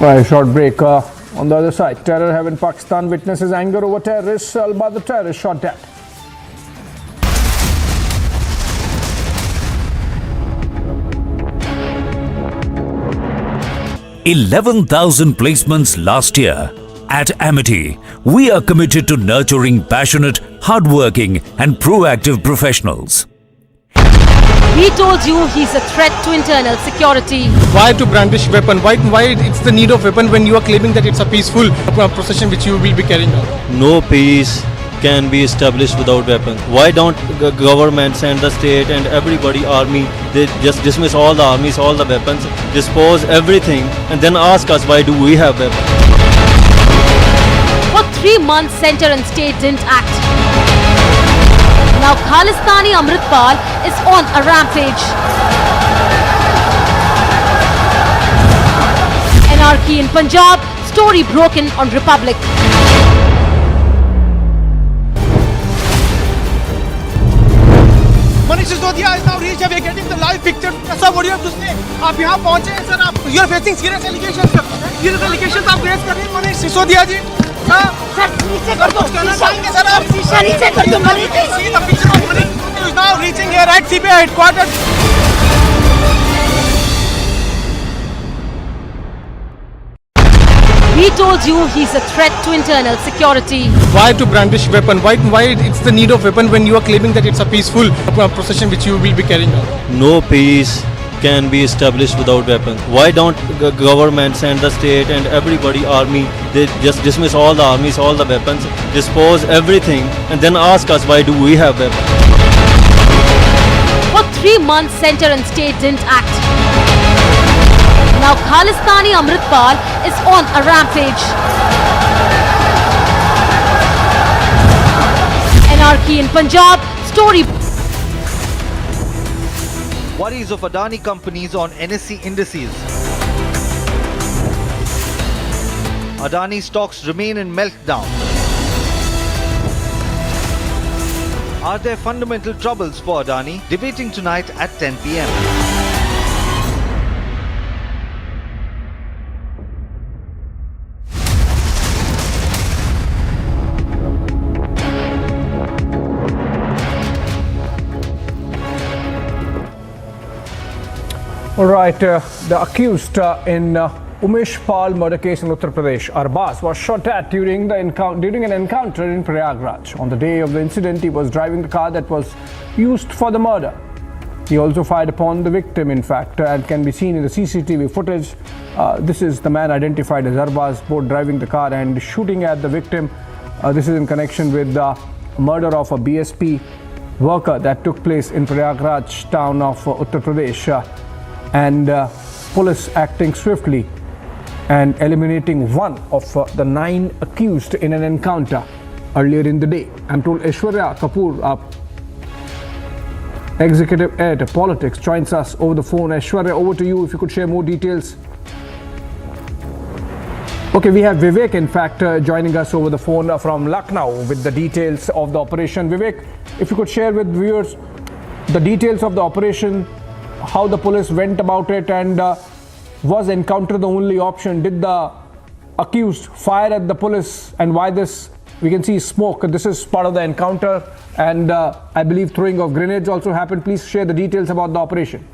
A short break. On the other side, terror haven Pakistan witnesses anger over terrorists. Al-Badr terrorists shot dead. 11,000 placements last year. At Amity, we are committed to nurturing passionate, hardworking and proactive professionals. We told you he's a threat to internal security. Why to brandish weapon? Why it's the need of weapon when you are claiming that it's a peaceful procession which you will be carrying out? No peace can be established without weapons. Why don't governments and the state and everybody, army, they just dismiss all the armies, all the weapons, dispose everything, and then ask us why do we have weapons? For 3 months, center and state didn't act. Now Khalistani Amritpal is on a rampage. Anarchy in Punjab, story broken on Republic. Manish Sisodia is now reached. We are getting the live picture. Sir, what do you have to say? आप यहाँ पहुँचे हैं sir. आप you are facing serious allegations. Serious allegations आप face कर रहे हैं मनीष सिसोदिया जी. Sir नीचे कर दो. कहना चाहेंगे सर आप? शीशा नीचे कर दो Manish ji. See the picture of Manish Sisodia is now reaching here at CBI headquarters. We told you he's a threat to internal security. Why to brandish weapon? Why it's the need of weapon when you are claiming that it's a peaceful procession which you will be carrying out? No peace can be established without weapons. Why don't governments and the state and everybody, army, they just dismiss all the armies, all the weapons, dispose everything, and then ask us why do we have weapons? For 3 months, center and state didn't act. Now Khalistani Amritpal is on a rampage. Anarchy in Punjab, story. Worries of Adani companies on NSE indices. Adani stocks remain in meltdown. Are there fundamental troubles for Adani? Debating tonight at 10 p.m. All right, the accused in Umesh Pal murder case in Uttar Pradesh, Arbaz, was shot at during an encounter in Prayagraj. On the day of the incident, he was driving the car that was used for the murder. He also fired upon the victim, in fact, and can be seen in the CCTV footage. This is the man identified as Arbaz, both driving the car and shooting at the victim. This is in connection with the murder of a BSP worker that took place in Prayagraj town of Uttar Pradesh. And police acting swiftly and eliminating one of the 9 accused in an encounter earlier in the day. I'm told Aishwarya Kapoor, executive editor politics, joins us over the phone. Aishwarya, over to you if you could share more details. Okay, we have Vivek, in fact, joining us over the phone from Lucknow with the details of the operation. Vivek, if you could share with viewers the details of the operation, how the police went about it, and was encounter the only option? Did the accused fire at the police, and why this? We can see smoke. This is part of the encounter, and I believe throwing of grenades also happened. Please share the details about the operation.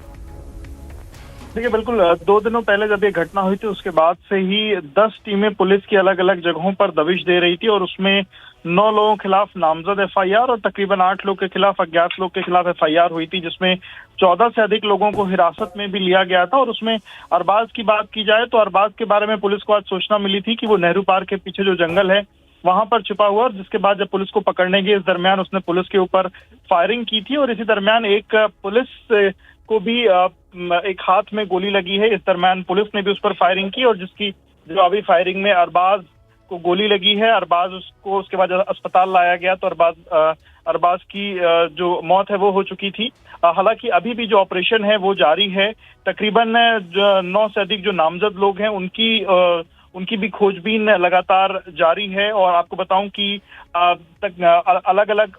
देखिए बिल्कुल 2 दिनों पहले जब ये घटना हुई थी उसके बाद से ही 10 टीमें पुलिस की अलग अलग जगहों पर दबिश दे रही थी और उसमें 9 लोगों के खिलाफ नामजद एफआईआर और तकरीबन 8 लोग के खिलाफ अज्ञात लोग के खिलाफ एफआईआर हुई थी, जिसमें 14 से अधिक लोगों को हिरासत में भी लिया गया था। और उसमें अरबाज की बात की जाए तो अरबाज के बारे में पुलिस को आज सूचना मिली थी कि वो नेहरू पार्क के पीछे जो जंगल है वहां पर छुपा हुआ, और जिसके बाद जब पुलिस को पकड़ने गई इस दरमियान उसने पुलिस के ऊपर फायरिंग की थी और इसी दरमियान एक पुलिस को भी एक हाथ में गोली लगी है। इस दरमियान पुलिस ने भी उस पर फायरिंग की और जिसकी जवाबी फायरिंग में अरबाज को गोली लगी है। अरबाज उसको उसके बाद अस्पताल लाया गया तो अरबाज की जो मौत है वो हो चुकी थी। हालांकि अभी भी जो ऑपरेशन है वो जारी है। तकरीबन 9 से अधिक जो नामजद लोग हैं उनकी भी खोजबीन लगातार जारी है। और आपको बताऊं कि अलग अलग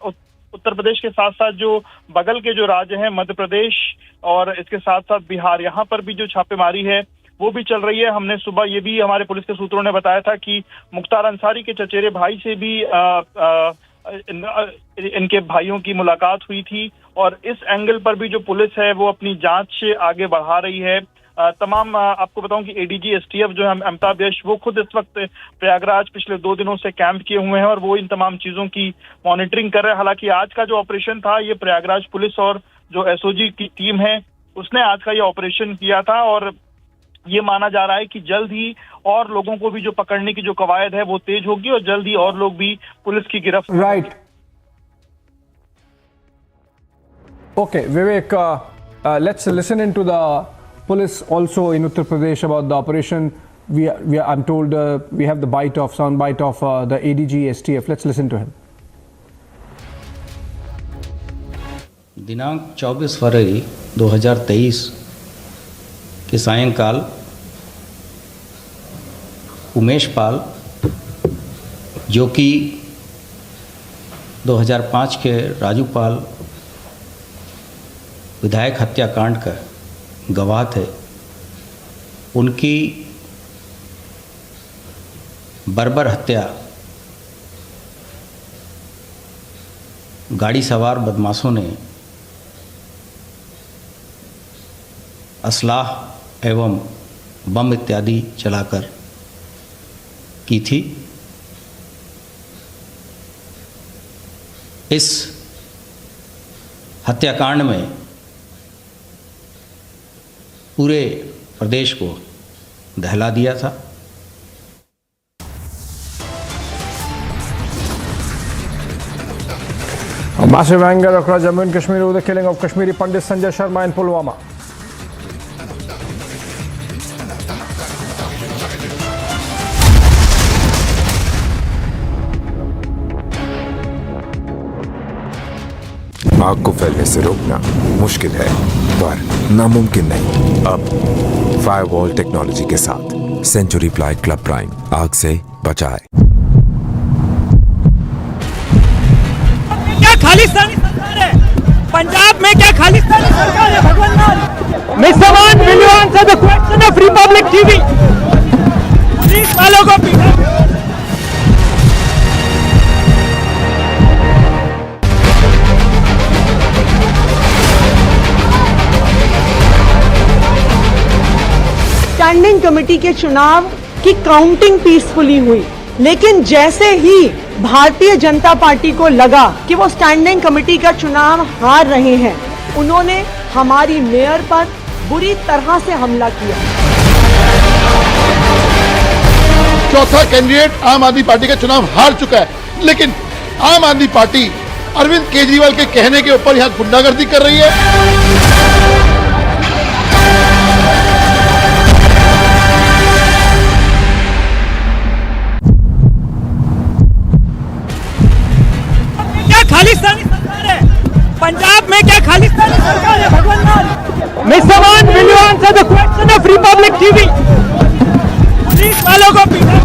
उत्तर प्रदेश के साथ साथ जो बगल के जो राज्य हैं मध्य प्रदेश और इसके साथ साथ बिहार, यहाँ पर भी जो छापेमारी है वो भी चल रही है। हमने सुबह ये भी हमारे पुलिस के सूत्रों ने बताया था कि मुख्तार अंसारी के चचेरे भाई से भी इनके भाइयों की मुलाकात हुई थी और इस एंगल पर भी जो पुलिस है वो अपनी जांच आगे बढ़ा रही है। तमाम आपको बताऊं कि एडीजी एसटीएफ जो है अमिताभ यश, वो खुद इस वक्त प्रयागराज पिछले 2 दिनों से कैंप किए हुए हैं और वो इन तमाम चीजों की मॉनिटरिंग कर रहे हैं। हालांकि आज का जो ऑपरेशन था, ये प्रयागराज पुलिस और जो एसओजी की टीम है उसने आज का ये ऑपरेशन किया था और ये माना जा रहा है कि जल्द ही और लोगों को भी जो पकड़ने की जो कवायद है वो तेज होगी और जल्द ही और लोग भी पुलिस की गिरफ्त। Right, okay Vivek, let's listen into the police also in Uttar Pradesh about the operation. I'm told we have the sound bite of the ADG STF. Let's listen to him. दिनांक 24 फरवरी 2023 के सायंकाल उमेश पाल, जो कि 2005 के राजू पाल विधायक हत्याकांड का गवाह थे, उनकी बर्बर हत्या गाड़ी सवार बदमाशों ने असलाह एवं बम इत्यादि चलाकर की थी। इस हत्याकांड में पूरे प्रदेश को दहला दिया था। A massive anger across Jammu and Kashmir over the killing of Kashmiri Pandit Sanjay Sharma in Pulwama. आग को फैलने से रोकना मुश्किल है, पर नामुमकिन नहीं। अब फायरवॉल टेक्नोलॉजी के साथ सेंचुरी प्लाई क्लब प्राइम आग से बचाए। क्या खालिस्तानी सरकार है? पंजाब में क्या खालिस्तानी सरकार है? भगवान mister one, will you answer the question of Republic TV? Police वालों को पीटा। स्टैंडिंग कमेटी के चुनाव की काउंटिंग पीसफुली हुई, लेकिन जैसे ही भारतीय जनता पार्टी को लगा कि वो स्टैंडिंग कमेटी का चुनाव हार रहे हैं, उन्होंने हमारी मेयर पर बुरी तरह से हमला किया। चौथा कैंडिडेट आम आदमी पार्टी का चुनाव हार चुका है, लेकिन आम आदमी पार्टी अरविंद केजरीवाल के कहने के ऊपर यहाँ गुंडागर्दी कर रही है। खालिस्तानी सरकार है? पंजाब में क्या खालिस्तानी सरकार है? भगवान mister one, will you answer the question of Republic TV? Police वालों को पीटा।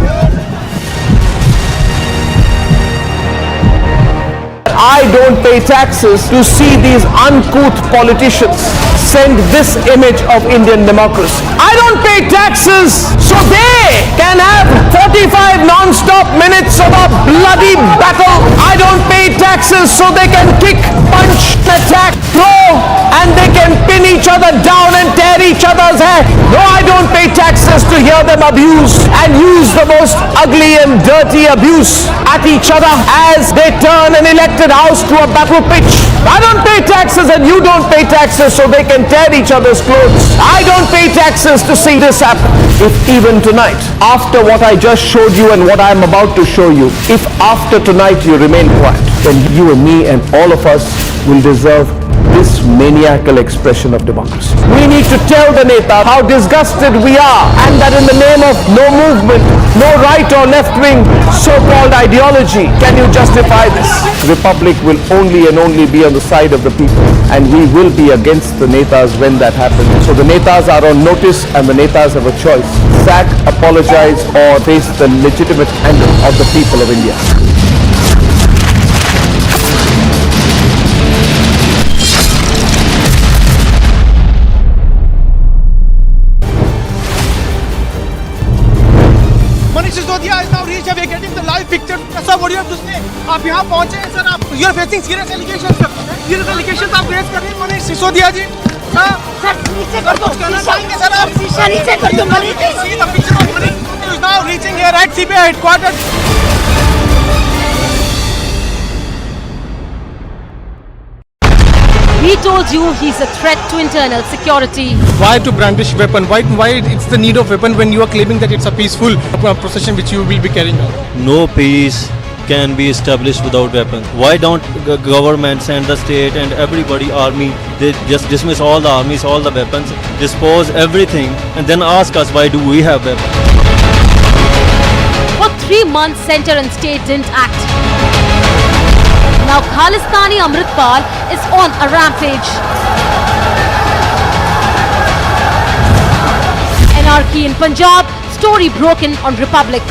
I don't pay taxes to see these uncouth politicians send this image of Indian democracy. I don't pay taxes so they can have 45 non-stop minutes of a bloody battle. I don't pay taxes so they can kick, punch, attack, throw, and they can pin each other down and tear each other's hair. No, I don't pay taxes to hear them abuse and use the most ugly and dirty abuse at each other as they turn an elected house to a battle pitch. I don't pay taxes and you don't pay taxes so they can tear each other's clothes. I don't pay taxes to see this happen. If even tonight, after what I just showed you and what I am about to show you, if after tonight you remain quiet, then you and me and all of us will deserve this maniacal expression of democracy. We need to tell the Neta how disgusted we are, and that in the name of no movement, no right or left wing so-called ideology can you justify this. Republic will only and only be on the side of the people, and we will be against the Netas when that happens. So the Netas are on notice and the Netas have a choice: sack, apologize, or face the legitimate anger of the people of India. Manish Sisodia is now reached. We are getting the live picture. Sir, what do you have to say? आप यहाँ पहुँचे हैं sir, आप you are facing serious allegations. Serious allegations आप raise कर रहे हैं मनीष सिसोदिया जी. Sir नीचे कर दो शीशा नीचे कर दो Manish See the picture of Manish Sisodia is now reaching here at CBI headquarters. He told you he's a threat to internal security. Why to brandish weapon? Why it's the need of weapon when you are claiming that it's a peaceful procession which you will be carrying out? No peace can be established without weapons. Why don't government send the state and everybody army? They just dismiss all the armies, all the weapons, dispose everything, and then ask us why do we have weapons? For 3 months, center and state didn't act. Now Khalistani Amritpal is on a rampage. Anarchy in Punjab, story broken on Republic.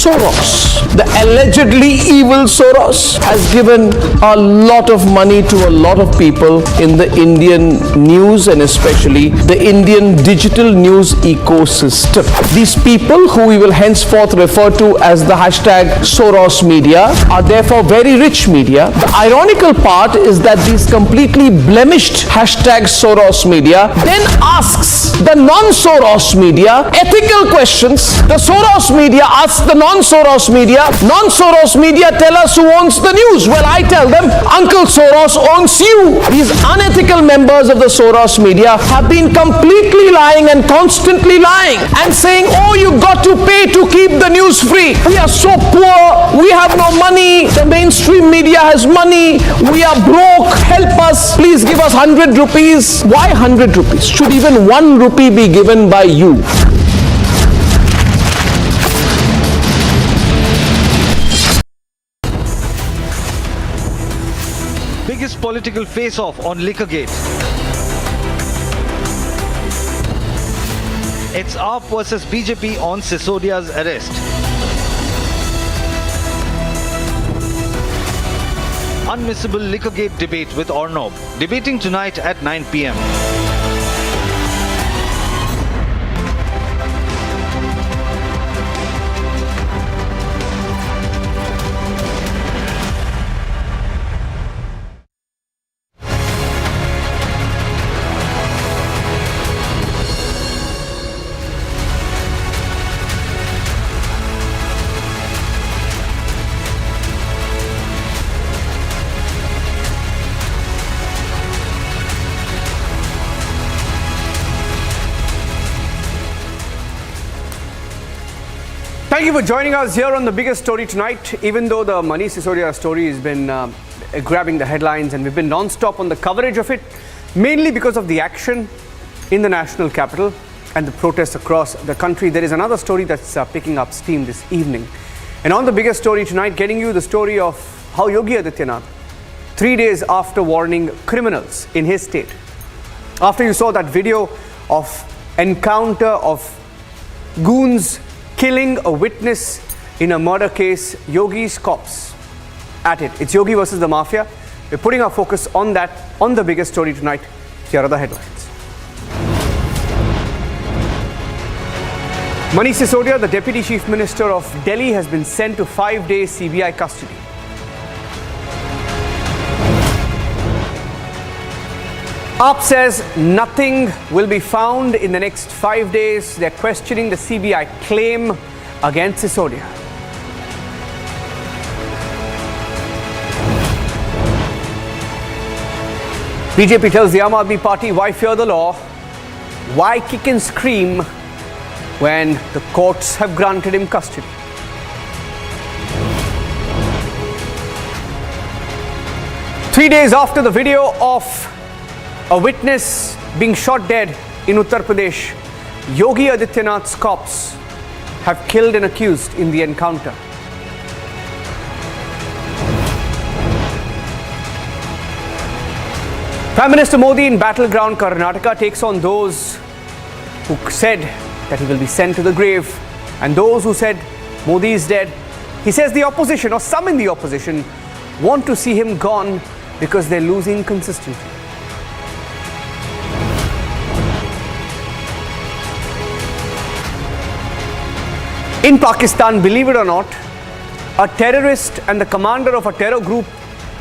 Soros, the allegedly evil Soros, has given a lot of money to a lot of people in the Indian news and especially the Indian digital news ecosystem. These people, who we will henceforth refer to as the hashtag Soros media, are therefore very rich media. The ironical part is that these completely blemished hashtag Soros media then asks the non-Soros media ethical questions. The Soros media asks the non-Soros media tell us who owns the news. Well, I tell them Uncle Soros owns you. These unethical members of the Soros media have been completely lying and constantly lying and saying, oh, you got to pay to keep the news free. We are so poor, we have no money, the mainstream media has money, we are broke, help us, please give us 100 rupees. Why 100 rupees? Should even 1 rupee be given by you? Biggest political face-off on Liquorgate. It's AAP versus BJP on Sisodia's arrest. Unmissable Liquorgate debate with Arnob, debating tonight at 9 p.m. Thank you for joining us here on the biggest story tonight. Even though the Manish Sisodia story has been grabbing the headlines and we've been non-stop on the coverage of it, mainly because of the action in the national capital and the protests across the country, there is another story that's picking up steam this evening. And on the biggest story tonight, getting you the story of how Yogi Adityanath, 3 days after warning criminals in his state, after you saw that video of encounter of goons killing a witness in a murder case, Yogi's cops at it. It's Yogi versus the mafia. We're putting our focus on that, on the biggest story tonight. Here are the headlines. Manish Sisodia, the Deputy Chief Minister of Delhi, has been sent to 5-day CBI custody. AAP says nothing will be found in the next 5 days. They're questioning the CBI claim against Sisodia. BJP tells the Aam Aadmi Party why fear the law, why kick and scream when the courts have granted him custody. Three days after the video of a witness being shot dead in Uttar Pradesh, Yogi Adityanath's cops have killed an accused in the encounter. Prime Minister Modi in battleground Karnataka takes on those who said that he will be sent to the grave and those who said Modi is dead. He says the opposition, or some in the opposition, want to see him gone because they're losing consistently. In Pakistan, believe it or not, a terrorist and the commander of a terror group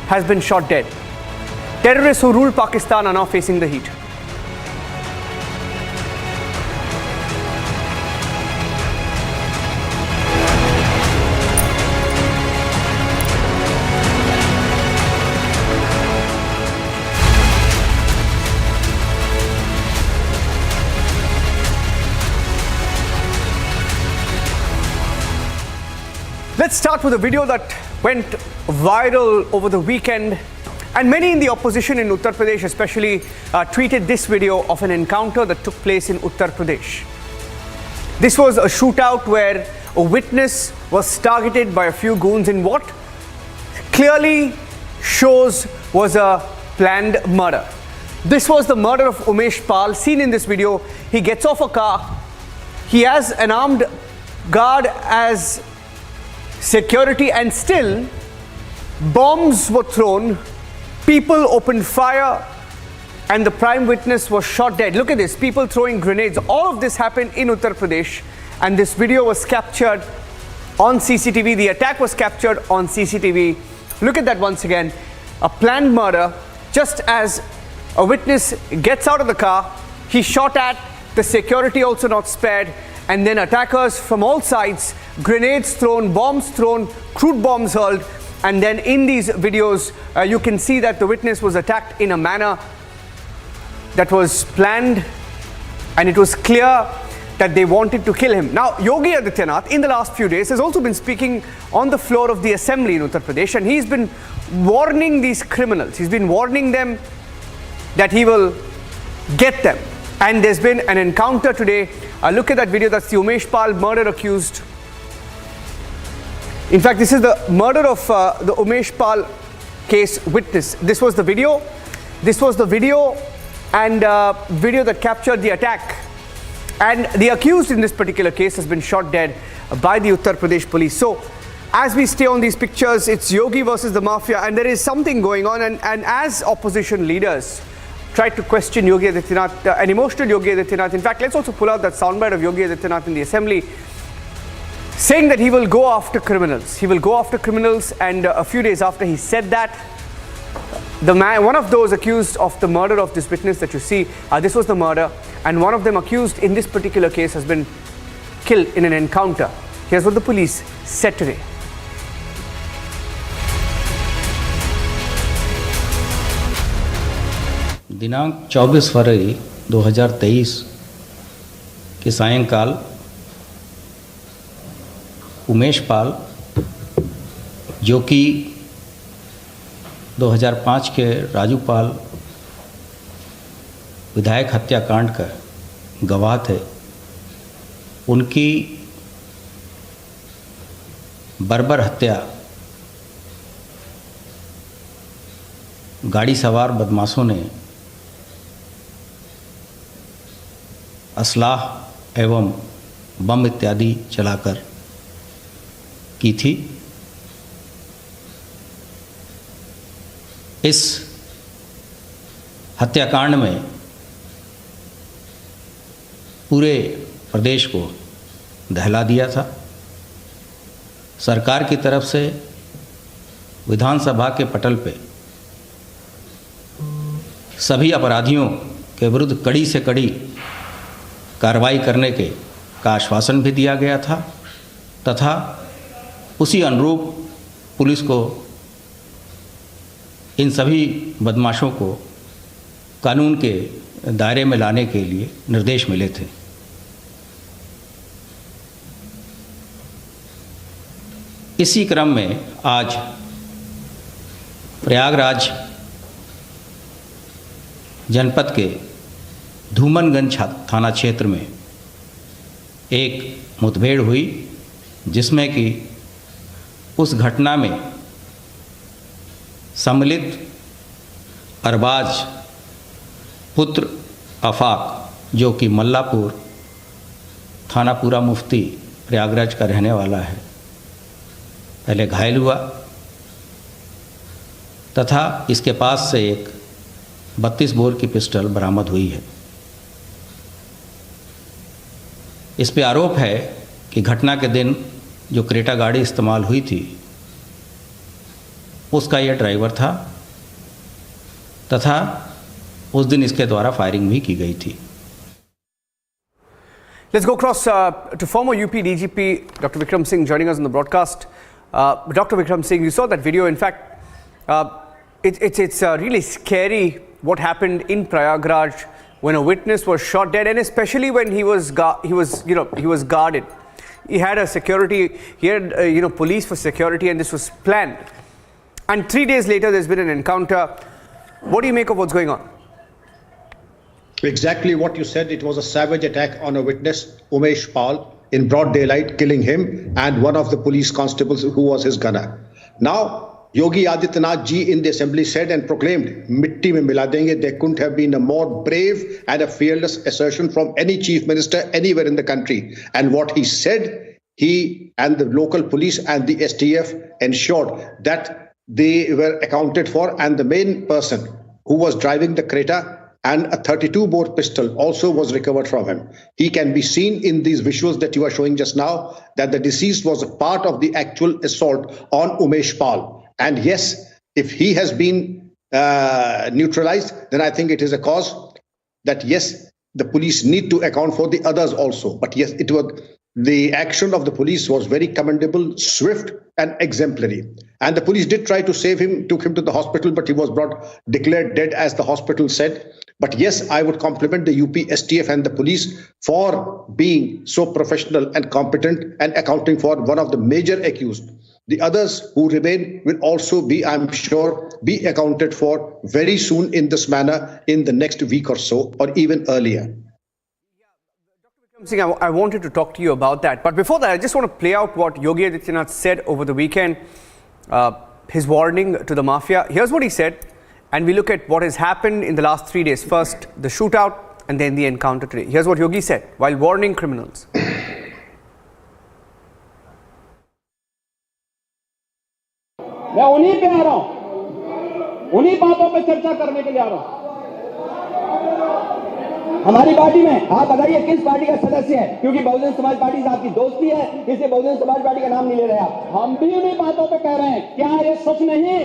has been shot dead. Terrorists who ruled Pakistan are now facing the heat. Let's start with a video that went viral over the weekend, and many in the opposition in Uttar Pradesh especially tweeted this video of an encounter that took place in Uttar Pradesh. This was a shootout where a witness was targeted by a few goons in what clearly shows was a planned murder. This was the murder of Umesh Pal, seen in this video. He gets off a car, he has an armed guard as security, and still bombs were thrown, people opened fire, and the prime witness was shot dead. Look at this, people throwing grenades. All of this happened in Uttar Pradesh, and this video was captured on CCTV. The attack was captured on CCTV. Look at that once again, a planned murder. Just as a witness gets out of the car, he's shot at, the security also not spared, and then attackers from all sides, grenades thrown, bombs thrown, crude bombs hurled, and then in these videos you can see that the witness was attacked in a manner that was planned, and it was clear that they wanted to kill him. Now, Yogi Adityanath in the last few days has also been speaking on the floor of the assembly in Uttar Pradesh, and he's been warning these criminals. He's been warning them that he will get them. And there's been an encounter today. Look at that video. That's the Umesh Pal murder accused. In fact, this is the murder of the Umesh Pal case witness. This was the video. This was the video and video that captured the attack. And the accused in this particular case has been shot dead by the Uttar Pradesh police. So as we stay on these pictures, it's Yogi versus the mafia, and there is something going on. And as opposition leaders tried to question Yogi Adityanath, an emotional Yogi Adityanath. In fact, let's also pull out that soundbite of Yogi Adityanath in the assembly, saying that he will go after criminals. He will go after criminals, and a few days after he said that, the man, one of those accused of the murder of this witness that you see, this was the murder, and one of them accused in this particular case has been killed in an encounter. Here's what the police said today. दिनांक 24 फरवरी 2023 के सायंकाल उमेश पाल, जो कि 2005 के राजू पाल विधायक हत्याकांड का गवाह थे, उनकी बर्बर हत्या गाड़ी सवार बदमाशों ने असलाह एवं बम इत्यादि चलाकर की थी। इस हत्याकांड में पूरे प्रदेश को दहला दिया था। सरकार की तरफ से विधानसभा के पटल पे सभी अपराधियों के विरुद्ध कड़ी से कड़ी कार्रवाई करने का आश्वासन भी दिया गया था, तथा उसी अनुरूप पुलिस को इन सभी बदमाशों को कानून के दायरे में लाने के लिए निर्देश मिले थे। इसी क्रम में आज प्रयागराज जनपद के धूमनगंज थाना क्षेत्र में एक मुठभेड़ हुई, जिसमें कि उस घटना में सम्मिलित अरबाज पुत्र आफाक, जो कि मल्लापुर थानापुरा मुफ्ती प्रयागराज का रहने वाला है, पहले घायल हुआ, तथा इसके पास से एक 32 बोर की पिस्टल बरामद हुई है। इस पे आरोप है कि घटना के दिन जो क्रेटा गाड़ी इस्तेमाल हुई थी उसका यह ड्राइवर था, तथा उस दिन इसके द्वारा फायरिंग भी की गई थी। Let's go across to former UP DGP Dr. Vikram Singh joining us on the broadcast. Dr. Vikram Singh, you saw that video. In fact, it's really scary what happened in Prayagraj when a witness was shot dead, and especially when he was guarded. He had a security, he had police for security, and this was planned. And 3 days later, there's been an encounter. What do you make of what's going on? Exactly what you said. It was a savage attack on a witness, Umesh Pal, in broad daylight, killing him and one of the police constables who was his gunner. Now, Yogi Adityanath ji in the assembly said and proclaimed, "Mitti mein mila denge." There couldn't have been a more brave and a fearless assertion from any chief minister anywhere in the country. And what he said, he and the local police and the STF ensured that they were accounted for, and the main person who was driving the Creta and a 32-bore pistol also was recovered from him. He can be seen in these visuals that you are showing just now, that the deceased was a part of the actual assault on Umesh Pal. And yes, if he has been neutralized, then I think it is a cause that yes, the police need to account for the others also. But yes, the action of the police was very commendable, swift and exemplary. And the police did try to save him, took him to the hospital, but he was declared dead, as the hospital said. But yes, I would compliment the UP STF and the police for being so professional and competent and accounting for one of the major accused. The others who remain will also be, I'm sure, be accounted for very soon in this manner in the next week or so, or even earlier. Singh, I wanted to talk to you about that. But before that, I just want to play out what Yogi Adityanath said over the weekend, his warning to the mafia. Here's what he said, and we look at what has happened in the last 3 days. First, the shootout, and then the encounter today. Here's what Yogi said while warning criminals. मैं उन्हीं पे आ रहा हूं, उन्हीं बातों पे चर्चा करने के लिए आ रहा हूं। हमारी पार्टी में आप बताइए किस पार्टी का सदस्य है, क्योंकि बहुजन समाज पार्टी से आपकी दोस्ती है, इसलिए बहुजन समाज पार्टी का नाम नहीं ले रहे आप। हम भी उन्हीं बातों पे कह रहे हैं। क्या ये सच नहीं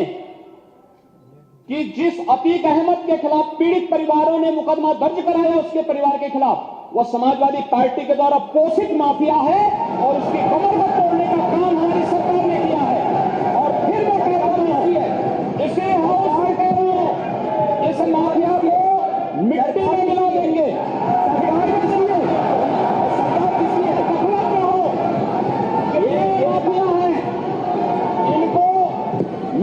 कि जिस अतीक अहमद के खिलाफ पीड़ित परिवारों ने मुकदमा दर्ज कराया, उसके परिवार के खिलाफ, वो समाजवादी पार्टी के द्वारा पोषित माफिया है और उसकी कमर को तोड़ने का काम हमारी सरकार ने किया है। और फिर वो कहती है, इसे हम कह रहे हैं, इस माफिया को मिट्टी में मिला देंगे। सरकार किसकी है? सरकार किसकी है? गफलत में हो, ये माफिया है, इनको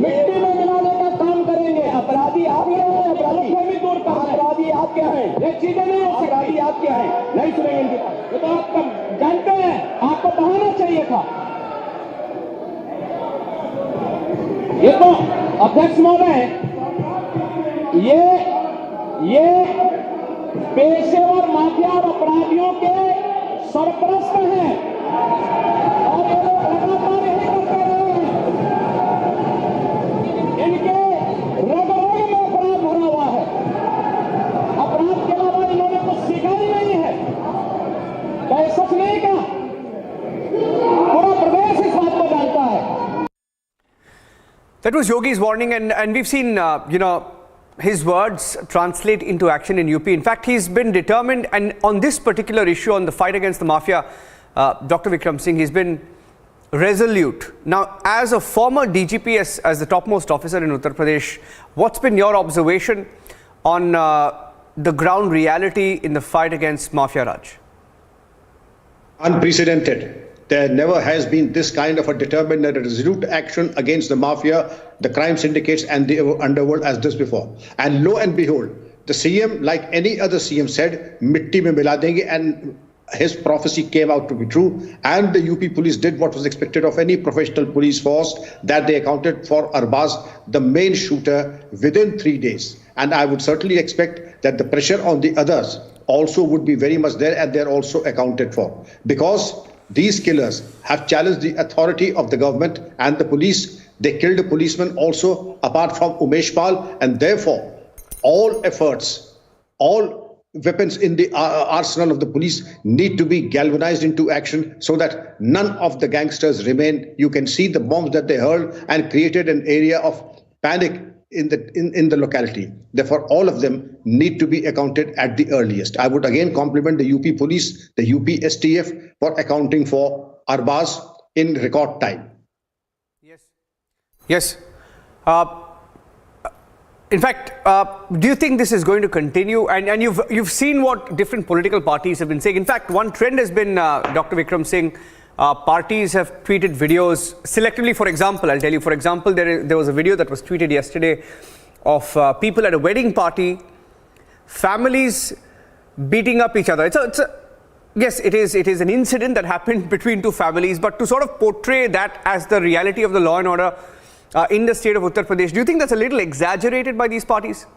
मिट्टी में मिलाने का काम करेंगे। अपराधी आप क्या हैं? अपराधी दूर का अपराधी आप क्या है? ये चीजें नहीं हो सकती। आप क्या है? नहीं सुनेंगे इनकी बात। ये तो आप जानते हैं, आपको बहाना चाहिए था। ये तो अध्यक्ष महोदय, ये पेशेवर माफिया और अपराधियों के सरपरस्त हैं और ये लोग लगातार यही करते रहे हैं। इनके रग में अपराध भरा हुआ है। अपराध के अलावा इन्होंने कुछ सीखा ही नहीं है। क्या सच नहीं का? पूरा प्रदेश इस बात को जानता है। That was Yogi's warning, and we've seen, his words translate into action in UP. In fact, he's been determined, and on this particular issue, on the fight against the mafia, Dr. Vikram Singh, he's been resolute. Now, as a former DGP, as the topmost officer in Uttar Pradesh, what's been your observation on the ground reality in the fight against Mafia Raj? Unprecedented. There never has been this kind of a determined and resolute action against the mafia, the crime syndicates and the underworld as this before. And lo and behold, the CM, like any other CM, said, "Mitti mein mila denge," and his prophecy came out to be true. And the UP police did what was expected of any professional police force, that they accounted for Arbaz, the main shooter, within 3 days. And I would certainly expect that the pressure on the others also would be very much there, and they're also accounted for. Because these killers have challenged the authority of the government and the police. They killed a policeman also, apart from Umesh Pal, and therefore all efforts, all weapons in the arsenal of the police need to be galvanized into action so that none of the gangsters remain. You can see the bombs that they hurled and created an area of panic in the locality. Therefore, all of them need to be accounted at the earliest. I would again compliment the UP police, the UP STF for accounting for Arbaz in record time. Yes. In fact, do you think this is going to continue? And you've seen what different political parties have been saying. In fact, one trend has been, Dr. Vikram Singh, parties have tweeted videos selectively. For example, I'll tell you, for example, there was a video that was tweeted yesterday of people at a wedding party, families beating up each other. Yes, it is an incident that happened between two families, but to sort of portray that as the reality of the law and order in the state of Uttar Pradesh, do you think that's a little exaggerated by these parties?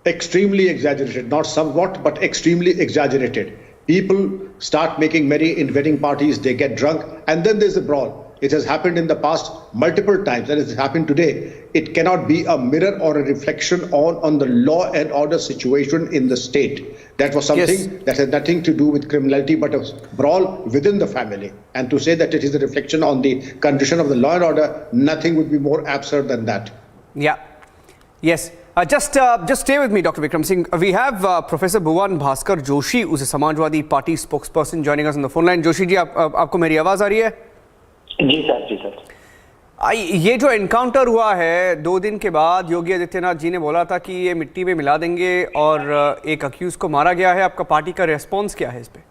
Extremely exaggerated, not somewhat, but extremely exaggerated. People start making merry in wedding parties, they get drunk, and then there's a brawl. It has happened in the past multiple times, and it has happened today. It cannot be a mirror or a reflection on the law and order situation in the state. That was something that had nothing to do with criminality, but a brawl within the family. And to say that it is a reflection on the condition of the law and order, nothing would be more absurd than that. Yeah. Yes. Just stay with me, Dr. Vikram Singh. We have Professor Bhuvan Bhaskar Joshi, who's a Samajwadi Party spokesperson, joining us on the phone line. Joshi ji, आपको मेरी आवाज आ रही है? जी sir, जी sir. ये जो encounter हुआ है 2 दिन के बाद, योगी आदित्यनाथ जी ने बोला था कि ये मिट्टी में मिला देंगे और एक अक्यूज को मारा गया है। आपका पार्टी का रेस्पॉन्स क्या है इस पे?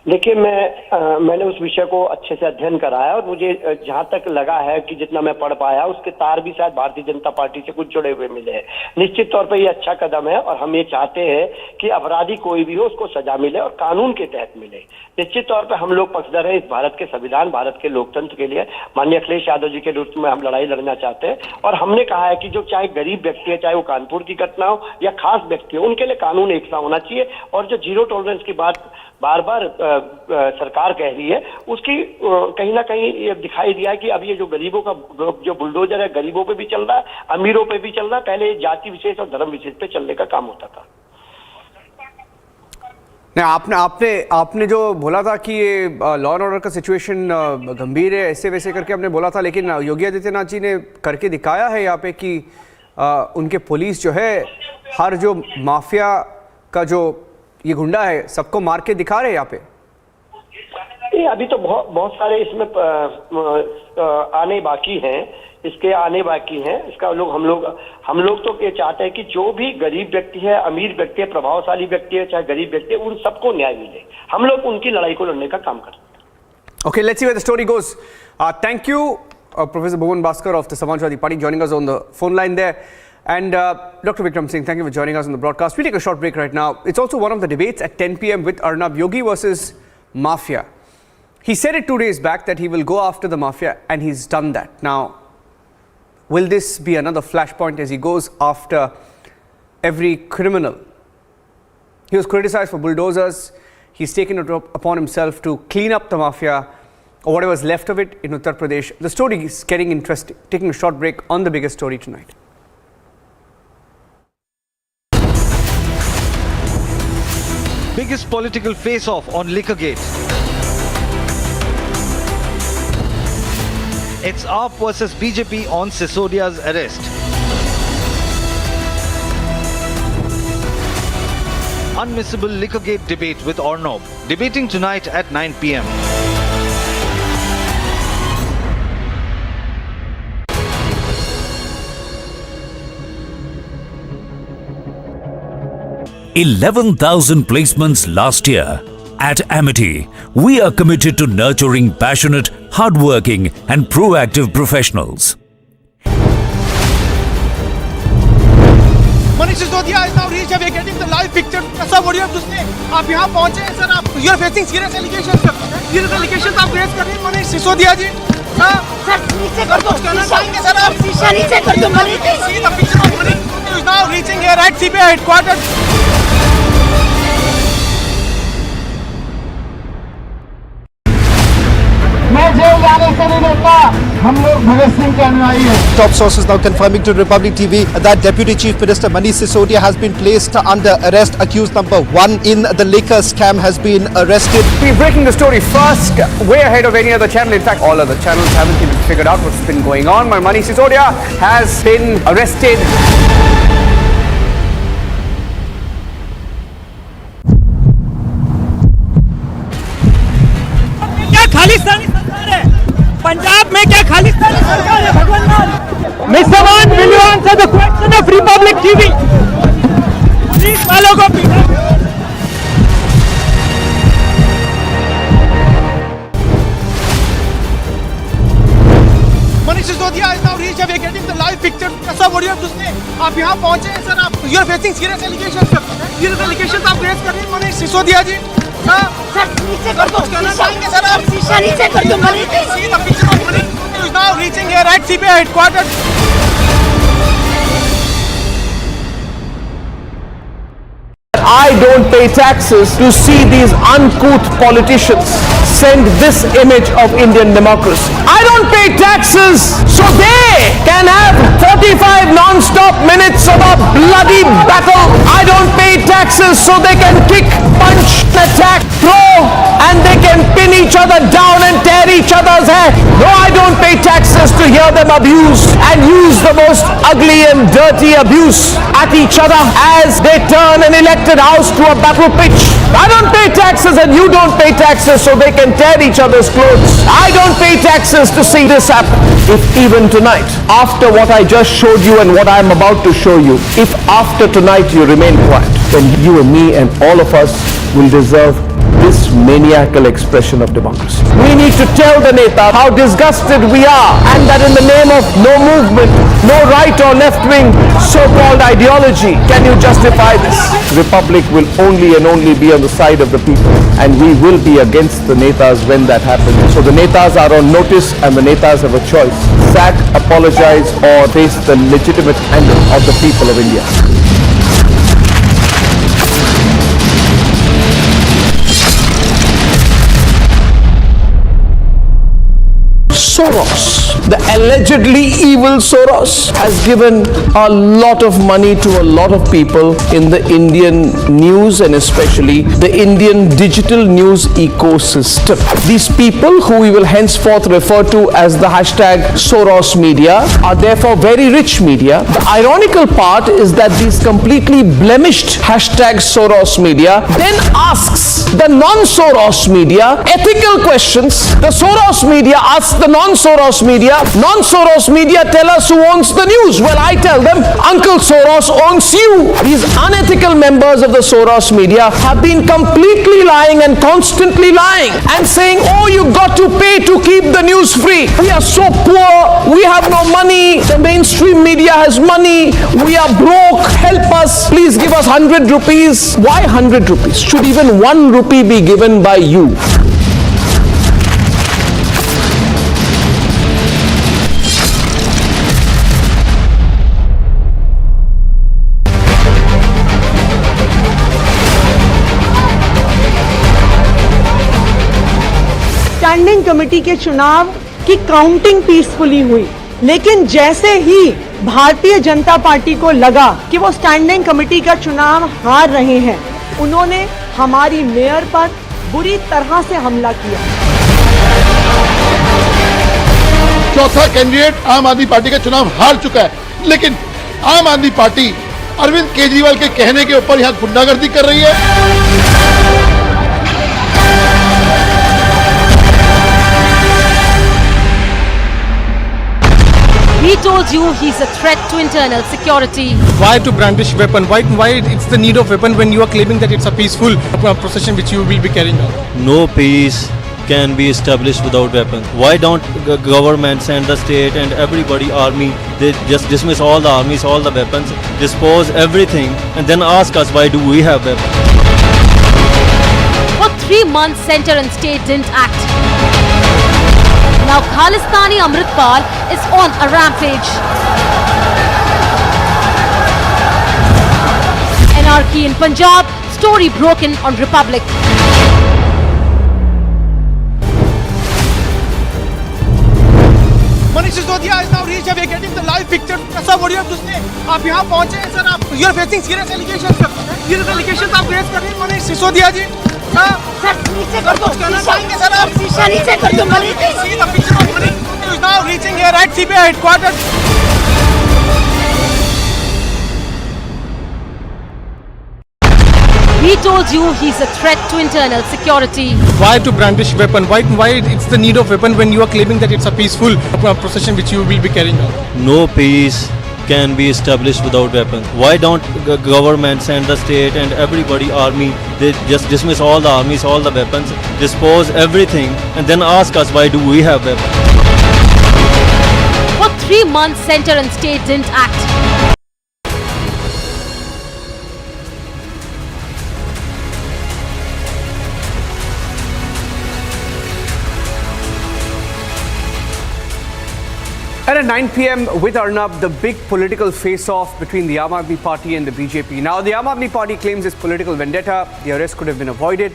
देखिए, मैंने उस विषय को अच्छे से अध्ययन कराया और मुझे जहां तक लगा है कि जितना मैं पढ़ पाया, उसके तार भी शायद भारतीय जनता पार्टी से कुछ जुड़े हुए मिले हैं। निश्चित तौर पर ये अच्छा कदम है और हम ये चाहते हैं कि अपराधी कोई भी हो उसको सजा मिले और कानून के तहत मिले। निश्चित तौर पर हम लोग पक्षधर हैं इस भारत के संविधान, भारत के लोकतंत्र के लिए। माननीय अखिलेश यादव जी के रूप में हम लड़ाई लड़ना चाहते हैं और हमने कहा है कि जो चाहे गरीब व्यक्ति है, चाहे वो कानपुर की घटना हो या खास व्यक्ति हो, उनके लिए कानून एक सा होना चाहिए। और जो जीरो टॉलरेंस की बात बार बार सरकार कह रही है, उसकी कहीं ना कहीं ये दिखाई दिया है कि अब ये जो गरीबों का जो बुलडोजर है, गरीबों पे भी चल रहा है, अमीरों पे भी चल रहा है। पहले जाति विशेष और धर्म विशेष पे चलने का काम होता था। नहीं, आपने जो बोला था कि ये लॉ एंड ऑर्डर का सिचुएशन गंभीर है, ऐसे वैसे करके आपने बोला था, लेकिन योगी आदित्यनाथ जी ने करके दिखाया है यहाँ पे कि उनके पुलिस जो है हर जो माफिया का जो ये गुंडा है सबको मार के दिखा रहे हैं यहाँ पे। अभी तो बहुत सारे इसमें आने बाकी हैं, इसके आने बाकी हैं। इसका हम लोग तो ये चाहते हैं कि जो भी गरीब व्यक्ति है, अमीर व्यक्ति है, प्रभावशाली व्यक्ति है, चाहे गरीब व्यक्ति है, उन सबको न्याय मिले। हम लोग उनकी लड़ाई को लड़ने का काम करते हैं। Okay, let's see where the story goes. Thank you, Professor Bhuvan Bhaskar of the Samajwadi Party, joining us on the phone line there. And Dr. Vikram Singh, thank you for joining us on the broadcast. We take a short break right now. It's also one of the debates at 10 p.m. with Arnab, Yogi versus Mafia. He said it 2 days back that he will go after the Mafia, and he's done that. Now, will this be another flashpoint as he goes after every criminal? He was criticized for bulldozers. He's taken it upon himself to clean up the Mafia, or whatever's left of it in Uttar Pradesh. The story is getting interesting. Taking a short break on the biggest story tonight. Biggest political face-off on Liquorgate. It's AAP versus BJP on Sisodia's arrest. Unmissable Liquorgate debate with Arnab, debating tonight at 9 p.m. $11,000 placements last year. At Amity, we are committed to nurturing passionate, hardworking and proactive professionals. Manish Sisodia is now reached. We are getting the live picture. Sir, what do you have to say? आप यहाँ पहुँचे हैं sir, आप you are facing serious allegations. Serious allegations आप raise कर रहे हैं मनीष सिसोदिया जी. Sir नीचे कर दो, सर आप शीशा नीचे कर दो Manish. See the picture of Manish Sisodia is now reaching here at CBI headquarters. मैं जेल जाने से नहीं डरता, हम लोग भगत सिंह के अनुयायी हैं। Top sources now confirming to Republic TV that Deputy Chief Minister Manish Sisodia has been placed under arrest. Accused number 1 in the liquor scam has been arrested. We're breaking the story first, way ahead of any other channel. In fact, all other channels haven't even figured out what's been going on. But Manish Sisodia has been arrested. क्या खालिस्तानी सरकार है? पंजाब में क्या खालिस्तानी सरकार है? भगवान लाल, Mr. Man, will you answer the question of Republic TV? Police वालों को पीटा। Manish Sisodia is now reached. We are getting the live picture. Sir, what do you have to say? आप यहाँ पहुँचे हैं सर, आप you are facing serious allegations sir. Serious allegations आप face कर रहे हैं मनीष सिसोदिया जी। सर नीचे कर दो, सर आप शीशा नीचे कर दो Manish. See the picture of Manish Sisodia is now reaching here at CBI headquarters. I don't pay taxes to see these uncouth politicians send this image of Indian democracy. I don't pay taxes so they can have 45 non-stop minutes of a bloody battle. I don't pay taxes so they can kick, punch, attack, throw, and they can pin each other down and tear each other's hair. No, I don't pay taxes to hear them abuse and use the most ugly and dirty abuse at each other as they turn an elected house to a battle pitch. I don't pay taxes and you don't pay taxes so they can tear each other's clothes. I don't pay taxes to see this happen. If even tonight, after what I just showed you and what I'm about to show you, if after tonight you remain quiet, then you and me and all of us will deserve this maniacal expression of democracy. We need to tell the Neta how disgusted we are and that in the name of no movement, no right or left wing so-called ideology can you justify this. Republic will only and only be on the side of the people and we will be against the Netas when that happens. So the Netas are on notice and the Netas have a choice. Sack, apologize or face the legitimate anger of the people of India. Soros, the allegedly evil Soros, has given a lot of money to a lot of people in the Indian news and especially the Indian digital news ecosystem. These people, who we will henceforth refer to as the hashtag Soros media, are therefore very rich media. The ironical part is that these completely blemished hashtag Soros media then asks the non-Soros media ethical questions. The Soros media asks the non-Soros media tell us who owns the news. Well, I tell them, Uncle Soros owns you. These unethical members of the Soros media have been completely lying and constantly lying and saying, oh, you got to pay to keep the news free. We are so poor, we have no money, the mainstream media has money, we are broke, help us, please give us 100 rupees. Why 100 rupees? Should even 1 rupee be given by you? Standing committee के चुनाव की counting peacefully हुई, लेकिन जैसे ही Bharatiya Janata party को लगा कि वो स्टैंडिंग कमेटी का चुनाव हार रहे हैं, उन्होंने हमारी मेयर पर बुरी तरह से हमला किया। चौथा कैंडिडेट आम आदमी पार्टी का चुनाव हार चुका है, लेकिन आम आदमी पार्टी अरविंद केजरीवाल के कहने के ऊपर यहाँ गुंडागर्दी कर रही है। He told you he's a threat to internal security. Why to brandish weapon? Why it's the need of weapon when you are claiming that it's a peaceful procession which you will be carrying out? No peace can be established without weapons. Why don't governments and the state and everybody, army, they just dismiss all the armies, all the weapons, dispose everything and then ask us why do we have weapons? For 3 months, center and state didn't act. Now Khalistani Amritpal is on a rampage. Anarchy in Punjab, story broken on Republic. Manish Sisodia has now reached. We are getting the live picture. Sir, what do you have to say? आप यहाँ पहुँचे हैं sir. आप you are facing serious allegations sir. Serious allegations आप raise कर रहे हैं Manish Sisodia जी. Sir नीचे कर दो सर आप शीशा नीचे कर दो Manish See the picture of Manish Sisodia is now reaching here at CBI headquarters. He told you he's a threat to internal security. Why to brandish weapon? Why it's the need of weapon when you are claiming that it's a peaceful procession which you will be carrying out? No peace can be established without weapons. Why don't governments and the state and everybody, army, they just dismiss all the armies, all the weapons, dispose everything, and then ask us why do we have weapons? For 3 months, center and state didn't act. And at 9 p.m. with Arnab, the big political face-off between the Aam Aadmi Party and the BJP. Now, the Aam Aadmi Party claims it's political vendetta. The arrest could have been avoided.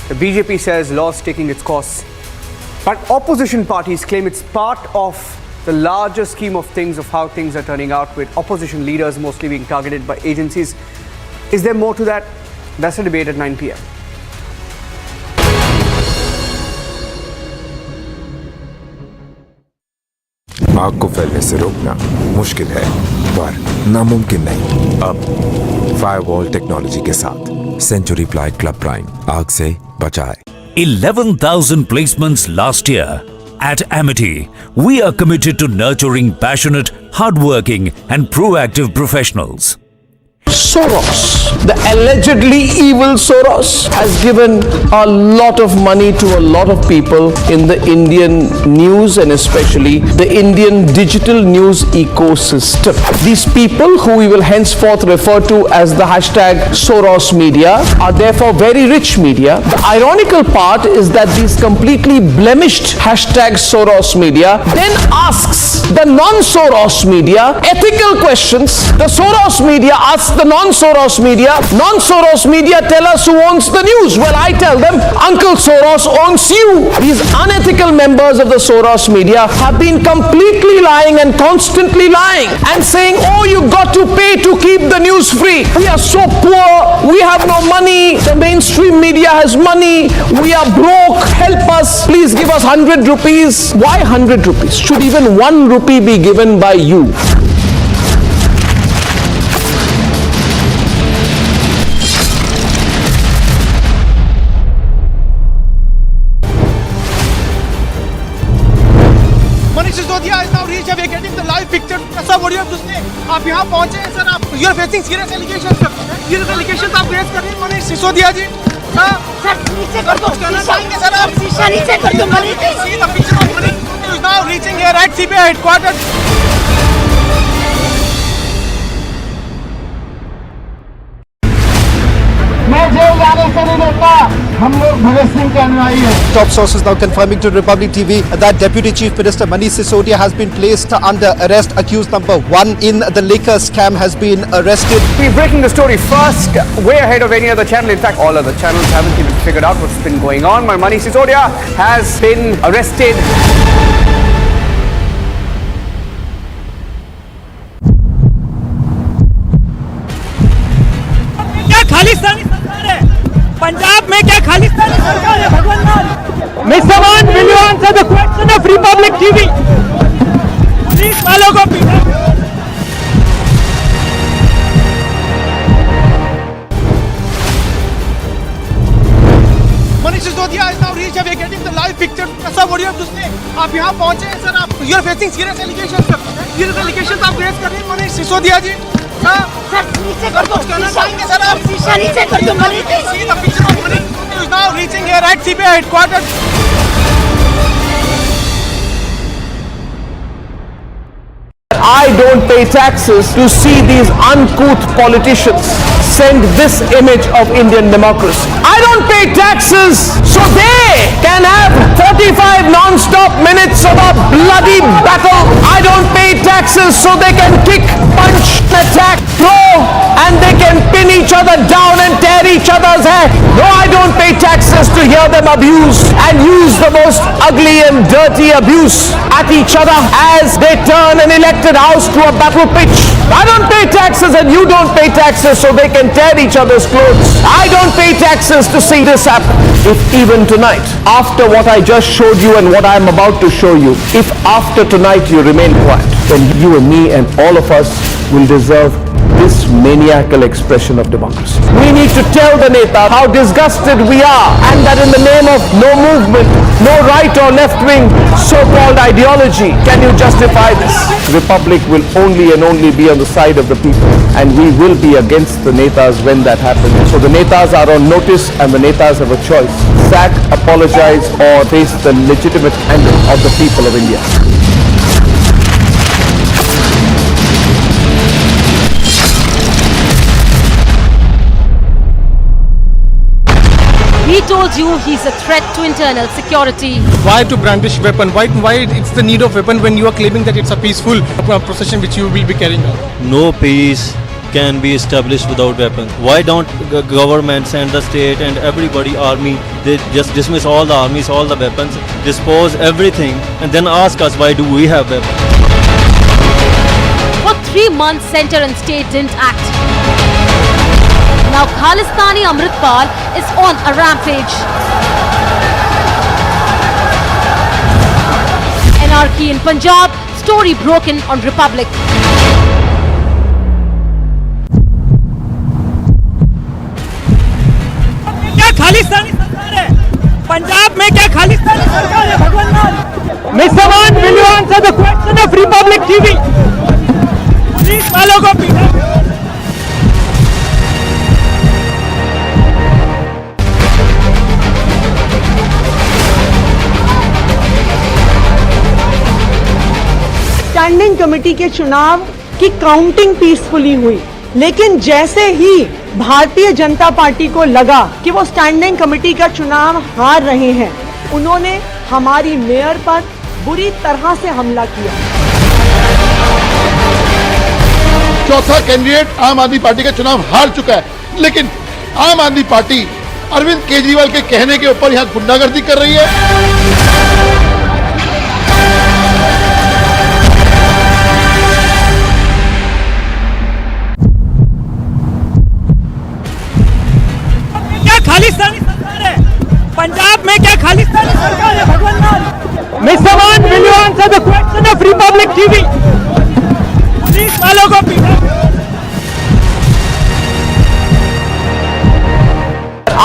The BJP says law's taking its course. But opposition parties claim it's part of the larger scheme of things, of how things are turning out, with opposition leaders mostly being targeted by agencies. Is there more to that? That's a debate at 9 p.m. आग को फैलने से रोकना मुश्किल है पर नामुमकिन नहीं। अब फायरवॉल टेक्नोलॉजी के साथ सेंचुरी प्लाइड क्लब प्राइम आग से बचाए। 11,000 placements last year. At Amity, we are committed to nurturing passionate, hardworking and proactive professionals. Soros, the allegedly evil Soros, has given a lot of money to a lot of people in the Indian news and especially the Indian digital news ecosystem. These people, who we will henceforth refer to as the hashtag Soros media, are therefore very rich media. The ironical part is that these completely blemished hashtag Soros media then asks the non-Soros media ethical questions. The Soros media asks the non-Soros media tell us who owns the news. Well, I tell them, Uncle Soros owns you. These unethical members of the Soros media have been completely lying and constantly lying and saying, oh, you got to pay to keep the news free. We are so poor, we have no money, the mainstream media has money, we are broke, help us, please give us 100 rupees. Why 100 rupees? Should even 1 rupee be given by you? Manish Sisodia has now reached. We are getting the live picture. Sir, what do you have to say? आप यहाँ पहुँचे हैं sir. आप you are facing serious allegations sir. Serious allegations आप raise कर रहे हैं Manish Sisodia जी. Sir नीचे कर दो सर आप शीशा नीचे कर दो Manish See the picture of Manish Sisodia is now reaching here at CBI headquarters. मैं जेल जाने से नहीं डरता, हम लोग भगत सिंह के अनुयायी हैं। Top sources now confirming to Republic TV that Deputy Chief Minister Manish Sisodia has been placed under arrest. Accused number 1 in the liquor scam has been arrested. We're breaking the story first, way ahead of any other channel. In fact, all other channels haven't even figured out what's been going on. My Manish Sisodia has been arrested. क्या खालिस्तानी सरकार है? पंजाब में क्या खालिस्तानी सरकार है? भगवान लाल, Mr. Man, will you answer the question of Republic TV? Police वालों को पीटा। Manish Sisodia has now reached. We are getting the live picture. Sir, what do you have to say? आप यहाँ पहुँचे हैं सर. आप you are facing serious allegations sir. Serious allegations आप raise कर रहे हैं Manish Sisodia जी. सर नीचे कर दो सर आप शीशा नीचे कर दो Manish See the picture of Manish Sisodia is now reaching here at CBI headquarters. I don't pay taxes to see these uncouth politicians send this image of Indian democracy. I don't pay taxes so they can have 45 non-stop minutes of a bloody battle. I don't pay taxes so they can kick, punch, attack, throw, and they can pin each other down and tear each other's hair. No, I don't pay taxes to hear them abuse and use the most ugly and dirty abuse at each other as they turn an elected house to a battle pitch. I don't pay taxes and you don't pay taxes so they can tear each other's clothes. I don't pay taxes to see this happen. If even tonight, after what I just showed you and what I am about to show you, if after tonight you remain quiet, then you and me and all of us will deserve this maniacal expression of democracy. We need to tell the Neta how disgusted we are and that in the name of no movement, no right or left wing so-called ideology can you justify this. Republic will only and only be on the side of the people and we will be against the Netas when that happens. So the Netas are on notice and the Netas have a choice. Sack, apologize or face the legitimate anger of the people of India. He told you he's a threat to internal security. Why to brandish weapon? Why it's the need of weapon when you are claiming that it's a peaceful procession which you will be carrying out? No peace can be established without weapons. Why don't governments and the state and everybody, army, they just dismiss all the armies, all the weapons, dispose everything and then ask us why do we have weapons? For 3 months, center and state didn't act. Now Khalistani Amritpal is on a rampage. Anarchy in Punjab, story broken on Republic. क्या खालिस्तानी सरकार है? पंजाब में क्या खालिस्तानी सरकार है? भगवान मान। Mr. Man, will you answer the question of Republic TV? Police वालों को पीटा। स्टैंडिंग कमेटी के चुनाव की काउंटिंग पीसफुली हुई, लेकिन जैसे ही भारतीय जनता पार्टी को लगा कि वो स्टैंडिंग कमेटी का चुनाव हार रहे हैं, उन्होंने हमारी मेयर पर बुरी तरह से हमला किया। चौथा कैंडिडेट आम आदमी पार्टी का चुनाव हार चुका है, लेकिन आम आदमी पार्टी अरविंद केजरीवाल के कहने के ऊपर यहां गुंडागर्दी कर रही है। खालिस्तानी सरकार है? पंजाब में क्या खालिस्तानी सरकार है? भगवान मान। मिस्टर मान, will you answer the question of Republic TV? Police वालों को पीटा।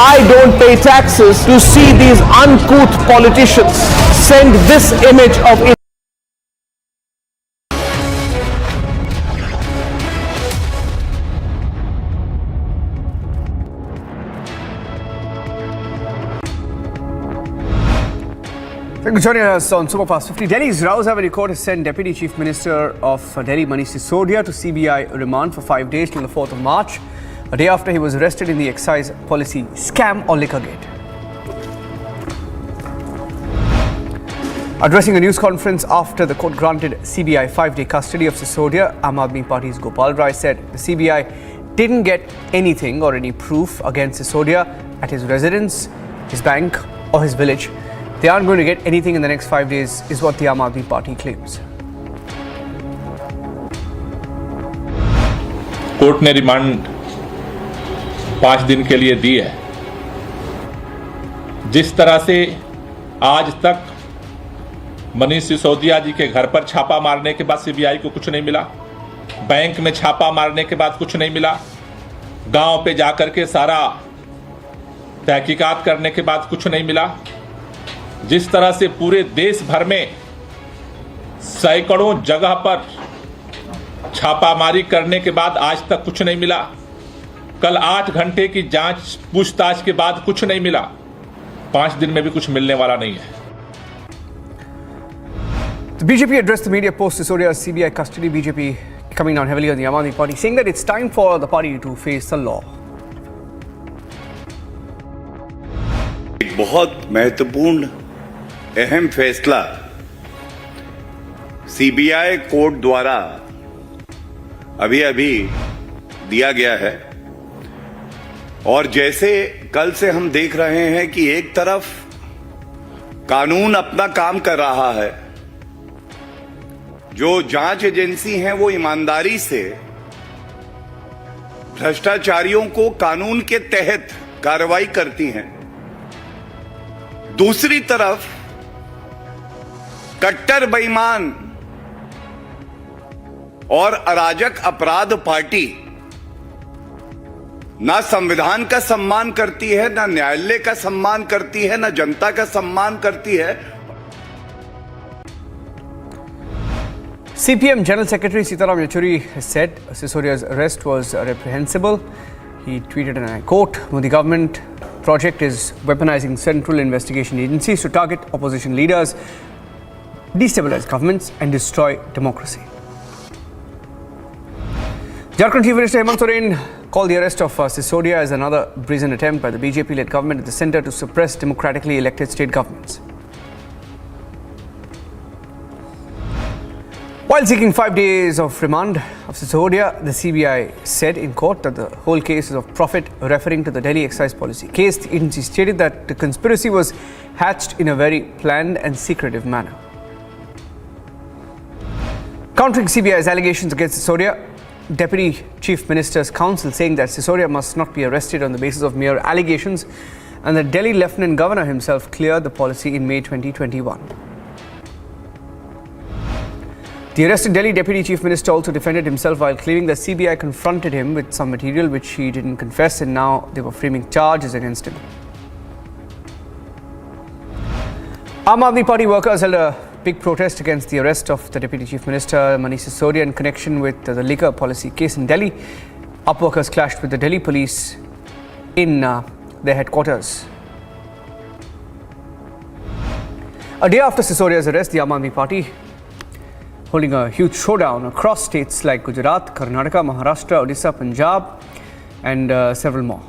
I don't pay taxes to see these uncouth politicians send this image of Thank you for joining us on Superfast 50. Delhi's Rao-Zaveri Court has sent Deputy Chief Minister of Delhi Manish Sisodia to CBI remand for 5 days till the 4th of March, a day after he was arrested in the excise policy scam or Liquorgate. Addressing a news conference after the court granted CBI 5-day custody of Sisodia, Aam Aadmi Party's Gopal Rai said the CBI didn't get anything or any proof against Sisodia at his residence, his bank or his village. They aren't going to get anything in the next 5 days, is what the Aam Aadmi Party claims. Court ने remand 5 दिन के लिए दी है। जिस तरह से आज तक मनीष सिसोदिया जी के घर पर छापा मारने के बाद सीबीआई को कुछ नहीं मिला, बैंक में छापा मारने के बाद कुछ नहीं मिला, गांव पे जाकर के सारा तहकीकात करने के बाद कुछ नहीं मिला, जिस तरह से पूरे देश भर में सैकड़ों जगह पर छापामारी करने के बाद आज तक कुछ नहीं मिला, कल 8 घंटे की जांच पूछताछ के बाद कुछ नहीं मिला, 5 दिन में भी कुछ मिलने वाला नहीं है। The BJP addressed the media post Sisodia's CBI custody. BJP coming down heavily on the Aam Aadmi Party, saying that it's time for the party to face the law. एक बहुत महत्वपूर्ण अहम फैसला सीबीआई कोर्ट द्वारा अभी दिया गया है और जैसे कल से हम देख रहे हैं कि एक तरफ कानून अपना काम कर रहा है, जो जांच एजेंसी हैं वो ईमानदारी से भ्रष्टाचारियों को कानून के तहत कार्रवाई करती हैं, दूसरी तरफ कट्टर बेईमान और अराजक अपराध पार्टी ना संविधान का सम्मान करती है, ना न्यायालय का सम्मान करती है, ना जनता का सम्मान करती है। CPM General Secretary Sitaram Yechuri has said Sisodia's arrest was reprehensible. He tweeted, and I quote, "Modi government project is weaponizing central investigation agencies to target opposition leaders, destabilize governments and destroy democracy." Jharkhand Chief Minister Hemant Soren called the arrest of Sisodia as another brazen attempt by the BJP-led government at the centre to suppress democratically elected state governments. While seeking 5 days of remand of Sisodia, the CBI said in court that the whole case is of profit, referring to the Delhi excise policy case. The agency stated that the conspiracy was hatched in a very planned and secretive manner. Countering CBI's allegations against Sisodia, Deputy Chief Minister's Counsel saying that Sisodia must not be arrested on the basis of mere allegations, and the Delhi Lieutenant Governor himself cleared the policy in May 2021. The arrested Delhi Deputy Chief Minister also defended himself while claiming that CBI confronted him with some material which he didn't confess, and now they were framing charges against him. Aam Aadmi Party workers held a big protest against the arrest of the Deputy Chief Minister Manish Sisodia in connection with the liquor policy case in Delhi. AAP workers clashed with the Delhi police in their headquarters. A day after Sisodia's arrest, the Aam Aadmi Party holding a huge showdown across states like Gujarat, Karnataka, Maharashtra, Odisha, Punjab and several more.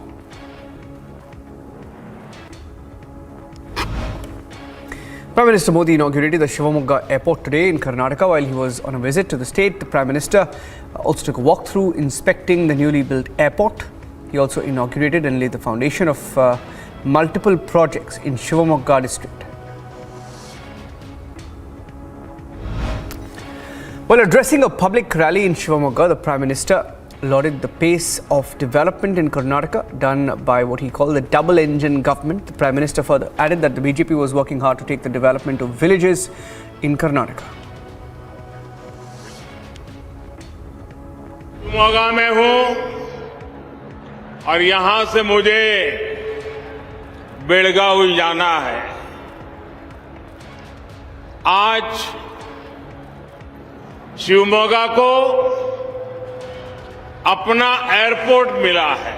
Prime Minister Modi inaugurated the Shivamogga airport today in Karnataka while he was on a visit to the state. The Prime Minister also took a walk through inspecting the newly built airport. He also inaugurated and laid the foundation of multiple projects in Shivamogga district. While addressing a public rally in Shivamogga, the Prime Minister lauded the pace of development in Karnataka done by what he called the double-engine government. The Prime Minister further added that the BJP was working hard to take the development of villages in Karnataka. Shivamogga में हूं और यहां से मुझे बेलगावी जाना है। आज शिवमोगा को अपना एयरपोर्ट मिला है।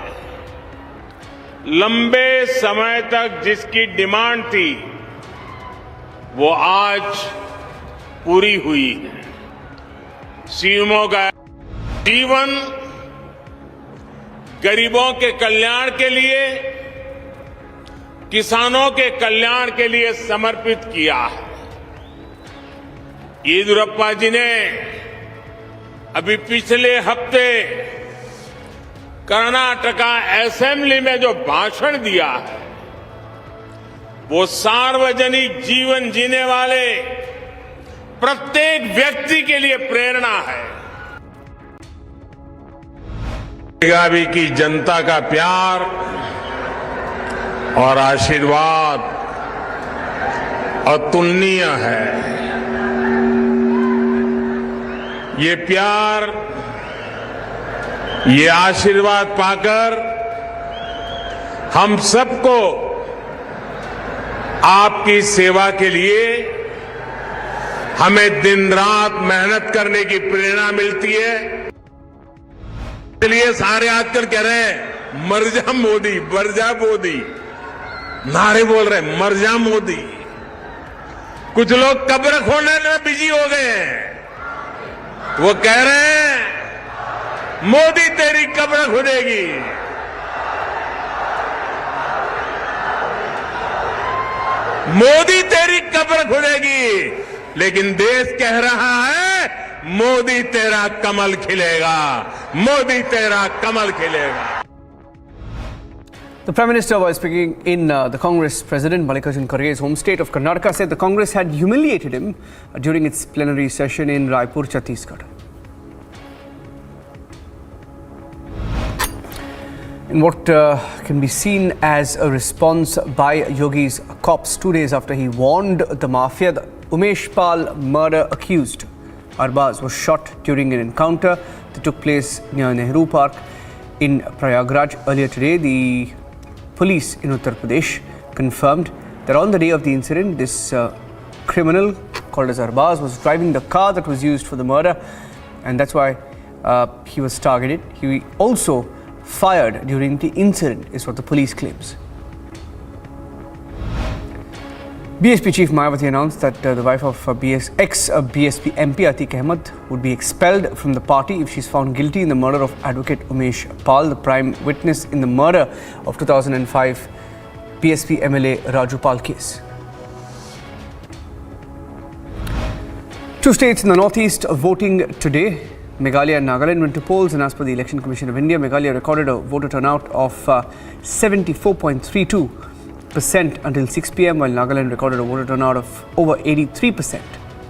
लंबे समय तक जिसकी डिमांड थी वो आज पूरी हुई है। शिवमोगा जीवन गरीबों के कल्याण के लिए, किसानों के कल्याण के लिए समर्पित किया है। येदियुरप्पा जी ने अभी पिछले हफ्ते कर्नाटका असेंबली में जो भाषण दिया है वो सार्वजनिक जीवन जीने वाले प्रत्येक व्यक्ति के लिए प्रेरणा है। बेलगावी की जनता का प्यार और आशीर्वाद अतुलनीय है। ये प्यार, ये आशीर्वाद पाकर हम सबको आपकी सेवा के लिए हमें दिन रात मेहनत करने की प्रेरणा मिलती है। इसलिए सारे आजकल कह रहे हैं मर जा मोदी, मर जा मोदी, नारे बोल रहे हैं मर जा मोदी। कुछ लोग कब्र खोदने में बिजी हो गए हैं। वो कह रहे हैं मोदी तेरी कब्र खुदेगी। मोदी तेरी कब्र खुदेगी, लेकिन देश कह रहा है मोदी तेरा कमल खिलेगा, मोदी तेरा कमल खिलेगा। The Prime Minister, while speaking in the Congress President Mallikarjun Kharge's home state of Karnataka, said the Congress had humiliated him during its plenary session in Raipur, Chhattisgarh. In what can be seen as a response by Yogi's cops 2 days after he warned the mafia, the Umesh Pal murder accused Arbaz was shot during an encounter that took place near Nehru Park in Prayagraj. Earlier today, the police in Uttar Pradesh confirmed that on the day of the incident, this criminal called as Arbaz was driving the car that was used for the murder, and that's why he was targeted. He also fired during the incident, is what the police claims. BSP Chief Mayawati announced that the wife of ex-BSP MP Atiq Ahmed would be expelled from the party if she's found guilty in the murder of Advocate Umesh Pal, the prime witness in the murder of 2005 BSP MLA Raju Pal case. Two states in the northeast are voting today. Meghalaya and Nagaland went to polls, and as per the Election Commission of India, Meghalaya recorded a voter turnout of 74.32% until 6 p.m, while Nagaland recorded a voter turnout of over 83%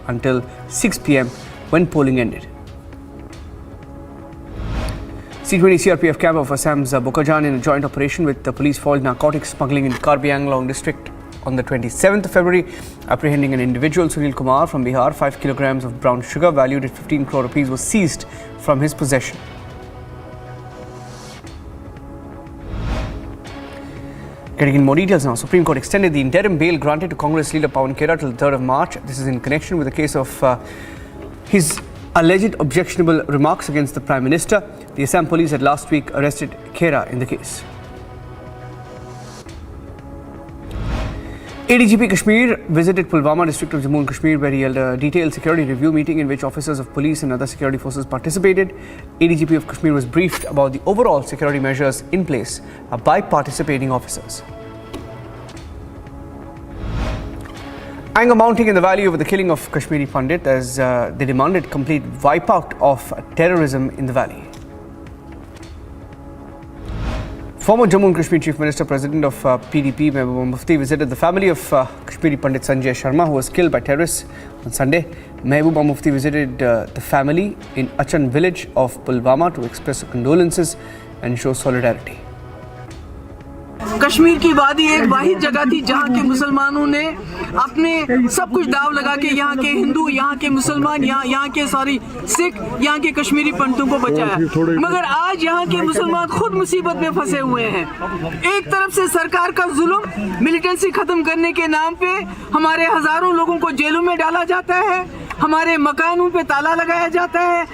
until 6 p.m. when polling ended. C-20 CRPF camp of Assam's Bokajan in a joint operation with the police foiled narcotics smuggling in Karbi Anglong district on the 27th of February, apprehending an individual, Sunil Kumar from Bihar. 5 kilograms of brown sugar valued at 15 crore rupees was seized from his possession. Getting in more details now, Supreme Court extended the interim bail granted to Congress leader Pawan Khera till 3rd of March. This is in connection with the case of his alleged objectionable remarks against the Prime Minister. The Assam police had last week arrested Khera in the case. ADGP Kashmir visited Pulwama district of Jammu and Kashmir, where he held a detailed security review meeting in which officers of police and other security forces participated. ADGP of Kashmir was briefed about the overall security measures in place by participating officers. Anger mounting in the valley over the killing of Kashmiri Pandit as they demanded complete wipeout of terrorism in the valley. Former Jammu and Kashmir Chief Minister, President of PDP, Mehbooba Mufti, visited the family of Kashmiri Pandit Sanjay Sharma, who was killed by terrorists on Sunday. Mehbooba Mufti visited the family in Achan village of Pulwama to express condolences and show solidarity. Kashmir की वादी एक वाहिद जगह थी जहाँ के मुसलमानों ने अपने सब कुछ दाव लगा के यहाँ के हिंदू, यहाँ के मुसलमान, यहाँ के सिख, यहाँ के कश्मीरी पंडितों को बचाया। मगर आज यहाँ के मुसलमान खुद मुसीबत में फंसे हुए हैं। एक तरफ से सरकार का जुल्म, मिलिटेंसी खत्म करने के नाम पे हमारे हजारों लोगों को जेलों में डाला जाता है, हमारे मकानों पे ताला लगाया जाता है।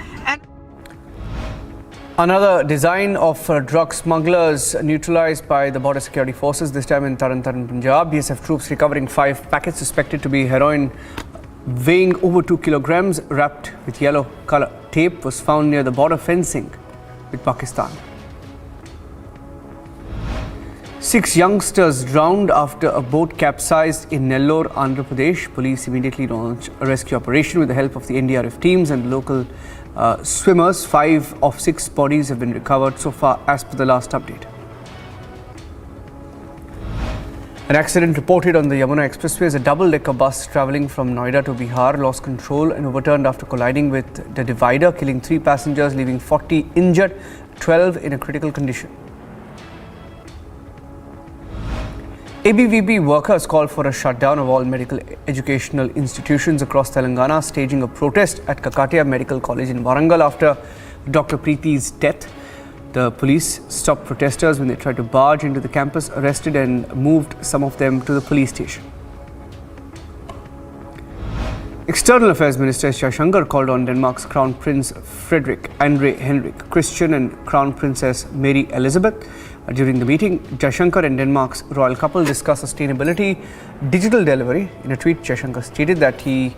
Another design of drug smugglers neutralized by the border security forces, this time in Taran Taran, Punjab. BSF troops recovering 5 packets suspected to be heroin weighing over 2 kilograms wrapped with yellow color tape was found near the border fencing with Pakistan. 6 youngsters drowned after a boat capsized in Nellore, Andhra Pradesh. Police immediately launched a rescue operation with the help of the NDRF teams and local swimmers. 5 of 6 bodies have been recovered so far as per the last update. An accident reported on the Yamuna Expressway as a double-decker bus travelling from Noida to Bihar lost control and overturned after colliding with the divider, killing 3 passengers, leaving 40 injured, 12 in a critical condition. ABVP workers called for a shutdown of all medical educational institutions across Telangana, staging a protest at Kakatiya Medical College in Warangal after Dr. Preeti's death. The police stopped protesters when they tried to barge into the campus, arrested and moved some of them to the police station. External Affairs Minister S. Jaishankar called on Denmark's Crown Prince Frederik Andre Henrik Christian and Crown Princess Mary Elizabeth. During the meeting, Jaishankar and Denmark's royal couple discussed sustainability, digital delivery. In a tweet, Jaishankar stated that he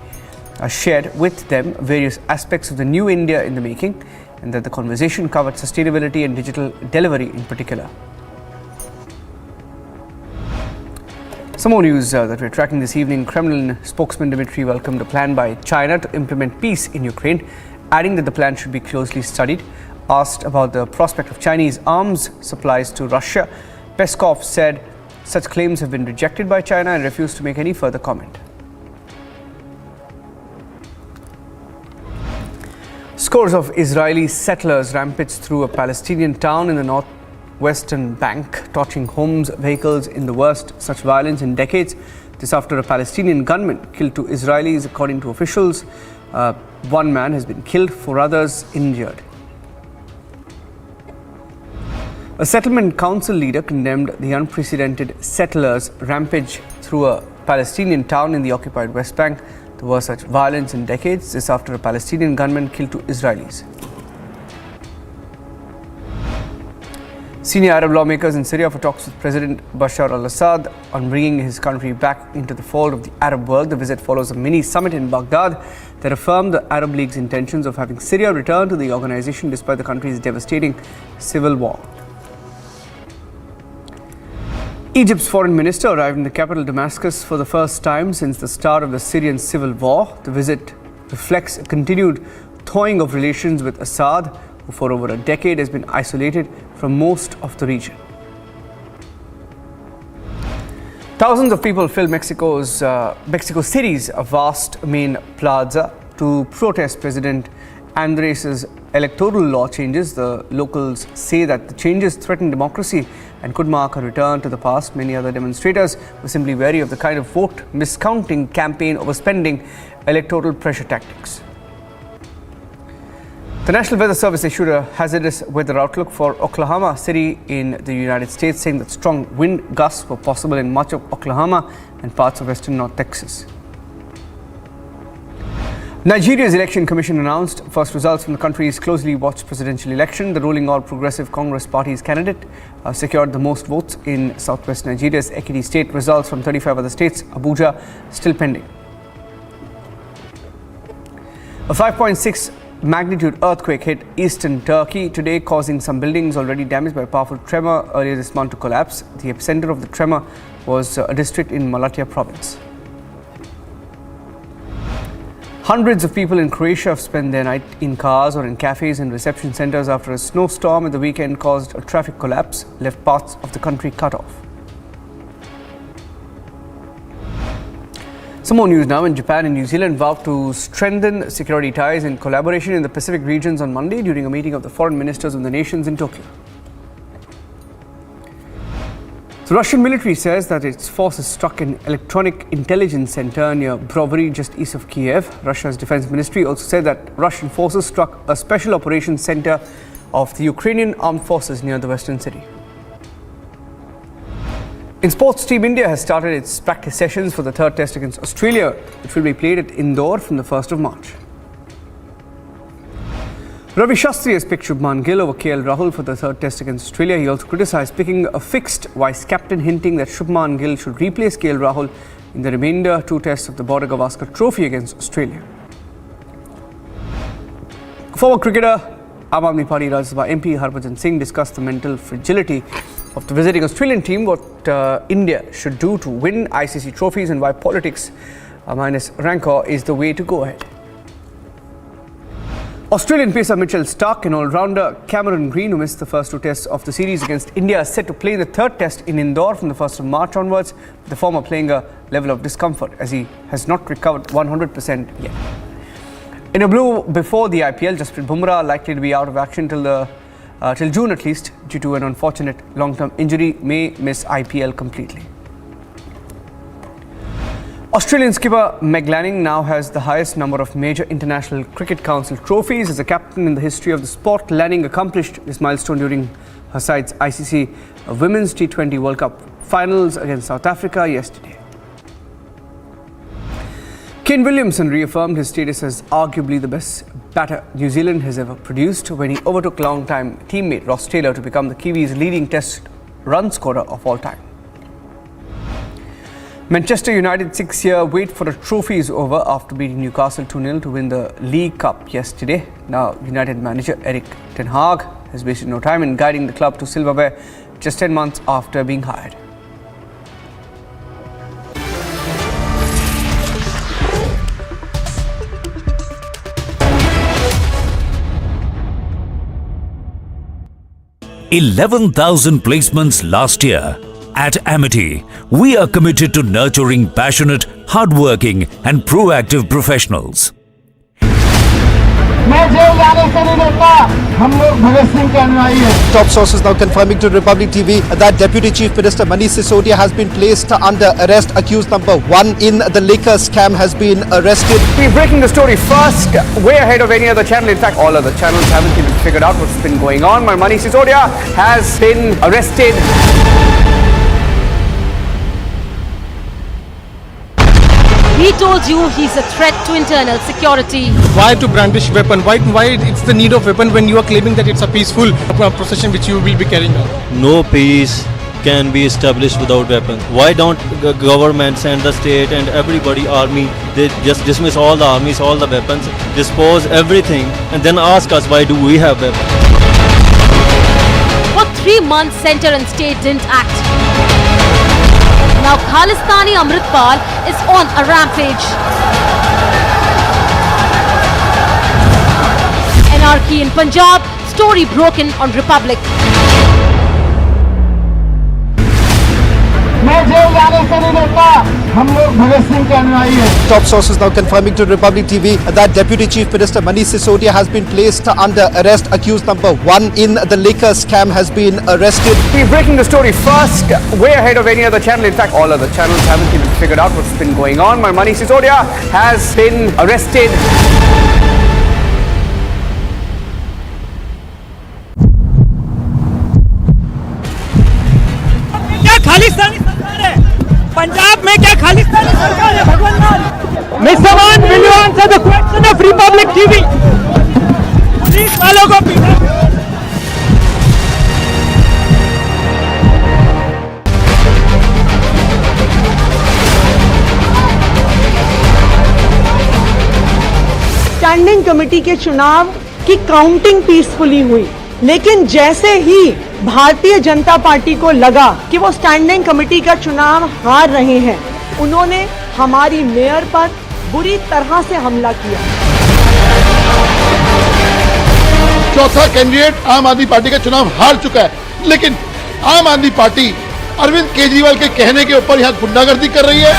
shared with them various aspects of the new India in the making and that the conversation covered sustainability and digital delivery in particular. Some more news that we're tracking this evening. Kremlin spokesman Dmitry welcomed a plan by China to implement peace in Ukraine, adding that the plan should be closely studied. Asked about the prospect of Chinese arms supplies to Russia, Peskov said such claims have been rejected by China and refused to make any further comment. Scores of Israeli settlers rampaged through a Palestinian town in the northwestern bank, torching homes, vehicles in the worst such violence in decades. This after a Palestinian gunman killed 2 Israelis, according to officials. One man has been killed, 4 others injured. A settlement council leader condemned the unprecedented settlers' rampage through a Palestinian town in the occupied West Bank. There was such violence in decades. This after a Palestinian gunman killed 2 Israelis. Senior Arab lawmakers in Syria for talks with President Bashar al-Assad on bringing his country back into the fold of the Arab world. The visit follows a mini summit in Baghdad that affirmed the Arab League's intentions of having Syria return to the organization despite the country's devastating civil war. Egypt's foreign minister arrived in the capital Damascus for the first time since the start of the Syrian civil war. The visit reflects a continued thawing of relations with Assad, who for over a decade has been isolated from most of the region. Thousands of people filled Mexico City's vast main plaza to protest President Andres' electoral law changes. The locals say that the changes threaten democracy and could mark a return to the past. Many other demonstrators were simply wary of the kind of vote miscounting, campaign overspending, electoral pressure tactics. The National Weather Service issued a hazardous weather outlook for Oklahoma City in the United States, saying that strong wind gusts were possible in much of Oklahoma and parts of western North Texas. Nigeria's election commission announced first results from the country's closely watched presidential election. The ruling All Progressive Congress Party's candidate secured the most votes in southwest Nigeria's Ekiti state. Results from 35 other states, Abuja, still pending. A 5.6 magnitude earthquake hit eastern Turkey today, causing some buildings already damaged by a powerful tremor earlier this month to collapse. The epicenter of the tremor was a district in Malatya province. Hundreds of people in Croatia have spent their night in cars or in cafes and reception centers after a snowstorm at the weekend caused a traffic collapse, left parts of the country cut off. Some more news now. In Japan and New Zealand vowed to strengthen security ties and collaboration in the Pacific regions on Monday during a meeting of the foreign ministers of the nations in Tokyo. The Russian military says that its forces struck an electronic intelligence center near Brovary, just east of Kiev. Russia's defense ministry also said that Russian forces struck a special operations center of the Ukrainian armed forces near the western city. In sports, Team India has started its practice sessions for the third test against Australia, which will be played at Indore from the 1st of March. Ravi Shastri has picked Shubman Gill over KL Rahul for the third test against Australia. He also criticised picking a fixed vice captain, hinting that Shubman Gill should replace KL Rahul in the remainder 2 tests of the Border Gavaskar Trophy against Australia. Former cricketer Aam Aadmi Party Rajya Sabha MP Harbhajan Singh discussed the mental fragility of the visiting Australian team, what India should do to win ICC trophies, and why politics minus rancor is the way to go ahead. Australian pacer Mitchell Starc and all-rounder Cameron Green, who missed the first 2 tests of the series against India, is set to play in the third test in Indore from the 1st of March onwards, with the former playing a level of discomfort as he has not recovered 100% yet. In a blue before the IPL, Jasprit Bumrah likely to be out of action till June at least, due to an unfortunate long-term injury, may miss IPL completely. Australian skipper Meg Lanning now has the highest number of major International Cricket Council trophies. As a captain in the history of the sport, Lanning accomplished this milestone during her side's ICC Women's T20 World Cup finals against South Africa yesterday. Kane Williamson reaffirmed his status as arguably the best batter New Zealand has ever produced when he overtook long-time teammate Ross Taylor to become the Kiwis' leading test run scorer of all time. Manchester United's 6-year wait for a trophy is over after beating Newcastle 2-0 to win the League Cup yesterday. Now, United manager Erik ten Hag has wasted no time in guiding the club to silverware just 10 months after being hired. 11,000 placements last year. At Amity, we are committed to nurturing passionate, hardworking and proactive professionals. मैं jail जाने से नहीं डरता, हम लोग भगत सिंह के अनुयायी हैं। Top sources now confirming to Republic TV that Deputy Chief Minister Manish Sisodia has been placed under arrest. Accused number 1 in the liquor scam has been arrested. We're breaking the story first, way ahead of any other channel. In fact, all other channels haven't even figured out what's been going on. Manish Sisodia has been arrested. He told you he's a threat to internal security. Why to brandish weapon? Why it's the need of weapon when you are claiming that it's a peaceful procession which you will be carrying out? No peace can be established without weapons. Why don't government send the state and everybody army? They just dismiss all the armies, all the weapons, dispose everything, and then ask us why do we have weapons? For 3 months, center and state didn't act. Now Khalistani Amritpal is on a rampage. Anarchy in Punjab, story broken on Republic. मैं jail जाने से नहीं डरता, हम लोग भगत सिंह के अनुयायी हैं। Top sources now confirming to Republic TV that Deputy Chief Minister Manish Sisodia has been placed under arrest. Accused number 1 in the liquor scam has been arrested. We're breaking the story first, way ahead of any other channel. In fact, all other channels haven't even figured out what's been going on. Manish Sisodia has been arrested. क्या खालिस्तानी सरकार है? पंजाब में क्या खालिस्तानी सरकार है? भगवान मान Mr. Man, will you answer the question of Republic TV? Police वालों को पीटा। स्टैंडिंग कमेटी के चुनाव की काउंटिंग पीसफुली हुई, लेकिन जैसे ही भारतीय जनता पार्टी को लगा कि वो स्टैंडिंग कमेटी का चुनाव हार रहे हैं, उन्होंने हमारी मेयर पर बुरी तरह से हमला किया। चौथा कैंडिडेट आम आदमी पार्टी का चुनाव हार चुका है, लेकिन आम आदमी पार्टी अरविंद केजरीवाल के कहने के ऊपर यहाँ गुंडागर्दी कर रही है।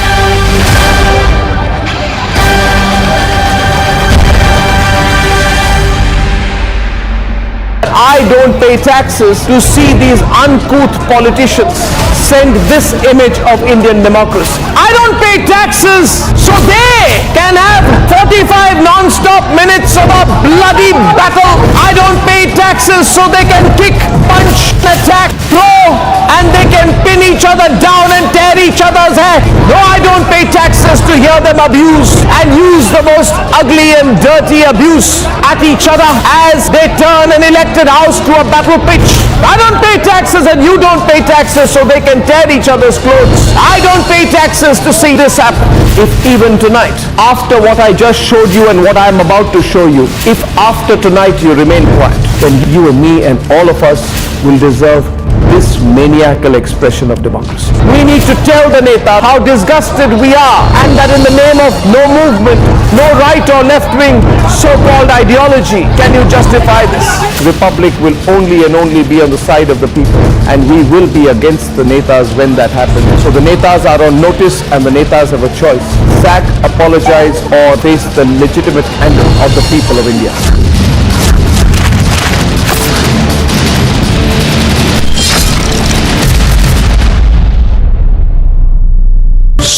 I don't pay taxes to see these uncouth politicians send this image of Indian democracy. I don't pay taxes so they can have 45 non-stop minutes of a bloody battle. I don't pay taxes so they can kick, punch, attack, throw, and they can pin each other down and tear each other's hair. No, I don't pay taxes to hear them abuse and use the most ugly and dirty abuse at each other as they turn an elected house to a battle pitch. I don't pay taxes and you don't pay taxes so they can tear each other's clothes. I don't pay taxes to see this happen. If even tonight, after what I just showed you and what I'm about to show you, if after tonight you remain quiet, then you and me and all of us will deserve this maniacal expression of democracy. We need to tell the Neta how disgusted we are and that in the name of no movement, no right or left wing so-called ideology can you justify this. Republic will only and only be on the side of the people and we will be against the Netas when that happens. So the Netas are on notice and the Netas have a choice. Sack, apologize or face the legitimate anger of the people of India.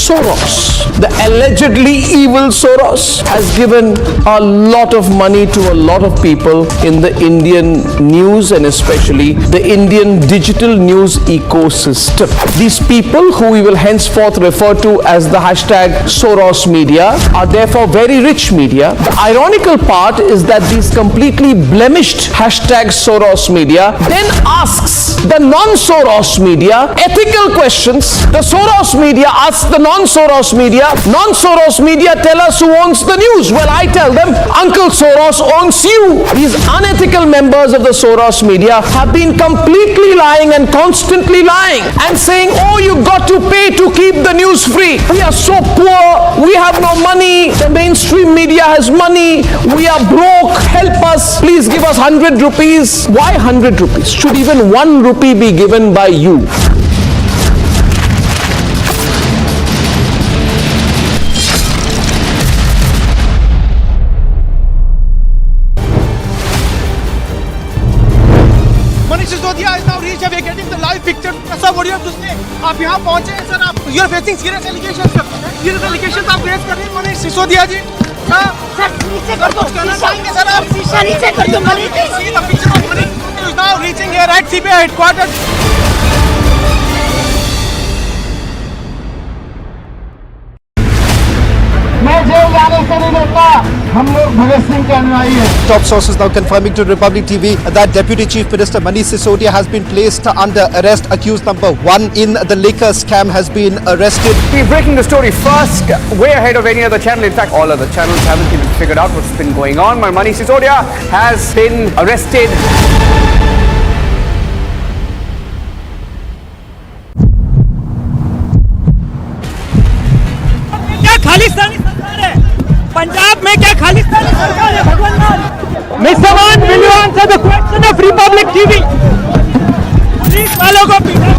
Soros, the allegedly evil Soros, has given a lot of money to a lot of people in the Indian news and especially the Indian digital news ecosystem. These people, who we will henceforth refer to as the hashtag Soros media, are therefore very rich media. The ironical part is that these completely blemished hashtag Soros media then asks the non-Soros media ethical questions. The Soros media asks the non-Soros media non-Soros media tell us who owns the news. Well, I tell them, Uncle Soros owns you. These unethical members of the Soros media have been completely lying and constantly lying and saying, oh, you got to pay to keep the news free. We are so poor. We have no money. The mainstream media has money. We are broke. Help us. Please give us 100 rupees. Why 100 rupees? Should even 1 rupee be given by you? Manish Sisodia is now reached. We are getting the live picture. Sir, what do you have to say? आप यहाँ पहुँचे हैं sir. आप you are facing serious allegations. Serious allegations आप raise कर रहे हैं मनीष सिसोदिया जी. Sir नीचे कर दो. सर आप शीशा नीचे कर दो Manish. See the picture of Manish Sisodia is now reaching here at CBI headquarters. मैं जेल जाने से नहीं डरता. हम लोग भगत सिंह के अनुयायी हैं. Top sources now confirming to Republic TV that Deputy Chief Minister Manish Sisodia has been placed under arrest. Accused number 1 in the liquor scam has been arrested. We're breaking the story first, way ahead of any other channel. In fact, all other channels haven't even figured out what's been going on. But Manish Sisodia has been arrested. क्या खालिस्तानी सरकार है? पंजाब में क्या खालिस्तानी सरकार है? भगवान लाल, Mr. Man, will you answer the question of Republic TV? Police वालों को पीटा.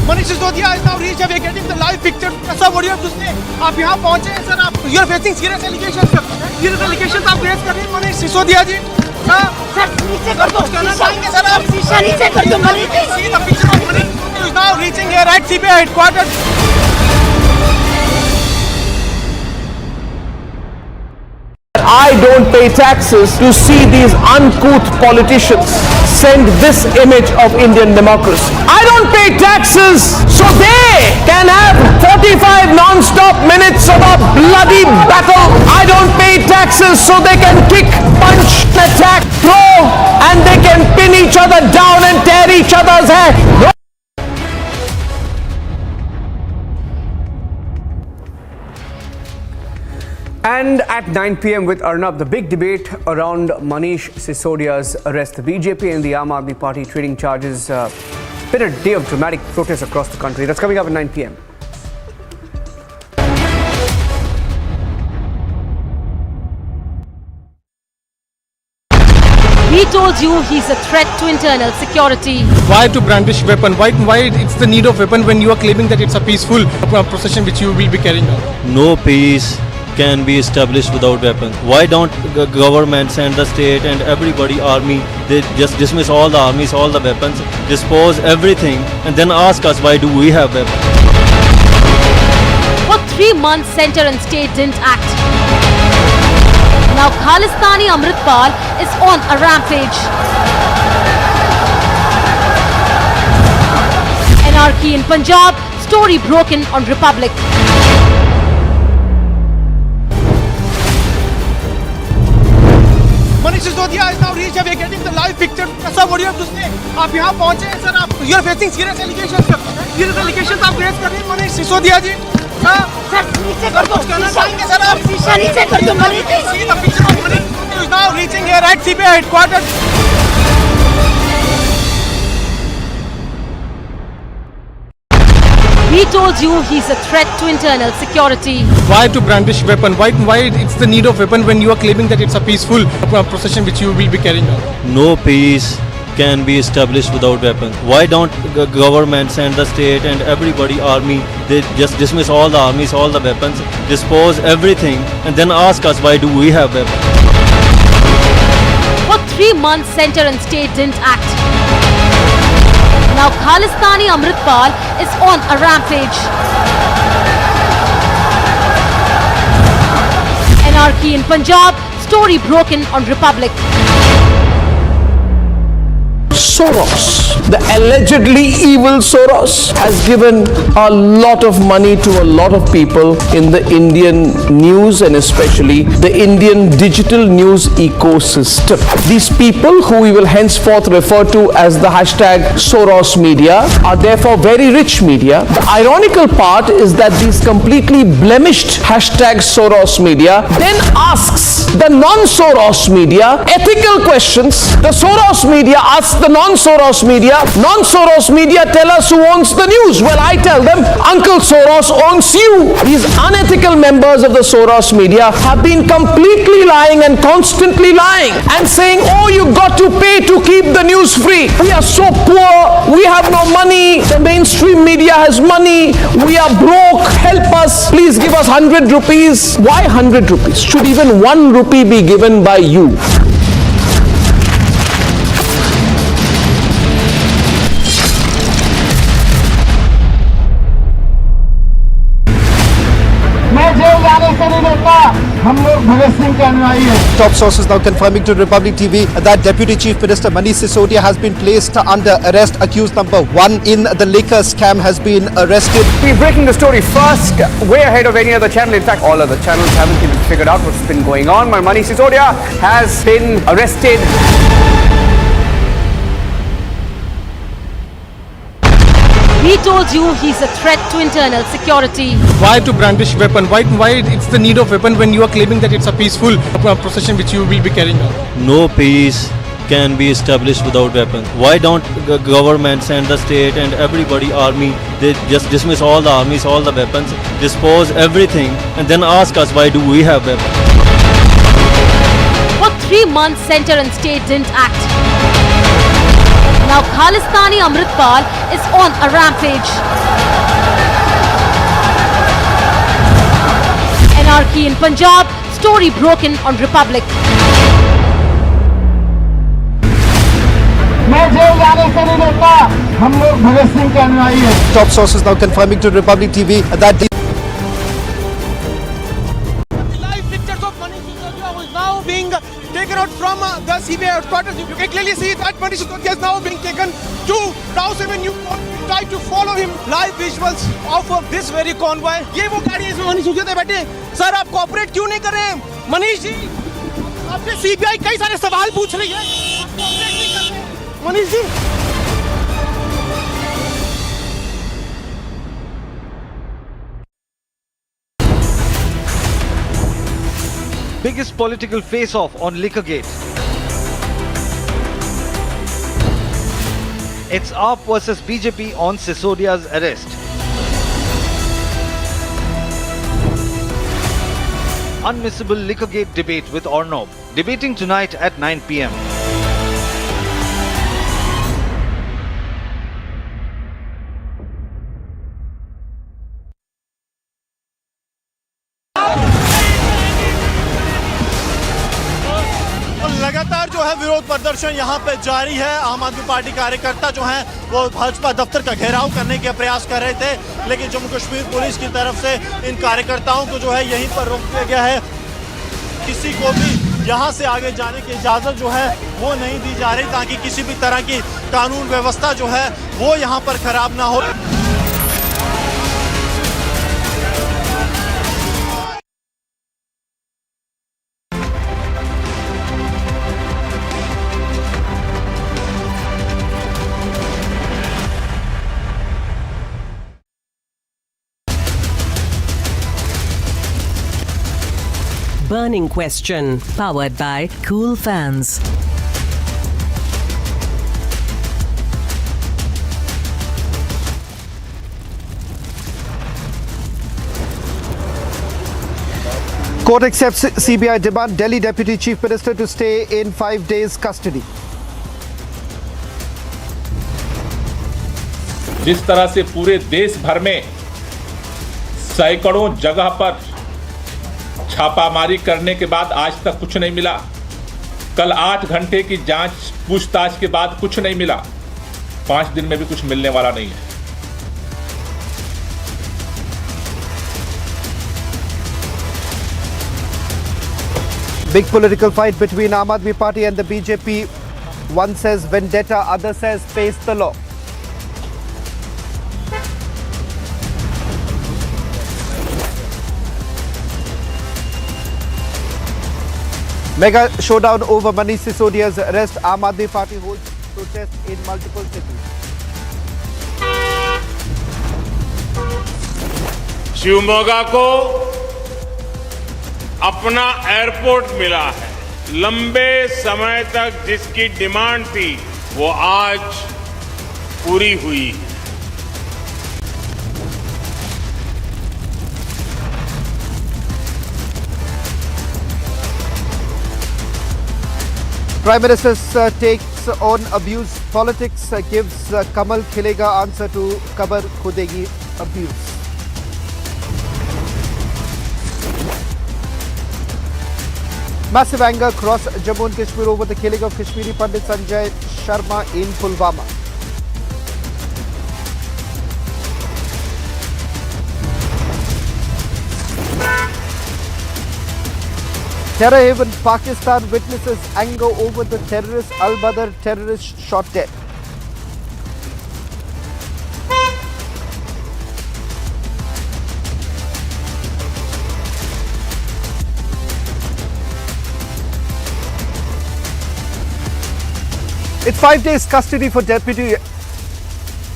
Manish Sisodia is now reached. We are getting the live picture. Sir, what do you have to say? आप यहाँ पहुँचे हैं सर. आप you are facing serious allegations. Serious allegations आप raise कर रहे हैं मनीष सिसोदिया जी. सर नीचे कर दो. सर आप शीशा नीचे कर दो Manish. See the picture of Manish Sisodia is now reaching here at CBI headquarters. I don't pay taxes to see these uncouth politicians send this image of Indian democracy. I don't pay taxes so they can have 45 non-stop minutes of a bloody battle. I don't pay taxes so they can kick, punch, attack, throw, and they can pin each other down and tear each other's hair. And at 9 p.m. with Arnab, the big debate around Manish Sisodia's arrest. The BJP and the Aam Aadmi Party treating charges. Been a day of dramatic protests across the country. That's coming up at 9 p.m. We told you he's a threat to internal security. Why to brandish weapon? Why it's the need of weapon when you are claiming that it's a peaceful procession which you will be carrying out? No peace can be established without weapons. Why don't government send the state and everybody army, they just dismiss all the armies, all the weapons, dispose everything and then ask us why do we have weapons? For 3 months, center and state didn't act. Now Khalistani Amritpal is on a rampage. Anarchy in Punjab, story broken on Republic. Manish Sisodia is now reached. We are getting the live picture. Sir, what do you have to say? आप यहाँ पहुँचे हैं sir. आप you are facing serious allegations. Serious allegations आप raise कर रहे हैं मनीष सिसोदिया जी. Sir नीचे कर दो. सर आप शीशा नीचे कर दो Manish. See the picture of Manish Sisodia is now reaching here at CBI headquarters. We told you he's a threat to internal security. Why to brandish weapon? Why it's the need of weapon when you are claiming that it's a peaceful procession which you will be carrying out? No peace can be established without weapons. Why don't government send the state and everybody army, they just dismiss all the armies, all the weapons, dispose everything and then ask us why do we have weapons? For 3 months, center and state didn't act. Now Khalistani Amritpal is on a rampage. Anarchy in Punjab, story broken on Republic. Soros, the allegedly evil Soros, has given a lot of money to a lot of people in the Indian news and especially the Indian digital news ecosystem. These people, who we will henceforth refer to as the hashtag Soros media, are therefore very rich media. The ironical part is that these completely blemished hashtag Soros media then asks the non-Soros media ethical questions. The Soros media asks the non-Soros media, non-Soros media tell us who owns the news. Well, I tell them, Uncle Soros owns you. These unethical members of the Soros media have been completely lying and constantly lying and saying, oh, you got to pay to keep the news free. We are so poor, we have no money, the mainstream media has money, we are broke, help us, please give us 100 rupees. Why 100 rupees? Should even 1 rupee be given by you? Top sources now confirming to Republic TV that Deputy Chief Minister Manish Sisodia has been placed under arrest. Accused number 1 in the liquor scam has been arrested. We're breaking the story first, way ahead of any other channel. In fact, all other channels haven't even figured out what's been going on. Manish Sisodia has been arrested. He told you he's a threat to internal security. Why to brandish weapon? Why it's the need of weapon when you are claiming that it's a peaceful procession which you will be carrying out? No peace can be established without weapons. Why don't governments and the state and everybody, army, they just dismiss all the armies, all the weapons, dispose everything, and then ask us why do we have weapons? For 3 months, center and state didn't act. Now Khalistani Amritpal is on a rampage. Anarchy in Punjab, story broken on Republic. Top sources now confirming to Republic TV that Live pictures of Manish Sisodia who is now being taken out from the CBI headquarters. You can clearly see that Manish Sisodia is now being taken to Now 7 New try to follow him. Live visuals of this very convoy. ये वो गाड़ी है इसमें मनीष सिसोदिया बैठे. Sir आप cooperate क्यों नहीं कर रहे हैं? मनीष जी, आपसे सीबीआई कई सारे सवाल पूछ रही है. आप कोऑपरेट नहीं कर रहे हैं. Manish ji. Biggest political face-off on Liquorgate. It's AAP versus BJP on Sisodia's arrest. Unmissable Liquorgate debate with Arnob, debating tonight at 9 p.m. लगातार जो है विरोध प्रदर्शन यहाँ पे जारी है। आम आदमी पार्टी कार्यकर्ता जो हैं वो भाजपा दफ्तर का घेराव करने के प्रयास कर रहे थे, लेकिन जम्मू कश्मीर पुलिस की तरफ से इन कार्यकर्ताओं को जो है यहीं पर रोक दिया गया है। किसी को भी यहाँ से आगे जाने की इजाज़त जो है वो नहीं दी जा रही, ताकि किसी भी तरह की कानून व्यवस्था जो है वो यहाँ पर खराब ना हो। Burning Question, powered by Cool Fans. Court accepts CBI demand Delhi Deputy Chief Minister to stay in 5 days custody. जिस तरह से पूरे देश भर में सैकड़ों जगह पर छापामारी करने के बाद आज तक कुछ नहीं मिला, कल 8 घंटे की जांच पूछताछ के बाद कुछ नहीं मिला, 5 दिन में भी कुछ मिलने वाला नहीं है। Big political fight between Aam Aadmi Party and the BJP One says vendetta, other says face the law. Mega showdown over Manish Sisodia's arrest. Aam Aadmi Party holds protests in multiple cities. Shivamogga को अपना airport मिला है। लंबे समय तक जिसकी demand थी वो आज पूरी हुई है। Prime Minister's takes on abuse politics, gives Kamal Khilega answer to Kabar Khudegi abuse. Massive anger across Jammu and Kashmir over the killing of Kashmiri Pandit Sanjay Sharma in Pulwama. Terror haven Pakistan witnesses anger over the terrorist Al-Badr terrorist shot dead. It's 5 days custody for Deputy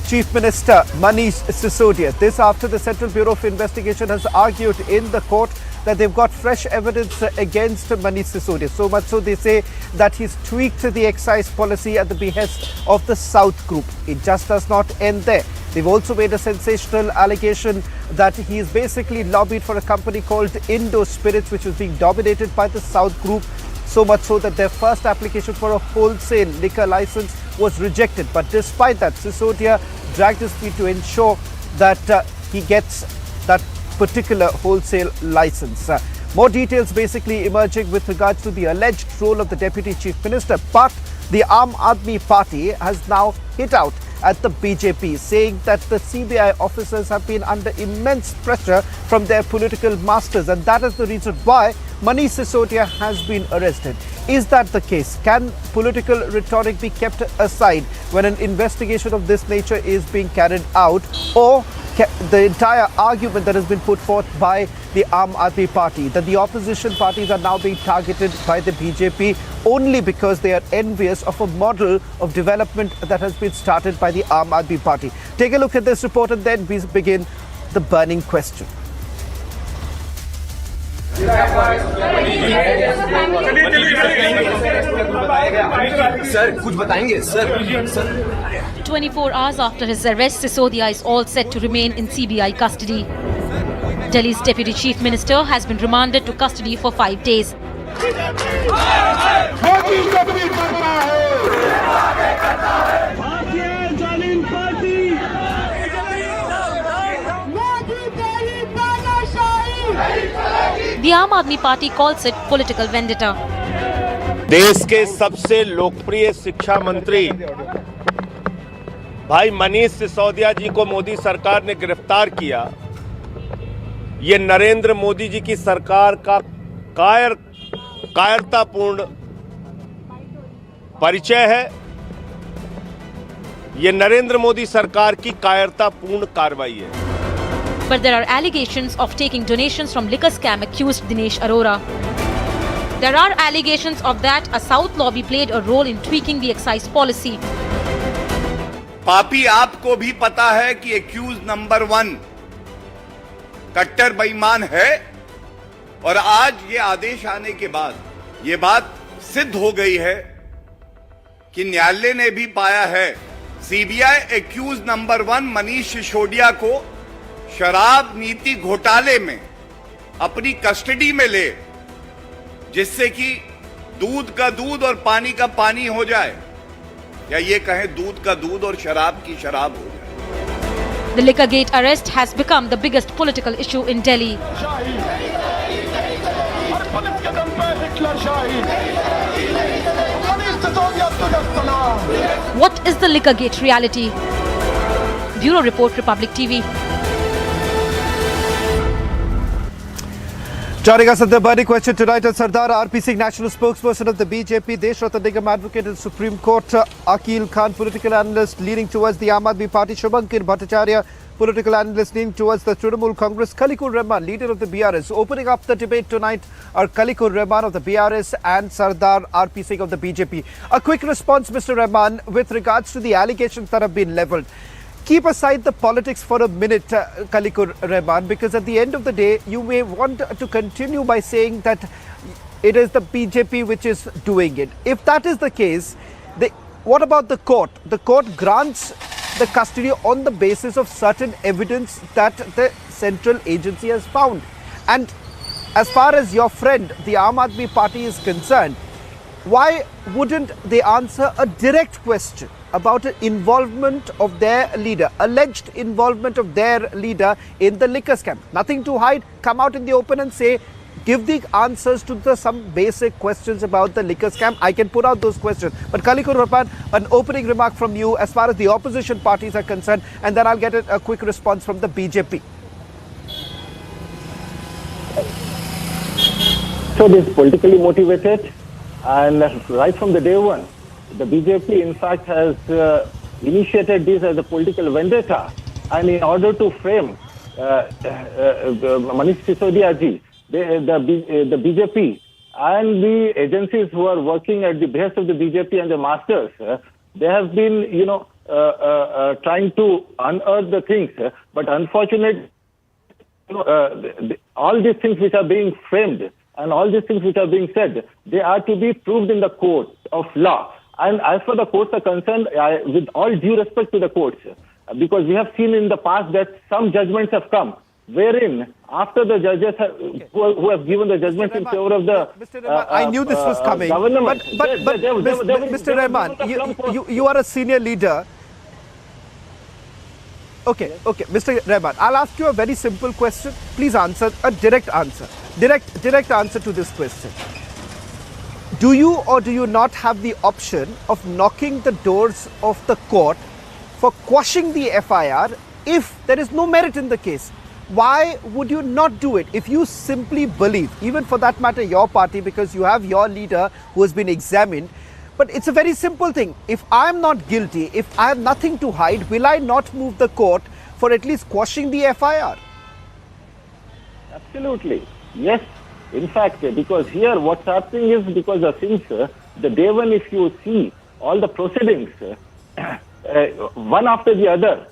Chief Minister Manish Sisodia. This after the Central Bureau of Investigation has argued in the court that they've got fresh evidence against Manish Sisodia. So much so they say that he's tweaked the excise policy at the behest of the South Group. It just does not end there. They've also made a sensational allegation that he's basically lobbied for a company called Indo Spirits, which was being dominated by the South Group. So much so that their first application for a wholesale liquor license was rejected. But despite that, Sisodia dragged his feet to ensure that he gets that particular wholesale license. More details basically emerging with regards to the alleged role of the Deputy Chief Minister. But the Aam Aadmi Party has now hit out at the BJP, saying that the CBI officers have been under immense pressure from their political masters, and that is the reason why Manish Sisodia has been arrested. Is that the case? Can political rhetoric be kept aside when an investigation of this nature is being carried out, or the entire argument that has been put forth by the Aam Aadmi Party, that the opposition parties are now being targeted by the BJP only because they are envious of a model of development that has been started by the Aam Aadmi Party? Take a look at this report and then we begin the burning question. Sir कुछ बताएंगे sir 24 hours after his arrest, Sisodia is all set to remain in CBI custody. Delhi's Deputy Chief Minister has been remanded to custody for 5 days. The Aam Aadmi Party calls it political vendetta. देश के सबसे लोकप्रिय शिक्षा मंत्री भाई मनीष सिसोदिया जी को मोदी सरकार ने गिरफ्तार किया। ये नरेंद्र मोदी जी की सरकार का कायरतापूर्ण परिचय है। ये नरेंद्र मोदी सरकार की कायरतापूर्ण कार्रवाई है। But there are allegations of taking donations from liquor scam accused Dinesh Arora. There are allegations of that a South lobby played a role in tweaking the excise policy. पापी आपको भी पता है कि एक्यूज नंबर 1 कट्टर बेईमान है, और आज ये आदेश आने के बाद ये बात सिद्ध हो गई है कि न्यायालय ने भी पाया है CBI accused number 1 Manish Sisodia को शराब नीति घोटाले में अपनी कस्टडी में ले, जिससे कि दूध का दूध और पानी का पानी हो जाए, या ये कहें दूध का दूध और शराब की शराब हो जाए। The Liquorgate arrest has become the biggest political issue in Delhi. What is the Liquorgate reality? Bureau Report, Republic TV. Joining us at the burning question tonight is Sardar RP Singh, national spokesperson of the BJP, Desh Ratan Nigam advocate in the Supreme Court, Akil Khan, political analyst leaning towards the Aam Aadmi Party, Shubhankar Bhattacharya, political analyst leaning towards the Trinamool Congress, Khalikur Rahman, leader of the BRS. Opening up the debate tonight are Khalikur Rahman of the BRS and Sardar RP Singh of the BJP. A quick response, Mr. Rahman, with regards to the allegations that have been levelled. Keep aside the politics for a minute, Khalikur Rahman, because at the end of the day, you may want to continue by saying that it is the BJP which is doing it. If that is the case, what about the court? The court grants the custody on the basis of certain evidence that the central agency has found. And as far as your friend, the Aam Aadmi Party is concerned, why wouldn't they answer a direct question about an involvement of their leader, alleged involvement of their leader in the liquor scam? Nothing to hide. Come out in the open and say, give the answers to some basic questions about the liquor scam. I can put out those questions. But Khalikur Rahman, an opening remark from you as far as the opposition parties are concerned, and then I'll get a quick response from the BJP. So this is politically motivated, and right from the day one, the BJP in fact has initiated this as a political vendetta, and in order to frame Manish Sisodia ji, the BJP and the agencies who are working at the behest of the BJP and the masters, they have been, trying to unearth the things, but unfortunately, all these things which are being framed and all these things which are being said, they are to be proved in the court of law. And as far the courts are concerned, with all due respect to the courts, because we have seen in the past that some judgments have come, wherein after the judges who have given the judgments in favor of the I knew this was coming. Government, But Mr. Rahman, you are a senior leader. Okay, Mr. Rahman, I'll ask you a very simple question. Please answer a direct answer. Direct answer to this question. Do you or do you not have the option of knocking the doors of the court for quashing the FIR if there is no merit in the case? Why would you not do it if you simply believe, even for that matter your party, because you have your leader who has been examined? But it's a very simple thing. If I'm not guilty, if I have nothing to hide, will I not move the court for at least quashing the FIR? Absolutely. Yes. In fact, because here what's happening is, because of things, the day when if you see all the proceedings, one after the other,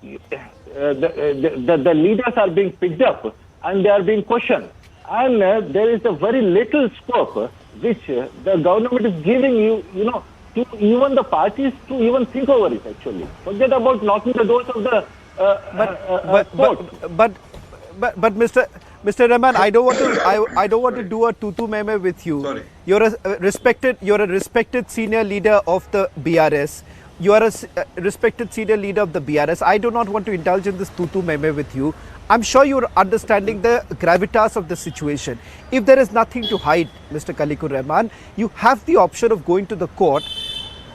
the leaders are being picked up and they are being questioned. And there is a very little scope which the government is giving to even the parties to even think over it, actually. Forget about knocking the doors of the court. But Mr. Rahman, I don't want to do a tutu meme with you. Sorry. You're a respected senior leader of the BRS. You are a respected senior leader of the BRS. I do not want to indulge in this tutu meme with you. I'm sure you're understanding the gravitas of the situation. If there is nothing to hide, Mr. Khalikur Rahman, you have the option of going to the court,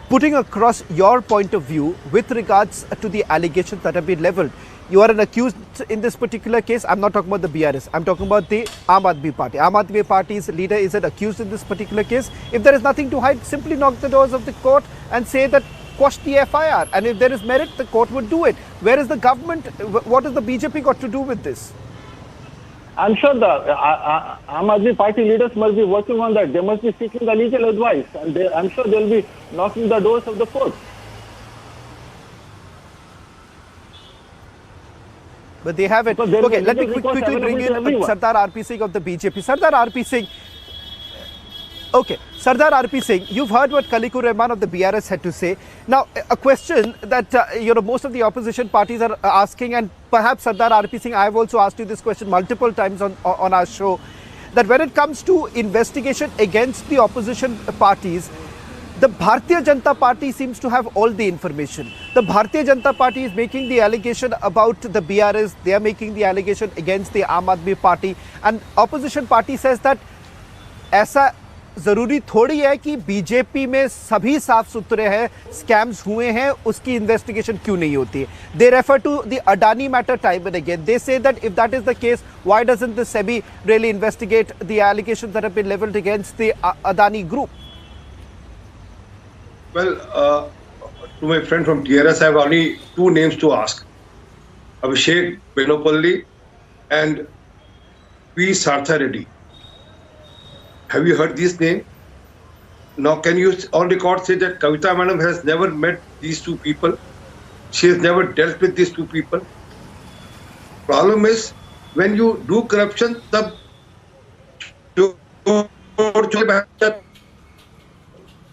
putting across your point of view with regards to the allegations that have been levelled. You are an accused in this particular case. I'm not talking about the BRS. I'm talking about the Aam Aadmi Party. Aam Aadmi Party's leader is an accused in this particular case. If there is nothing to hide, simply knock the doors of the court and say that quash the FIR. And if there is merit, the court would do it. Where is the government? What has the BJP got to do with this? I'm sure the Aam Aadmi Party leaders must be working on that. They must be seeking the legal advice. And I'm sure they'll be knocking the doors of the court. But they have it. Okay, let me quickly bring in Sardar RP Singh of the BJP. Sardar RP Singh. Okay, Sardar RP Singh, you've heard what Khalikur Rahman of the BRS had to say. Now, a question that most of the opposition parties are asking, and perhaps Sardar RP Singh, I have also asked you this question multiple times on our show, that when it comes to investigation against the opposition parties, the Bharatiya Janata Party seems to have all the information. The Bharatiya Janata Party is making the allegation about the BRS. They are making the allegation against the Aam Aadmi Party. And opposition party says that ऐसा जरूरी थोड़ी है कि BJP में सभी साफ सुथरे हैं, स्कैम्स हुए हैं, उसकी इन्वेस्टिगेशन क्यों नहीं होती? They refer to the Adani matter time and again. They say that if that is the case, why doesn't the SEBI really investigate the allegations that have been leveled against the Adani group? Well, to my friend from TRS, I have only two names to ask: Abhishek Benopalli and P. Sartha Reddy. Have you heard this name? Now, can you on record say that Kavita Madam has never met these two people? She has never dealt with these two people. Problem is, when you do corruption,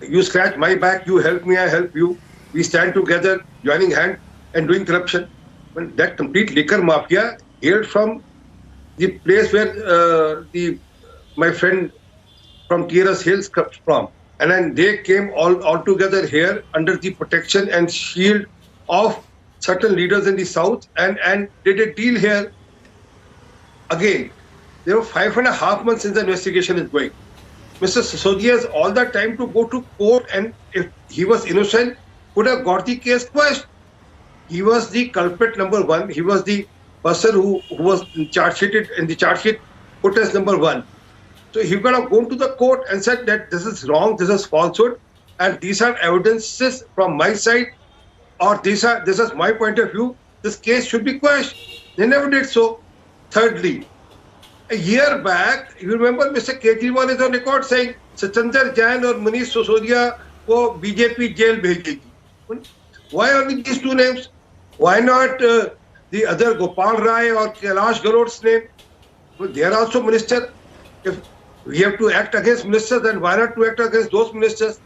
you scratch my back, you help me, I help you. We stand together, joining hand and doing corruption. Well, that complete liquor mafia hailed from the place where my friend from TRS hails from. And then they came all together here under the protection and shield of certain leaders in the south and did a deal here. Again, there were 5.5 months since the investigation is going. Mr. Sisodia has all the time to go to court, and if he was innocent, could have got the case quashed. He was the culprit number one. He was the person who was charge sheeted in the charge sheet put as number one. So he could have gone to the court and said that this is wrong, this is falsehood, and these are evidences from my side, or this is my point of view. This case should be quashed. They never did so. Thirdly, a year back, you remember Mr. Kejriwal is on record saying Sachandar Jain or Manish Sisodia ko BJP jail bhejegi. Why only these two names? Why not the other Gopal Rai or Kailash Garod's name? Well, they are also ministers. If we have to act against ministers, then why not to act against those ministers?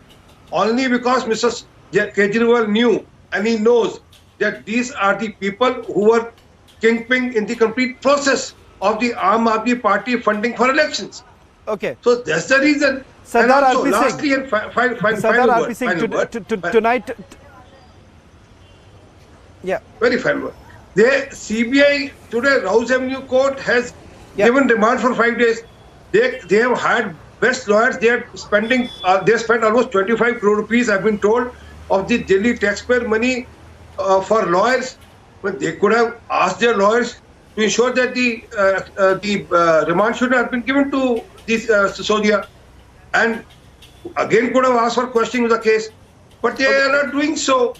Only because Mr. Kejriwal knew and he knows that these are the people who were kingpin in the complete process of the Aam Aadmi Party funding for elections. Okay. So that's the reason. Sardar and also, RP lastly, Singh. and final Sardar word, RP Singh, final word. tonight. Yeah. Very final word. The CBI today, Rouse Avenue Court has given remand for 5 days. They have hired best lawyers. They are spending. They spent almost 25 crore rupees. I've been told of the Delhi taxpayer money for lawyers. But they could have asked their lawyers to ensure that the remand should have been given to this Sisodia, and again could have asked for questioning the case, but they are not doing so.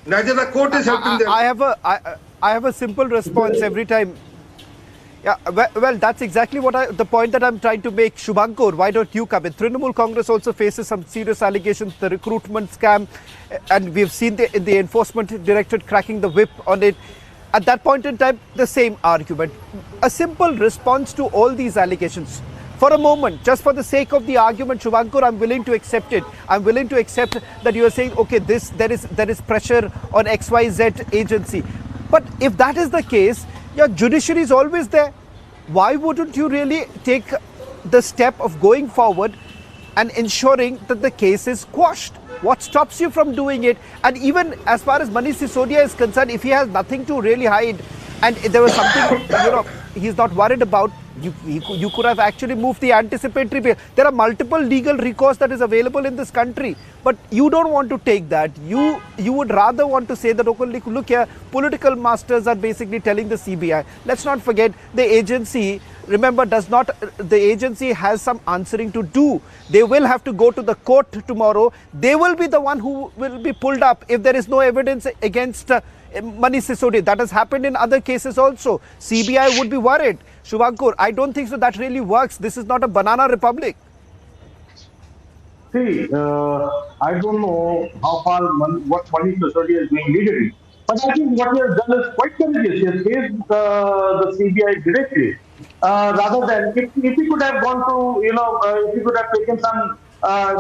Neither the court is helping them. I have a simple response every time. Yeah, well, that's exactly the point that I'm trying to make. Shubhankar, why don't you come in? Trinamool Congress also faces some serious allegations, the recruitment scam, and we've seen the enforcement directorate cracking the whip on it. At that point in time, the same argument. A simple response to all these allegations. For a moment, just for the sake of the argument, Shubhankar, I'm willing to accept it. I'm willing to accept that you are saying, okay, there is pressure on XYZ agency. But if that is the case, your judiciary is always there. Why wouldn't you really take the step of going forward and ensuring that the case is quashed? What stops you from doing it? And even as far as Manish Sisodia is concerned, if he has nothing to really hide, and there was something he's not worried about, you could have actually moved the anticipatory bail. There are multiple legal recourse that is available in this country, but you don't want to take that. You would rather want to say that, okay, look here, political masters are basically telling the CBI. Let's not forget the agency. Remember, the agency has some answering to do. They will have to go to the court tomorrow. They will be the one who will be pulled up if there is no evidence against Manish Sisodia. That has happened in other cases also. CBI would be worried. Shubhankar, I don't think so that really works. This is not a banana republic. See, I don't know how far what Manish Sisodia is doing legally, but I think what he has done is quite courageous. He has faced the CBI directly, rather than if he could have gone to, if he could have taken some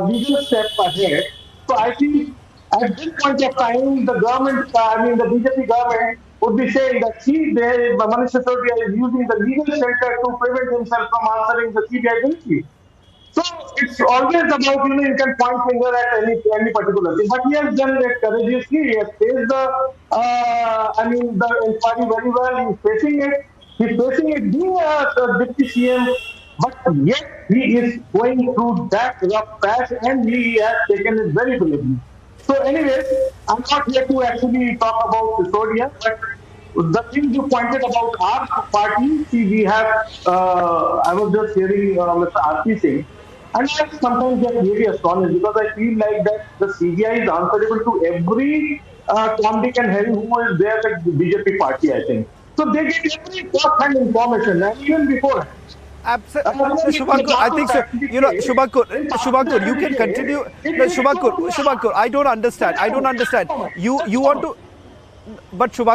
legal step ahead. So I think at this point of time, the government, the BJP government would be saying that Manish Sisodia is using the legal shelter to prevent himself from answering the CBI directly. So it's always about, you can point finger at any particular thing. But he has done it courageously. He has faced the inquiry very well. He's facing it. He's facing it being a deputy CM But yet he is going through that rough patch and he has taken it very brilliantly. So anyway, I'm not here to actually talk about Sisodia, but the thing you pointed about our party, see, we have, I was just hearing Mr. R.P. Singh, and I sometimes get really astonished because I feel like that the CBI is answerable to every Tom, Dick and Harry who is there at the BJP party, I think. So they get every first-hand information, and even beforehand. Absolutely, Shubhankar. I think so. You know, Shubhankar, you can continue. No, Shubhankar, I don't understand. You want to, but Shubhankar.